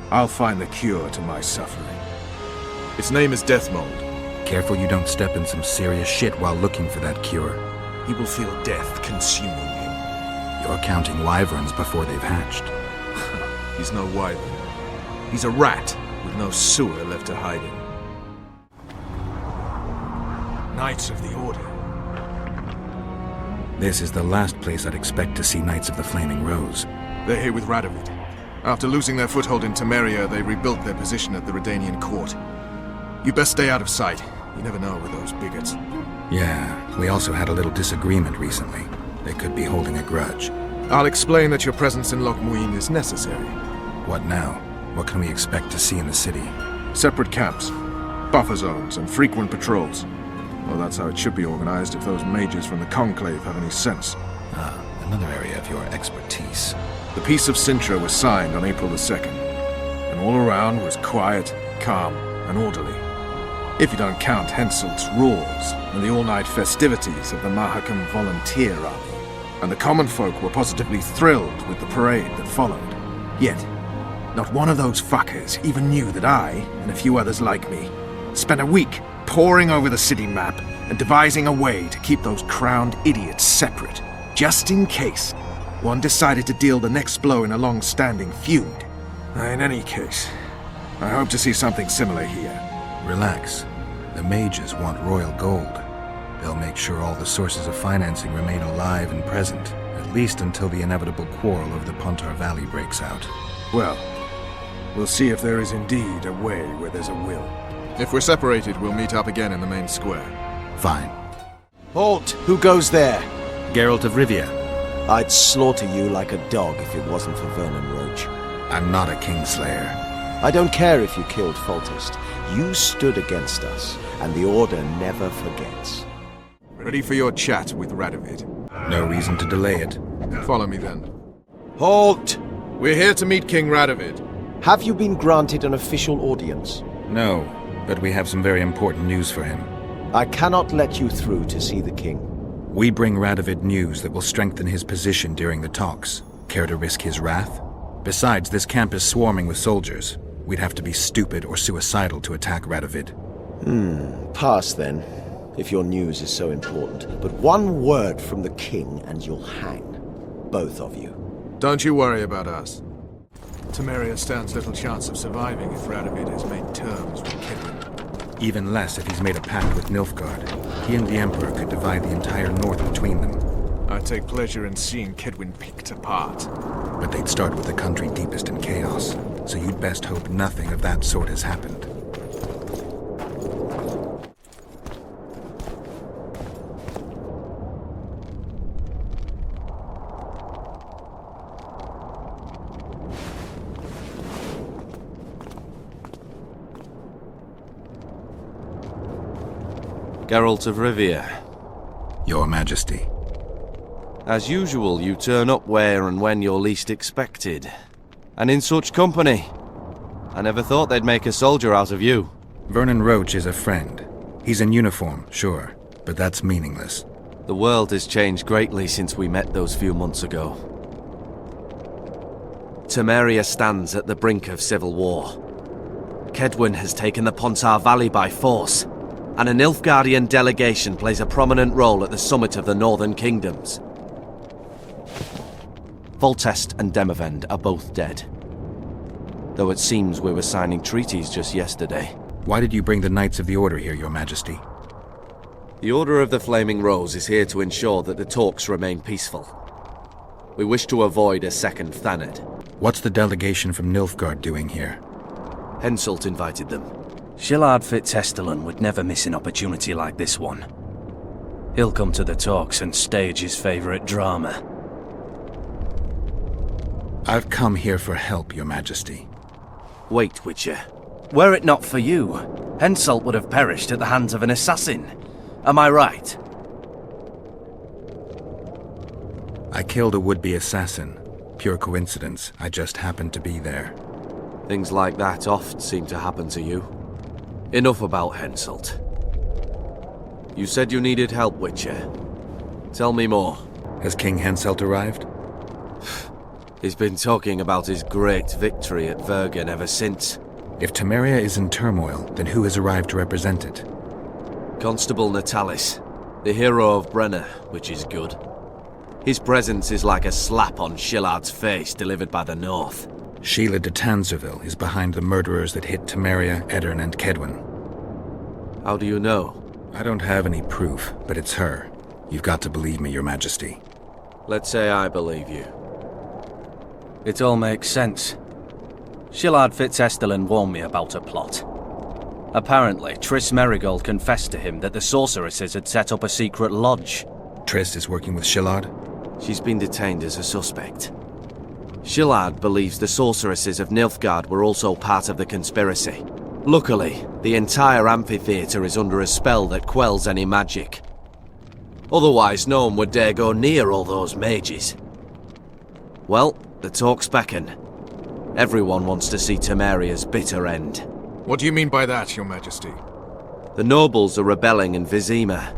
I'll find the cure to my suffering. Its name is Deathmold. Careful you don't step in some serious shit while looking for that cure. He will feel death consuming him. You're counting wyverns before they've hatched. He's no wyvern. He's a rat with no sewer left to hide in. Knights of the Order. This is the last place I'd expect to see Knights of the Flaming Rose. They're here with Radovid. After losing their foothold in Temeria, they rebuilt their position at the Redanian court. You best stay out of sight. You never know with those bigots. Yeah, we also had a little disagreement recently. They could be holding a grudge. I'll explain that your presence in Loch Muin is necessary. What now? What can we expect to see in the city? Separate camps, buffer zones, and frequent patrols. Well, that's how it should be organized if those mages from the Conclave have any sense. Another area of your expertise. The Peace of Sintra was signed on April the 2nd, and all around was quiet, calm, and orderly. If you don't count Henselt's roars and the all-night festivities of the Mahakam Volunteer Army. And the common folk were positively thrilled with the parade that followed. Yet, not one of those fuckers even knew that I, and a few others like me, spent a week poring over the city map and devising a way to keep those crowned idiots separate, just in case one decided to deal the next blow in a long-standing feud. In any case, I hope to see something similar here. Relax. The mages want royal gold. They'll make sure all the sources of financing remain alive and present, at least until the inevitable quarrel of the Pontar Valley breaks out. Well, we'll see if there is indeed a way where there's a will. If we're separated, we'll meet up again in the main square. Fine. Halt! Who goes there? Geralt of Rivia. I'd slaughter you like a dog if it wasn't for Vernon Roche. I'm not a kingslayer. I don't care if you killed Foltest. You stood against us, and the Order never forgets. Ready for your chat with Radovid. No reason to delay it. Follow me then. Halt! We're here to meet King Radovid. Have you been granted an official audience? No, but we have some very important news for him. I cannot let you through to see the king. We bring Radovid news that will strengthen his position during the talks. Care to risk his wrath? Besides, this camp is swarming with soldiers. We'd have to be stupid or suicidal to attack Radovid. Pass then, if your news is so important. But one word from the king and you'll hang. Both of you. Don't you worry about us. Temeria stands little chance of surviving if Radovid has made terms with Kedwin. Even less if he's made a pact with Nilfgaard. He and the Emperor could divide the entire north between them. I take pleasure in seeing Kedwin picked apart. But they'd start with the country deepest in chaos, so you'd best hope nothing of that sort has happened. Geralt of Rivia. Your Majesty. As usual, you turn up where and when you're least expected. And in such company. I never thought they'd make a soldier out of you. Vernon Roche is a friend. He's in uniform, sure, but that's meaningless. The world has changed greatly since we met those few months ago. Temeria stands at the brink of civil war. Kedwin has taken the Pontar Valley by force, and a Nilfgaardian delegation plays a prominent role at the summit of the Northern Kingdoms. Foltest and Demavend are both dead. Though it seems we were signing treaties just yesterday. Why did you bring the Knights of the Order here, Your Majesty? The Order of the Flaming Rose is here to ensure that the talks remain peaceful. We wish to avoid a second Thanedd. What's the delegation from Nilfgaard doing here? Henselt invited them. Shillard Fitz-Hestelin would never miss an opportunity like this one. He'll come to the talks and stage his favorite drama. I've come here for help, Your Majesty. Wait, Witcher. Were it not for you, Henselt would have perished at the hands of an assassin. Am I right? I killed a would-be assassin. Pure coincidence. I just happened to be there. Things like that oft seem to happen to you. Enough about Henselt. You said you needed help, Witcher. Tell me more. Has King Henselt arrived? He's been talking about his great victory at Vergen ever since. If Temeria is in turmoil, then who has arrived to represent it? Constable Natalis, the hero of Brenna, which is good. His presence is like a slap on Shillard's face delivered by the North. Sheila de Tanzerville is behind the murderers that hit Temeria, Eddern, and Kedwin. How do you know? I don't have any proof, but it's her. You've got to believe me, Your Majesty. Let's say I believe you. It all makes sense. Shillard Fitz-Hestelin warned me about a plot. Apparently, Triss Merigold confessed to him that the sorceresses had set up a secret lodge. Triss is working with Shillard? She's been detained as a suspect. Shillard believes the sorceresses of Nilfgaard were also part of the conspiracy. Luckily, the entire amphitheatre is under a spell that quells any magic. Otherwise, no one would dare go near all those mages. Well, the talks beckon. Everyone wants to see Temeria's bitter end. What do you mean by that, Your Majesty? The nobles are rebelling in Vizima.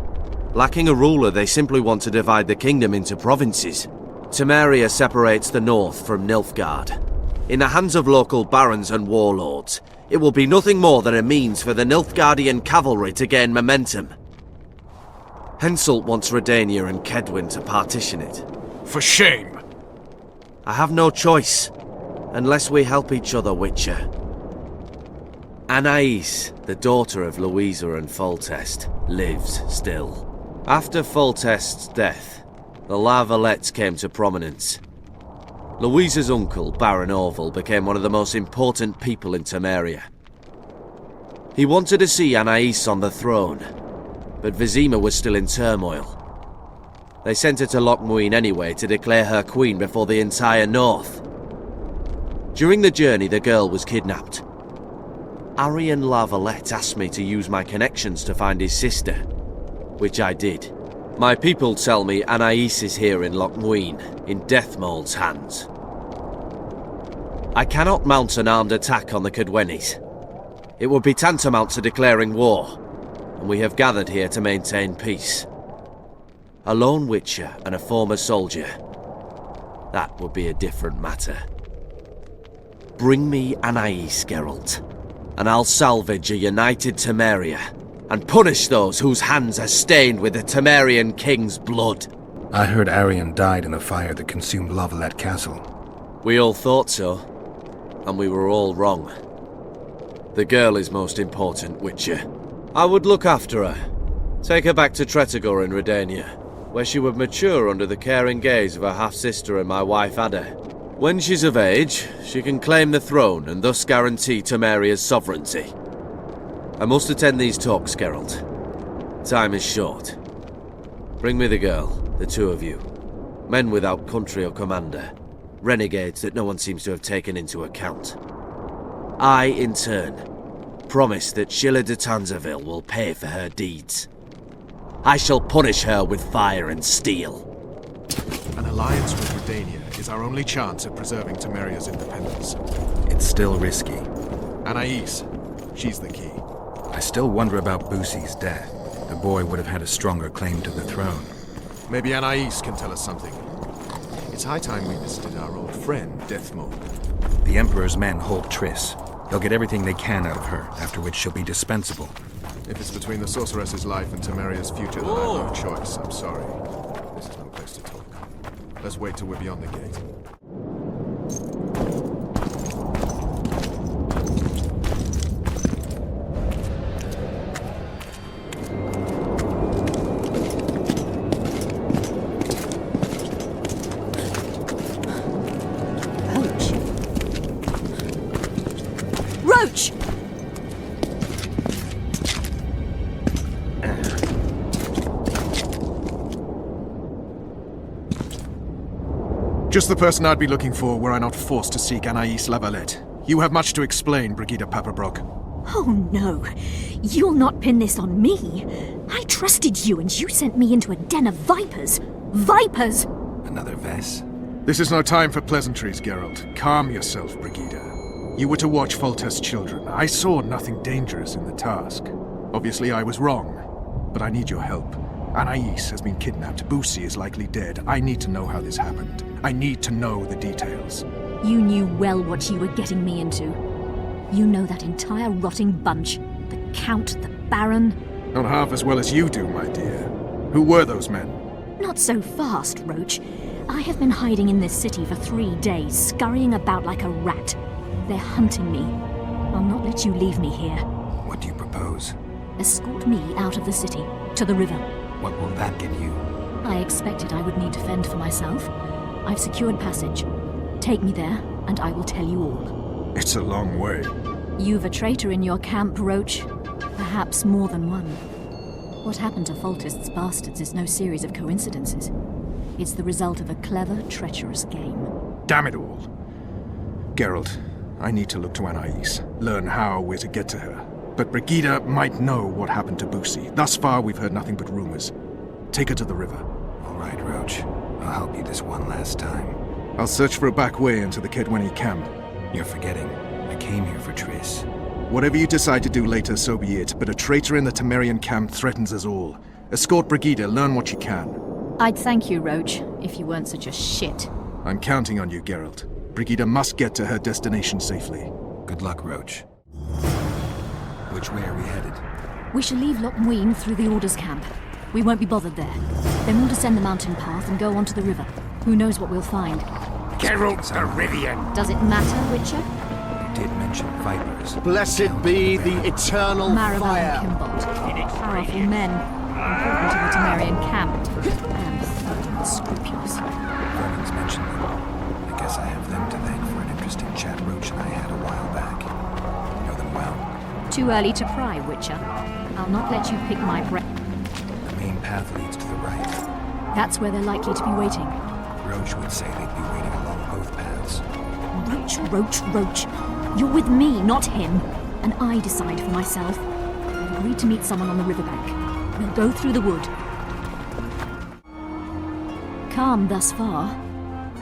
Lacking a ruler, they simply want to divide the kingdom into provinces. Temeria separates the north from Nilfgaard. In the hands of local barons and warlords, it will be nothing more than a means for the Nilfgaardian cavalry to gain momentum. Henselt wants Redania and Kedwin to partition it. For shame! I have no choice, unless we help each other, Witcher. Anais, the daughter of Louisa and Foltest, lives still. After Foltest's death, the La Valettes came to prominence. Louisa's uncle, Baron Orville, became one of the most important people in Temeria. He wanted to see Anais on the throne, but Vizima was still in turmoil. They sent her to Lochmuin anyway to declare her queen before the entire north. During the journey, the girl was kidnapped. Arian La Valette asked me to use my connections to find his sister, which I did. My people tell me Anais is here in Lochmuin, in Deathmold's hands. I cannot mount an armed attack on the Cadwennis. It would be tantamount to declaring war, and we have gathered here to maintain peace. A lone witcher and a former soldier. That would be a different matter. Bring me Anais, Geralt, and I'll salvage a united Temeria, and punish those whose hands are stained with the Temerian king's blood. I heard Arian died in the fire that consumed La Valette Castle. We all thought so, and we were all wrong. The girl is most important, Witcher. I would look after her. Take her back to Tretogor in Redania, where she would mature under the caring gaze of her half-sister and my wife Ada. When she's of age, she can claim the throne and thus guarantee Temeria's sovereignty. I must attend these talks, Geralt. Time is short. Bring me the girl, the two of you. Men without country or commander. Renegades that no one seems to have taken into account. I, in turn, promise that Sheila de Tanzaville will pay for her deeds. I shall punish her with fire and steel. An alliance with Redania is our only chance at preserving Temeria's independence. It's still risky. Anais, she's the key. I still wonder about Boussy's death. The boy would have had a stronger claim to the throne. Maybe Anais can tell us something. It's high time we visited our old friend, Deathmold. The Emperor's men hold Triss. They'll get everything they can out of her, after which she'll be dispensable. If it's between the sorceress's life and Temeria's future, then I've no choice. I'm sorry. This is no place to talk. Let's wait till we're beyond the gate. Roche! Just the person I'd be looking for were I not forced to seek Anais La Valette. You have much to explain, Brigida Paperbrock. Oh no, you'll not pin this on me. I trusted you and you sent me into a den of vipers. Vipers! Another Vess? This is no time for pleasantries, Geralt. Calm yourself, Brigida. You were to watch Foltest's children. I saw nothing dangerous in the task. Obviously I was wrong, but I need your help. Anais has been kidnapped. Boussy is likely dead. I need to know how this happened. I need to know the details. You knew well what you were getting me into. You know that entire rotting bunch. The Count, the Baron. Not half as well as you do, my dear. Who were those men? Not so fast, Roche. I have been hiding in this city for 3 days, scurrying about like a rat. They're hunting me. I'll not let you leave me here. What do you propose? Escort me out of the city, to the river. What will that get you? I expected I would need to fend for myself. I've secured passage. Take me there, and I will tell you all. It's a long way. You've a traitor in your camp, Roche. Perhaps more than one. What happened to Foltest's bastards is no series of coincidences. It's the result of a clever, treacherous game. Damn it all. Geralt, I need to look to Anais, learn how we're to get to her. But Brigida might know what happened to Boussy. Thus far, we've heard nothing but rumors. Take her to the river. All right, Roche. I'll help you this one last time. I'll search for a back way into the Kedweni camp. You're forgetting. I came here for Triss. Whatever you decide to do later, so be it. But a traitor in the Temerian camp threatens us all. Escort Brigida, learn what you can. I'd thank you, Roche, if you weren't such a shit. I'm counting on you, Geralt. Brigida must get to her destination safely. Good luck, Roche. Which way are we headed? We shall leave Lochmuin through the Order's camp. We won't be bothered there. Then we'll descend the mountain path and go onto the river. Who knows what we'll find? Geralt the Rivian. Does it matter, Witcher? did mention vipers. Blessed be the eternal Maravel fire. and Kimbalt. Powerful men. Important to the Temerian camp. And thorough and scrupulous. Vernon's mentioned them. I guess I have them to thank for an interesting chat Roche and I had a while back. You know them well? Too early to pry, Witcher. I'll not let you pick my brain. The main path leads to the right. That's where they're likely to be waiting. Roche would say they'd be waiting along both paths. Roche. You're with me, not him. And I decide for myself. I've agreed to meet someone on the riverbank. We'll go through the wood. Calm thus far.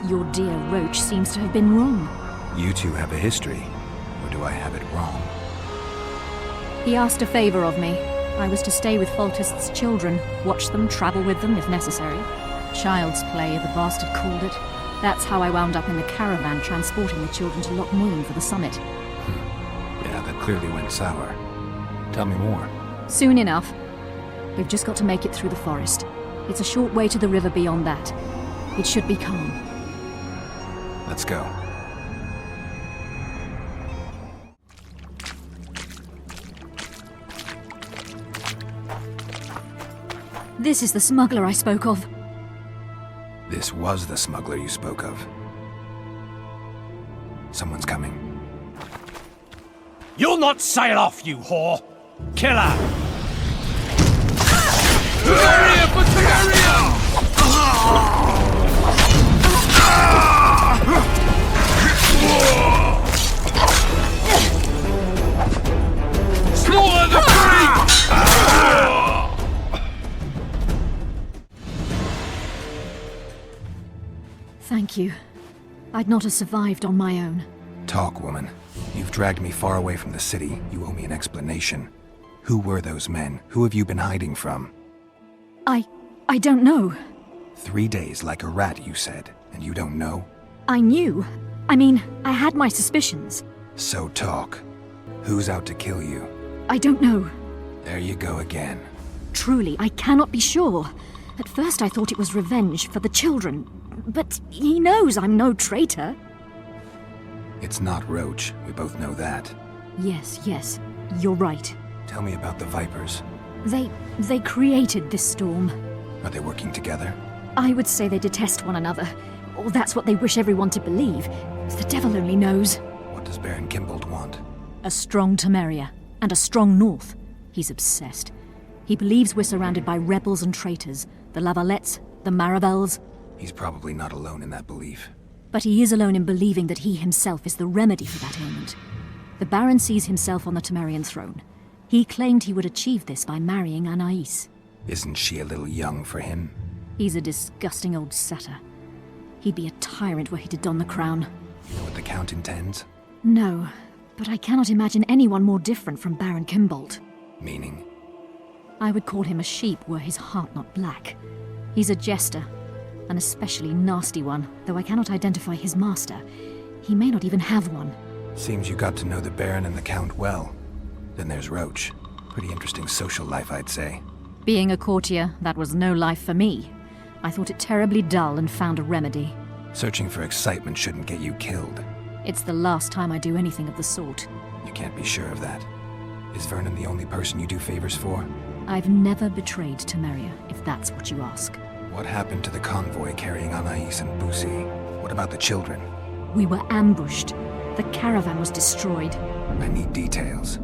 Your dear Roche seems to have been wrong. You two have a history. Or do I have it wrong? He asked a favor of me. I was to stay with Foltest's children, watch them, travel with them if necessary. Child's play, the bastard called it. That's how I wound up in the caravan transporting the children to Loch Moon for the summit. Yeah, that clearly went sour. Tell me more. Soon enough. We've just got to make it through the forest. It's a short way to the river beyond that. It should be calm. Let's go. This is the smuggler I spoke of. This was the smuggler you spoke of. Someone's coming. You'll not sail off, you whore! Kill her! Slaughter the freak! Thank you. I'd not have survived on my own. Talk, woman. You've dragged me far away from the city. You owe me an explanation. Who were those men? Who have you been hiding from? I don't know. 3 days like a rat, you said, and you don't know? I knew. I mean, I had my suspicions. So talk. Who's out to kill you? I don't know. There you go again. Truly, I cannot be sure. At first I thought it was revenge for the children. But he knows I'm no traitor. It's not Roche. We both know that. Yes. You're right. Tell me about the Vipers. They created this storm. Are they working together? I would say they detest one another. Or that's what they wish everyone to believe. The devil only knows. What does Baron Kimbalt want? A strong Temeria. And a strong North. He's obsessed. He believes we're surrounded by rebels and traitors. The Lavalettes, the Maravels. He's probably not alone in that belief. But he is alone in believing that he himself is the remedy for that ailment. The Baron sees himself on the Temerian throne. He claimed he would achieve this by marrying Anais. Isn't she a little young for him? He's a disgusting old satyr. He'd be a tyrant were he to don the crown. You know what the Count intends? No, but I cannot imagine anyone more different from Baron Kimbalt. Meaning? I would call him a sheep were his heart not black. He's a jester, an especially nasty one, though I cannot identify his master. He may not even have one. Seems you got to know the Baron and the Count well. Then there's Roche. Pretty interesting social life, I'd say. Being a courtier, that was no life for me. I thought it terribly dull and found a remedy. Searching for excitement shouldn't get you killed. It's the last time I do anything of the sort. You can't be sure of that. Is Vernon the only person you do favors for? I've never betrayed Temeria, if that's what you ask. What happened to the convoy carrying Anais and Busi? What about the children? We were ambushed. The caravan was destroyed. I need details.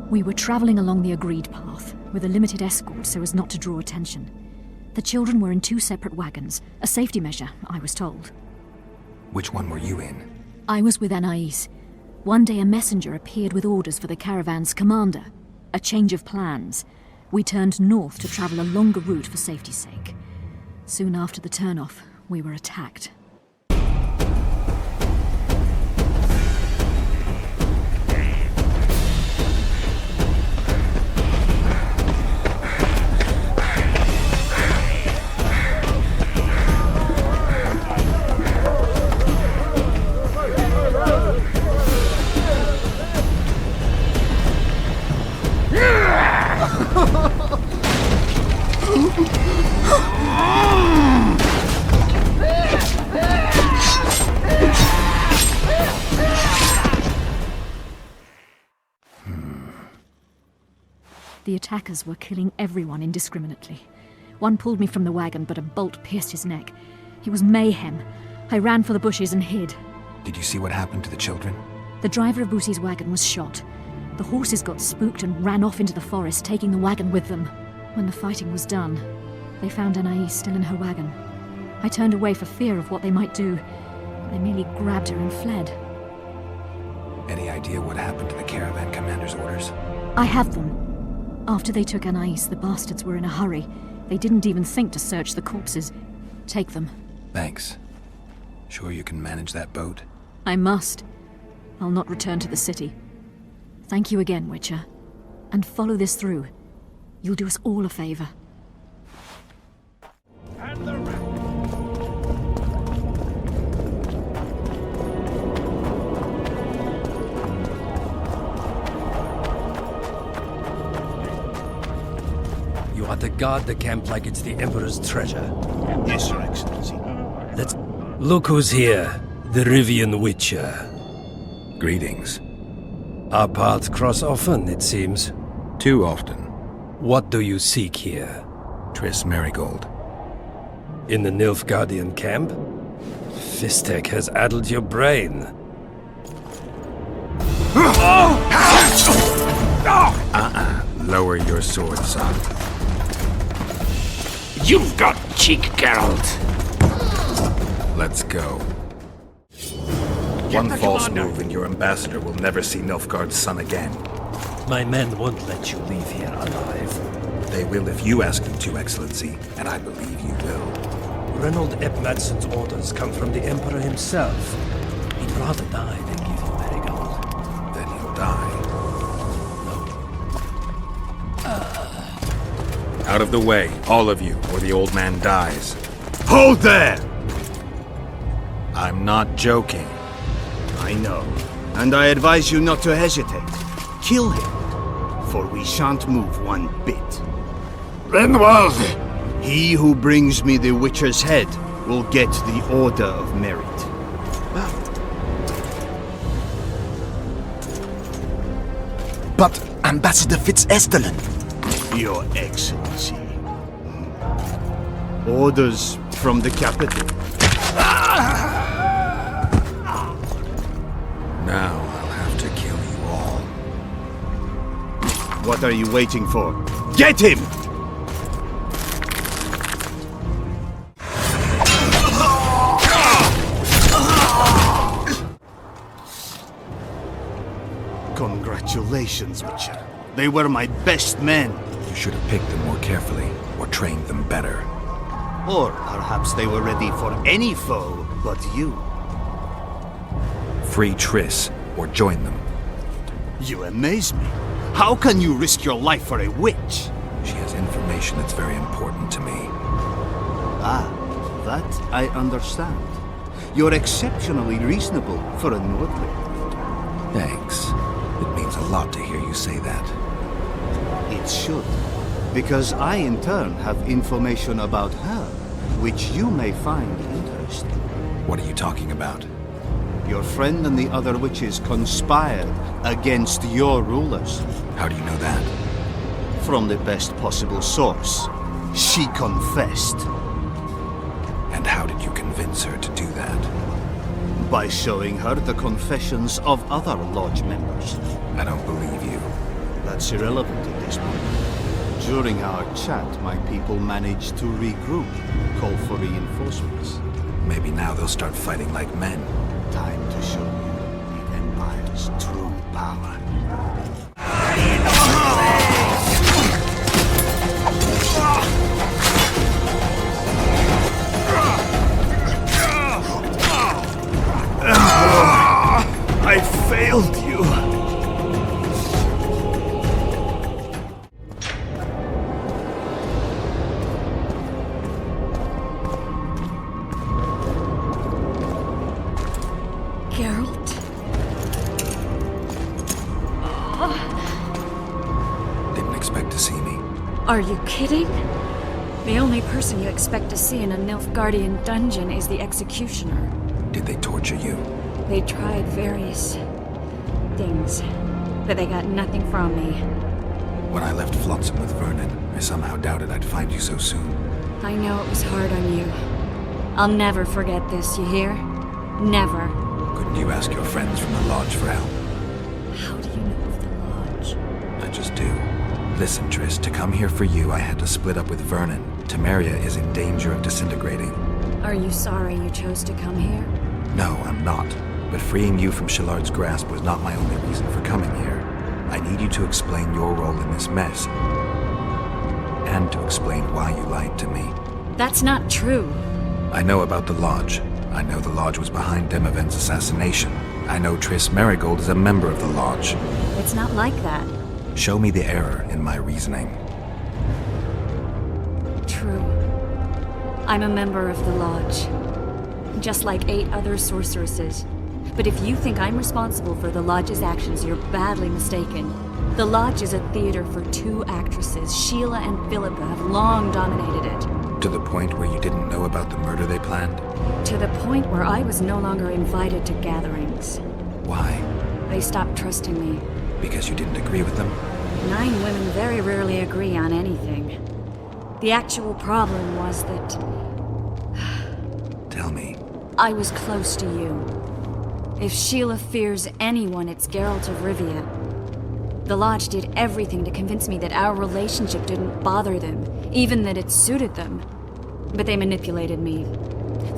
We were traveling along the agreed path, with a limited escort so as not to draw attention. The children were in 2 separate wagons, a safety measure, I was told. Which one were you in? I was with Anais. One day a messenger appeared with orders for the caravan's commander. A change of plans. We turned north to travel a longer route for safety's sake. Soon after the turnoff, we were attacked. The attackers were killing everyone indiscriminately. One pulled me from the wagon, but a bolt pierced his neck. It was mayhem. I ran for the bushes and hid. Did you see what happened to the children? The driver of Boosie's wagon was shot. The horses got spooked and ran off into the forest, taking the wagon with them. When the fighting was done, they found Anais still in her wagon. I turned away for fear of what they might do. They merely grabbed her and fled. Any idea what happened to the caravan commander's orders? I have them. After they took Anais, the bastards were in a hurry. They didn't even think to search the corpses. Take them. Thanks. Sure you can manage that boat? I must. I'll not return to the city. Thank you again, Witcher. And follow this through. You'll do us all a favor. You are to guard the camp like it's the Emperor's treasure. Yes, Your Excellency. Let's... Look who's here. The Rivian Witcher. Greetings. Our paths cross often, it seems. Too often. What do you seek here? Triss Merigold. In the Nilfgaardian camp? Fistek has addled your brain. Lower your sword, son. You've got cheek, Geralt. Let's go. One false move and your ambassador will never see Nilfgaard's son again. My men won't let you leave here alive. They will if you ask them to, Excellency, and I believe you will. Reynold Ep Madsen's orders come from the Emperor himself. He'd rather die than give you Merigold. Then he'll die. Out of the way, all of you, or the old man dies. Hold there! I'm not joking. I know, and I advise you not to hesitate. Kill him, for we shan't move one bit. Renwald! He who brings me the Witcher's head will get the Order of Merit. But Ambassador Fitz-Estellen... Your Excellency. Orders from the capital. Now I'll have to kill you all. What are you waiting for? Get him! Congratulations, Witcher. They were my best men. You should have picked them more carefully, or trained them better. Or perhaps they were ready for any foe but you. Free Triss, or join them. You amaze me. How can you risk your life for a witch? She has information that's very important to me. Ah, that I understand. You're exceptionally reasonable for a Nordling. Thanks. It means a lot to hear you say that. It should, because I in turn have information about her, which you may find interesting. What are you talking about? Your friend and the other witches conspired against your rulers. How do you know that? From the best possible source. She confessed. And how did you convince her to do that? By showing her the confessions of other lodge members. I don't believe you. That's irrelevant at this point. During our chat, my people managed to regroup, call for reinforcements. Maybe now they'll start fighting like men. Time to show you the Empire's true power. I failed you. Are you kidding? The only person you expect to see in a Nilfgaardian dungeon is the executioner. Did they torture you? They tried various things, but they got nothing from me. When I left Flotsam with Vernon, I somehow doubted I'd find you so soon. I know it was hard on you. I'll never forget this, you hear? Never. Couldn't you ask your friends from the Lodge for help? How do you know of the Lodge? I just do. Listen, Triss, to come here for you, I had to split up with Vernon. Temeria is in danger of disintegrating. Are you sorry you chose to come here? No, I'm not. But freeing you from Shillard's grasp was not my only reason for coming here. I need you to explain your role in this mess. And to explain why you lied to me. That's not true. I know about the Lodge. I know the Lodge was behind Demavend's assassination. I know Triss Merigold is a member of the Lodge. It's not like that. Show me the error in my reasoning. True. I'm a member of the Lodge. Just like 8 other sorceresses. But if you think I'm responsible for the Lodge's actions, you're badly mistaken. The Lodge is a theater for 2 actresses. Sheila and Philippa have long dominated it. To the point where you didn't know about the murder they planned? To the point where I was no longer invited to gatherings. Why? They stopped trusting me. Because you didn't agree with them? 9 women very rarely agree on anything. The actual problem was that... Tell me. I was close to you. If Sheila fears anyone, it's Geralt of Rivia. The Lodge did everything to convince me that our relationship didn't bother them, even that it suited them. But they manipulated me.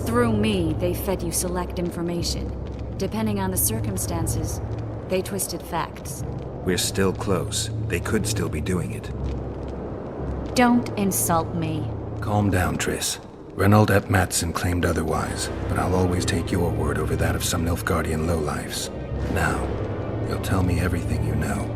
Through me, they fed you select information. Depending on the circumstances, they twisted facts. We're still close. They could still be doing it. Don't insult me. Calm down, Triss. Reynold Ep Matson claimed otherwise, but I'll always take your word over that of some Nilfgaardian lowlifes. Now, you'll tell me everything you know.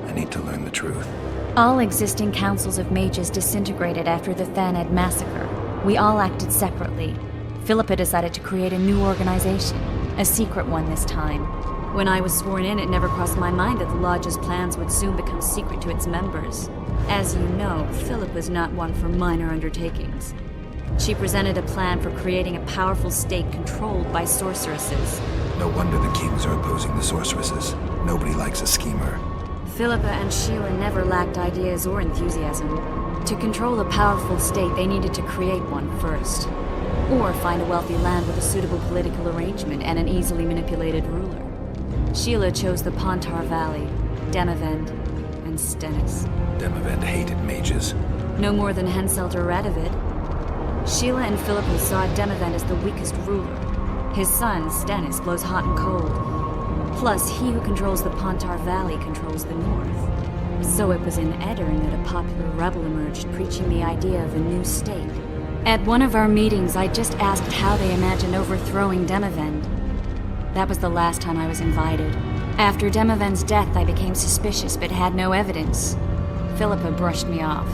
I need to learn the truth. All existing councils of mages disintegrated after the Thaned massacre. We all acted separately. Philippa decided to create a new organization, a secret one this time. When I was sworn in, it never crossed my mind that the Lodge's plans would soon become secret to its members. As you know, Philippa is not one for minor undertakings. She presented a plan for creating a powerful state controlled by sorceresses. No wonder the kings are opposing the sorceresses. Nobody likes a schemer. Philippa and Sheila never lacked ideas or enthusiasm. To control a powerful state, they needed to create one first. Or find a wealthy land with a suitable political arrangement and an easily manipulated ruler. Sheila chose the Pontar Valley, Demavend, and Stennis. Demavend hated mages. No more than Henselt or Radovid. Sheila and Philippa saw Demavend as the weakest ruler. His son, Stennis, blows hot and cold. Plus, he who controls the Pontar Valley controls the north. So it was in Edirn that a popular rebel emerged, preaching the idea of a new state. At one of our meetings, I just asked how they imagined overthrowing Demavend. That was the last time I was invited. After Demavend's death, I became suspicious but had no evidence. Philippa brushed me off.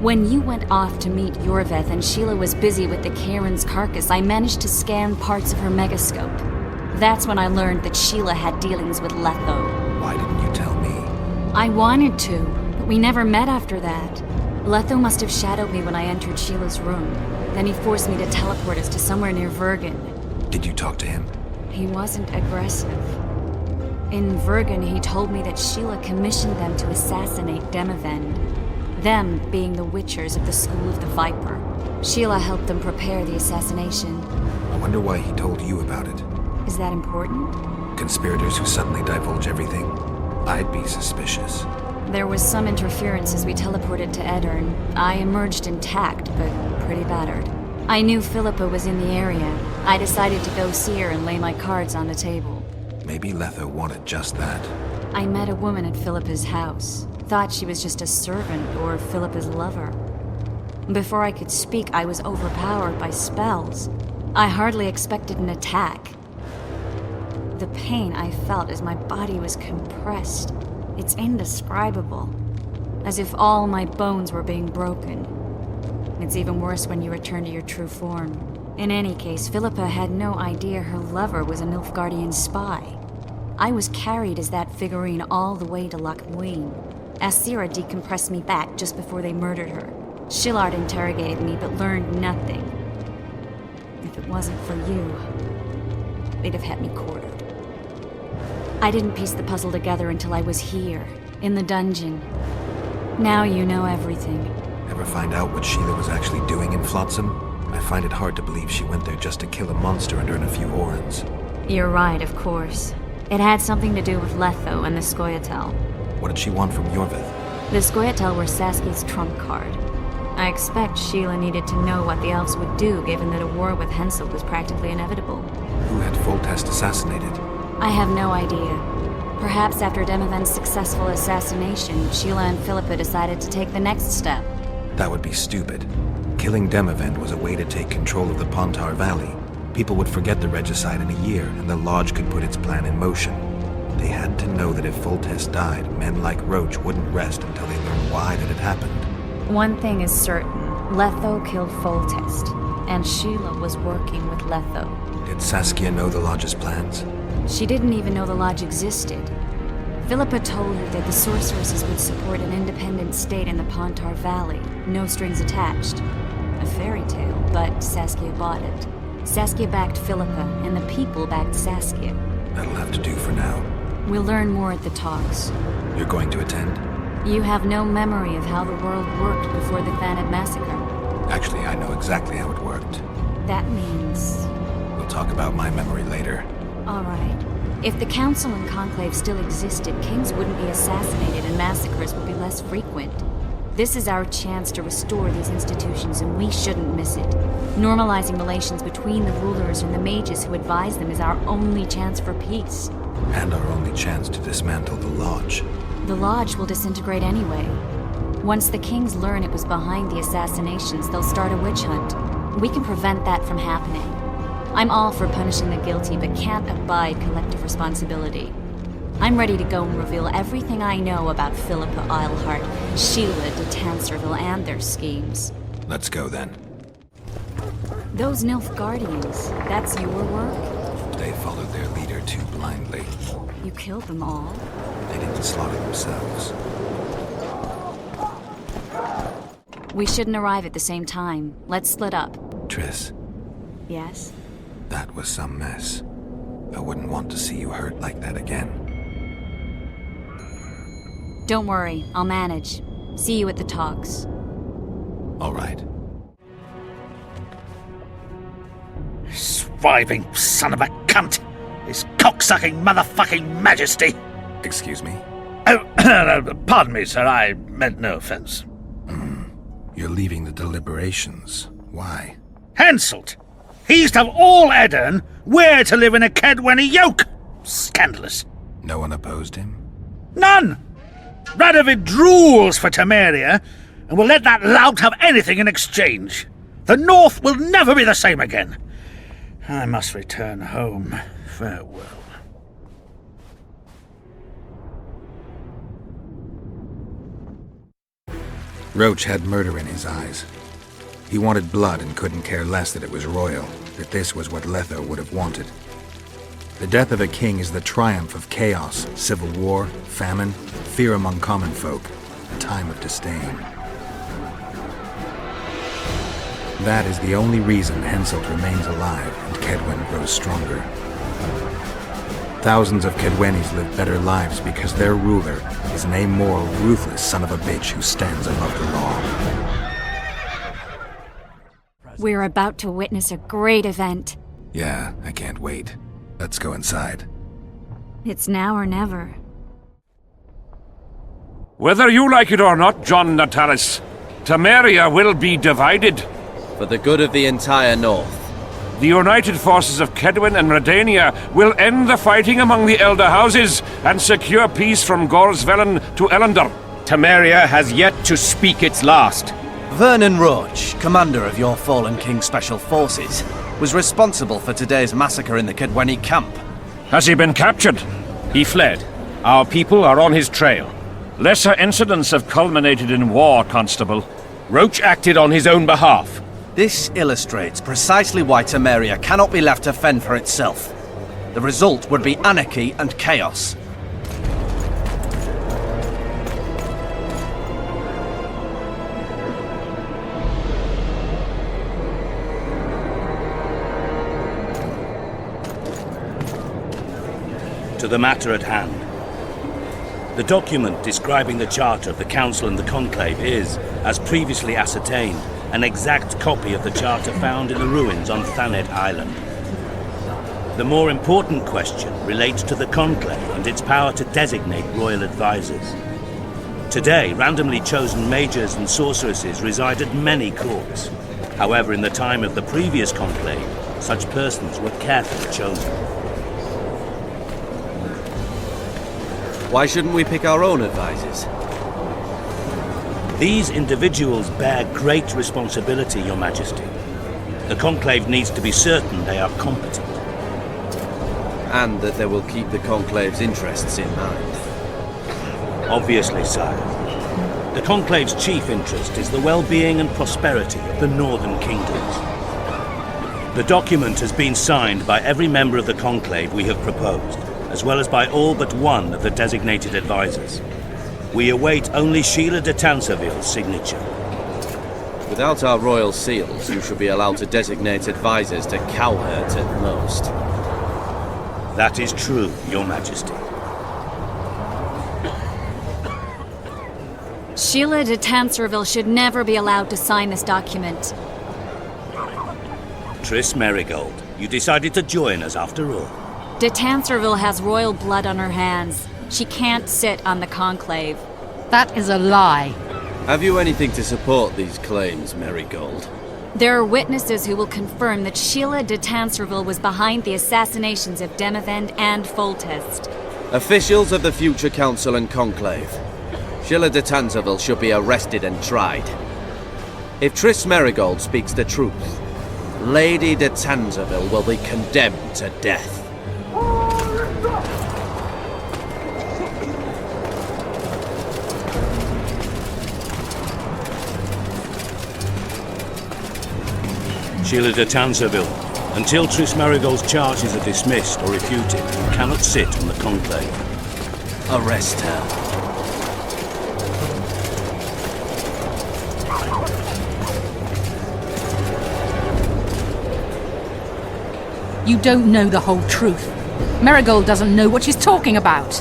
When you went off to meet Yorveth and Sheila was busy with the Karen's carcass, I managed to scan parts of her megascope. That's when I learned that Sheila had dealings with Letho. Why didn't you tell me? I wanted to, but we never met after that. Letho must have shadowed me when I entered Sheila's room. Then he forced me to teleport us to somewhere near Vergen. Did you talk to him? He wasn't aggressive. In Vergen, he told me that Sheila commissioned them to assassinate Demavend. Them being the Witchers of the School of the Viper. Sheila helped them prepare the assassination. I wonder why he told you about it. Is that important? Conspirators who suddenly divulge everything? I'd be suspicious. There was some interference as we teleported to Edirn. I emerged intact, but pretty battered. I knew Philippa was in the area. I decided to go see her and lay my cards on the table. Maybe Letho wanted just that. I met a woman at Philippa's house. Thought she was just a servant or Philippa's lover. Before I could speak, I was overpowered by spells. I hardly expected an attack. The pain I felt as my body was compressed. It's indescribable. As if all my bones were being broken. It's even worse when you return to your true form. In any case, Philippa had no idea her lover was a Nilfgaardian spy. I was carried as that figurine all the way to Loch Muin. Asira decompressed me back just before they murdered her. Shillard interrogated me but learned nothing. If it wasn't for you, they'd have had me quartered. I didn't piece the puzzle together until I was here, in the dungeon. Now you know everything. Ever find out what Sheila was actually doing in Flotsam? I find it hard to believe she went there just to kill a monster and earn a few orans. You're right, of course. It had something to do with Letho and the Scoia'tael. What did she want from Yorvith? The Scoia'tael were Saskia's trump card. I expect Sheila needed to know what the elves would do, given that a war with Hensel was practically inevitable. Who had Foltest assassinated? I have no idea. Perhaps after Demavend's successful assassination, Sheila and Philippa decided to take the next step. That would be stupid. Killing Demavend was a way to take control of the Pontar Valley. People would forget the regicide in a year, and the Lodge could put its plan in motion. They had to know that if Foltest died, men like Roche wouldn't rest until they learned why that had happened. One thing is certain. Letho killed Foltest, and Sheila was working with Letho. Did Saskia know the Lodge's plans? She didn't even know the Lodge existed. Philippa told her that the sorceresses would support an independent state in the Pontar Valley, no strings attached. A fairy tale, but Saskia bought it. Saskia backed Philippa, and the people backed Saskia. That'll have to do for now. We'll learn more at the talks. You're going to attend? You have no memory of how the world worked before the Thanid massacre. Actually, I know exactly how it worked. That means... We'll talk about my memory later. All right. If the Council and Conclave still existed, kings wouldn't be assassinated and massacres would be less frequent. This is our chance to restore these institutions, and we shouldn't miss it. Normalizing relations between the rulers and the mages who advise them is our only chance for peace. And our only chance to dismantle the Lodge. The Lodge will disintegrate anyway. Once the kings learn it was behind the assassinations, they'll start a witch hunt. We can prevent that from happening. I'm all for punishing the guilty, but can't abide collective responsibility. I'm ready to go and reveal everything I know about Philippa Eilhart, Sheila de Tanserville, and their schemes. Let's go then. Those Nilf Guardians, that's your work? They followed their leader too blindly. You killed them all? They didn't slaughter themselves. We shouldn't arrive at the same time. Let's split up. Triss. Yes? That was some mess. I wouldn't want to see you hurt like that again. Don't worry, I'll manage. See you at the talks. All right. Swiving son of a cunt! His cocksucking motherfucking majesty! Excuse me? Oh, pardon me, sir, I meant no offense. You're leaving the deliberations. Why? Henselt! He's to have all Edirn where to live in a Kedwenny yoke! Scandalous. No one opposed him? None! Radovid drools for Temeria, and will let that lout have anything in exchange. The North will never be the same again. I must return home. Farewell. Roche had murder in his eyes. He wanted blood and couldn't care less that it was royal, that this was what Letho would have wanted. The death of a king is the triumph of chaos, civil war, famine, fear among common folk, a time of disdain. That is the only reason Henselt remains alive and Kedwen grows stronger. Thousands of Kedwennies live better lives because their ruler is an amoral, ruthless son of a bitch who stands above the law. We're about to witness a great event. Yeah, I can't wait. Let's go inside. It's now or never. Whether you like it or not, John Natalis, Temeria will be divided. For the good of the entire North. The united forces of Kedwen and Redania will end the fighting among the Elder Houses and secure peace from Gorsvelen to Ellendar. Temeria has yet to speak its last. Vernon Roche, commander of your fallen King's Special Forces, was responsible for today's massacre in the Kedwenny camp. Has he been captured? He fled. Our people are on his trail. Lesser incidents have culminated in war, Constable. Roche acted on his own behalf. This illustrates precisely why Temeria cannot be left to fend for itself. The result would be anarchy and chaos. To the matter at hand. The document describing the charter of the Council and the Conclave is, as previously ascertained, an exact copy of the charter found in the ruins on Thanet Island. The more important question relates to the Conclave and its power to designate royal advisors. Today, randomly chosen mages and sorceresses reside at many courts. However, in the time of the previous Conclave, such persons were carefully chosen. Why shouldn't we pick our own advisors? These individuals bear great responsibility, Your Majesty. The Conclave needs to be certain they are competent. And that they will keep the Conclave's interests in mind. Obviously, sire. The Conclave's chief interest is the well-being and prosperity of the Northern Kingdoms. The document has been signed by every member of the Conclave we have proposed, as well as by all but one of the designated advisors. We await only Sheila de Tanserville's signature. Without our royal seals, you should be allowed to designate advisors to cowherds at most. That is true, Your Majesty. Sheila de Tanserville should never be allowed to sign this document. Triss Merigold, you decided to join us after all. De Tanserville has royal blood on her hands. She can't sit on the Conclave. That is a lie. Have you anything to support these claims, Merigold? There are witnesses who will confirm that Sheila de Tanserville was behind the assassinations of Demavend and Foltest. Officials of the future Council and Conclave. Sheila de Tanserville should be arrested and tried. If Triss Merigold speaks the truth, Lady de Tanserville will be condemned to death. Sheila de Tanserville, until Triss Merigold's charges are dismissed or refuted, you cannot sit on the Conclave. Arrest her. You don't know the whole truth. Merigold doesn't know what she's talking about.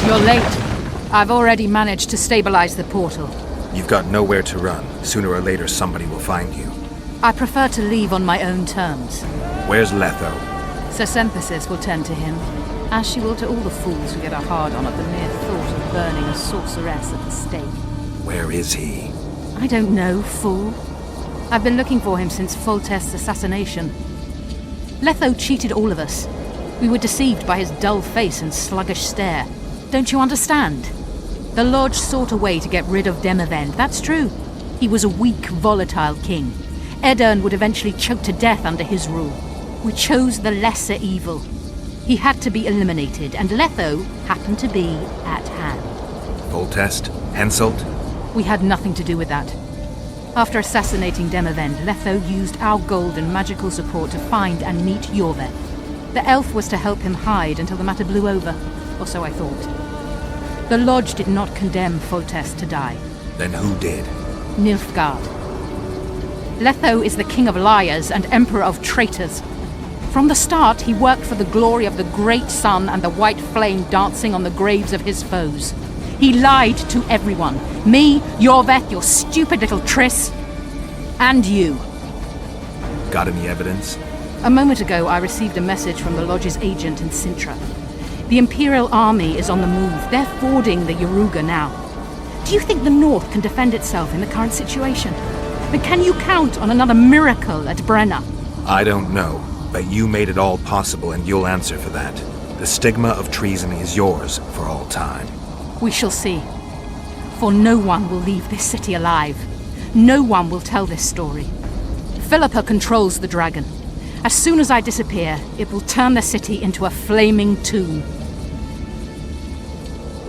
You're late. I've already managed to stabilize the portal. You've got nowhere to run. Sooner or later, somebody will find you. I prefer to leave on my own terms. Where's Letho? Sir Synthesis will tend to him, as she will to all the fools who get a hard-on at the mere thought of burning a sorceress at the stake. Where is he? I don't know, fool. I've been looking for him since Foltest's assassination. Letho cheated all of us. We were deceived by his dull face and sluggish stare. Don't you understand? The Lodge sought a way to get rid of Demavend, that's true. He was a weak, volatile king. Edirn would eventually choke to death under his rule. We chose the lesser evil. He had to be eliminated, and Letho happened to be at hand. Foltest? Henselt? We had nothing to do with that. After assassinating Demavend, Letho used our gold and magical support to find and meet Yorveth. The elf was to help him hide until the matter blew over, or so I thought. The Lodge did not condemn Foltest to die. Then who did? Nilfgaard. Letho is the king of liars and emperor of traitors. From the start, he worked for the glory of the great sun and the white flame dancing on the graves of his foes. He lied to everyone. Me, Yorveth, your stupid little Triss. And you. Got any evidence? A moment ago, I received a message from the Lodge's agent in Sintra. The Imperial Army is on the move. They're fording the Yaruga now. Do you think the North can defend itself in the current situation? But can you count on another miracle at Brenna? I don't know, but you made it all possible and you'll answer for that. The stigma of treason is yours for all time. We shall see. For no one will leave this city alive. No one will tell this story. Philippa controls the dragon. As soon as I disappear, it will turn the city into a flaming tomb.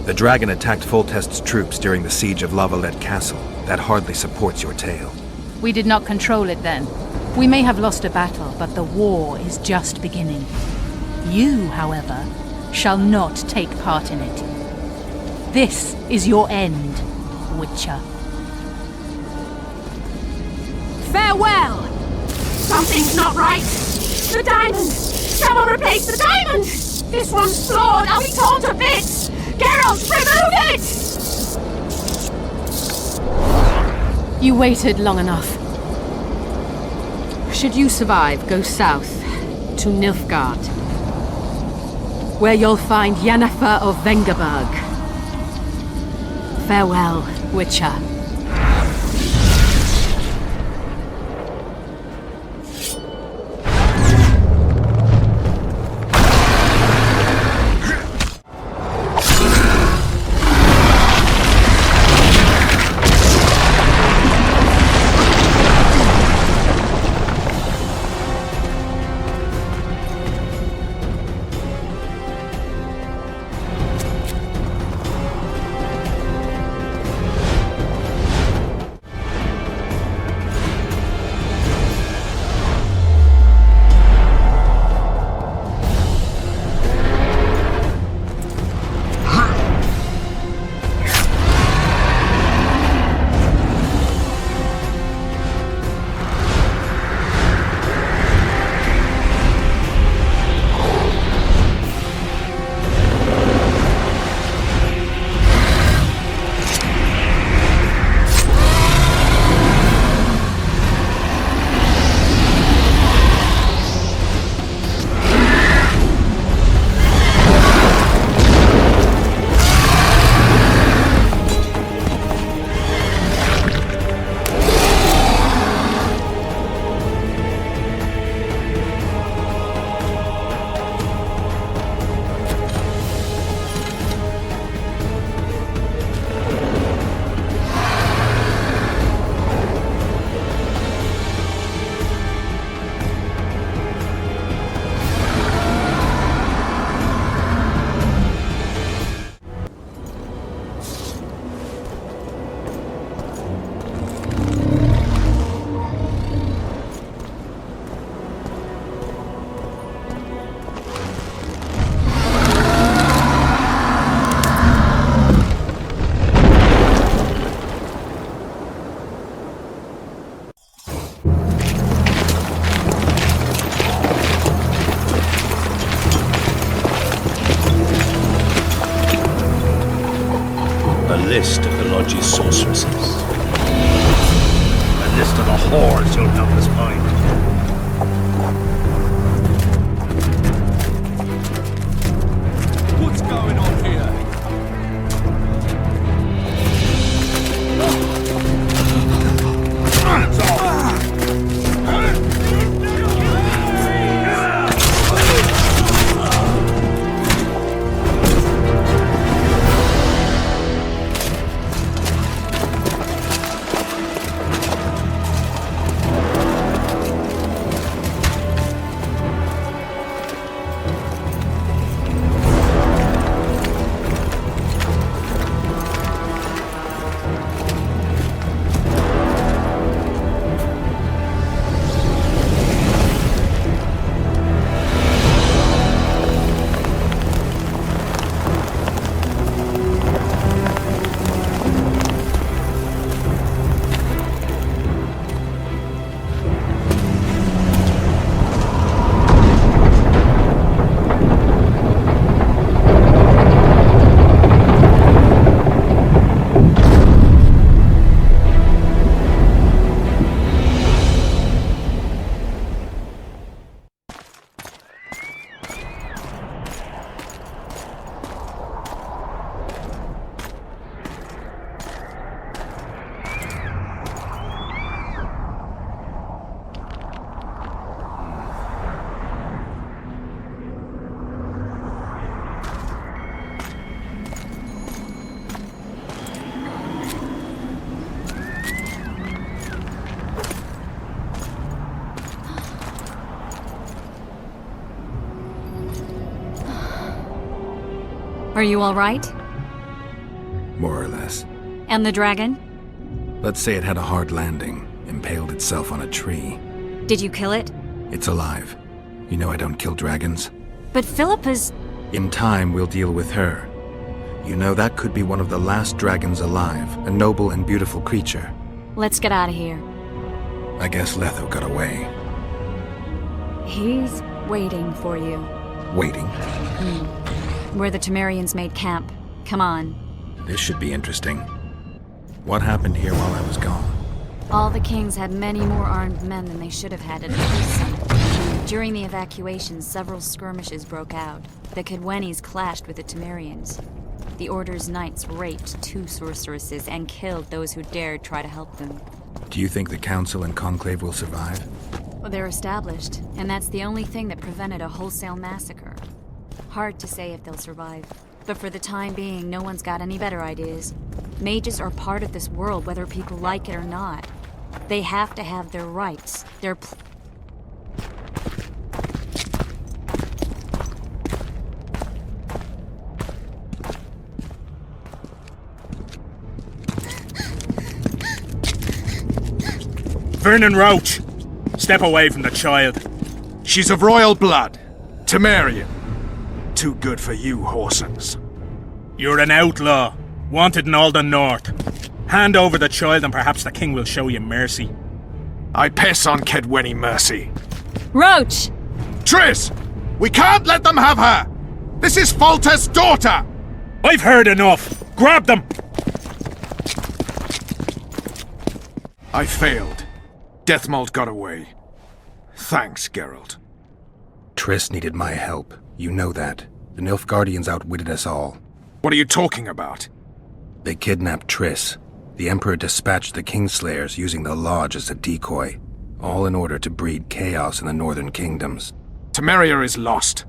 The dragon attacked Foltest's troops during the siege of Lavalette Castle. That hardly supports your tale. We did not control it then. We may have lost a battle, but the war is just beginning. You, however, shall not take part in it. This is your end, Witcher. Farewell! Something's not right! The diamond! Someone replace the diamond! This one's flawed! I'll be torn to bits! Geralt, remove it! You waited long enough. Should you survive, go south to Nilfgaard, where you'll find Yennefer of Vengerberg. Farewell, Witcher. List of the Lodge's sorceresses. A list of the whores you'll help us find. What's going on here? Hands off! Are you all right? More or less. And the dragon? Let's say it had a hard landing, impaled itself on a tree. Did you kill it? It's alive. You know I don't kill dragons. But Philippa's... In time, we'll deal with her. You know, that could be one of the last dragons alive, a noble and beautiful creature. Let's get out of here. I guess Letho got away. He's waiting for you. Waiting? Where the Temerians made camp. Come on. This should be interesting. What happened here while I was gone? All the kings had many more armed men than they should have had at peace. During the evacuation, several skirmishes broke out. The Kedwenis clashed with the Temerians. The Order's knights raped 2 sorceresses and killed those who dared try to help them. Do you think the Council and Conclave will survive? Well, they're established, and that's the only thing that prevented a wholesale massacre. Hard to say if they'll survive. But for the time being, no one's got any better ideas. Mages are part of this world, whether people like it or not. They have to have their rights, their Vernon Roche, step away from the child. She's of royal blood. Temerian. Too good for you, Horsens. You're an outlaw, wanted in all the north. Hand over the child and perhaps the king will show you mercy. I piss on Kedweni mercy. Roche! Triss! We can't let them have her! This is Foltest's daughter! I've heard enough! Grab them! I failed. Deathmold got away. Thanks, Geralt. Triss needed my help. You know that. The Nilfgaardians outwitted us all. What are you talking about? They kidnapped Triss. The Emperor dispatched the Kingslayers using the Lodge as a decoy, all in order to breed chaos in the northern kingdoms. Temeria is lost.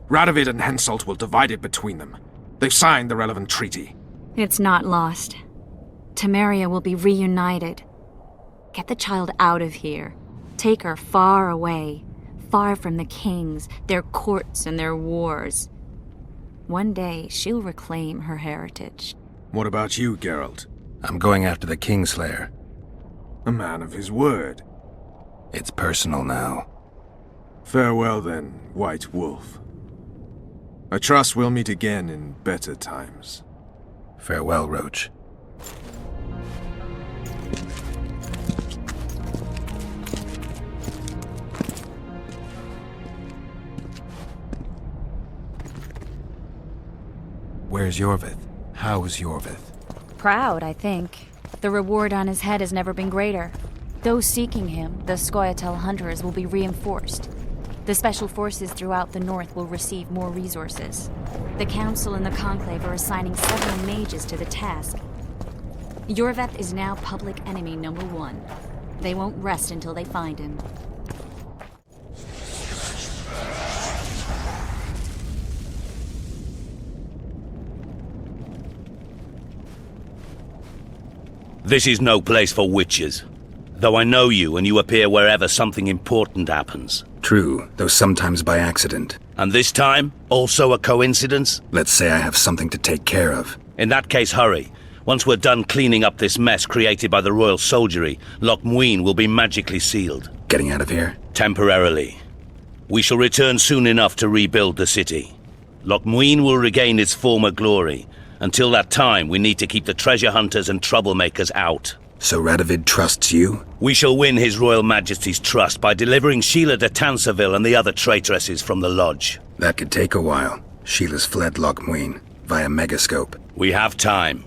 Radovid and Henselt will divide it between them. They've signed the relevant treaty. It's not lost. Temeria will be reunited. Get the child out of here. Take her far away, far from the kings, their courts, and their wars. One day, she'll reclaim her heritage. What about you, Geralt? I'm going after the Kingslayer. A man of his word. It's personal now. Farewell then, White Wolf. I trust we'll meet again in better times. Farewell, Roche. Where's Yorvith? How's Yorvith? Proud, I think. The reward on his head has never been greater. Those seeking him, the Scoia'tael hunters, will be reinforced. The special forces throughout the north will receive more resources. The Council and the Conclave are assigning several mages to the task. Yorvith is now public enemy number 1. They won't rest until they find him. This is no place for witches. Though I know you and you appear wherever something important happens. True, though sometimes by accident. And this time, also a coincidence? Let's say I have something to take care of. In that case, hurry. Once we're done cleaning up this mess created by the royal soldiery, Loch Muin will be magically sealed. Getting out of here? Temporarily. We shall return soon enough to rebuild the city. Loch Muin will regain its former glory. Until that time, we need to keep the treasure hunters and troublemakers out. So Radovid trusts you? We shall win His Royal Majesty's trust by delivering Sheila de Tansarville and the other traitresses from the Lodge. That could take a while. Sheila's fled Loch Muin via Megascope. We have time.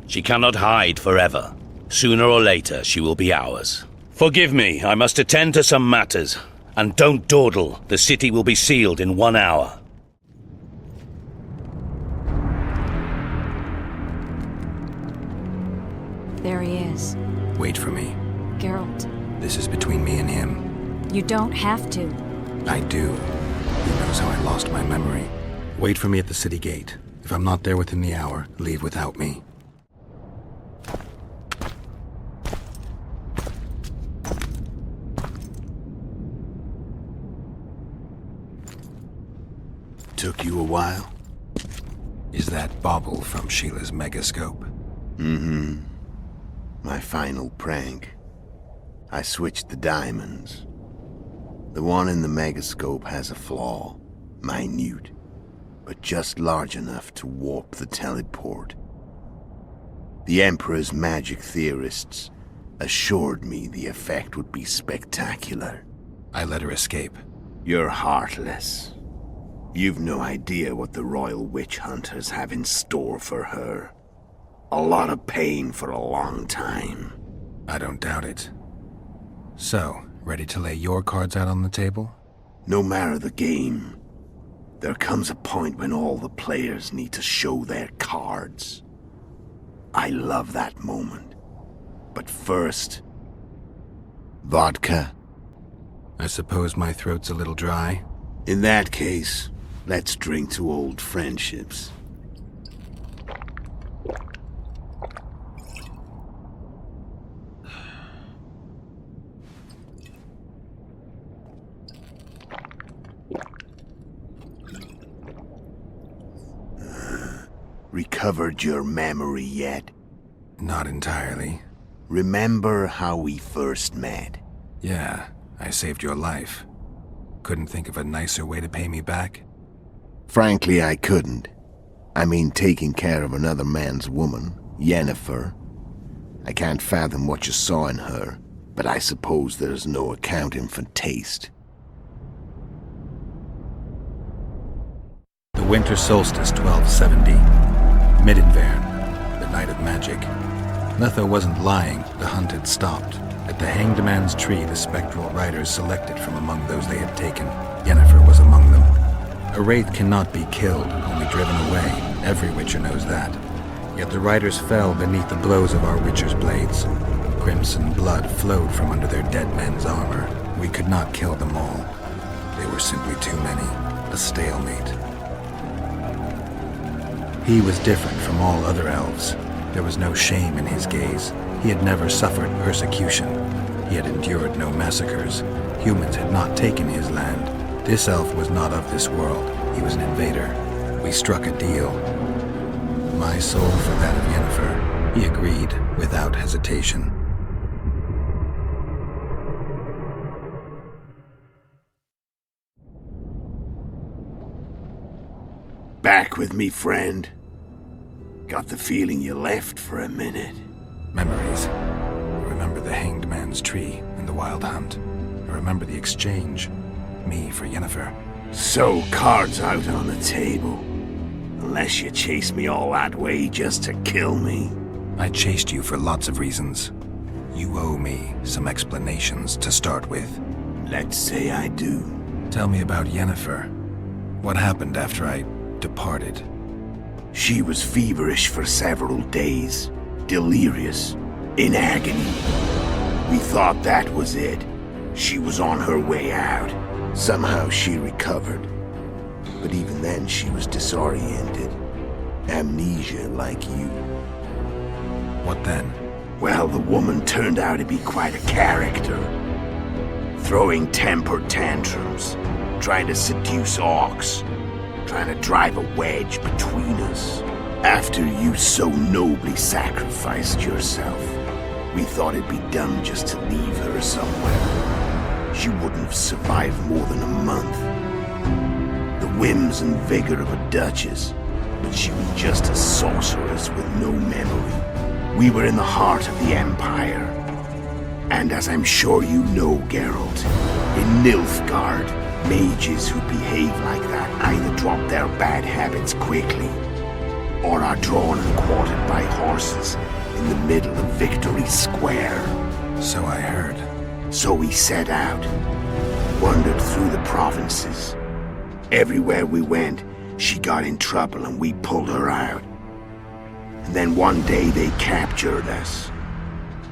She cannot hide forever. Sooner or later, she will be ours. Forgive me, I must attend to some matters. And don't dawdle. The city will be sealed in 1 hour. There he is. Wait for me. Geralt. This is between me and him. You don't have to. I do. He knows how I lost my memory. Wait for me at the city gate. If I'm not there within the hour, leave without me. Took you a while? Is that bauble from Sheila's megascope? Mm-hmm. My final prank. I switched the diamonds. The one in the megascope has a flaw. Minute. But just large enough to warp the teleport. The Emperor's magic theorists assured me the effect would be spectacular. I let her escape. You're heartless. You've no idea what the royal witch hunters have in store for her. A lot of pain for a long time. I don't doubt it. So, ready to lay your cards out on the table? No matter the game, there comes a point when all the players need to show their cards. I love that moment. But first... vodka? I suppose my throat's a little dry. In that case, let's drink to old friendships. Recovered your memory yet? Not entirely. Remember how we first met? Yeah, I saved your life. Couldn't think of a nicer way to pay me back? Frankly, I couldn't. I mean, taking care of another man's woman, Yennefer. I can't fathom what you saw in her, but I suppose there's no accounting for taste. The winter solstice 1270. Midinvern, the night of magic. Letho wasn't lying, the hunt had stopped. At the Hanged Man's Tree, the spectral riders selected from among those they had taken. Yennefer was among them. A wraith cannot be killed, only driven away. Every witcher knows that. Yet the riders fell beneath the blows of our witcher's blades. Crimson blood flowed from under their dead men's armor. We could not kill them all. They were simply too many. A stalemate. He was different from all other elves. There was no shame in his gaze. He had never suffered persecution. He had endured no massacres. Humans had not taken his land. This elf was not of this world. He was an invader. We struck a deal. My soul for that of Yennefer. He agreed without hesitation. Back with me, friend. Got the feeling you left for a minute. Memories. I remember the Hanged Man's Tree and the Wild Hunt. I remember the exchange. Me for Yennefer. So, cards out on the table. Unless you chased me all that way just to kill me. I chased you for lots of reasons. You owe me some explanations to start with. Let's say I do. Tell me about Yennefer. What happened after I departed? She was feverish for several days. Delirious. In agony. We thought that was it. She was on her way out. Somehow she recovered. But even then she was disoriented. Amnesia like you. What then? Well, the woman turned out to be quite a character. Throwing temper tantrums. Trying to seduce orcs. Trying to drive a wedge between us. After you so nobly sacrificed yourself, we thought it'd be dumb just to leave her somewhere. She wouldn't have survived more than a month. The whims and vigor of a duchess, but she was just a sorceress with no memory. We were in the heart of the Empire. And as I'm sure you know, Geralt, in Nilfgaard, mages who behave like that either drop their bad habits quickly, or are drawn and quartered by horses in the middle of Victory Square. So I heard. So we set out, wandered through the provinces. Everywhere we went, she got in trouble and we pulled her out. And then one day they captured us.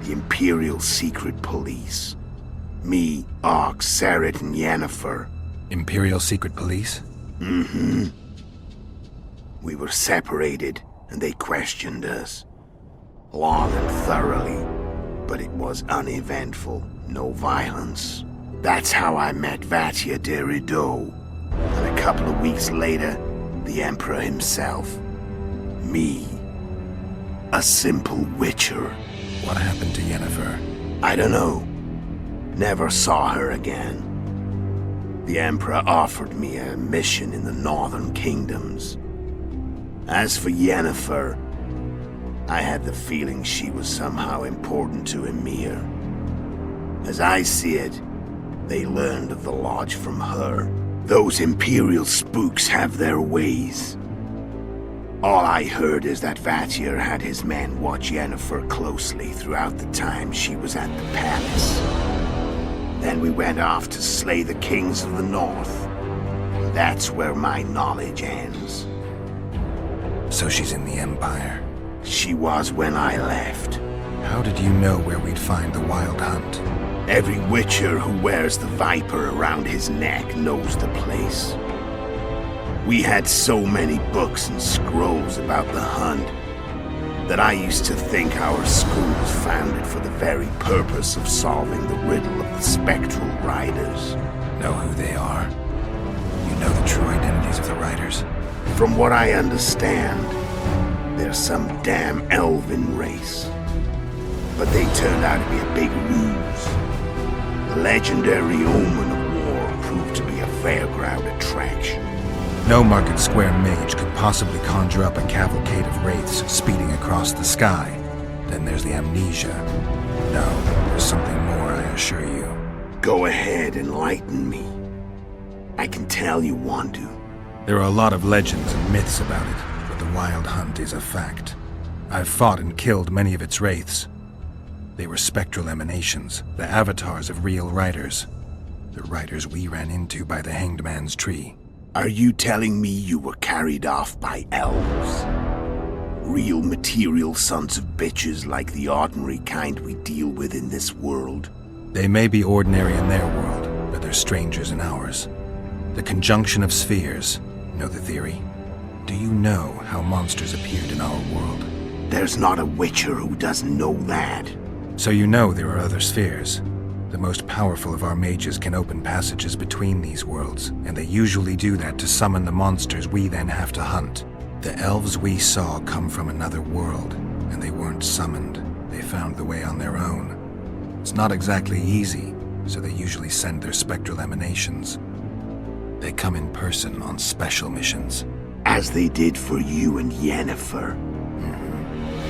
The Imperial Secret Police. Me, Ox, Serret, and Yennefer. Imperial Secret Police? Mm-hmm. We were separated, and they questioned us. Long and thoroughly, but it was uneventful, no violence. That's how I met Vatia de Rideau. And a couple of weeks later, the Emperor himself. Me. A simple witcher. What happened to Yennefer? I don't know. Never saw her again. The Emperor offered me a mission in the northern kingdoms. As for Yennefer, I had the feeling she was somehow important to Emir. As I see it, they learned of the Lodge from her. Those Imperial spooks have their ways. All I heard is that Vatir had his men watch Yennefer closely throughout the time she was at the palace. Then we went off to slay the kings of the north. That's where my knowledge ends. So she's in the Empire? She was when I left. How did you know where we'd find the Wild Hunt? Every witcher who wears the viper around his neck knows the place. We had so many books and scrolls about the hunt that I used to think our school was founded for the very purpose of solving the riddle of the spectral riders. Know who they are? You know the true identities of the riders? From what I understand, they're some damn elven race. But they turned out to be a big ruse. The legendary Omen of War proved to be a fairground attraction. No Market Square mage could possibly conjure up a cavalcade of wraiths speeding across the sky. Then there's the amnesia. No, there's something more, I assure you. Go ahead, enlighten me. I can tell you want to. There are a lot of legends and myths about it, but the Wild Hunt is a fact. I've fought and killed many of its wraiths. They were spectral emanations, the avatars of real riders. The riders we ran into by the Hanged Man's Tree. Are you telling me you were carried off by elves? Real material sons of bitches like the ordinary kind we deal with in this world? They may be ordinary in their world, but they're strangers in ours. The conjunction of spheres. Know the theory? Do you know how monsters appeared in our world? There's not a witcher who doesn't know that. So you know there are other spheres. The most powerful of our mages can open passages between these worlds, and they usually do that to summon the monsters we then have to hunt. The elves we saw come from another world, and they weren't summoned. They found the way on their own. It's not exactly easy, so they usually send their spectral emanations. They come in person on special missions. As they did for you and Yennefer.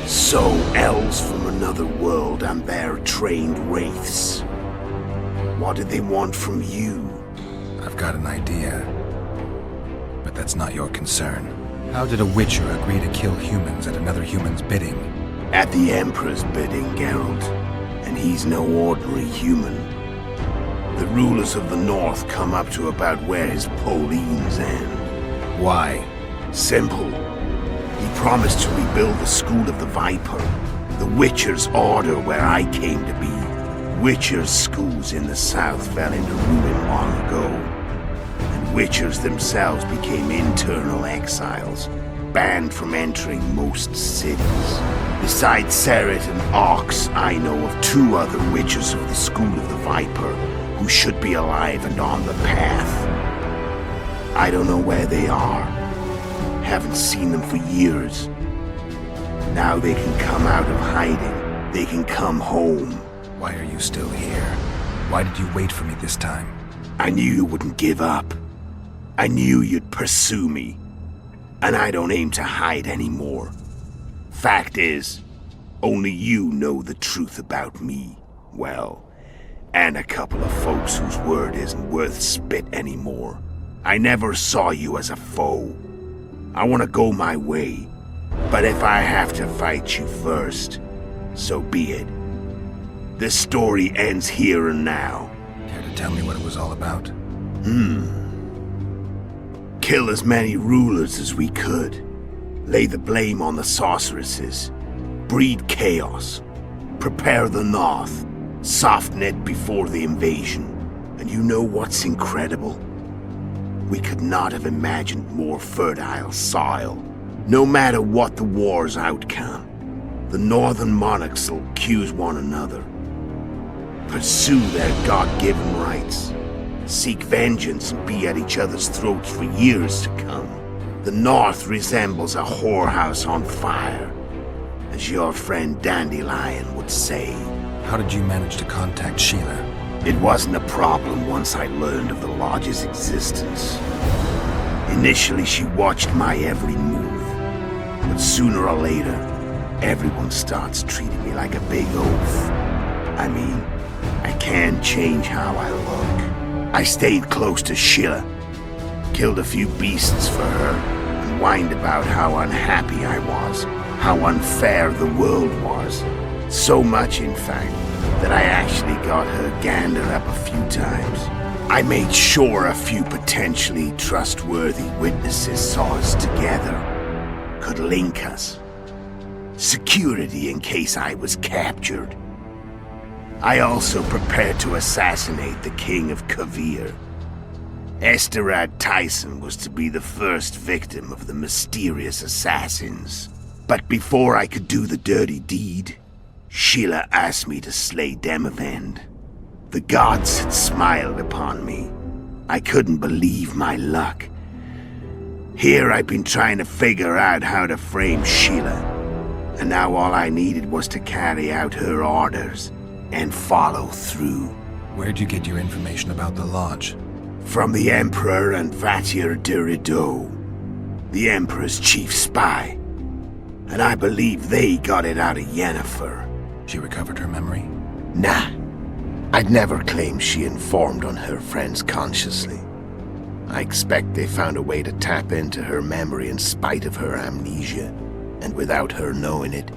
So, elves from another world and their trained wraiths. What did they want from you? I've got an idea. But that's not your concern. How did a witcher agree to kill humans at another human's bidding? At the Emperor's bidding, Geralt. And he's no ordinary human. The rulers of the North come up to about where his Pauline's end. Why? Simple. He promised to rebuild the School of the Viper, the Witcher's Order where I came to be. Witchers' schools in the south fell into ruin long ago, and Witchers themselves became internal exiles, banned from entering most cities. Besides Seret and Ox, I know of 2 other Witchers of the School of the Viper who should be alive and on the path. I don't know where they are. Haven't seen them for years. Now they can come out of hiding. They can come home. Why are you still here? Why did you wait for me this time? I knew you wouldn't give up. I knew you'd pursue me. And I don't aim to hide anymore. Fact is, only you know the truth about me. Well, and a couple of folks whose word isn't worth spit anymore. I never saw you as a foe. I want to go my way, but if I have to fight you first, so be it. This story ends here and now. Care to tell me what it was all about? Kill as many rulers as we could. Lay the blame on the sorceresses. Breed chaos. Prepare the North. Soften it before the invasion. And you know what's incredible? We could not have imagined more fertile soil. No matter what the war's outcome, the northern monarchs will accuse one another. Pursue their God-given rights. Seek vengeance and be at each other's throats for years to come. The North resembles a whorehouse on fire, as your friend Dandelion would say. How did you manage to contact Sheila? It wasn't a problem once I learned of the Lodge's existence. Initially, she watched my every move, but sooner or later, everyone starts treating me like a big oaf. I mean, I can't change how I look. I stayed close to Sheila, killed a few beasts for her, and whined about how unhappy I was, how unfair the world was. So much, in fact, that I actually got her gander up a few times. I made sure a few potentially trustworthy witnesses saw us together, could link us. Security in case I was captured. I also prepared to assassinate the King of Kavir. Esterad Tyson was to be the first victim of the mysterious assassins. But before I could do the dirty deed, Sheila asked me to slay Demavend. The gods had smiled upon me. I couldn't believe my luck. Here I've been trying to figure out how to frame Sheila, and now all I needed was to carry out her orders and follow through. Where'd you get your information about the Lodge? From the Emperor and Vatir de Rideau, the Emperor's chief spy. And I believe they got it out of Yennefer. She recovered her memory? Nah. I'd never claimed she informed on her friends consciously. I expect they found a way to tap into her memory in spite of her amnesia, and without her knowing it.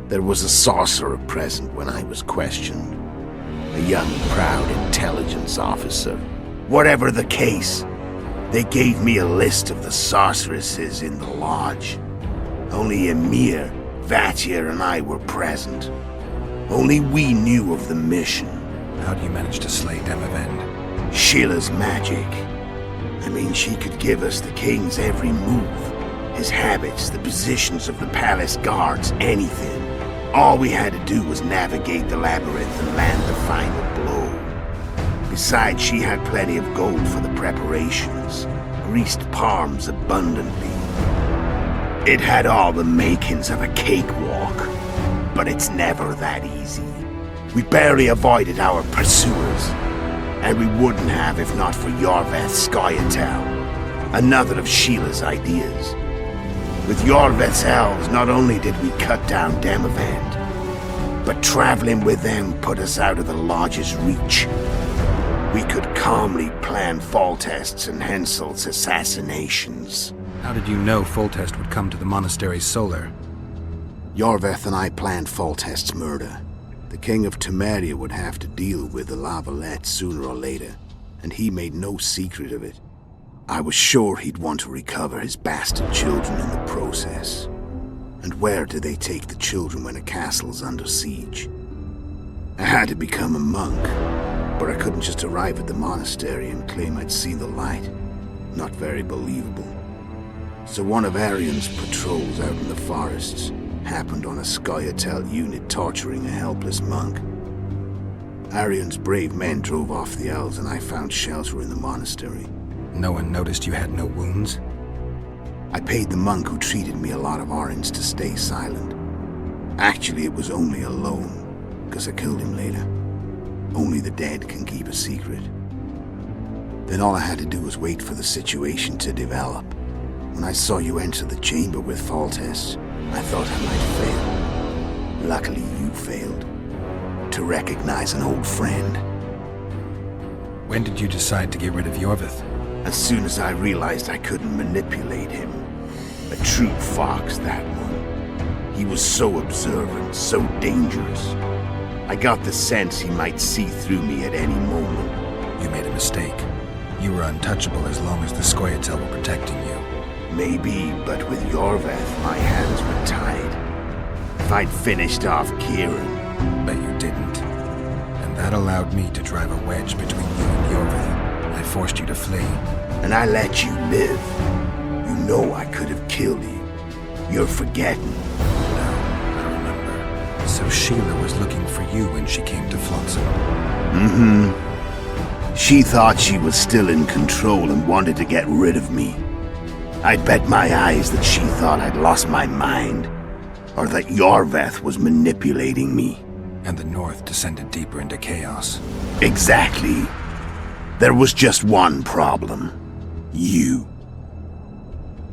There was a sorcerer present when I was questioned. A young, proud intelligence officer. Whatever the case, they gave me a list of the sorceresses in the Lodge. Only Emir, Vatir, and I were present. Only we knew of the mission. How do you manage to slay Demavend? Sheila's magic. I mean, she could give us the king's every move. His habits, the positions of the palace guards, anything. All we had to do was navigate the labyrinth and land the final blow. Besides, she had plenty of gold for the preparations. Greased palms abundantly. It had all the makings of a cakewalk, but it's never that easy. We barely avoided our pursuers, and we wouldn't have if not for Yorveth Scoia'tael, another of Sheila's ideas. With Yorveth's elves, not only did we cut down Demavend, but traveling with them put us out of the Lodge's reach. We could calmly plan Foltest's and Hensel's assassinations. How did you know Foltest would come to the monastery's solar? Yorveth and I planned Foltest's murder. The King of Temeria would have to deal with the Lavalette sooner or later, and he made no secret of it. I was sure he'd want to recover his bastard children in the process. And where do they take the children when a castle's under siege? I had to become a monk, but I couldn't just arrive at the monastery and claim I'd seen the light. Not very believable. So one of Arian's patrols out in the forests happened on a Scoia'tael unit torturing a helpless monk. Arian's brave men drove off the elves and I found shelter in the monastery. No one noticed you had no wounds? I paid the monk who treated me a lot of orange to stay silent. Actually, it was only a loan, because I killed him later. Only the dead can keep a secret. Then all I had to do was wait for the situation to develop. When I saw you enter the chamber with Foltest, I thought I might fail. Luckily, you failed. To recognize an old friend. When did you decide to get rid of Yorveth? As soon as I realized I couldn't manipulate him. A true fox, that one. He was so observant, so dangerous. I got the sense he might see through me at any moment. You made a mistake. You were untouchable as long as the Scoia'tael were protecting you. Maybe, but with Yorveth, my hands were tied. If I'd finished off Kieran. But you didn't. And that allowed me to drive a wedge between you and Yorveth. I forced you to flee. And I let you live. You know I could have killed you. You're forgetting. No, I remember. So Sheila was looking for you when she came to Flotsam. Mm-hmm. She thought she was still in control and wanted to get rid of me. I'd bet my eyes that she thought I'd lost my mind, or that Yorveth was manipulating me. And the North descended deeper into chaos. Exactly. There was just one problem. You.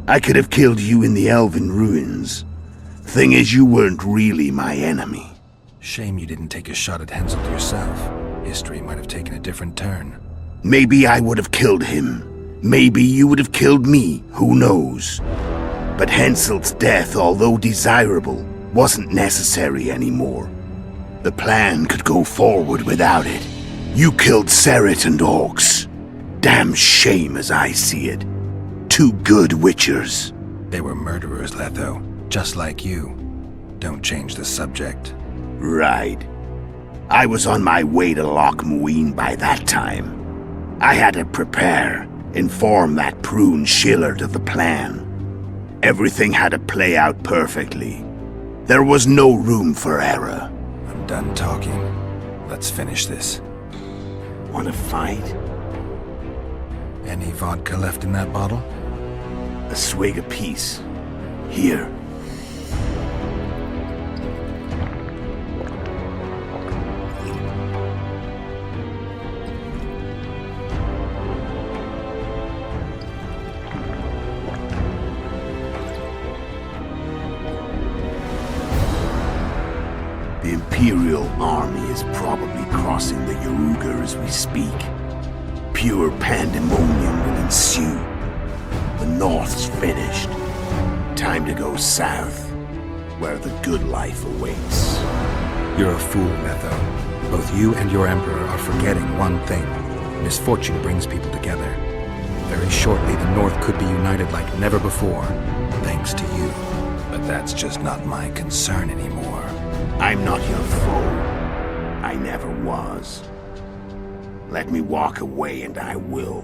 I could have killed you in the Elven ruins. Thing is, you weren't really my enemy. Shame you didn't take a shot at Hensel yourself. History might have taken a different turn. Maybe I would have killed him. Maybe you would have killed me. Who knows? But Hensel's death, although desirable, wasn't necessary anymore. The plan could go forward without it. You killed Seret and Orcs. Damn shame as I see it. Two good witchers. They were murderers, Letho. Just like you. Don't change the subject. Right. I was on my way to Loch Muin by that time. I had to prepare, inform that prune Shillard of the plan. Everything had to play out perfectly. There was no room for error. I'm done talking. Let's finish this. Want to fight? Any vodka left in that bottle? A swig apiece. Here. The Imperial army is probably crossing the Yaruga as we speak. Pure pandemonium will ensue. The North's finished. Time to go south, where the good life awaits. You're a fool, Letho. Both you and your Emperor are forgetting one thing. Misfortune brings people together. Very shortly, the North could be united like never before, thanks to you. But that's just not my concern anymore. I'm not your foe. I never was. Let me walk away and I will.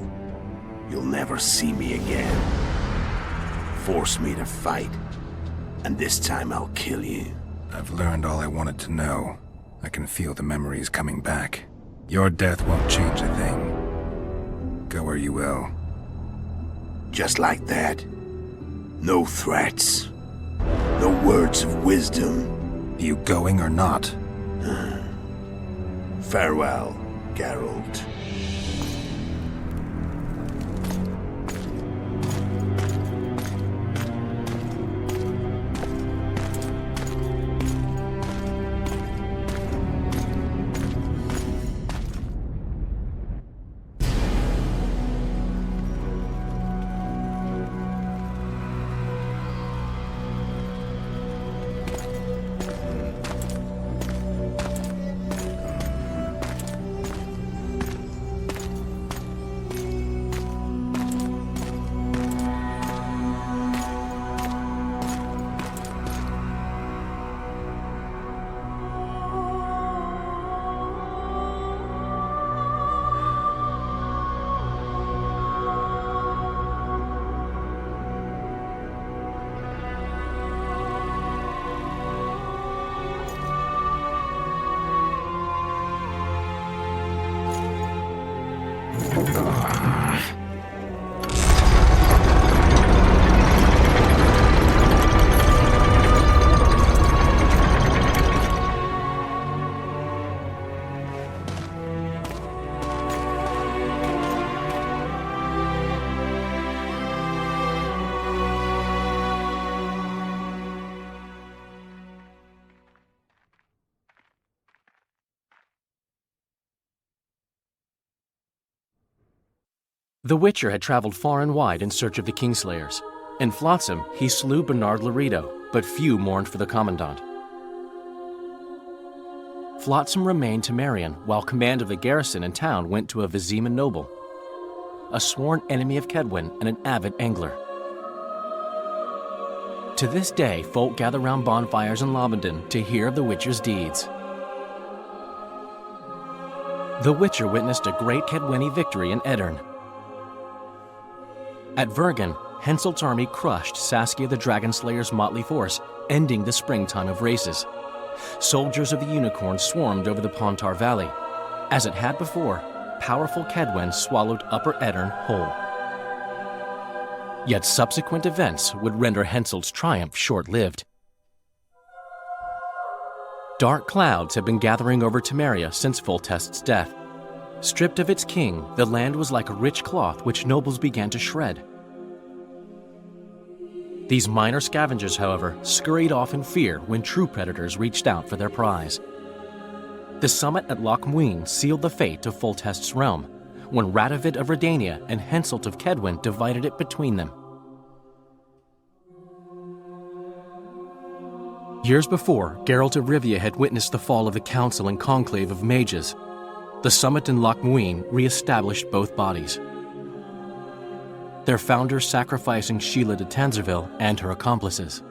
You'll never see me again. Force me to fight, and this time I'll kill you. I've learned all I wanted to know. I can feel the memories coming back. Your death won't change a thing. Go where you will. Just like that? No threats? No words of wisdom? You going or not? Farewell, Geralt. The Witcher had traveled far and wide in search of the Kingslayers. In Flotsam, he slew Bernard Laredo, but few mourned for the Commandant. Flotsam remained Temerian, while command of the garrison and town went to a Vizima noble, a sworn enemy of Kedwen and an avid angler. To this day, folk gather round bonfires in Lobendon to hear of the Witcher's deeds. The Witcher witnessed a great Kedweni victory in Edirn. At Vergen, Henselt's army crushed Saskia the Dragonslayer's motley force, ending the springtime of races. Soldiers of the Unicorn swarmed over the Pontar Valley. As it had before, powerful Kedwen swallowed Upper Edirn whole. Yet subsequent events would render Henselt's triumph short-lived. Dark clouds had been gathering over Temeria since Foltest's death. Stripped of its king, the land was like a rich cloth which nobles began to shred. These minor scavengers, however, scurried off in fear when true predators reached out for their prize. The summit at Loch Muin sealed the fate of Foltest's realm, when Radovid of Redania and Henselt of Kedwin divided it between them. Years before, Geralt of Rivia had witnessed the fall of the Council and Conclave of Mages. The summit in Loch Muin re-established both bodies, their founders sacrificing Sheila de Tanzerville and her accomplices.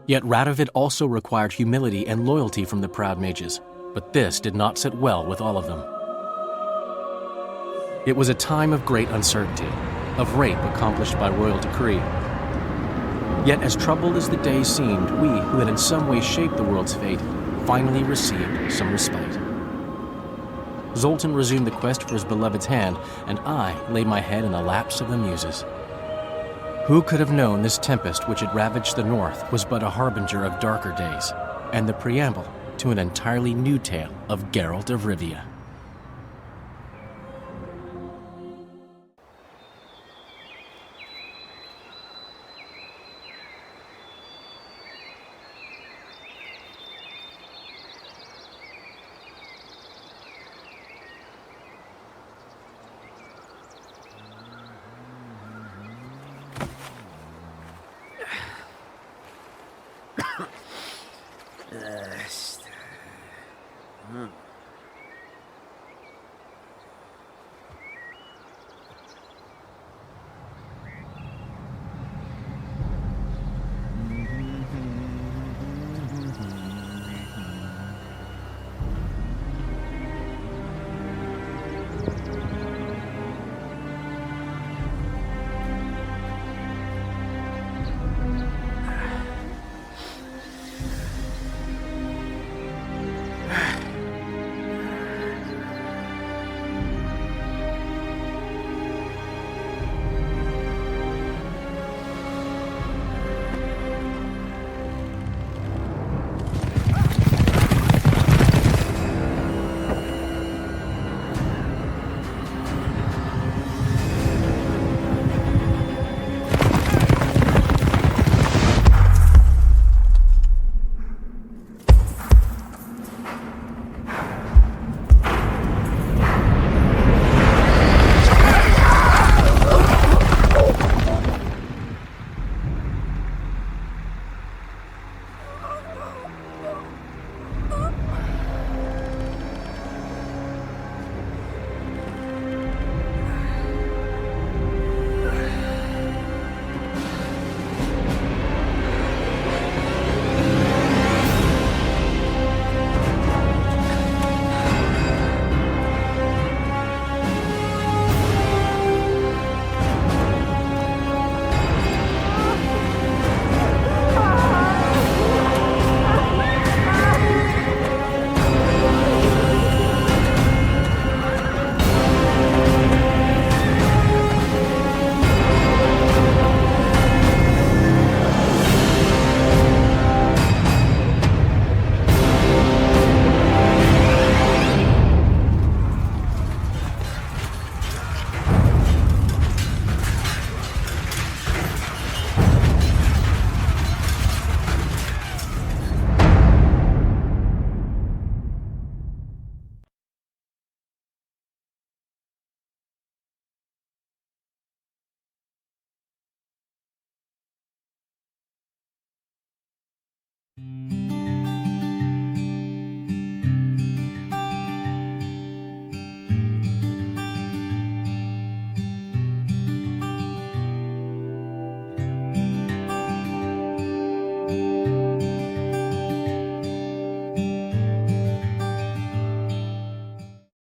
Yet Radovid also required humility and loyalty from the proud mages, but this did not sit well with all of them. It was a time of great uncertainty, of rape accomplished by royal decree. Yet as troubled as the days seemed, we, who had in some way shaped the world's fate, finally received some respite. Zoltan resumed the quest for his beloved's hand, and I laid my head in the laps of the muses. Who could have known this tempest which had ravaged the north was but a harbinger of darker days, and the preamble to an entirely new tale of Geralt of Rivia.